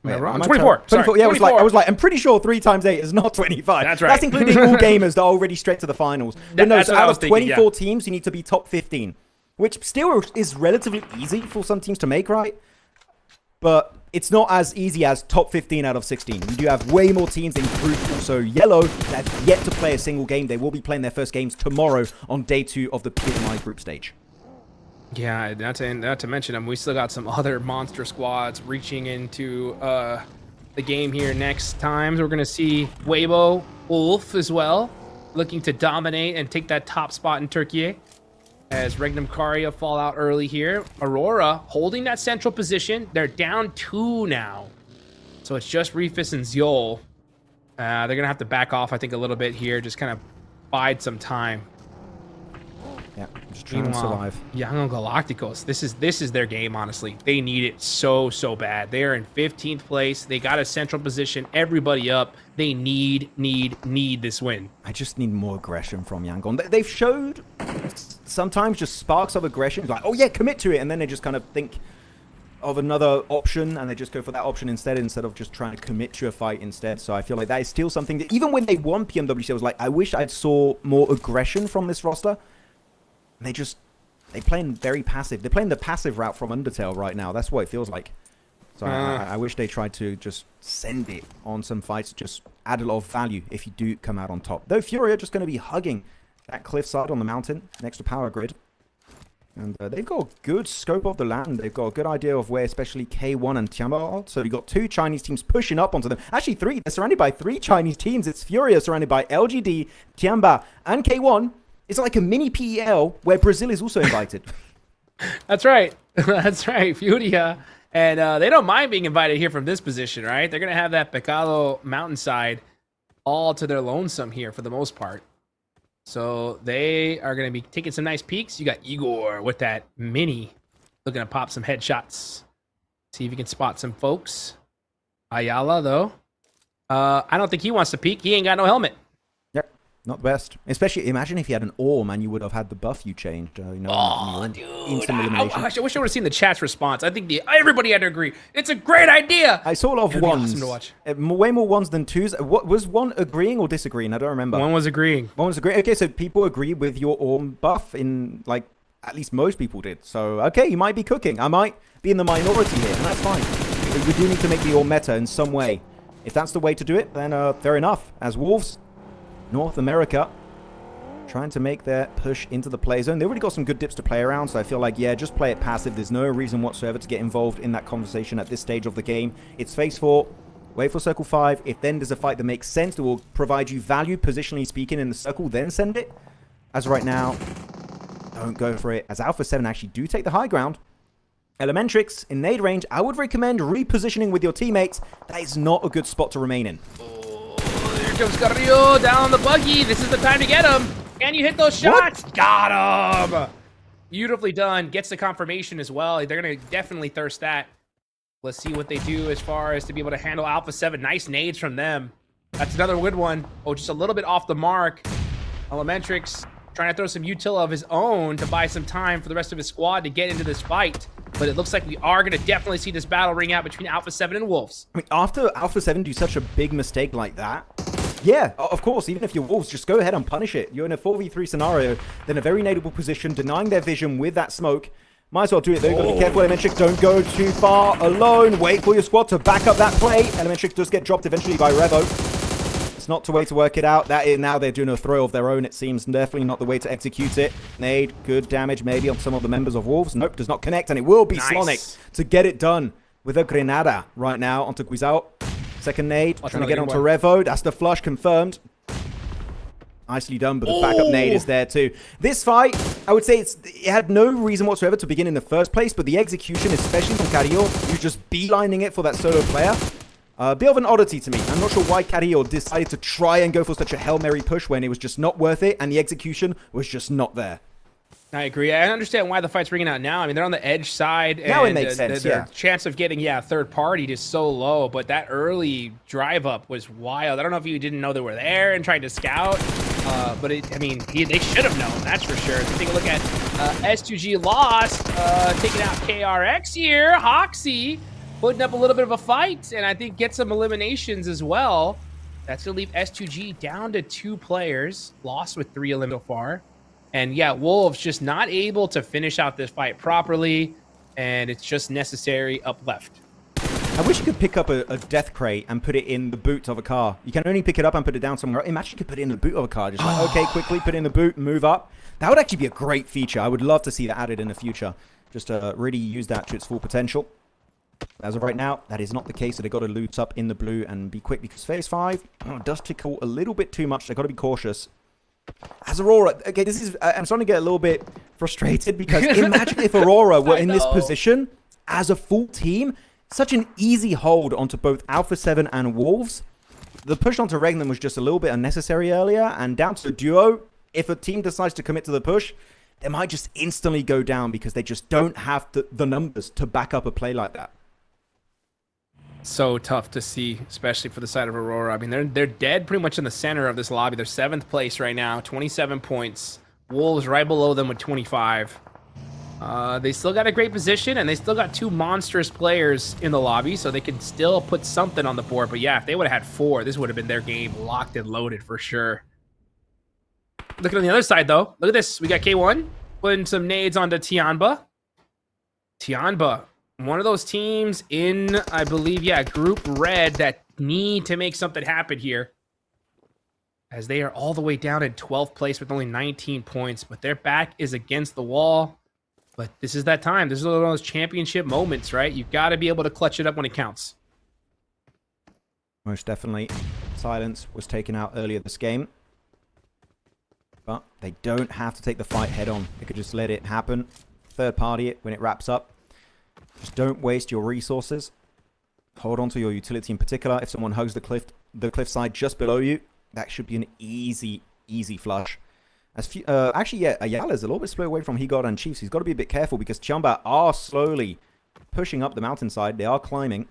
Wrong? 24. 24. Yeah, I was like, I'm pretty sure 3 times 8 is not 25. That's right. That's including all gamers that are already straight to the finals. But no, so out of 24 teams, you need to be top 15, which still is relatively easy for some teams to make, right? But it's not as easy as top 15 out of 16. You do have way more teams in group. Also, Yellow that have yet to play a single game. They will be playing their first games tomorrow on day 2 of the PMI group stage. Yeah, not to mention them. We still got some other monster squads reaching into the game here next time. We're going to see Weibo Wolf as well, looking to dominate and take that top spot in Turkey. As Regnum Karia fall out early here. Aurora holding that central position. They're down 2 now. So it's just Reefus and Ziol. They're going to have to back off, I think, a little bit here. Just kind of bide some time. Yeah, just trying to survive. Young Galacticos, this is their game, honestly. They need it so bad. They are in 15th place. They got a central position. Everybody up. They need this win. I just need more aggression from Yangon. They've showed sometimes just sparks of aggression. Like, oh yeah, commit to it. And then they just kind of think of another option, and they just go for that option instead of just trying to commit to a fight instead. So I feel like that is still something that, even when they won PMWC, I was like, I wish I saw more aggression from this roster. They're playing very passive. They're playing the passive route from Undertale right now. That's what it feels like. So I wish they tried to just send it on some fights, just add a lot of value if you do come out on top. Though Furia are just going to be hugging that cliffside on the mountain next to power grid. And they've got a good scope of the land. They've got a good idea of where especially K1 and TIANBA are. So you've got 2 Chinese teams pushing up onto them. Actually 3. They're surrounded by 3 Chinese teams. It's Furia surrounded by LGD, TIANBA, and K1. It's like a mini PEL where Brazil is also invited. That's right. That's right. Furia. And they don't mind being invited here from this position, right? They're going to have that Pecado mountainside all to their lonesome here for the most part. So they are going to be taking some nice peeks. You got Igor with that mini looking to pop some headshots. See if you can spot some folks. Ayala, though. I don't think he wants to peek. He ain't got no helmet. Yep, not the best. Especially, imagine if you had an orb and you would have had the buff you changed. Dude. Instant elimination. I wish I would have seen the chat's response. I think everybody had to agree. It's a great idea. I saw a lot of ones. Awesome to watch. Way more ones than twos. What was one agreeing or disagreeing? I don't remember. One was agreeing. One was agreeing. Okay, so people agree with your orb buff in, like, at least most people did. So, okay, you might be cooking. I might be in the minority here, and that's fine. We do need to make the orb meta in some way. If that's the way to do it, then fair enough. As Wolves, North America, trying to make their push into the play zone. They already got some good dips to play around, so I feel like, yeah, just play it passive. There's no reason whatsoever to get involved in that conversation at this stage of the game. It's phase 4. Wait for circle 5. If then there's a fight that makes sense, that will provide you value, positionally speaking, in the circle, then send it. As right now, don't go for it. As Alpha 7 actually do take the high ground. Elementrix, in nade range, I would recommend repositioning with your teammates. That is not a good spot to remain in. Oh, here comes Carrillo down on the buggy. This is the time to get him. Can you hit those shots? What? Got him. Beautifully done. Gets the confirmation as well. They're going to definitely thirst that. Let's see what they do as far as to be able to handle Alpha 7. Nice nades from them. That's another good one. Oh, just a little bit off the mark. Elementrix trying to throw some util of his own to buy some time for the rest of his squad to get into this fight. But it looks like we are going to definitely see this battle ring out between Alpha 7 and Wolves. I mean, after Alpha 7 do such a big mistake like that, yeah, of course, even if you're Wolves, just go ahead and punish it. You're in a 4v3 scenario, then a very nadeable position, denying their vision with that smoke. Might as well do it, though. You've got to be careful, Elementrix. Don't go too far alone. Wait for your squad to back up that play. Elementrix does get dropped eventually by Revo. It's not the way to work it out. That is, now they're doing a throw of their own, it seems. Definitely not the way to execute it. Nade, good damage maybe on some of the members of Wolves. Nope, does not connect, and it will be Slonic to get it done with a Grenada right now onto Guizao. Second nade, trying to get onto Revo. That's the flush confirmed. Nicely done, but the backup nade is there too. This fight, I would say it had no reason whatsoever to begin in the first place, but the execution, especially from Carrillo, who's just beelining it for that solo player, a bit of an oddity to me. I'm not sure why Carrillo decided to try and go for such a Hail Mary push when it was just not worth it, and the execution was just not there. I agree. I understand why the fight's ringing out now. I mean, they're on the edge side. Now and it makes sense, the chance of getting, third party is so low, but that early drive up was wild. I don't know if you didn't know they were there and tried to scout, but they should have known, that's for sure. So take a look at S2G Lost, taking out KRX here. Hoxie putting up a little bit of a fight, and I think get some eliminations as well. That's going to leave S2G down to 2 players, Lost with 3 eliminated so far. And yeah, Wolves just not able to finish out this fight properly, and it's just necessary up left. I wish you could pick up a death crate and put it in the boot of a car. You can only pick it up and put it down somewhere. Imagine you could put it in the boot of a car. Just like, okay, quickly put it in the boot, move up. That would actually be a great feature. I would love to see that added in the future. Just to really use that to its full potential. As of right now, that is not the case. So they've got to loot up in the blue and be quick, because phase 5 does tickle a little bit too much. They've got to be cautious. As Aurora, okay, this is, I'm starting to get a little bit frustrated, because imagine if Aurora were in this position as a full team. Such an easy hold onto both Alpha 7 and Wolves. The push onto Regnum was just a little bit unnecessary earlier, and down to the duo, if a team decides to commit to the push, they might just instantly go down because they just don't have the numbers to back up a play like that. So tough to see, especially for the side of Aurora. I mean, they're dead pretty much in the center of this lobby. They're 7th place right now, 27 points. Wolves right below them with 25. They still got a great position, and they still got 2 monstrous players in the lobby, so they can still put something on the board. But yeah, if they would have had 4, this would have been their game locked and loaded for sure. Looking on the other side, though, look at this. We got K1 putting some nades onto TIANBA. TIANBA, one of those teams in, I believe, yeah, Group Red that need to make something happen here, as they are all the way down in 12th place with only 19 points, but their back is against the wall. But this is that time. This is one of those championship moments, right? You've got to be able to clutch it up when it counts. Most definitely. Silence was taken out earlier this game. But they don't have to take the fight head on. They could just let it happen. Third party it when it wraps up. Just don't waste your resources. Hold on to your utility in particular. If someone hugs the cliffside just below you, that should be an easy flush. Actually, yeah, Ayala's a little bit split away from He God and Chiefs. He's got to be a bit careful because TIANBA are slowly pushing up the mountainside. They are climbing.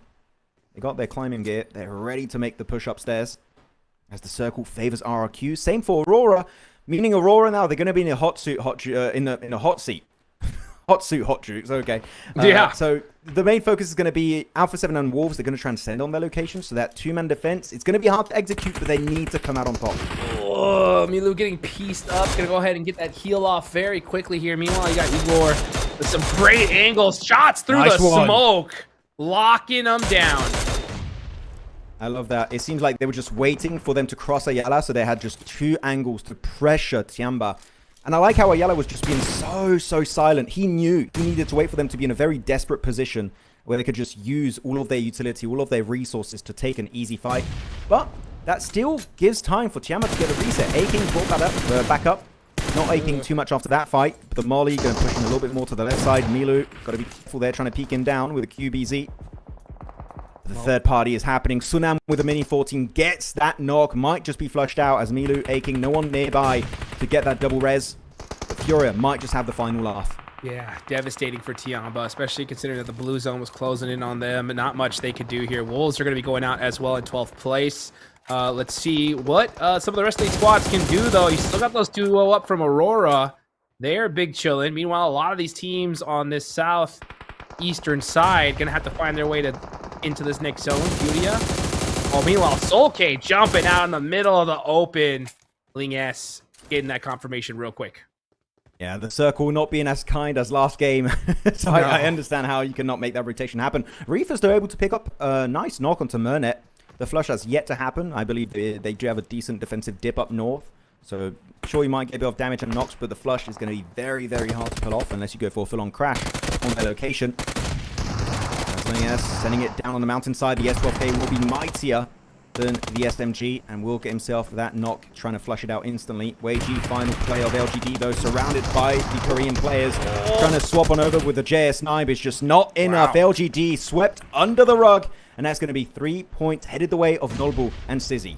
They got their climbing gear. They're ready to make the push upstairs as the circle favors RRQ. Same for Aurora, meaning Aurora now, they're going to be in a hot suit, in a hot seat. Hot suit, hot jukes, okay. Yeah. So the main focus is going to be Alpha 7 and Wolves. They're going to transcend on their location. So that 2-man defense, it's going to be hard to execute, but they need to come out on top. Oh, Milu getting pieced up. Gonna go ahead and get that heal off very quickly here. Meanwhile, you got Igor with some great angles. Shots through the smoke. Locking them down. I love that. It seems like they were just waiting for them to cross Ayala, so they had just 2 angles to pressure TIANBA. And I like how Ayala was just being so silent. He knew he needed to wait for them to be in a very desperate position where they could just use all of their utility, all of their resources to take an easy fight. But that still gives time for TIANBA to get a reset. A-King brought that up, back up. Not A-King too much after that fight. But the Molly going to push him a little bit more to the left side. Milu, got to be careful there, trying to peek him down with a QBZ. The third party is happening. Sunam with a mini 14 gets that knock. Might just be flushed out as Milu, A-King, no one nearby to get that double res. But FURIA might just have the final laugh. Yeah, devastating for TIANBA, especially considering that the blue zone was closing in on them. Not much they could do here. Wolves are going to be going out as well in 12th place. Let's see what some of the rest of these squads can do, though. You still got those 2 up from Aurora. They're big chillin'. Meanwhile, a lot of these teams on this southeastern side going to have to find their way into this next zone. FURIA. Oh, meanwhile, SoulK jumping out in the middle of the open. Ling S getting that confirmation real quick. Yeah, the circle not being as kind as last game. So no. I understand how you cannot make that rotation happen. Reefers, they're able to pick up a nice knock onto Mernet. The flush has yet to happen. I believe they do have a decent defensive dip up north. So sure, you might get a bit of damage and knocks, but the flush is going to be very hard to pull off unless you go for a full-on crash on their location. Sending it down on the mountainside. The S12K will be mightier than the SMG and will get himself that knock, trying to flush it out instantly. Weiji, final play of LGD though, surrounded by the Korean players, trying to swap on over with the JS9, but it's just not enough. Wow. LGD swept under the rug, and that's going to be 3 points headed the way of Nolbu and Sizzy.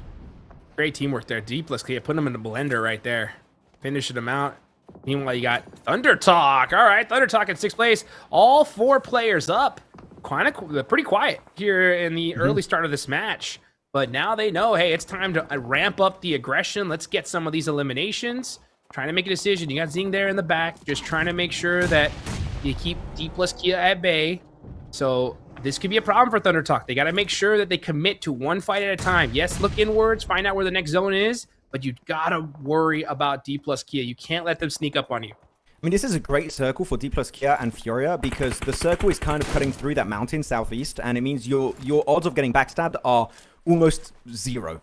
Great teamwork there. Deepless, putting them in the blender right there, finishing them out. Meanwhile, you got Thunder Talk. All right, Thunder Talk in 6th place. All 4 players up. Pretty quiet here in the early start of this match. But now they know, hey, it's time to ramp up the aggression. Let's get some of these eliminations. Trying to make a decision. You got Zing there in the back, just trying to make sure that you keep D plus Kia at bay. So this could be a problem for Thunder Talk. They got to make sure that they commit to 1 fight at a time. Yes, look inwards, find out where the next zone is, but you got to worry about D plus Kia. You can't let them sneak up on you. I mean, this is a great circle for D plus Kia and FURIA because the circle is kind of cutting through that mountain southeast, and it means your odds of getting backstabbed are almost 0,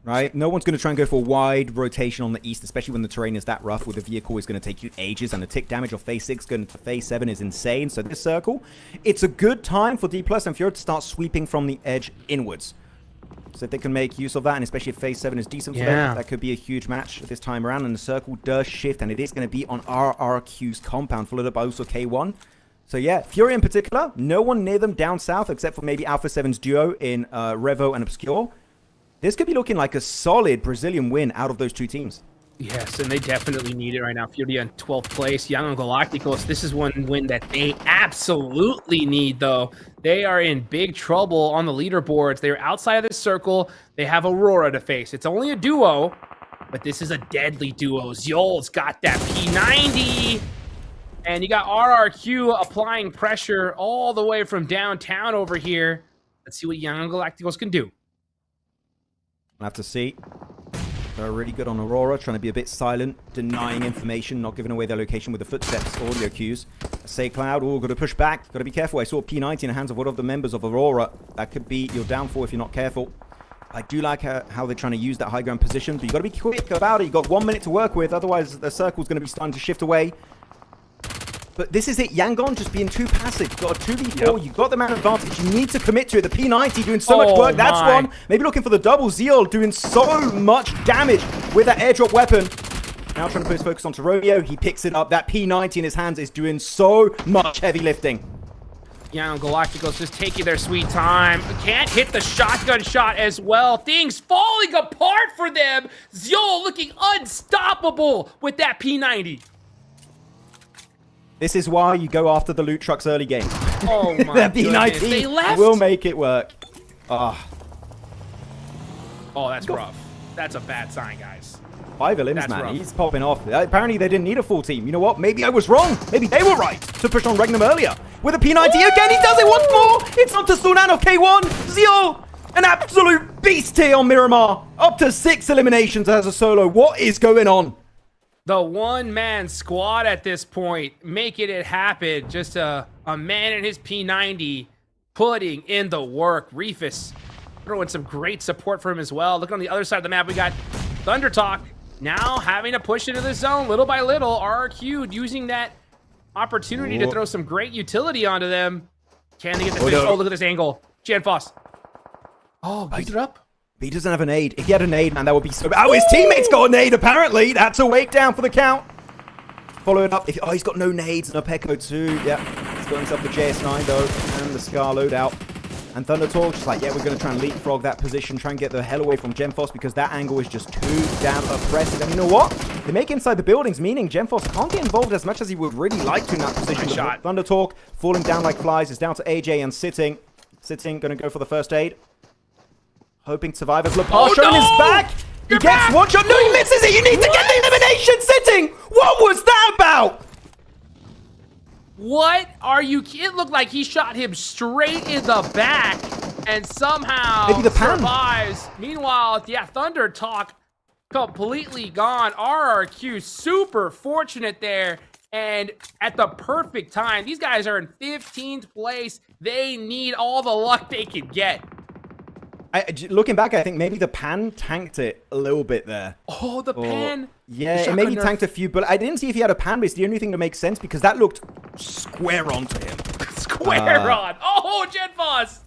right? No one's going to try and go for a wide rotation on the east, especially when the terrain is that rough, where the vehicle is going to take you ages, and the tick damage of phase 6 going to phase 7 is insane. So this circle, it's a good time for D plus and FURIA to start sweeping from the edge inwards. So if they can make use of that, and especially if phase 7 is decent for them, that could be a huge match this time around. And the circle does shift, and it is going to be on RRQ's compound, followed up by also K1. So yeah, FURIA in particular, no one near them down south except for maybe Alpha 7's duo in Revo and Obscure. This could be looking like a solid Brazilian win out of those 2 teams. Yes, and they definitely need it right now. FURIA in 12th place. Young Galacticos, this is one win that they absolutely need, though. They are in big trouble on the leaderboards. They're outside of this circle. They have Aurora to face. It's only a duo, but this is a deadly duo. Zol's got that P90. And you got RRQ applying pressure all the way from downtown over here. Let's see what Young Galacticos can do. We'll have to see. They're really good on Aurora, trying to be a bit silent, denying information, not giving away their location with the footsteps, audio cues. Say Cloud, oh, got to push back, got to be careful. I saw P90 in the hands of one of the members of Aurora. That could be your downfall if you're not careful. I do like how they're trying to use that high ground position, but you got to be quick about it. You got 1 minute to work with, otherwise the circle's going to be starting to shift away. But this is it. Yangon just being too passive. You've got a 2v4. Yep. You've got the man advantage. You need to commit to it. The P90 doing so much work. That's one. Maybe looking for the double. Zeal doing so much damage with that airdrop weapon. Now trying to put his focus onto Romeo. He picks it up. That P90 in his hands is doing so much heavy lifting. Young Galacticos just taking their sweet time. Can't hit the shotgun shot as well. Things falling apart for them. Zeal looking unstoppable with that P90. This is why you go after the loot trucks early game. Oh my goodness. They left. Will make it work. Oh, that's rough. That's a bad sign, guys. 5 limbs, man. Rough. He's popping off. Apparently, they didn't need a full team. You know what? Maybe I was wrong. Maybe they were right to push on Regnum earlier. With a P90 again, he does it once more. It's on to Sunan of K1. Zio, an absolute beast here on Miramar. Up to 6 eliminations as a solo. What is going on? The one-man squad at this point, making it happen. Just a man in his P90 putting in the work. Reefus throwing some great support for him as well. Look on the other side of the map. We got Thunder Talk now having to push into the zone little by little. RRQ using that opportunity to throw some great utility onto them. Can they get the finish? Oh, look at this angle. Janfoss. Oh, beat it up. He doesn't have a nade. If he had a nade, man, that would be so bad. Oh, his teammate's got a nade, apparently. That's a wake down for the count. Following up. Oh, he's got no nades. No Pecco, too. Yep. He's got himself the JS9, though. And the Scar loadout. And Thunder Talk, just like, yeah, we're going to try and leapfrog that position. Try and get the hell away from Gemfoss because that angle is just too damn oppressive. And you know what? They make inside the buildings, meaning Gemfoss can't get involved as much as he would really like to in that position. Shot. Thunder Talk falling down like flies. Is down to AJ and Sitting. Sitting, going to go for the first aid. Hoping to survive as Lepar showing his back. He gets one shot. No, he misses it. You need to get the elimination. Sitting. What was that about? What are you? It looked like he shot him straight in the back and somehow maybe the pan survives. Meanwhile, yeah, Thunder Talk completely gone. RRQ super fortunate there and at the perfect time. These guys are in 15th place. They need all the luck they can get. Looking back, I think maybe the pan tanked it a little bit there. Oh, the pan. Yeah, it maybe tanked a few, but I didn't see if he had a pan, but it's the only thing that makes sense because that looked square onto him. Square on. Oh, Jetboss.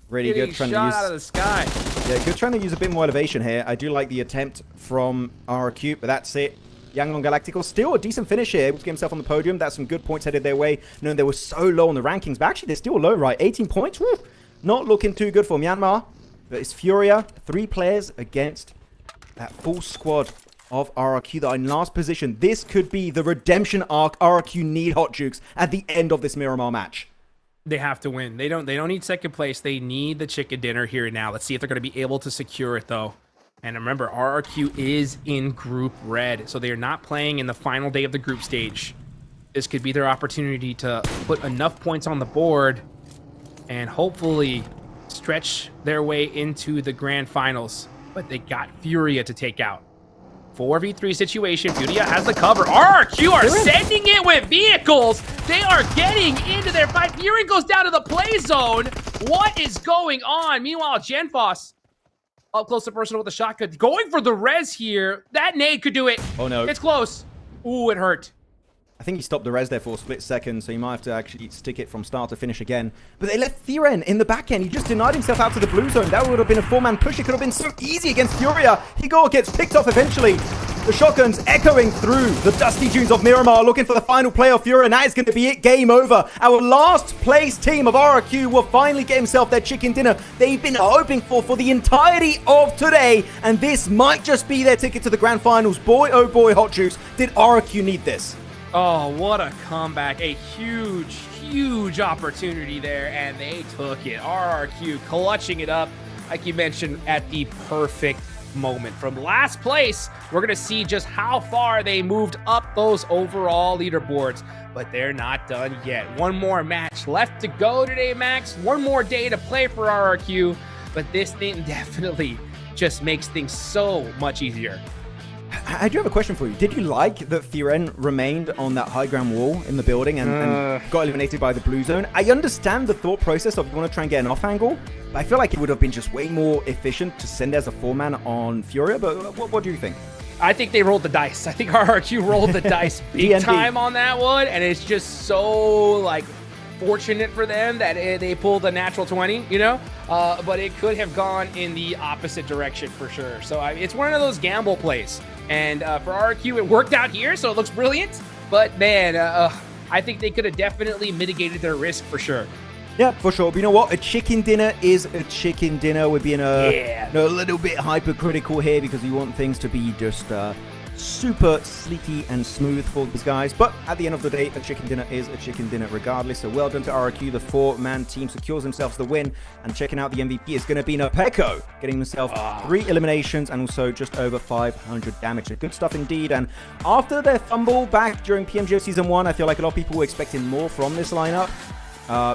Really good trying to use out of the sky. Yeah, good trying to use a bit more elevation here. I do like the attempt from RRQ, but that's it. Young Galactical still a decent finish here, able to get himself on the podium. That's some good points headed their way. No, they were so low on the rankings, but actually they're still low, right? 18 points. Woo. Not looking too good for Myanmar. But it's Furia, 3 players against that full squad of RRQ that are in last position. This could be the redemption arc RRQ need, Hot Jukes, at the end of this Miramar match. They have to win. They don't need second place. They need the chicken dinner here and now. Let's see if they're going to be able to secure it, though. And remember, RRQ is in Group Red, so they are not playing in the final day of the group stage. This could be their opportunity to put enough points on the board and hopefully stretch their way into the grand finals, but they got Furia to take out. 4v3 situation. Furia has the cover. RRQ are sending it with vehicles. They are getting into their fight. Furia goes down to the play zone. What is going on? Meanwhile, Genfoss up close to personal with the shotgun. Going for the res here. That nade could do it. Oh, no. It's close. Ooh, it hurt. I think he stopped the res there for a split second, so he might have to actually stick it from start to finish again. But they left Thiren in the back end. He just denied himself out to the blue zone. That would have been a 4-man push. It could have been so easy against Furia. Higo gets picked off eventually. The shotguns echoing through the dusty dunes of Miramar, looking for the final play of Furia, and that is going to be it. Game over. Our last place team of RRQ will finally get himself their chicken dinner they've been hoping for the entirety of today, and this might just be their ticket to the grand finals. Boy, oh boy, Hot Juice, did RRQ need this? Oh, what a comeback. A huge, huge opportunity there, and they took it. RRQ clutching it up, like you mentioned, at the perfect moment. From last place, we're going to see just how far they moved up those overall leaderboards, but they're not done yet. One more match left to go today, Max. One more day to play for RRQ, but this thing definitely just makes things so much easier. I do have a question for you. Did you like that Firen remained on that high ground wall in the building and got eliminated by the blue zone? I understand the thought process of you want to try and get an off angle, but I feel like it would have been just way more efficient to send as a 4-man on Furia, but what do you think? I think they rolled the dice. I think RRQ rolled the dice big time on that one, and it's just so, like, fortunate for them that they pulled a natural 20, you know? But it could have gone in the opposite direction for sure. So it's one of those gamble plays. And for RRQ, it worked out here, so it looks brilliant. But, man, I think they could have definitely mitigated their risk for sure. Yeah, for sure. But you know what? A chicken dinner is a chicken dinner. We're being a little bit hypercritical here because we want things to be just super sleeky and smooth for these guys. But at the end of the day, a chicken dinner is a chicken dinner regardless. So well done to RRQ. The 4-man team secures themselves the win. And checking out the MVP is going to be PECO, getting himself 3 eliminations and also just over 500 damage. So good stuff indeed. And after their fumble back during PMGO Season 1, I feel like a lot of people were expecting more from this lineup.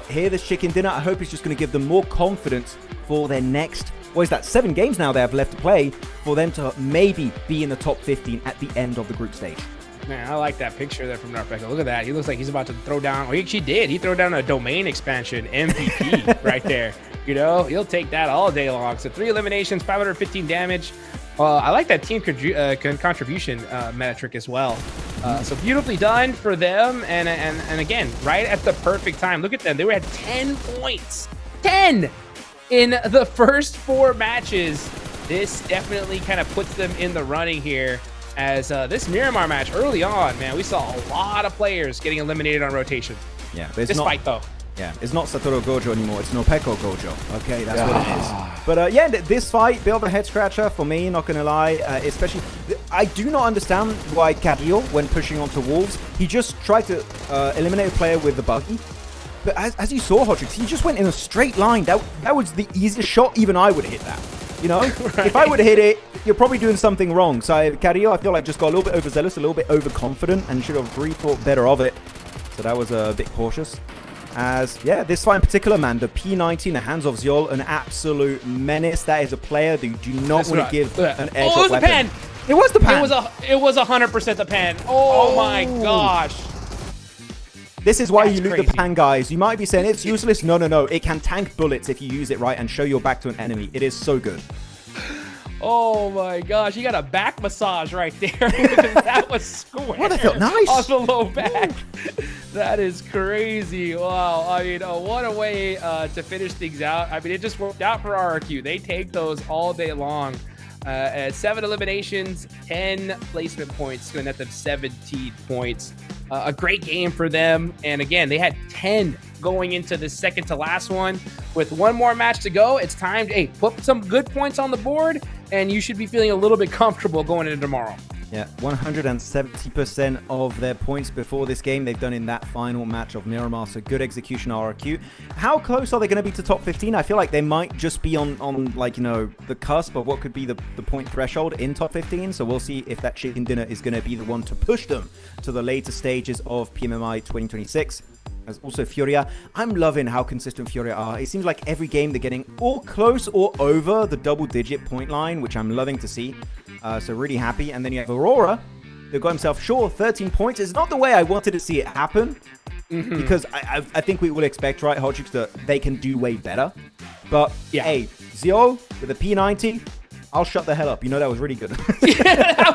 Here, this chicken dinner, I hope it's just going to give them more confidence for their next, 7 games now they have left to play, for them to maybe be in the top 15 at the end of the group stage. Man, I like that picture there from Narpeko. Look at that. He looks like he's about to throw down, or he actually did. He threw down a domain expansion MVP right there. You know, he'll take that all day long. So 3 eliminations, 515 damage. I like that team contribution metric as well. So beautifully done for them. And again, right at the perfect time. Look at them. They were at 10 points. 10 in the first 4 matches. This definitely kind of puts them in the running here. As this Miramar match early on, man, we saw a lot of players getting eliminated on rotation. Yeah, this fight though. Yeah, it's not Satoru Gojo anymore. It's PECO Gojo. Okay, that's what it is. But yeah, this fight, bit of a head scratcher for me, not going to lie. Especially, I do not understand why Carrillo, when pushing onto walls, he just tried to eliminate a player with the buggy. But as you saw, Hodrix, he just went in a straight line. That was the easiest shot. Even I would have hit that. You know, right. If I would have hit it, you're probably doing something wrong. So Carrillo, I feel like just got a little bit overzealous, a little bit overconfident, and should have really thought better of it. So that was a bit cautious. As, yeah, this fight in particular, man, the P90 in the hands of Ziol, an absolute menace. That is a player that you do not want to give an air shot weapon. The pen. It was the pen. It was 100% the pen. Oh my gosh. This is why you loot the pan, guys. You might be saying it's useless. No. It can tank bullets if you use it right and show your back to an enemy. It is so good. Oh my gosh, you got a back massage right there. That was square. Oh, that felt nice. On the low back. That is crazy. Wow. I mean, what a way to finish things out. I mean, it just worked out for RRQ. They take those all day long. At 7 eliminations, 10 placement points, going to net them 17 points. A great game for them. And again, they had 10 going into the second to last one. With one more match to go, it's time to put some good points on the board, and you should be feeling a little bit comfortable going into tomorrow. Yeah, 170% of their points before this game they've done in that final match of Miramar. So good execution, RRQ. How close are they going to be to top 15? I feel like they might just be on like, you know, the cusp of what could be the point threshold in top 15. So we'll see if that chicken dinner is going to be the one to push them to the later stages of PMMI 2026. As also Furia, I'm loving how consistent Furia are. It seems like every game they're getting or close or over the double-digit point line, which I'm loving to see. So really happy. And then you have Aurora. They've got himself 13 points. It's not the way I wanted to see it happen. Because I think we will expect, right, Hodrix, that they can do way better. But, yeah. Hey, Zio with a P90, I'll shut the hell up. You know, that was really good. that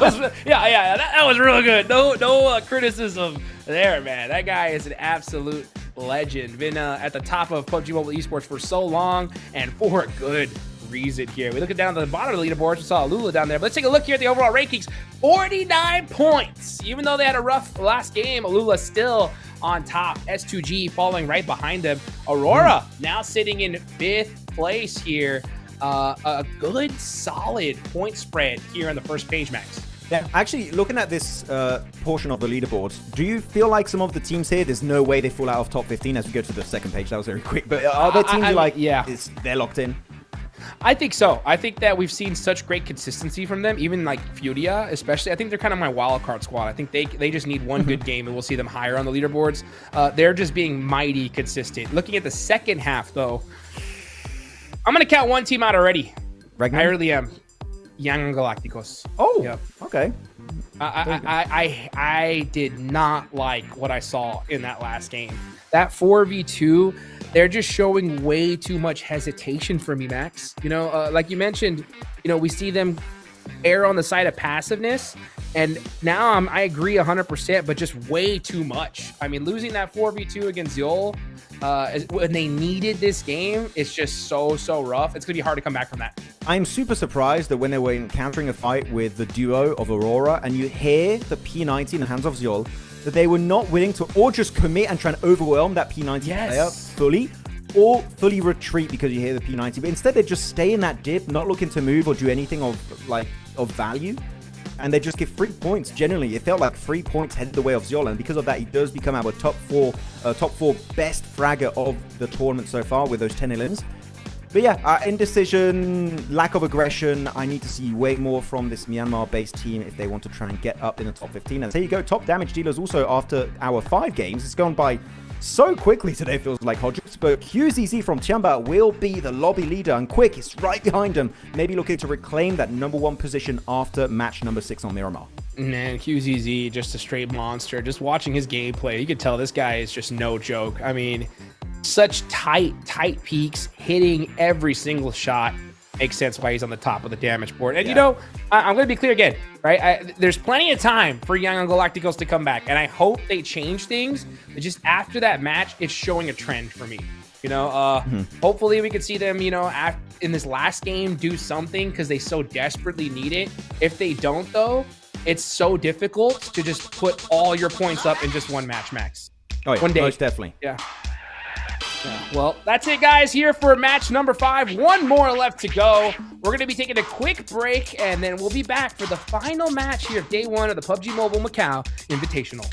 was real good. No criticism there, man. That guy is an absolute legend. Been at the top of PUBG Mobile Esports for so long, and for a good reason here. We look at down at the bottom of the leaderboard. We saw Lula down there. But let's take a look here at the overall rankings. 49 points. Even though they had a rough last game, Lula still on top. S2G following right behind them. Aurora now sitting in 5th place here. A good, solid point spread here on the first page, Max. Yeah, actually, looking at this portion of the leaderboard, do you feel like some of the teams here, there's no way they fall out of top 15 as we go to the second page? That was very quick. But are there teams they're locked in? I think so. I think that we've seen such great consistency from them, even like FURIA, especially. I think they're kind of my wild card squad. I think they just need one good game and we'll see them higher on the leaderboards. They're just being mighty consistent. Looking at the second half, though, I'm going to count one team out already. Ragnar? I really am. Young Galacticos. Oh, Yep. okay. I did not like what I saw in that last game. That 4v2, they're just showing way too much hesitation for me, Max. You know, like you mentioned, you know, we see them err on the side of passiveness, and now I agree 100%, but just way too much. I mean, losing that 4v2 against Yol when they needed this game, it's just so rough. It's gonna be hard to come back from that. I'm super surprised that when they were encountering a fight with the duo of AURORA and you hear the P90 in the hands of Zyol, that they were not willing to or just commit and try and overwhelm that P90 player fully, or fully retreat because you hear the P90. But instead, they just stay in that dip, not looking to move or do anything of value. And they just give 3 points. Generally, it felt like 3 points headed the way of Zyol, and because of that, he does become our top four best fragger of the tournament so far with those 10 elims. But yeah, indecision, lack of aggression. I need to see way more from this Myanmar-based team if they want to try and get up in the top 15. And there you go, top damage dealers also after our 5 games. It's gone by so quickly today, feels like Hodges. But QZZ from TIANBA will be the lobby leader, and Quick is right behind him, maybe looking to reclaim that #1 position after match number 6 on Miramar. Man, QZZ, just a straight monster. Just watching his gameplay, you can tell this guy is just no joke. I mean, such tight peaks, hitting every single shot. Makes sense why he's on the top of the damage board. And you know, I'm going to be clear again, right? There's plenty of time for Young Galacticos to come back, and I hope they change things. But just after that match, it's showing a trend for me. You know, hopefully we could see them, you know, in this last game do something because they so desperately need it. If they don't, though, it's so difficult to just put all your points up in just one match, Max. Oh yeah, one day. most definitely. Yeah. Well, that's it, guys, here for match number 5. One more left to go. We're going to be taking a quick break, and then we'll be back for the final match here of day 1 of the PUBG Mobile Macau Invitational.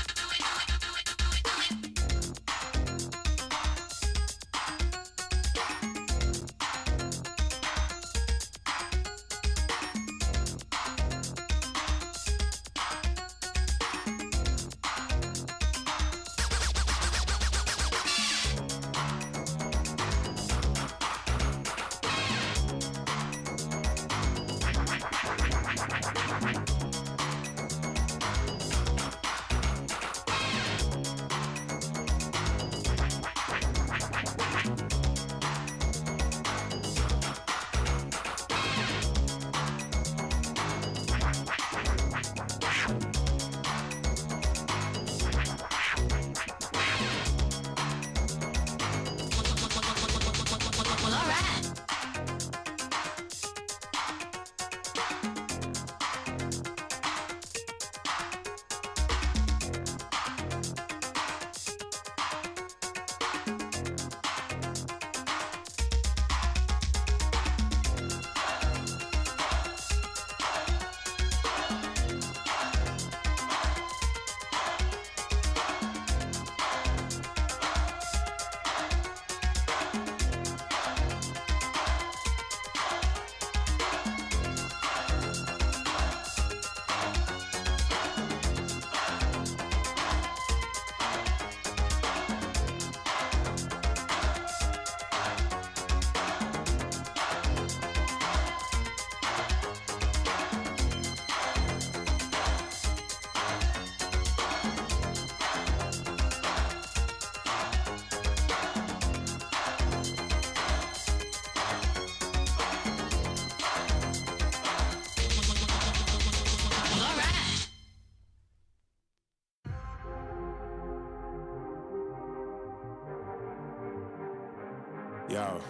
Yo.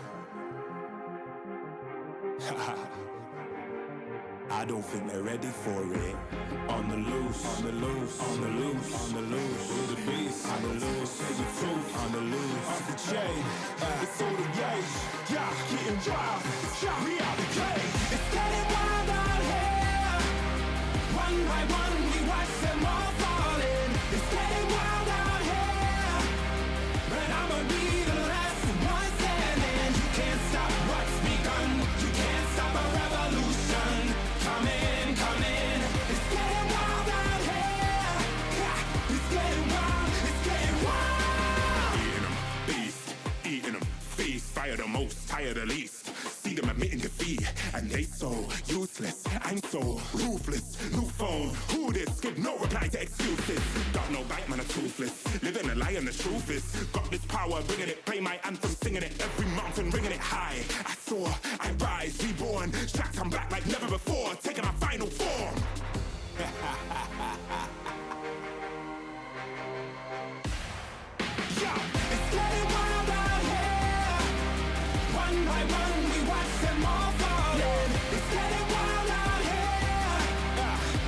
I don't think they're ready for it. On the loose, on the loose, on the loose, on the loose. With the beast, on the loose, say the truth, on the loose. Off the chain, it's all the gauge. Yeah, getting wild, shot me out the cage. It's getting wild out here. One by one, we watch them all falling. It's getting wild out here. But I'ma be the last one standing. You can't stop what's begun. You most, tired the least. See them admitting defeat, and they so useless. I'm so ruthless. New phone, who this? Give no reply to excuses. Got no bite, man, I'm toothless. Living a lie and the truth is, got this power, bringing it. Play my anthem, singing it. Every mountain, ringing it high. I soar, I rise, reborn. Strapped, I'm back like never before. Taking my final form. Yo, it's getting wild out here. One by one, we watch them all falling. It's getting wild out here.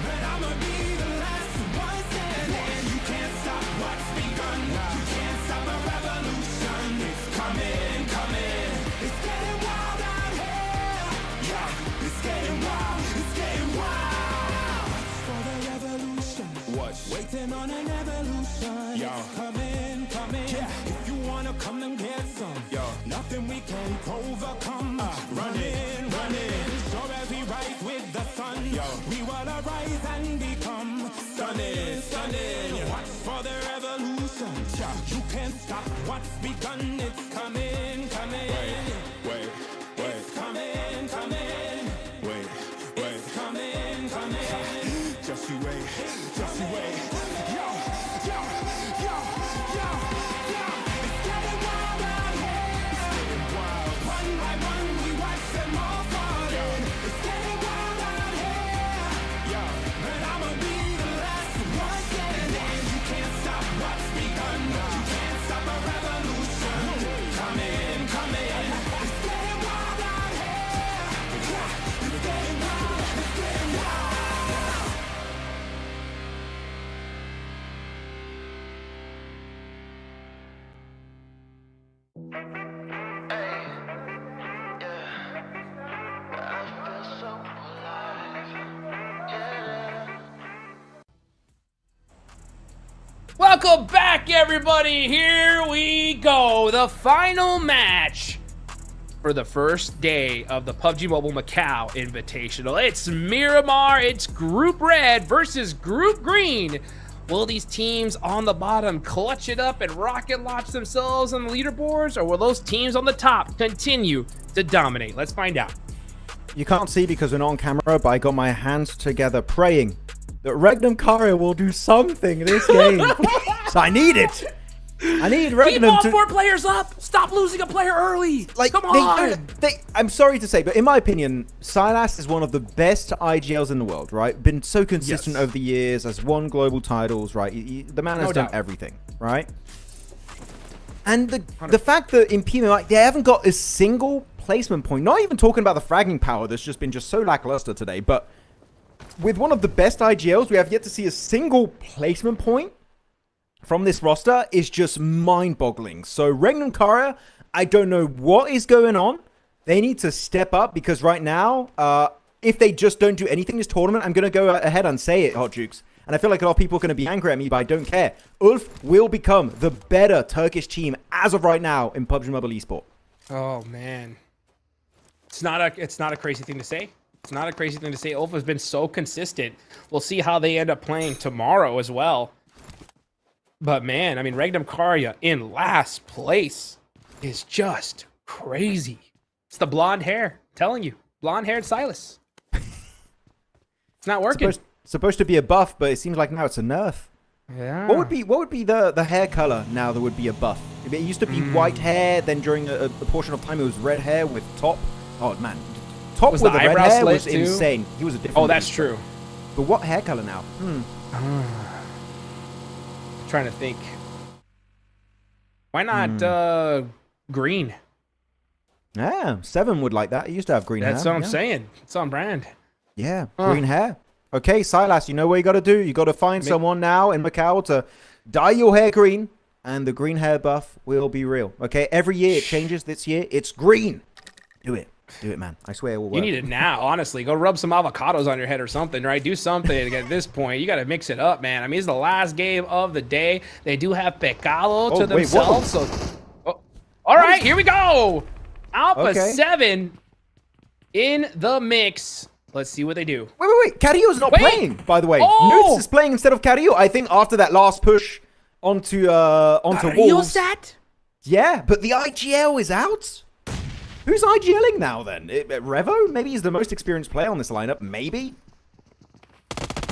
But I'ma be the last one standing. You can't stop what's begun. You can't stop a revolution. It's coming, coming. It's getting wild out here. Yeah, it's getting wild. It's getting wild. For the revolution. What? Waiting on an evolution. Yo. It's coming, coming. Yeah. If you wanna come and get some. Yo. Nothing we can't overcome. Running, running. Sure as we rise with the sun. Yo. We will arise and become stunning, stunning. Watch for the revolution. You can't stop what's begun. It's coming, coming. Wait. It's coming, coming. Wait. It's coming, coming. Just you wait. Just you wait. Yo. It's getting wild out here. It's getting wild. One by one, we watch them all falling. It's getting wild out here. Yeah. But I'ma be the last one standing. You can't stop what's begun. You can't stop a revolution. Coming, coming. It's getting wild out here. Yeah. It's getting wild. It's getting wild. Welcome back, everybody. Here we go. The final match for the first day of the PUBG Mobile Macau Invitational. It's Miramar. It's Group Red versus Group Green. Will these teams on the bottom clutch it up and rocket launch themselves on the leaderboards, or will those teams on the top continue to dominate? Let's find out. You can't see because we're not on camera, but I got my hands together praying that Regnum Karia will do something this game. So I need it. I need Keep Regnum all to... 4 players up. Stop losing a player early. Like, come on. I'm sorry to say, but in my opinion, Silas is one of the best IGLs in the world, right? Been so consistent over the years, has won global titles, right? The man has done everything, right? And the fact that in PMMI, they haven't got a single placement point, not even talking about the fragging power that's just been so lackluster today, but with one of the best IGLs, we have yet to see a single placement point from this roster is just mind-boggling. So Regnum Karia, I don't know what is going on. They need to step up because right now, if they just don't do anything this tournament, I'm going to go ahead and say it, Hot Jukes. And I feel like a lot of people are going to be angry at me, but I don't care. Ulf will become the better Turkish team as of right now in PUBG Mobile Esport. Oh, man. It's not a crazy thing to say. It's not a crazy thing to say. Ulf has been so consistent. We'll see how they end up playing tomorrow as well. But man, I mean, Regnum Karia in last place is just crazy. It's the blonde hair. I'm telling you, blonde-haired Silas. It's not working. Supposed to be a buff, but it seems like now it's a nerf. Yeah. What would be the hair color now that would be a buff? It used to be white hair, then during a portion of time it was red hair with top. Oh man, top Was with the the red eyebrow hair slit was too? insane. He was a different. Oh, that's beast. true. But what hair color now? Trying to think. Why not green? Yeah, 7 would like that. He used to have green hair. That's what I'm saying. It's on brand. Yeah, green hair. Okay, Silas, you know what you got to do. You got to find someone now in Macau to dye your hair green, and the green hair buff will be real. Okay, every year it changes. This year it's green. Do it. Do it, man. I swear it will work. You need it now, honestly. Go rub some avocados on your head or something, right? Do something at this point. You got to mix it up, man. I mean, it's the last game of the day. They do have Pecado to themselves. So, all right, here we go. Alpha 7 in the mix. Let's see what they do. Wait. Carrillo's not playing, by the way. Oh! Newts is playing instead of Carrillo. I think after that last push onto Wolves. That? Yeah, but the IGL is out. Who's IGLing now then? Revo? Maybe he's the most experienced player on this lineup. Maybe?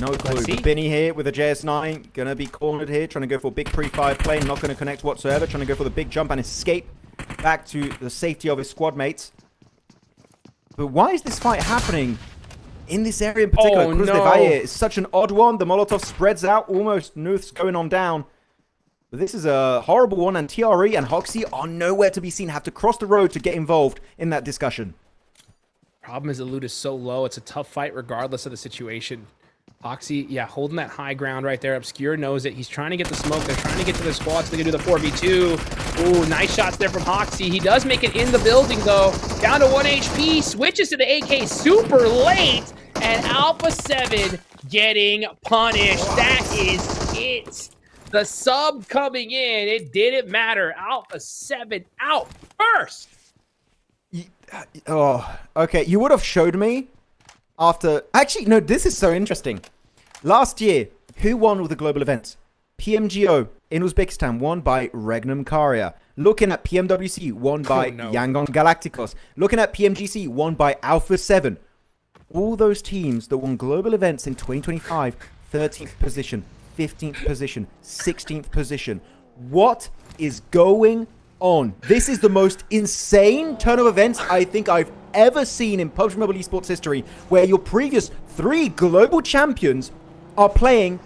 No clue. Binny here with a JS9. Gonna be cornered here. Trying to go for a big pre-fire play. Not gonna connect whatsoever. Trying to go for the big jump and escape back to the safety of his squad mates. But why is this fight happening in this area in particular? Cruz de Valle is such an odd one. The Molotov spreads out. Almost Nuth's going on down. But this is a horrible one. And TRE and Hoxie are nowhere to be seen. Have to cross the road to get involved in that discussion. Problem is the loot is so low. It's a tough fight regardless of the situation. Hoxie, yeah, holding that high ground right there. Obscure knows it. He's trying to get the smoke. They're trying to get to the squad so they can do the 4v2. Ooh, nice shots there from Hoxie. He does make it in the building, though. Down to 1 HP. Switches to the AK super late. And Alpha 7 getting punished. That is it. The sub coming in. It didn't matter. Alpha 7 out first. Oh, okay. You would have showed me after... Actually, no, this is so interesting. Last year, who won with the global events? PMGO in Uzbekistan, won by Regnum Karya. Looking at PMWC, won by Yangon Galacticos. Looking at PMGC, won by Alpha 7. All those teams that won global events in 2025, 13th position, 15th position, 16th position. What is going on? This is the most insane turn of events I think I've ever seen in PUBG Mobile Esports history, where your previous 3 global champions are playing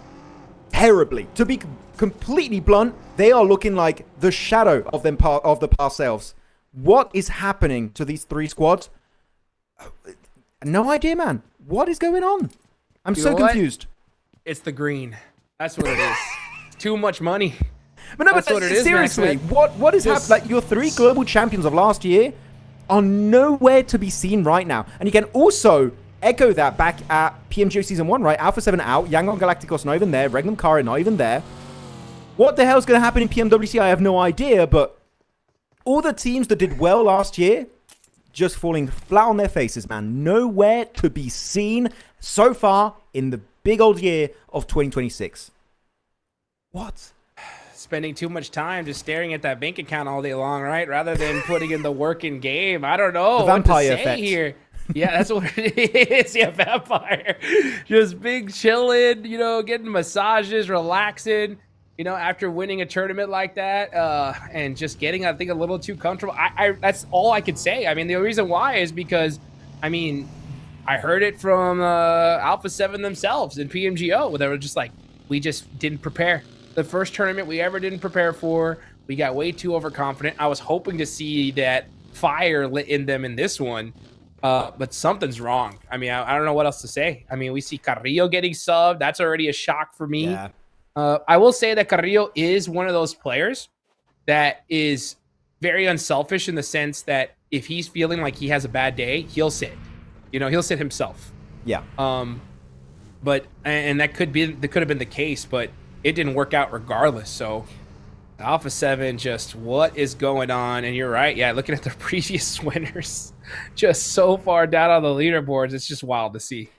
terribly. To be completely blunt, they are looking like the shadow of them of the past selves. What is happening to these 3 squads? No idea, man. What is going on? I'm so confused. It's the green. That's what it is. It's too much money. But no, That's but what it is, seriously, man. what is happening? Like, your 3 global champions of last year are nowhere to be seen right now. And you can also echo that back at PMGO Season 1, right? Alpha 7 out, Yangon Galacticos not even there, Regnum Kara not even there. What the hell is going to happen in PMWC? I have no idea, but all the teams that did well last year just falling flat on their faces, man. Nowhere to be seen so far in the big old year of 2026. What? Spending too much time just staring at that bank account all day long, right? Rather than putting in the work in game. I don't know the vampire what to say effect here. Yeah, that's what it is. Yeah, vampire. Just big chilling, you know, getting massages, relaxing, you know, after winning a tournament like that, and just getting, I think, a little too comfortable. That's all I could say. I mean, the reason why is because, I mean, I heard it from Alpha 7 themselves in PMGO, where they were just like, we just didn't prepare. The first tournament we ever didn't prepare for. We got way too overconfident. I was hoping to see that fire lit in them in this one, but something's wrong. I mean, I don't know what else to say. I mean, we see Carrillo getting subbed. That's already a shock for me. Yeah. I will say that Carrillo is one of those players that is very unselfish in the sense that if he's feeling like he has a bad day, he'll sit. You know, he'll sit himself. Yeah. But and that could have been the case, but it didn't work out regardless. So Alpha 7, just what is going on? And you're right. Yeah, looking at the previous winners, just so far down on the leaderboards, it's just wild to see.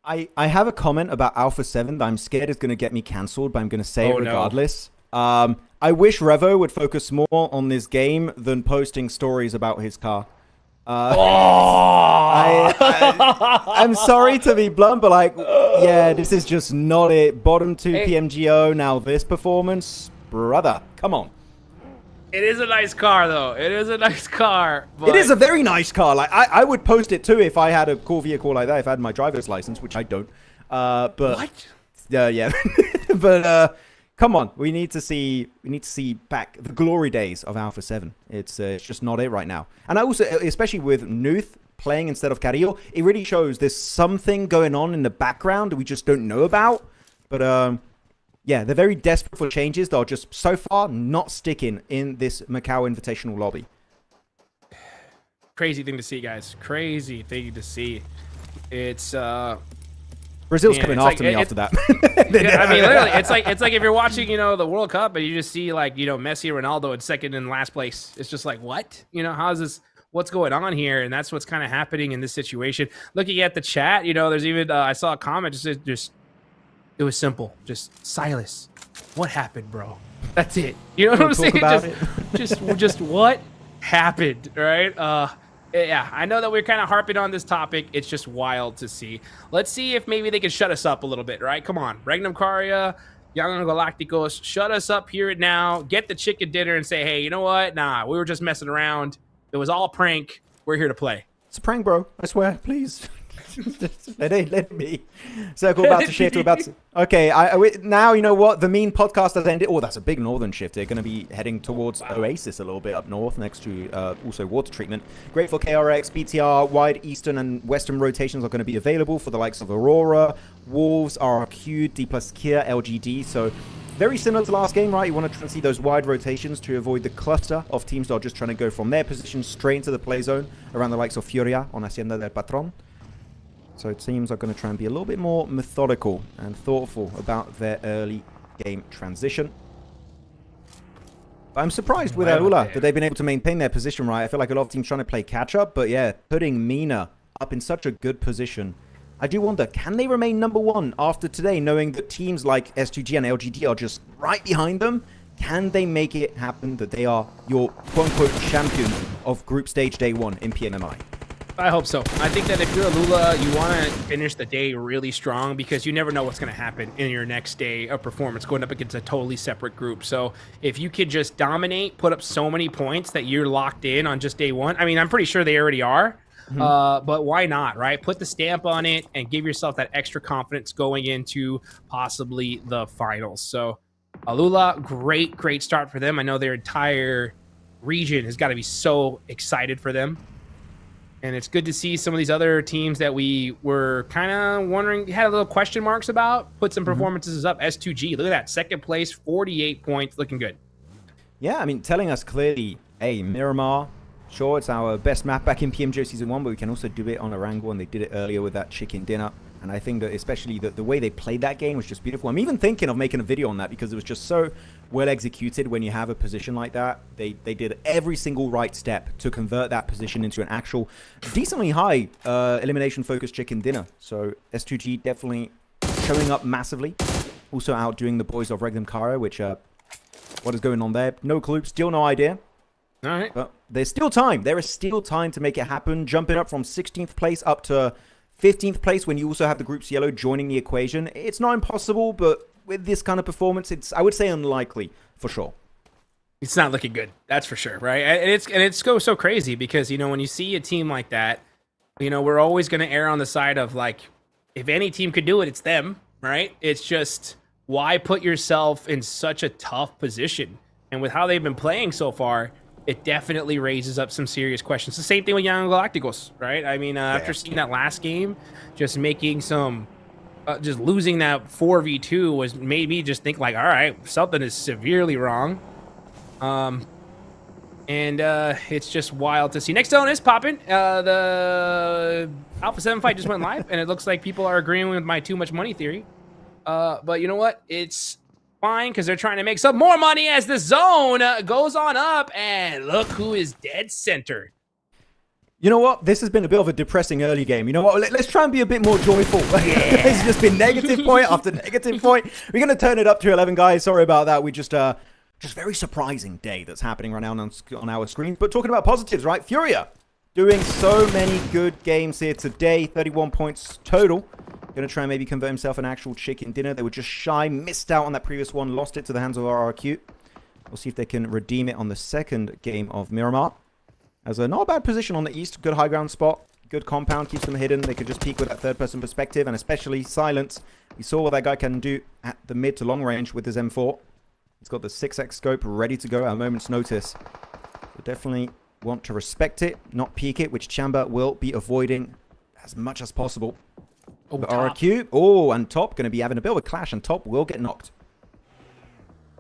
I have a comment about Alpha 7 that I'm scared is going to get me cancelled, but I'm going to say it regardless. No. I wish Revo would focus more on this game than posting stories about his car. I'm sorry to be blunt, but like, yeah, this is just not it. Bottom 2 PMGO, now this performance. Brother, come on. It is a nice car, though. It is a nice car. But... It is a very nice car. Like, I would post it too if I had a cool vehicle like that, if I had my driver's license, which I don't. But what? Yeah. But come on, we need to see back the glory days of Alpha 7. It's just not it right now. And I also, especially with Nuth playing instead of Carrillo, it really shows there's something going on in the background that we just don't know about. But yeah, they're very desperate for changes that are just so far not sticking in this MACAO Invitational lobby. Crazy thing to see, guys. Crazy thing to see. It's Brazil's coming after me after that. Yeah, I mean, literally, it's like if you're watching, you know, the World Cup and you just see like, you know, Messi, Ronaldo in second and last place. It's just like, what? You know, how is this? What's going on here? And that's what's kind of happening in this situation. Looking at the chat, you know, there's even I saw a comment just it was simple. Just Silas, what happened, bro? That's it. You know what I'm saying? Just what happened, right? Yeah, I know that we're kind of harping on this topic. It's just wild to see. Let's see if maybe they can shut us up a little bit, right? Come on. Regnum Caria, Young Galacticos, shut us up here now. Get the chicken dinner and say, hey, you know what? Nah, we were just messing around. It was all a prank. We're here to play. It's a prank, bro. I swear. Please. let me. Circle about to shift. Okay, now you know what? The mean podcast has ended. Oh, that's a big northern shift. They're going to be heading towards Oasis a little bit up north next to also water treatment. Grateful KRX, BTR, wide eastern and western rotations are going to be available for the likes of Aurora, Wolves, RRQ, D plus Kia, LGD. So very similar to last game, right? You want to try and see those wide rotations to avoid the cluster of teams that are just trying to go from their position straight into the play zone around the likes of FURIA on Hacienda del Patron. So teams are going to try and be a little bit more methodical and thoughtful about their early game transition. But I'm surprised with AURORA that they've been able to maintain their position, right? I feel like a lot of teams trying to play catch up, but yeah, putting MENA up in such a good position. I do wonder, can they remain number one after today, knowing that teams like S2G and LGD are just right behind them? Can they make it happen that they are your quote-unquote champion of group stage day one in PMMI? I hope so. I think that if you're AURORA, you want to finish the day really strong because you never know what's going to happen in your next day of performance going up against a totally separate group. So if you could just dominate, put up so many points that you're locked in on just day one. I mean, I'm pretty sure they already are. But why not, right? Put the stamp on it and give yourself that extra confidence going into possibly the finals. So AURORA, great start for them. I know their entire region has got to be so excited for them. And it's good to see some of these other teams that we were kind of wondering, had a little question marks about, put some performances up. S2G, look at that. Second place, 48 points, looking good. Yeah, I mean, telling us clearly, hey, Miramar, sure, it's our best map back in PMGO Season 1, but we can also do it on Erangel, and they did it earlier with that chicken dinner. And I think that especially the way they played that game was just beautiful. I'm even thinking of making a video on that because it was just so well executed when you have a position like that. They did every single right step to convert that position into an actual decently high elimination-focused chicken dinner. So S2G definitely showing up massively. Also outdoing the boys of Regnum Caria, which, what is going on there? No clue, still no idea. All right. But there's still time. There is still time to make it happen. Jumping up from 16th place up to 15th place when you also have the group's yellow joining the equation. It's not impossible, but with this kind of performance, it's, I would say, unlikely for sure. It's not looking good. That's for sure, right? And it's so crazy because, you know, when you see a team like that, you know, we're always going to err on the side of like, if any team could do it, it's them, right? It's just, why put yourself in such a tough position? And with how they've been playing so far, it definitely raises up some serious questions. The same thing with Young Galacticos, right? I mean, after seeing that last game, just making some, just losing that 4v2 was made me just think like, all right, something is severely wrong. It's just wild to see. Next zone is popping. The Alpha 7 fight just went live, and it looks like people are agreeing with my too much money theory. But you know what? It's fine because they're trying to make some more money as the zone goes on up, and look who is dead center. You know what? This has been a bit of a depressing early game. You know what? Let's try and be a bit more joyful. Yeah. It's just been negative point after negative point. We're going to turn it up to 11, guys. Sorry about that. We just very surprising day that's happening right now on our screens. But talking about positives, right? FURIA doing so many good games here today. 31 points total. Going to try and maybe convert himself an actual chicken dinner. They were just shy, missed out on that previous one, lost it to the hands of RRQ. We'll see if they can redeem it on the second game of Miramar. As a not bad position on the east, good high ground spot, good compound, keeps them hidden. They could just peek with that third person perspective, and especially silence. We saw what that guy can do at the mid to long range with his M4. He's got the 6x scope ready to go at a moment's notice. So definitely want to respect it, not peek it, which TIANBA will be avoiding as much as possible. Oh, RQ. Oh, and Top going to be having a bit of a clash, and Top will get knocked.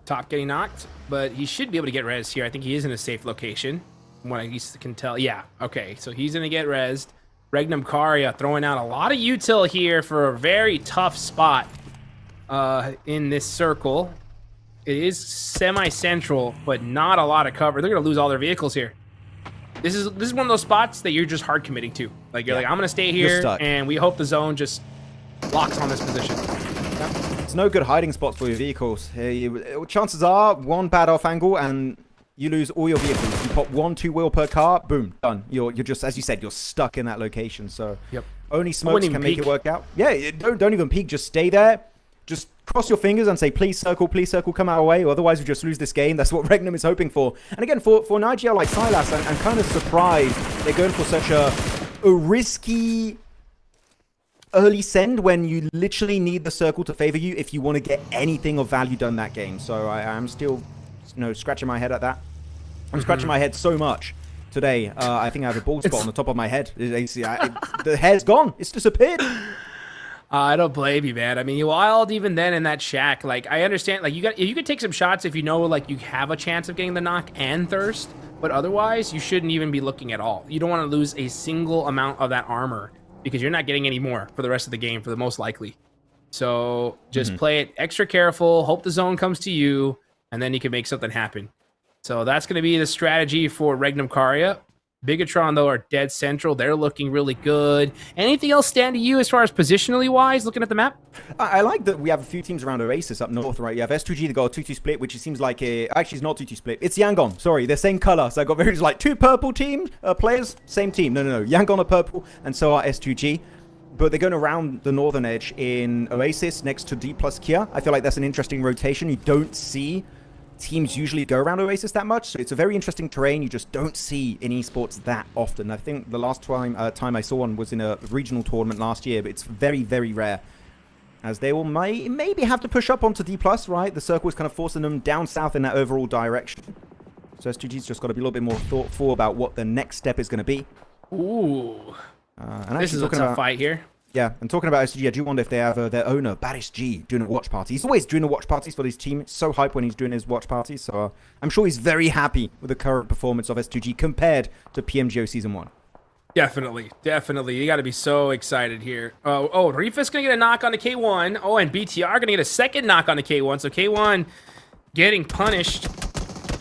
Top getting knocked, but he should be able to get rezzed here. I think he is in a safe location, from what I can tell. Yeah, okay, so he's going to get rezzed. Regnum Caria throwing out a lot of util here for a very tough spot in this circle. It is semi-central, but not a lot of cover. They're going to lose all their vehicles here. This is one of those spots that you're just hard committing to. Like, you're like, I'm going to stay here, and we hope the zone just locks on this position. It's no good hiding spots for your vehicles. Chances are, one bad off angle, and you lose all your vehicles. You pop 1, 2 wheel per car, boom, done. You're just, as you said, you're stuck in that location. So only smokes can make it work out. Yeah, don't even peek. Just stay there. Just cross your fingers and say, please circle, come our way. Otherwise, we just lose this game. That's what Regnum is hoping for. And again, for an IGL like Silas, I'm kind of surprised they're going for such a risky early send when you literally need the circle to favor you if you want to get anything of value done that game. So I'm still, scratching my head at that. I'm scratching my head so much today. I think I have a bald spot on the top of my head. The hair's gone. It's disappeared. I don't blame you, man. I mean, you wild even then in that shack. Like, I understand. Like, you could take some shots if you know, like, you have a chance of getting the knock and thirst. But otherwise, you shouldn't even be looking at all. You don't want to lose a single amount of that armor because you're not getting any more for the rest of the game, for the most likely. So just play it extra careful. Hope the zone comes to you, and then you can make something happen. So that's going to be the strategy for Regnum Karya. Bigatron, though, are dead central. They're looking really good. Anything else stand to you as far as positionally wise, looking at the map? I like that we have a few teams around Oasis up north, right? You have S2G, they got a 2-2 split, which it seems like actually, it's not 2-2 split. It's Yangon. Sorry, they're same color. So I got very, like, 2 purple teams, players, same team. No. Yangon are purple, and so are S2G. But they're going around the northern edge in Oasis next to D plus Kia. I feel like that's an interesting rotation. You don't see teams usually go around Oasis that much, so it's a very interesting terrain you just don't see in esports that often. I think the last time I saw one was in a regional tournament last year, but it's very, very rare, as they will maybe have to push up onto D+, right? The circle is kind of forcing them down south in that overall direction. So S2G's just got to be a little bit more thoughtful about what the next step is going to be. Ooh. And this is a tough fight here. Yeah, and talking about SG, I do wonder if they have their owner, Baris G, doing a watch party. He's always doing the watch parties for his team. It's so hype when he's doing his watch parties. So I'm sure he's very happy with the current performance of S2G compared to PMGO Season 1. Definitely. You got to be so excited here. Rifa's going to get a knock on the K1. Oh, and BTR going to get a second knock on the K1. So K1 getting punished,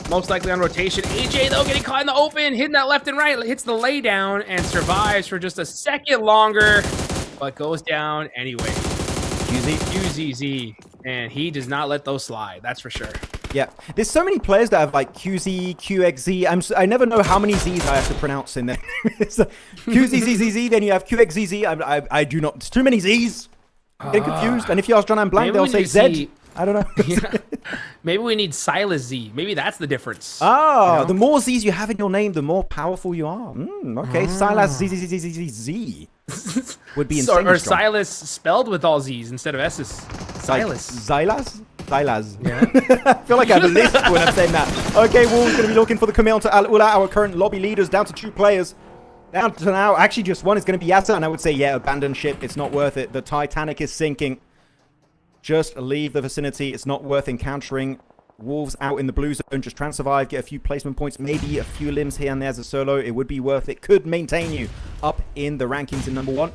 most likely on rotation. AJ, though, getting caught in the open, hitting that left and right, hits the laydown and survives for just a second longer, but goes down anyway. QZZ, and he does not let those slide, that's for sure. Yeah, there's so many players that have like QZ, QXZ. I never know how many Z's I have to pronounce in there. QZZZZ, then you have QXZZ. I do not. It's too many Z's. I'm getting confused. And if you ask John and Blank, they'll say Z. I don't know. Yeah. Maybe we need Silas Z. Maybe that's the difference. Ah, you know? The more Z's you have in your name, the more powerful you are. Okay, Silas Z would be insane. Or Silas spelled with all Z's instead of S's. Silas. Silas? Silas. Yeah. I feel like I have a list when I'm saying that. Okay, Wolves going to be looking for the Camille to Al-Ula, our current lobby leaders, down to 2 players. Down to now, actually just one is going to be Yasa, and I would say, yeah, abandon ship. It's not worth it. The Titanic is sinking. Just leave the vicinity. It's not worth encountering. Wolves out in the blue zone. Just try and survive. Get a few placement points. Maybe a few limbs here and there as a solo. It would be worth it. Could maintain you up in the rankings in number 1.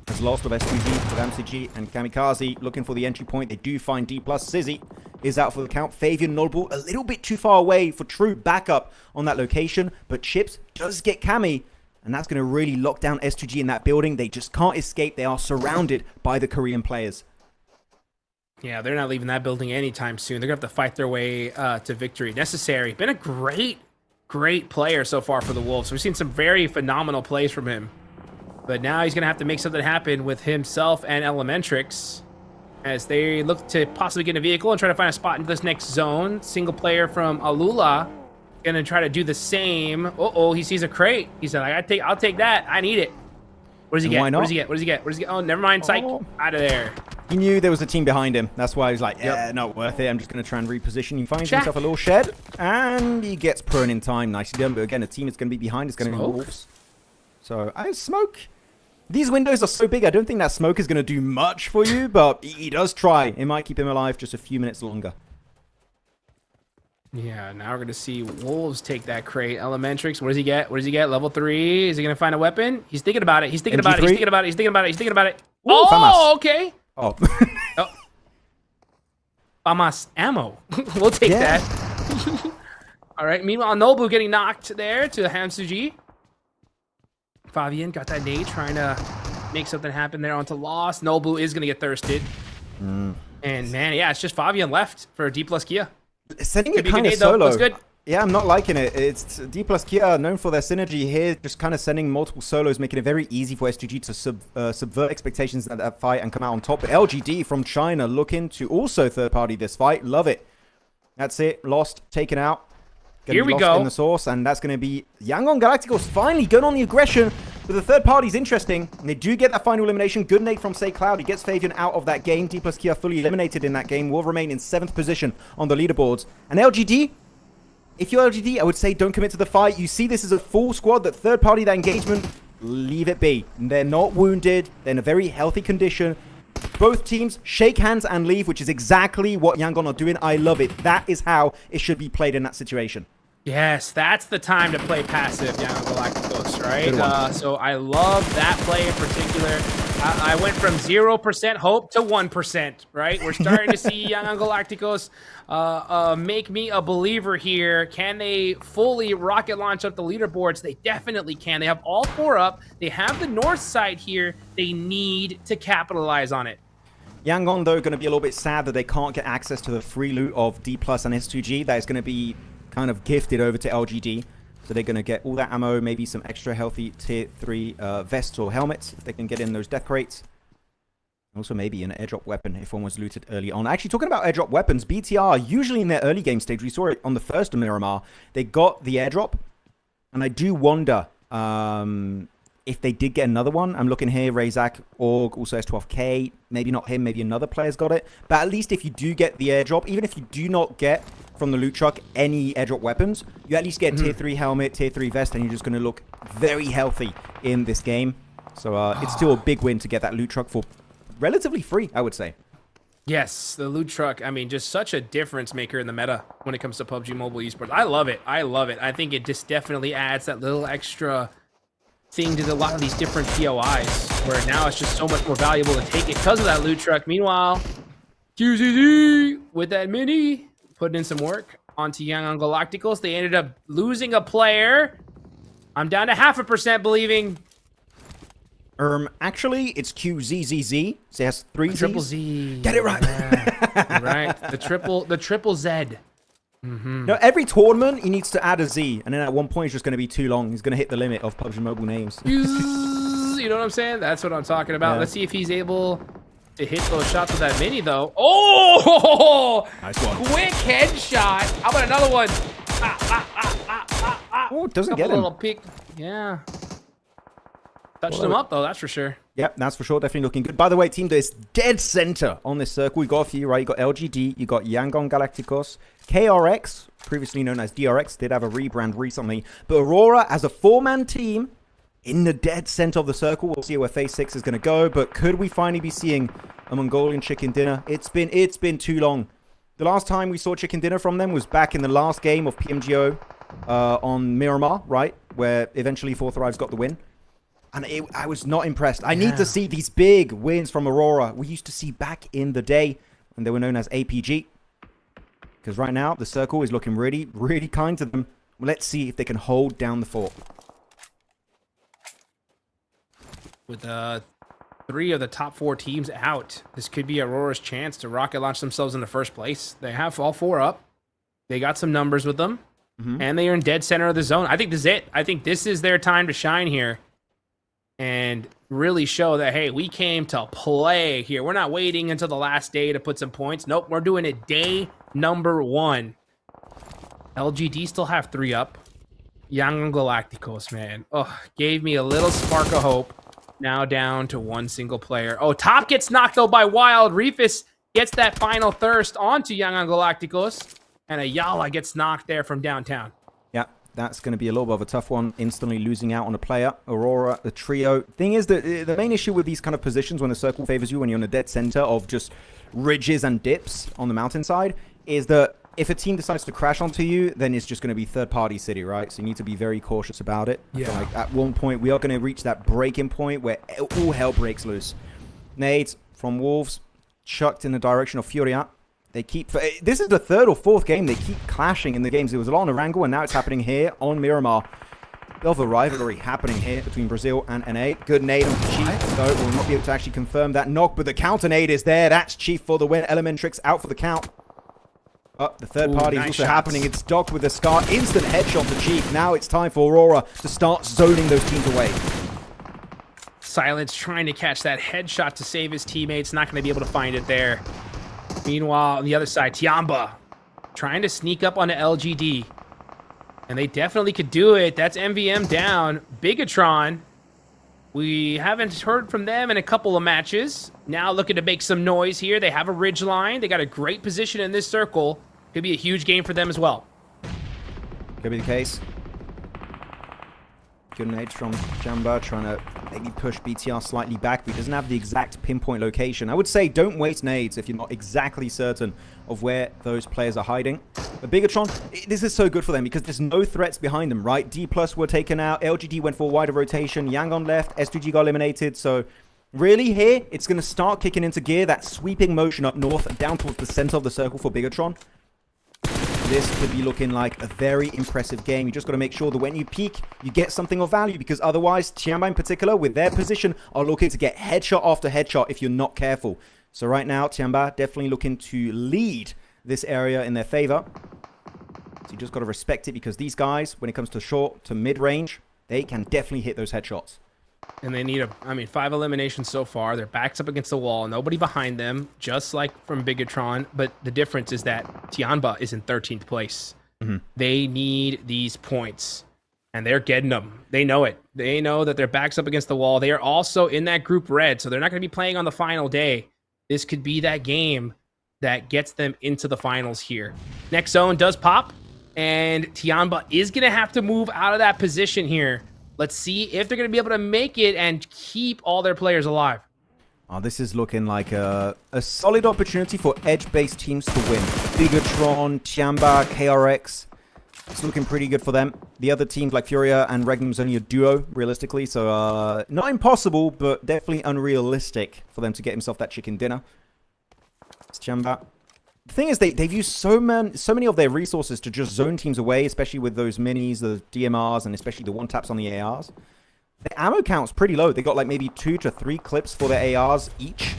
Has lost of SPG with MCG and Kamikaze looking for the entry point. They do find D+. Sizzy is out for the count. Fabian Noble a little bit too far away for true backup on that location. But Chips does get Kami. And that's going to really lock down S2G in that building. They just can't escape. They are surrounded by the Korean players. Yeah, they're not leaving that building anytime soon. They're going to have to fight their way to victory. Necessary. Been a great player so far for the Wolves. We've seen some very phenomenal plays from him. But now he's going to have to make something happen with himself and Elementrix as they look to possibly get in a vehicle and try to find a spot in this next zone. Single player from Alula going to try to do the same. Uh-oh, he sees a crate. He said, I'll take that. I need it. What does he get? Why not? What does he get? Oh, never mind. Psych. Out of there. He knew there was a team behind him. That's why he was like, yeah, not worth it. I'm just going to try and reposition. He finds himself a little shed, and he gets prone in time. Nicely done. But again, a team is going to be behind. It's going to be Wolves. So, smoke. These windows are so big, I don't think that smoke is going to do much for you, but he does try. It might keep him alive just a few minutes longer. Yeah, now we're going to see Wolves take that crate. Elementrix, what does he get? Level 3. Is he going to find a weapon? He's thinking about it. He's thinking about it. Ooh, oh, FAMAS. Okay. Oh. FAMAS ammo. We'll take that. All right. Meanwhile, Nobu getting knocked there to Hamsuji. Fabian got that nade, trying to make something happen there onto Lost. Nobu is going to get thirsted. And man, yeah, it's just Fabian left for D plus Kia. Setting it kind of solo. Good. Yeah, I'm not liking it. It's D plus Kia known for their synergy here, just kind of sending multiple solos, making it very easy for STG to subvert expectations at that fight and come out on top. But LGD from China looking to also third party this fight. Love it. That's it. Lost, taken out. Here we go. In the source, and that's going to be Yangon Galacticos finally going on the aggression. But the third party's interesting. And they do get that final elimination. Good nade from Say Cloud. He gets Fabian out of that game. D plus Kia fully eliminated in that game. Will remain in 7th position on the leaderboards. And LGD, if you're LGD, I would say don't commit to the fight. You see this is a full squad. That third party, that engagement, leave it be. They're not wounded. They're in a very healthy condition. Both teams shake hands and leave, which is exactly what Yangon are doing. I love it. That is how it should be played in that situation. Yes, that's the time to play passive, Yangon Galacticos, right? So I love that play in particular. I went from 0% hope to 1%, right? We're starting to see Yangon Galacticos make me a believer here. Can they fully rocket launch up the leaderboards? They definitely can. They have all 4 up. They have the north side here. They need to capitalize on it. Yangon, though, going to be a little bit sad that they can't get access to the free loot of D plus and S2G. That is going to be kind of gifted over to LGD. So they're going to get all that ammo, maybe some extra healthy tier 3 vests or helmets if they can get in those death crates. Also maybe an airdrop weapon if one was looted early on. Actually, talking about airdrop weapons, BTR, usually in their early game stage, we saw it on the first of Miramar, they got the airdrop. And I do wonder if they did get another one. I'm looking here, Razak, Org, also S12K. Maybe not him, maybe another player's got it. But at least if you do get the airdrop, even if you do not get from the loot truck any airdrop weapons, you at least get tier 3 helmet, tier 3 vest, and you're just going to look very healthy in this game. So it's still a big win to get that loot truck for relatively free, I would say. Yes, the loot truck, I mean, just such a difference maker in the meta when it comes to PUBG Mobile Esports. I love it. I love it. I think it just definitely adds that little extra thing to a lot of these different POIs, where now it's just so much more valuable to take it because of that loot truck. Meanwhile, QZZ with that mini, putting in some work onto Yangon Galacticos. They ended up losing a player. I'm down to 0.5% believing. Actually, it's QZZZ. So it has 3 Z's. Triple Z. Get it right. Yeah. Right. The triple Z. No, every tournament, he needs to add a Z. And then at one point, it's just going to be too long. He's going to hit the limit of PUBG Mobile names. You know what I'm saying? That's what I'm talking about. Yeah. Let's see if he's able to hit those shots with that mini, though. Oh! Nice one. Quick headshot. How about another one? Oh, it doesn't get Couple him. little peek. Yeah. Touched him up, though, that's for sure. Yep, that's for sure. Definitely looking good. By the way, team, there's dead center on this circle. We got a few, right? You got LGD, you got Yangon Galacticos, KRX, previously known as DRX, did have a rebrand recently. But Aurora, as a 4-man team, in the dead center of the circle. We'll see where phase 6 is going to go. But could we finally be seeing a Mongolian chicken dinner? It's been too long. The last time we saw chicken dinner from them was back in the last game of PMGO on Miramar, right? Where eventually Fourth Arrives got the win. And I was not impressed. I need to see these big wins from Aurora. We used to see back in the day when they were known as APG. Because right now, the circle is looking really, really kind to them. Let's see if they can hold down the fort. With 3 of the top 4 teams out, this could be Aurora's chance to rocket launch themselves in the first place. They have all 4 up. They got some numbers with them. And they are in dead center of the zone. I think this is it. I think this is their time to shine here. And really show that, hey, we came to play here. We're not waiting until the last day to put some points. Nope, we're doing it day number 1. LGD still have 3 up. Yangon Galacticos, man. Oh, gave me a little spark of hope. Now down to 1 single player. Oh, top gets knocked though by Wild. Reefus gets that final thirst onto Yangon Galacticos. And Ayala gets knocked there from downtown. Yeah, that's going to be a little bit of a tough one. Instantly losing out on a player. Aurora, the trio. Thing is that the main issue with these kind of positions when the circle favors you, when you're in the dead center of just ridges and dips on the mountainside, is that if a team decides to crash onto you, then it's just going to be third-party city, right? So you need to be very cautious about it. I feel like at one point, we are going to reach that breaking point where all hell breaks loose. Nades from Wolves, chucked in the direction of FURIA. They keep... This is the 3rd or 4th game. They keep clashing in the games. It was a lot on Erangel, and now it's happening here on Miramar. Bit of a rivalry happening here between Brazil and NA. Good nade on Chief, though. We'll not be able to actually confirm that knock, but the counter nade is there. That's Chief for the win. Elementrix out for the count. Oh, the third Ooh, party nice is also shots. happening. It's Doc with the Scar. Instant headshot to cheek. Now it's time for Aurora to start zoning those teams away. Silence trying to catch that headshot to save his teammates. Not going to be able to find it there. Meanwhile, on the other side, TIANBA trying to sneak up on the LGD. And they definitely could do it. That's MVM down. Bigatron, we haven't heard from them in a couple of matches. Now looking to make some noise here. They have a ridge line. They got a great position in this circle. Could be a huge game for them as well. Could be the case. Good nades from TIANBA, trying to maybe push BTR slightly back, but he doesn't have the exact pinpoint location. I would say don't waste nades if you're not exactly certain of where those players are hiding. But Bigatron, this is so good for them because there's no threats behind them, right? D+ were taken out, LGD went for a wider rotation, Yangon left, S2G got eliminated, so really here, it's going to start kicking into gear, that sweeping motion up north, down towards the center of the circle for Bigatron. This could be looking like a very impressive game. You just got to make sure that when you peek, you get something of value, because otherwise, TIANBA in particular, with their position, are looking to get headshot after headshot if you're not careful. So right now, TIANBA definitely looking to lead this area in their favor. So you just got to respect it, because these guys, when it comes to short to mid-range, they can definitely hit those headshots. And they need 5 eliminations so far. Their backs up against the wall. Nobody behind them, just like from Bigatron. But the difference is that TIANBA is in 13th place. They need these points, and they're getting them. They know it. They know that their backs up against the wall. They are also in that group red, so they're not going to be playing on the final day. This could be that game that gets them into the finals here. Next zone does pop, and TIANBA is going to have to move out of that position here. Let's see if they're going to be able to make it and keep all their players alive. Oh, this is looking like a solid opportunity for edge-based teams to win. Bigatron, TIANBA, KRX. It's looking pretty good for them. The other teams like FURIA and Regnum's only a duo, realistically. So, not impossible, but definitely unrealistic for them to get himself that chicken dinner. It's TIANBA. The thing is, they've used so many of their resources to just zone teams away, especially with those minis, the DMRs, and especially the one-taps on the ARs. The ammo count's pretty low. They got like maybe 2 to 3 clips for their ARs each.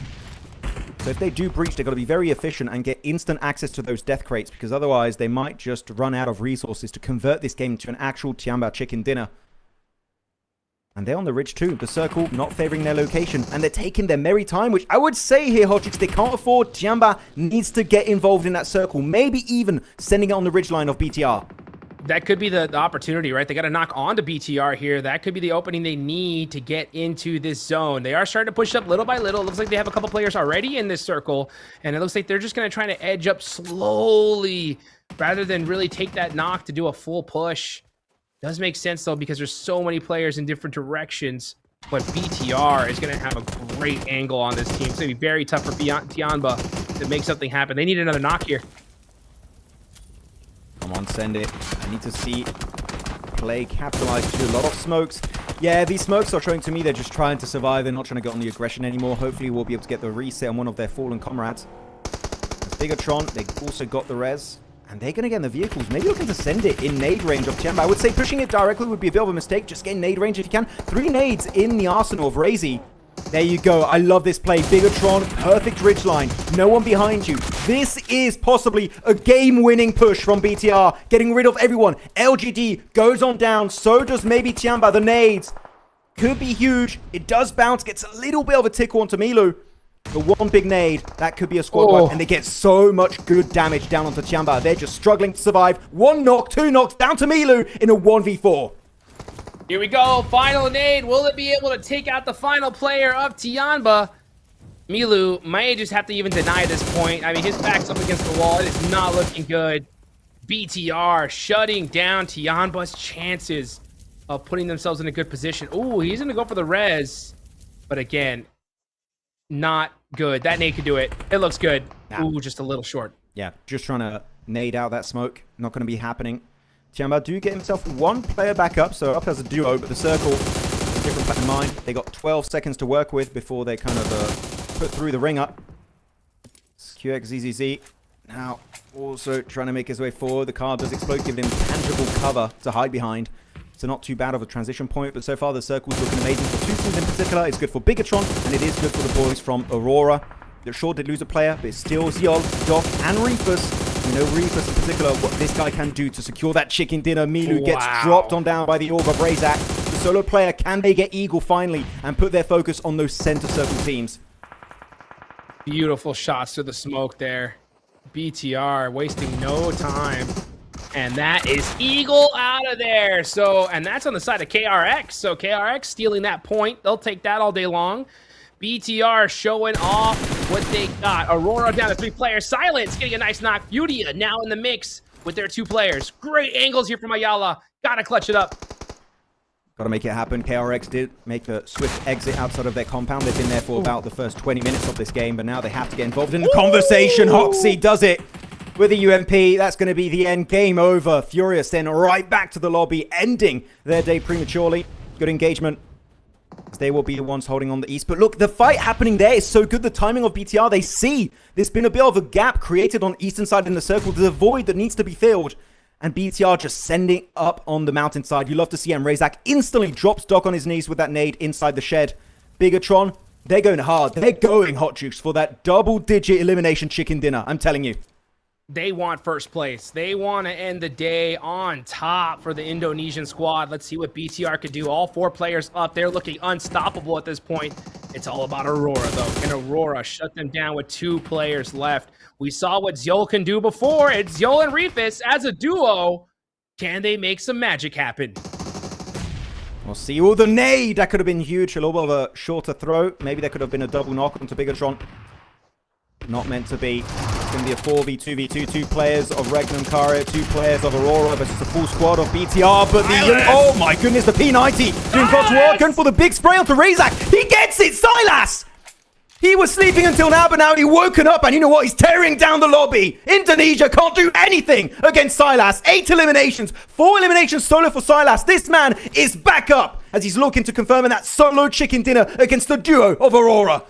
So if they do breach, they've got to be very efficient and get instant access to those death crates, because otherwise they might just run out of resources to convert this game to an actual TIANBA chicken dinner. And they're on the ridge too. The circle not favoring their location. And they're taking their merry time, which I would say here, Hodgix, they can't afford. TIANBA needs to get involved in that circle. Maybe even sending it on the ridge line of BTR. That could be the opportunity, right? They got to knock on to BTR here. That could be the opening they need to get into this zone. They are starting to push up little by little. It looks like they have a couple players already in this circle. And it looks like they're just going to try to edge up slowly rather than really take that knock to do a full push. Does make sense, though, because there's so many players in different directions. But BTR is going to have a great angle on this team. It's going to be very tough for TIANBA to make something happen. They need another knock here. Come on, send it. I need to see play capitalize to a lot of smokes. Yeah, these smokes are showing to me they're just trying to survive. They're not trying to get on the aggression anymore. Hopefully, we'll be able to get the reset on one of their fallen comrades. As Bigatron, they also got the res. And they're going to get in the vehicles. Maybe looking to send it in nade range of TIANBA. I would say pushing it directly would be a bit of a mistake. Just get nade range if you can. 3 nades in the arsenal of Razy. There you go. I love this play. Bigatron, perfect ridge line. No one behind you. This is possibly a game-winning push from BTR. Getting rid of everyone. LGD goes on down. So does maybe TIANBA. The nades could be huge. It does bounce. Gets a little bit of a tickle onto Milu. The one big nade, that could be a squad wipe, and they get so much good damage down onto TIANBA. They're just struggling to survive. 1 knock, 2 knocks, down to Milu in a 1v4. Here we go. Final nade. Will it be able to take out the final player of TIANBA? Milu might just have to even deny this point. I mean, his back's up against the wall. It is not looking good. BTR shutting down TIANBA's chances of putting themselves in a good position. Ooh, he's going to go for the res. But again, not good. That nade could do it. It looks good. Nah. Ooh, just a little short. Yeah, just trying to nade out that smoke. Not going to be happening. TIANBA do get himself 1 player back up, so up as a duo, but the circle has a different plan in mind. They got 12 seconds to work with before they kind of put through the ring up. QXZZZ now also trying to make his way forward. The car does explode, giving him tangible cover to hide behind. So not too bad of a transition point, but so far the circle's looking amazing for 2 teams in particular. It's good for Bigatron, and it is good for the boys from Aurora. They're sure did lose a player, but it's still Ziol, Doc, and Reefus You know, Reefus in particular, what this guy can do to secure that chicken dinner. Milu gets dropped on down by the Orb of Razak. The solo player, can they get Eagle finally and put their focus on those center circle teams? Beautiful shots to the smoke there. BTR wasting no time. And that is Eagle out of there. So, and that's on the side of KRX. So KRX stealing that point. They'll take that all day long. BTR showing off what they got. Aurora down to 3 players. Silence getting a nice knock. Furia now in the mix with their 2 players. Great angles here from Ayala. Gotta clutch it up. Gotta make it happen. KRX did make a swift exit outside of their compound. They've been there for about the first 20 minutes of this game, but now they have to get involved in the conversation. Hoxie does it with a UMP. That's going to be the end. Game over. Furious then right back to the lobby, ending their day prematurely. Good engagement. They will be the ones holding on the east. But look, the fight happening there is so good. The timing of BTR, they see there's been a bit of a gap created on eastern side in the circle. There's a void that needs to be filled. And BTR just sending up on the mountainside. You love to see him. Razak instantly drops Doc on his knees with that nade inside the shed. Bigatron, they're going hard. They're going hot jukes for that double-digit elimination chicken dinner. I'm telling you. They want first place. They want to end the day on top for the Indonesian squad. Let's see what BTR could do. All 4 players up there looking unstoppable at this point. It's all about Aurora, though. Can Aurora shut them down with 2 players left? We saw what Zol can do before. It's Zol and Reefus as a duo. Can they make some magic happen? We'll see. Oh, the nade! That could have been huge. A little bit of a shorter throw. Maybe there could have been a double knock onto Bigatron. Not meant to be. It's going to be a 4v2v2. 2 players of Regnum Karia, 2 players of Aurora versus a full squad of BTR. But the... Oh my goodness, the P90 doing God's work. Going for the big spray onto Razak. He gets it! Silas! He was sleeping until now, but now he's woken up, and you know what? He's tearing down the lobby. Indonesia can't do anything against Silas. 8 eliminations, 4 eliminations solo for Silas. This man is back up as he's looking to confirm that solo chicken dinner against the duo of Aurora.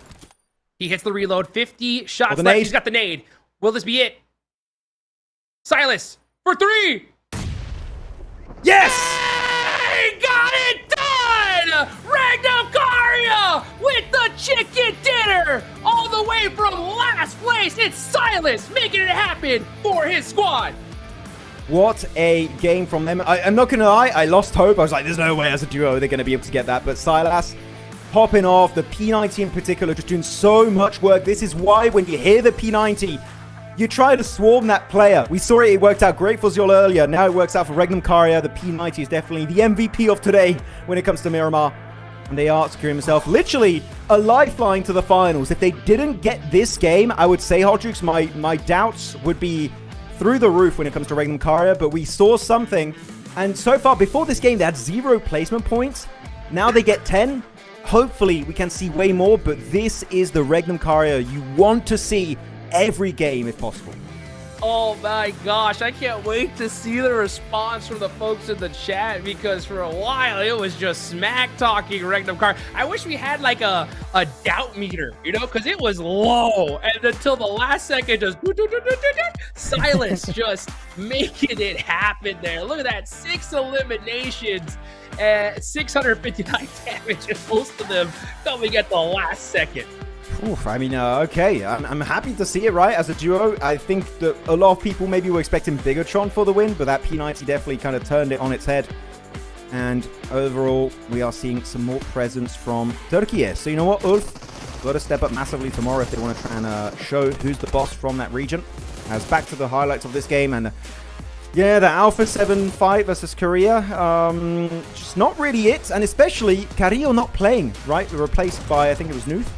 He hits the reload. 50 shots left. He's got the nade. Will this be it? Silas for 3. Yes! He got it done! Regnum Karia with the chicken dinner all the way from last place. It's Silas making it happen for his squad. What a game from them. I'm not going to lie, I lost hope. I was like, there's no way as a duo they're going to be able to get that. But Silas popping off, the P90 in particular, just doing so much work. This is why when you hear the P90, you try to swarm that player. We saw it, it worked out great for Zol earlier. Now it works out for Regnum Karia. The P90 is definitely the MVP of today when it comes to Miramar. And they are securing themselves literally a lifeline to the finals. If they didn't get this game, I would say, Hodrix, my doubts would be through the roof when it comes to Regnum Karia. But we saw something. And so far, before this game, they had 0 placement points. Now they get 10. Hopefully, we can see way more. But this is the Regnum Karia you want to see every game if possible. Oh my gosh, I can't wait to see the response from the folks in the chat, because for a while it was just smack talking Regnum Karia. I wish we had like a doubt meter, you know, because it was low, and until the last second just Silas just making it happen there. Look at that, 6 eliminations and 659 damage, and most of them coming at the last second. Oof, I mean, okay, I'm happy to see it, right? As a duo, I think that a lot of people maybe were expecting Bigatron for the win, but that P90 definitely kind of turned it on its head. And overall, we are seeing some more presence from Turkey here. So you know what, Ulf, got to step up massively tomorrow if they want to try and show who's the boss from that region. As back to the highlights of this game, and yeah, the Alpha 7 fight versus Korea, just not really it, and especially Carrillo not playing, right? Replaced by, I think it was Nuth.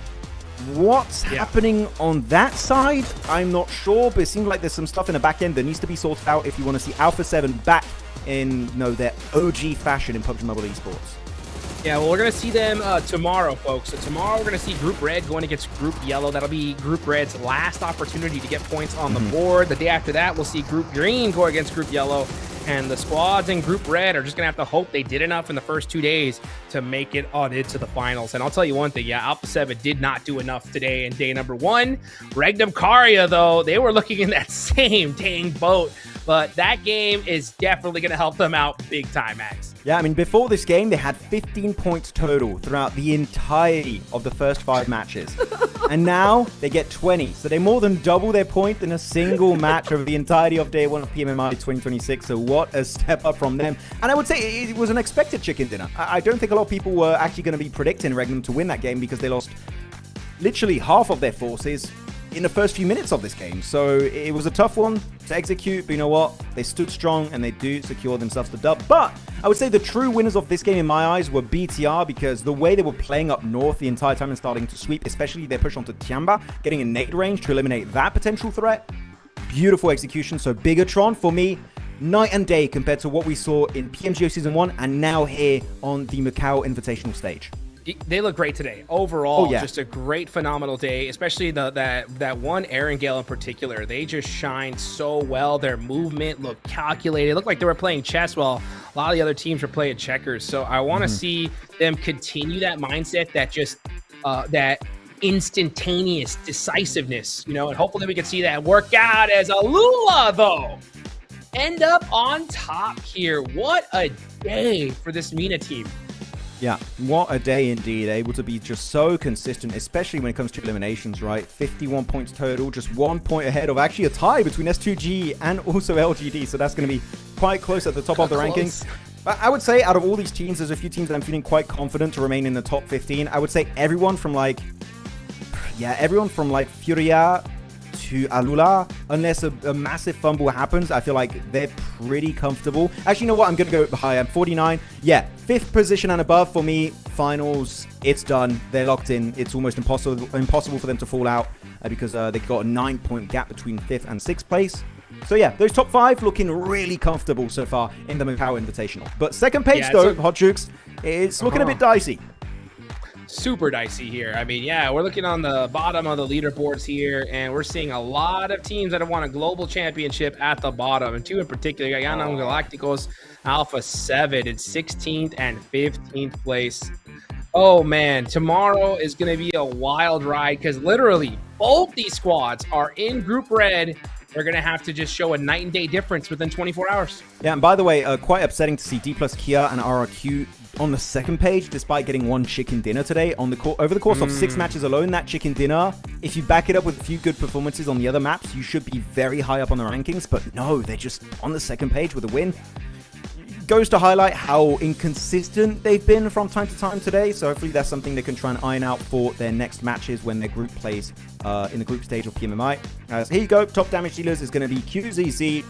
What's happening on that side? I'm not sure, but it seems like there's some stuff in the back end that needs to be sorted out if you want to see Alpha 7 back in, you know, their OG fashion in PUBG Mobile Esports. Yeah, well, we're going to see them tomorrow, folks. So tomorrow we're going to see Group Red going against Group Yellow. That'll be Group Red's last opportunity to get points on the board. The day after that, we'll see Group Green go against Group Yellow. and the squads in Group Red are just going to have to hope they did enough in the first 2 days to make it on into the finals. And I'll tell you one thing, yeah, Alpha 7 did not do enough today in day number 1. Regnum Caria, though, they were looking in that same dang boat. But that game is definitely going to help them out big time, Max. Yeah, I mean, before this game, they had 15 points total throughout the entirety of the first 5 matches. And now they get 20. So they more than double their point in a single match over the entirety of day 1 of PMMI 2026. So what a step up from them. And I would say it was an expected chicken dinner. I don't think a lot of people were actually going to be predicting Regnum to win that game because they lost literally half of their forces in the first few minutes of this game. So it was a tough one to execute, but you know what? They stood strong and they do secure themselves the dub. But I would say the true winners of this game in my eyes were BTR, because the way they were playing up north the entire time and starting to sweep, especially their push onto TIANBA, getting a nade range to eliminate that potential threat. Beautiful execution. So Bigatron, for me, night and day compared to what we saw in PMGO Season 1 and now here on the MACAO Invitational stage. They look great today. Overall, Oh, yeah. just a great, phenomenal day, especially that one Erangel in particular. They just shined so well. Their movement looked calculated. It looked like they were playing chess while a lot of the other teams were playing checkers. So I want to see them continue that mindset, that just that instantaneous decisiveness, you know, and hopefully we can see that work out as Alula, though, end up on top here. What a day for this MENA team. Yeah, what a day indeed. Able to be just so consistent, especially when it comes to eliminations, right? 51 points total, just 1 point ahead of actually a tie between S2G and also LGD. So that's going to be quite close at the top of the rankings. But I would say out of all these teams, there's a few teams that I'm feeling quite confident to remain in the top 15. I would say everyone from like FURIA to Alula, unless a massive fumble happens, I feel like they're pretty comfortable. Actually, you know what? I'm going to go higher. 49. Yeah, 5th position and above for me. Finals, it's done. They're locked in. It's almost impossible for them to fall out because they've got a 9-point gap between 5th and 6th place. So yeah, those top 5 looking really comfortable so far in the MACAO Invitational. But second page though, Hot Jukes, it's looking a bit dicey. Super dicey here. I mean, yeah, we're looking on the bottom of the leaderboards here, and we're seeing a lot of teams that have won a global championship at the bottom, and 2 in particular. Yanam Galacticos Alpha 7 in 16th and 15th place. Oh man, tomorrow is going to be a wild ride because literally both these squads are in Group Red. They're going to have to just show a night and day difference within 24 hours. Yeah, and by the way, quite upsetting to see D plus Kia and RRQ on the second page, despite getting 1 chicken dinner today. Over the course of 6 matches alone, that chicken dinner, if you back it up with a few good performances on the other maps, you should be very high up on the rankings. But no, they're just on the second page with a win. Goes to highlight how inconsistent they've been from time to time today. So hopefully that's something they can try and iron out for their next matches when their group plays in the group stage of PMMI. Here you go. Top damage dealers is going to be QZZ,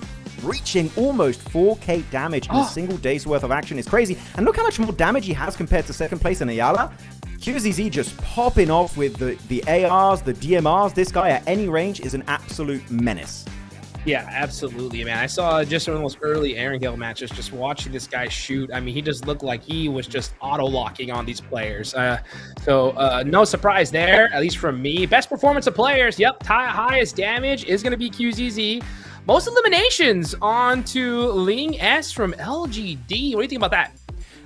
reaching almost 4k damage in a single day's worth of action. Is crazy. And look how much more damage he has compared to second place in Ayala. QZZ just popping off with the ARs, the DMRs. This guy at any range is an absolute menace. Yeah, absolutely, man. I saw just one of those early Erangel matches, just watching this guy shoot. I mean, he just looked like he was just auto-locking on these players. So no surprise there, at least from me. Best performance of players, yep, highest damage is going to be QZZ. Most eliminations on to Ling S from LGD. What do you think about that?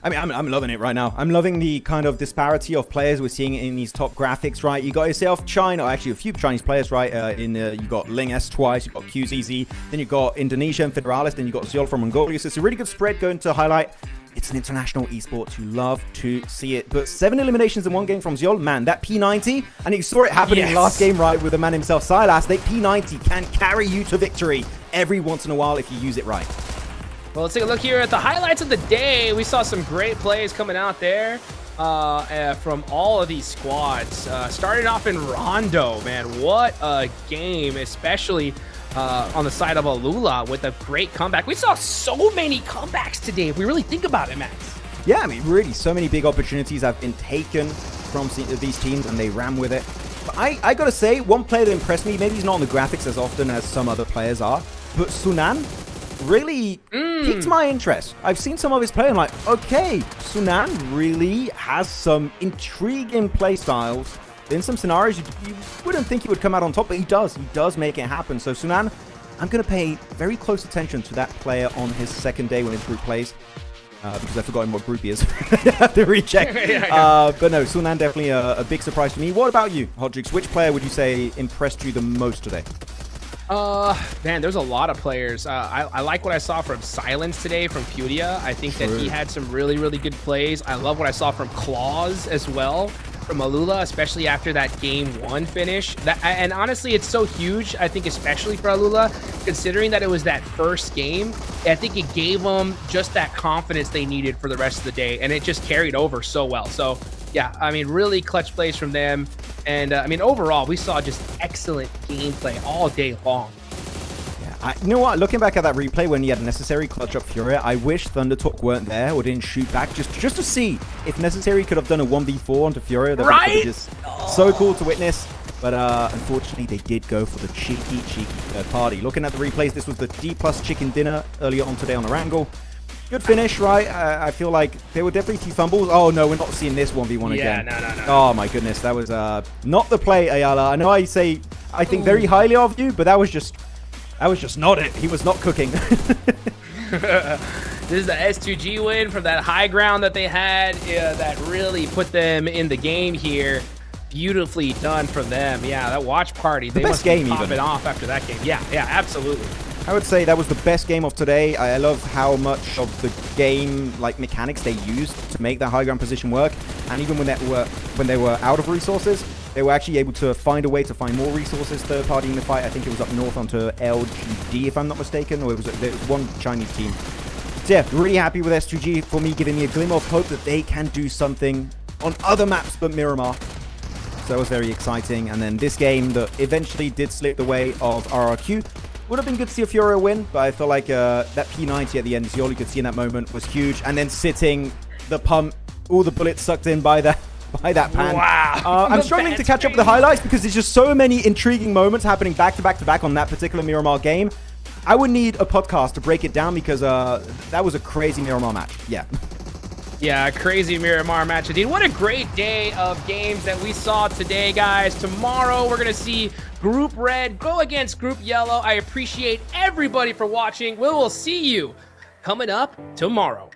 I mean, I'm loving it right now. I'm loving the kind of disparity of players we're seeing in these top graphics, right? You got yourself China, or actually a few Chinese players, right? You got Ling S twice, you got QZZ, then you got Indonesia and Federalis, then you got Zeol from Mongolia. So it's a really good spread going to highlight. It's an international esports. You love to see it. But 7 eliminations in 1 game from Zeol, man, that P90, and you saw it happen in last game, right, with the man himself, Silas. That P90 can carry you to victory every once in a while if you use it right. Well, let's take a look here at the highlights of the day. We saw some great plays coming out there from all of these squads. Starting off in Rondo, man, what a game, especially on the side of Alula with a great comeback. We saw so many comebacks today, if we really think about it, Max. Yeah, I mean, really, so many big opportunities have been taken from these teams, and they ran with it. But I gotta say, one player that impressed me, maybe he's not on the graphics as often as some other players are, but Sunan really piqued my interest. I've seen some of his play. I'm like, okay, Sunan really has some intriguing play styles. In some scenarios, you wouldn't think he would come out on top, but he does. He does make it happen. So Sunan, I'm going to pay very close attention to that player on his second day when his group plays. Because I've forgotten what group he is. I have to recheck. But no, Sunan definitely a big surprise for me. What about you, Hodrix? Which player would you say impressed you the most today? Man, there's a lot of players. I like what I saw from Silence today from FURIA. I think that he had some really, really good plays. I love what I saw from Claws as well, from Alula, especially after that game 1 finish. And honestly, it's so huge, I think, especially for Alula, considering that it was that first game. I think it gave them just that confidence they needed for the rest of the day, and it just carried over so well. So, yeah, I mean, really clutch plays from them. And, I mean, overall, we saw just excellent gameplay all day long. Yeah, you know what? Looking back at that replay when he had Necessary clutch up Furia, I wish Thunder Talk weren't there or didn't shoot back just to see if Necessary could have done a 1v4 onto Furia. That would be just so cool to witness. But unfortunately, they did go for the cheeky third party. Looking at the replays, this was the D+ chicken dinner earlier on today on the Wrangle. Good finish, right? I feel like there were definitely 2 fumbles. Oh, no, we're not seeing this 1v1 again. No. Oh, my goodness. That was not the play, Ayala. I know I think very highly of you, but that was just not it. He was not cooking. This is the S2G win from that high ground that they had that really put them in the game here. Beautifully done from them. Yeah, that watch party. They must be popping off after that game. Yeah, absolutely. I would say that was the best game of today. I love how much of the game mechanics they used to make that high ground position work. And even when they were out of resources, they were actually able to find a way to find more resources third party in the fight. I think it was up north onto LGD, if I'm not mistaken, or there was one Chinese team. So yeah, really happy with S2G for me, giving me a glimmer of hope that they can do something on other maps but Miramar. So that was very exciting. And then this game that eventually did slip the way of RRQ. Would have been good to see a Furia win, but I feel like that P90 at the end, as you all could see in that moment, was huge. And then sitting, the pump, all the bullets sucked in by that pan. Wow. I'm struggling to catch up with the highlights because there's just so many intriguing moments happening back to back on that particular Miramar game. I would need a podcast to break it down because that was a crazy Miramar match. Yeah. Yeah, crazy Miramar match indeed. What a great day of games that we saw today, guys. Tomorrow, we're going to see Group Red go against Group Yellow. I appreciate everybody for watching. We will see you coming up tomorrow.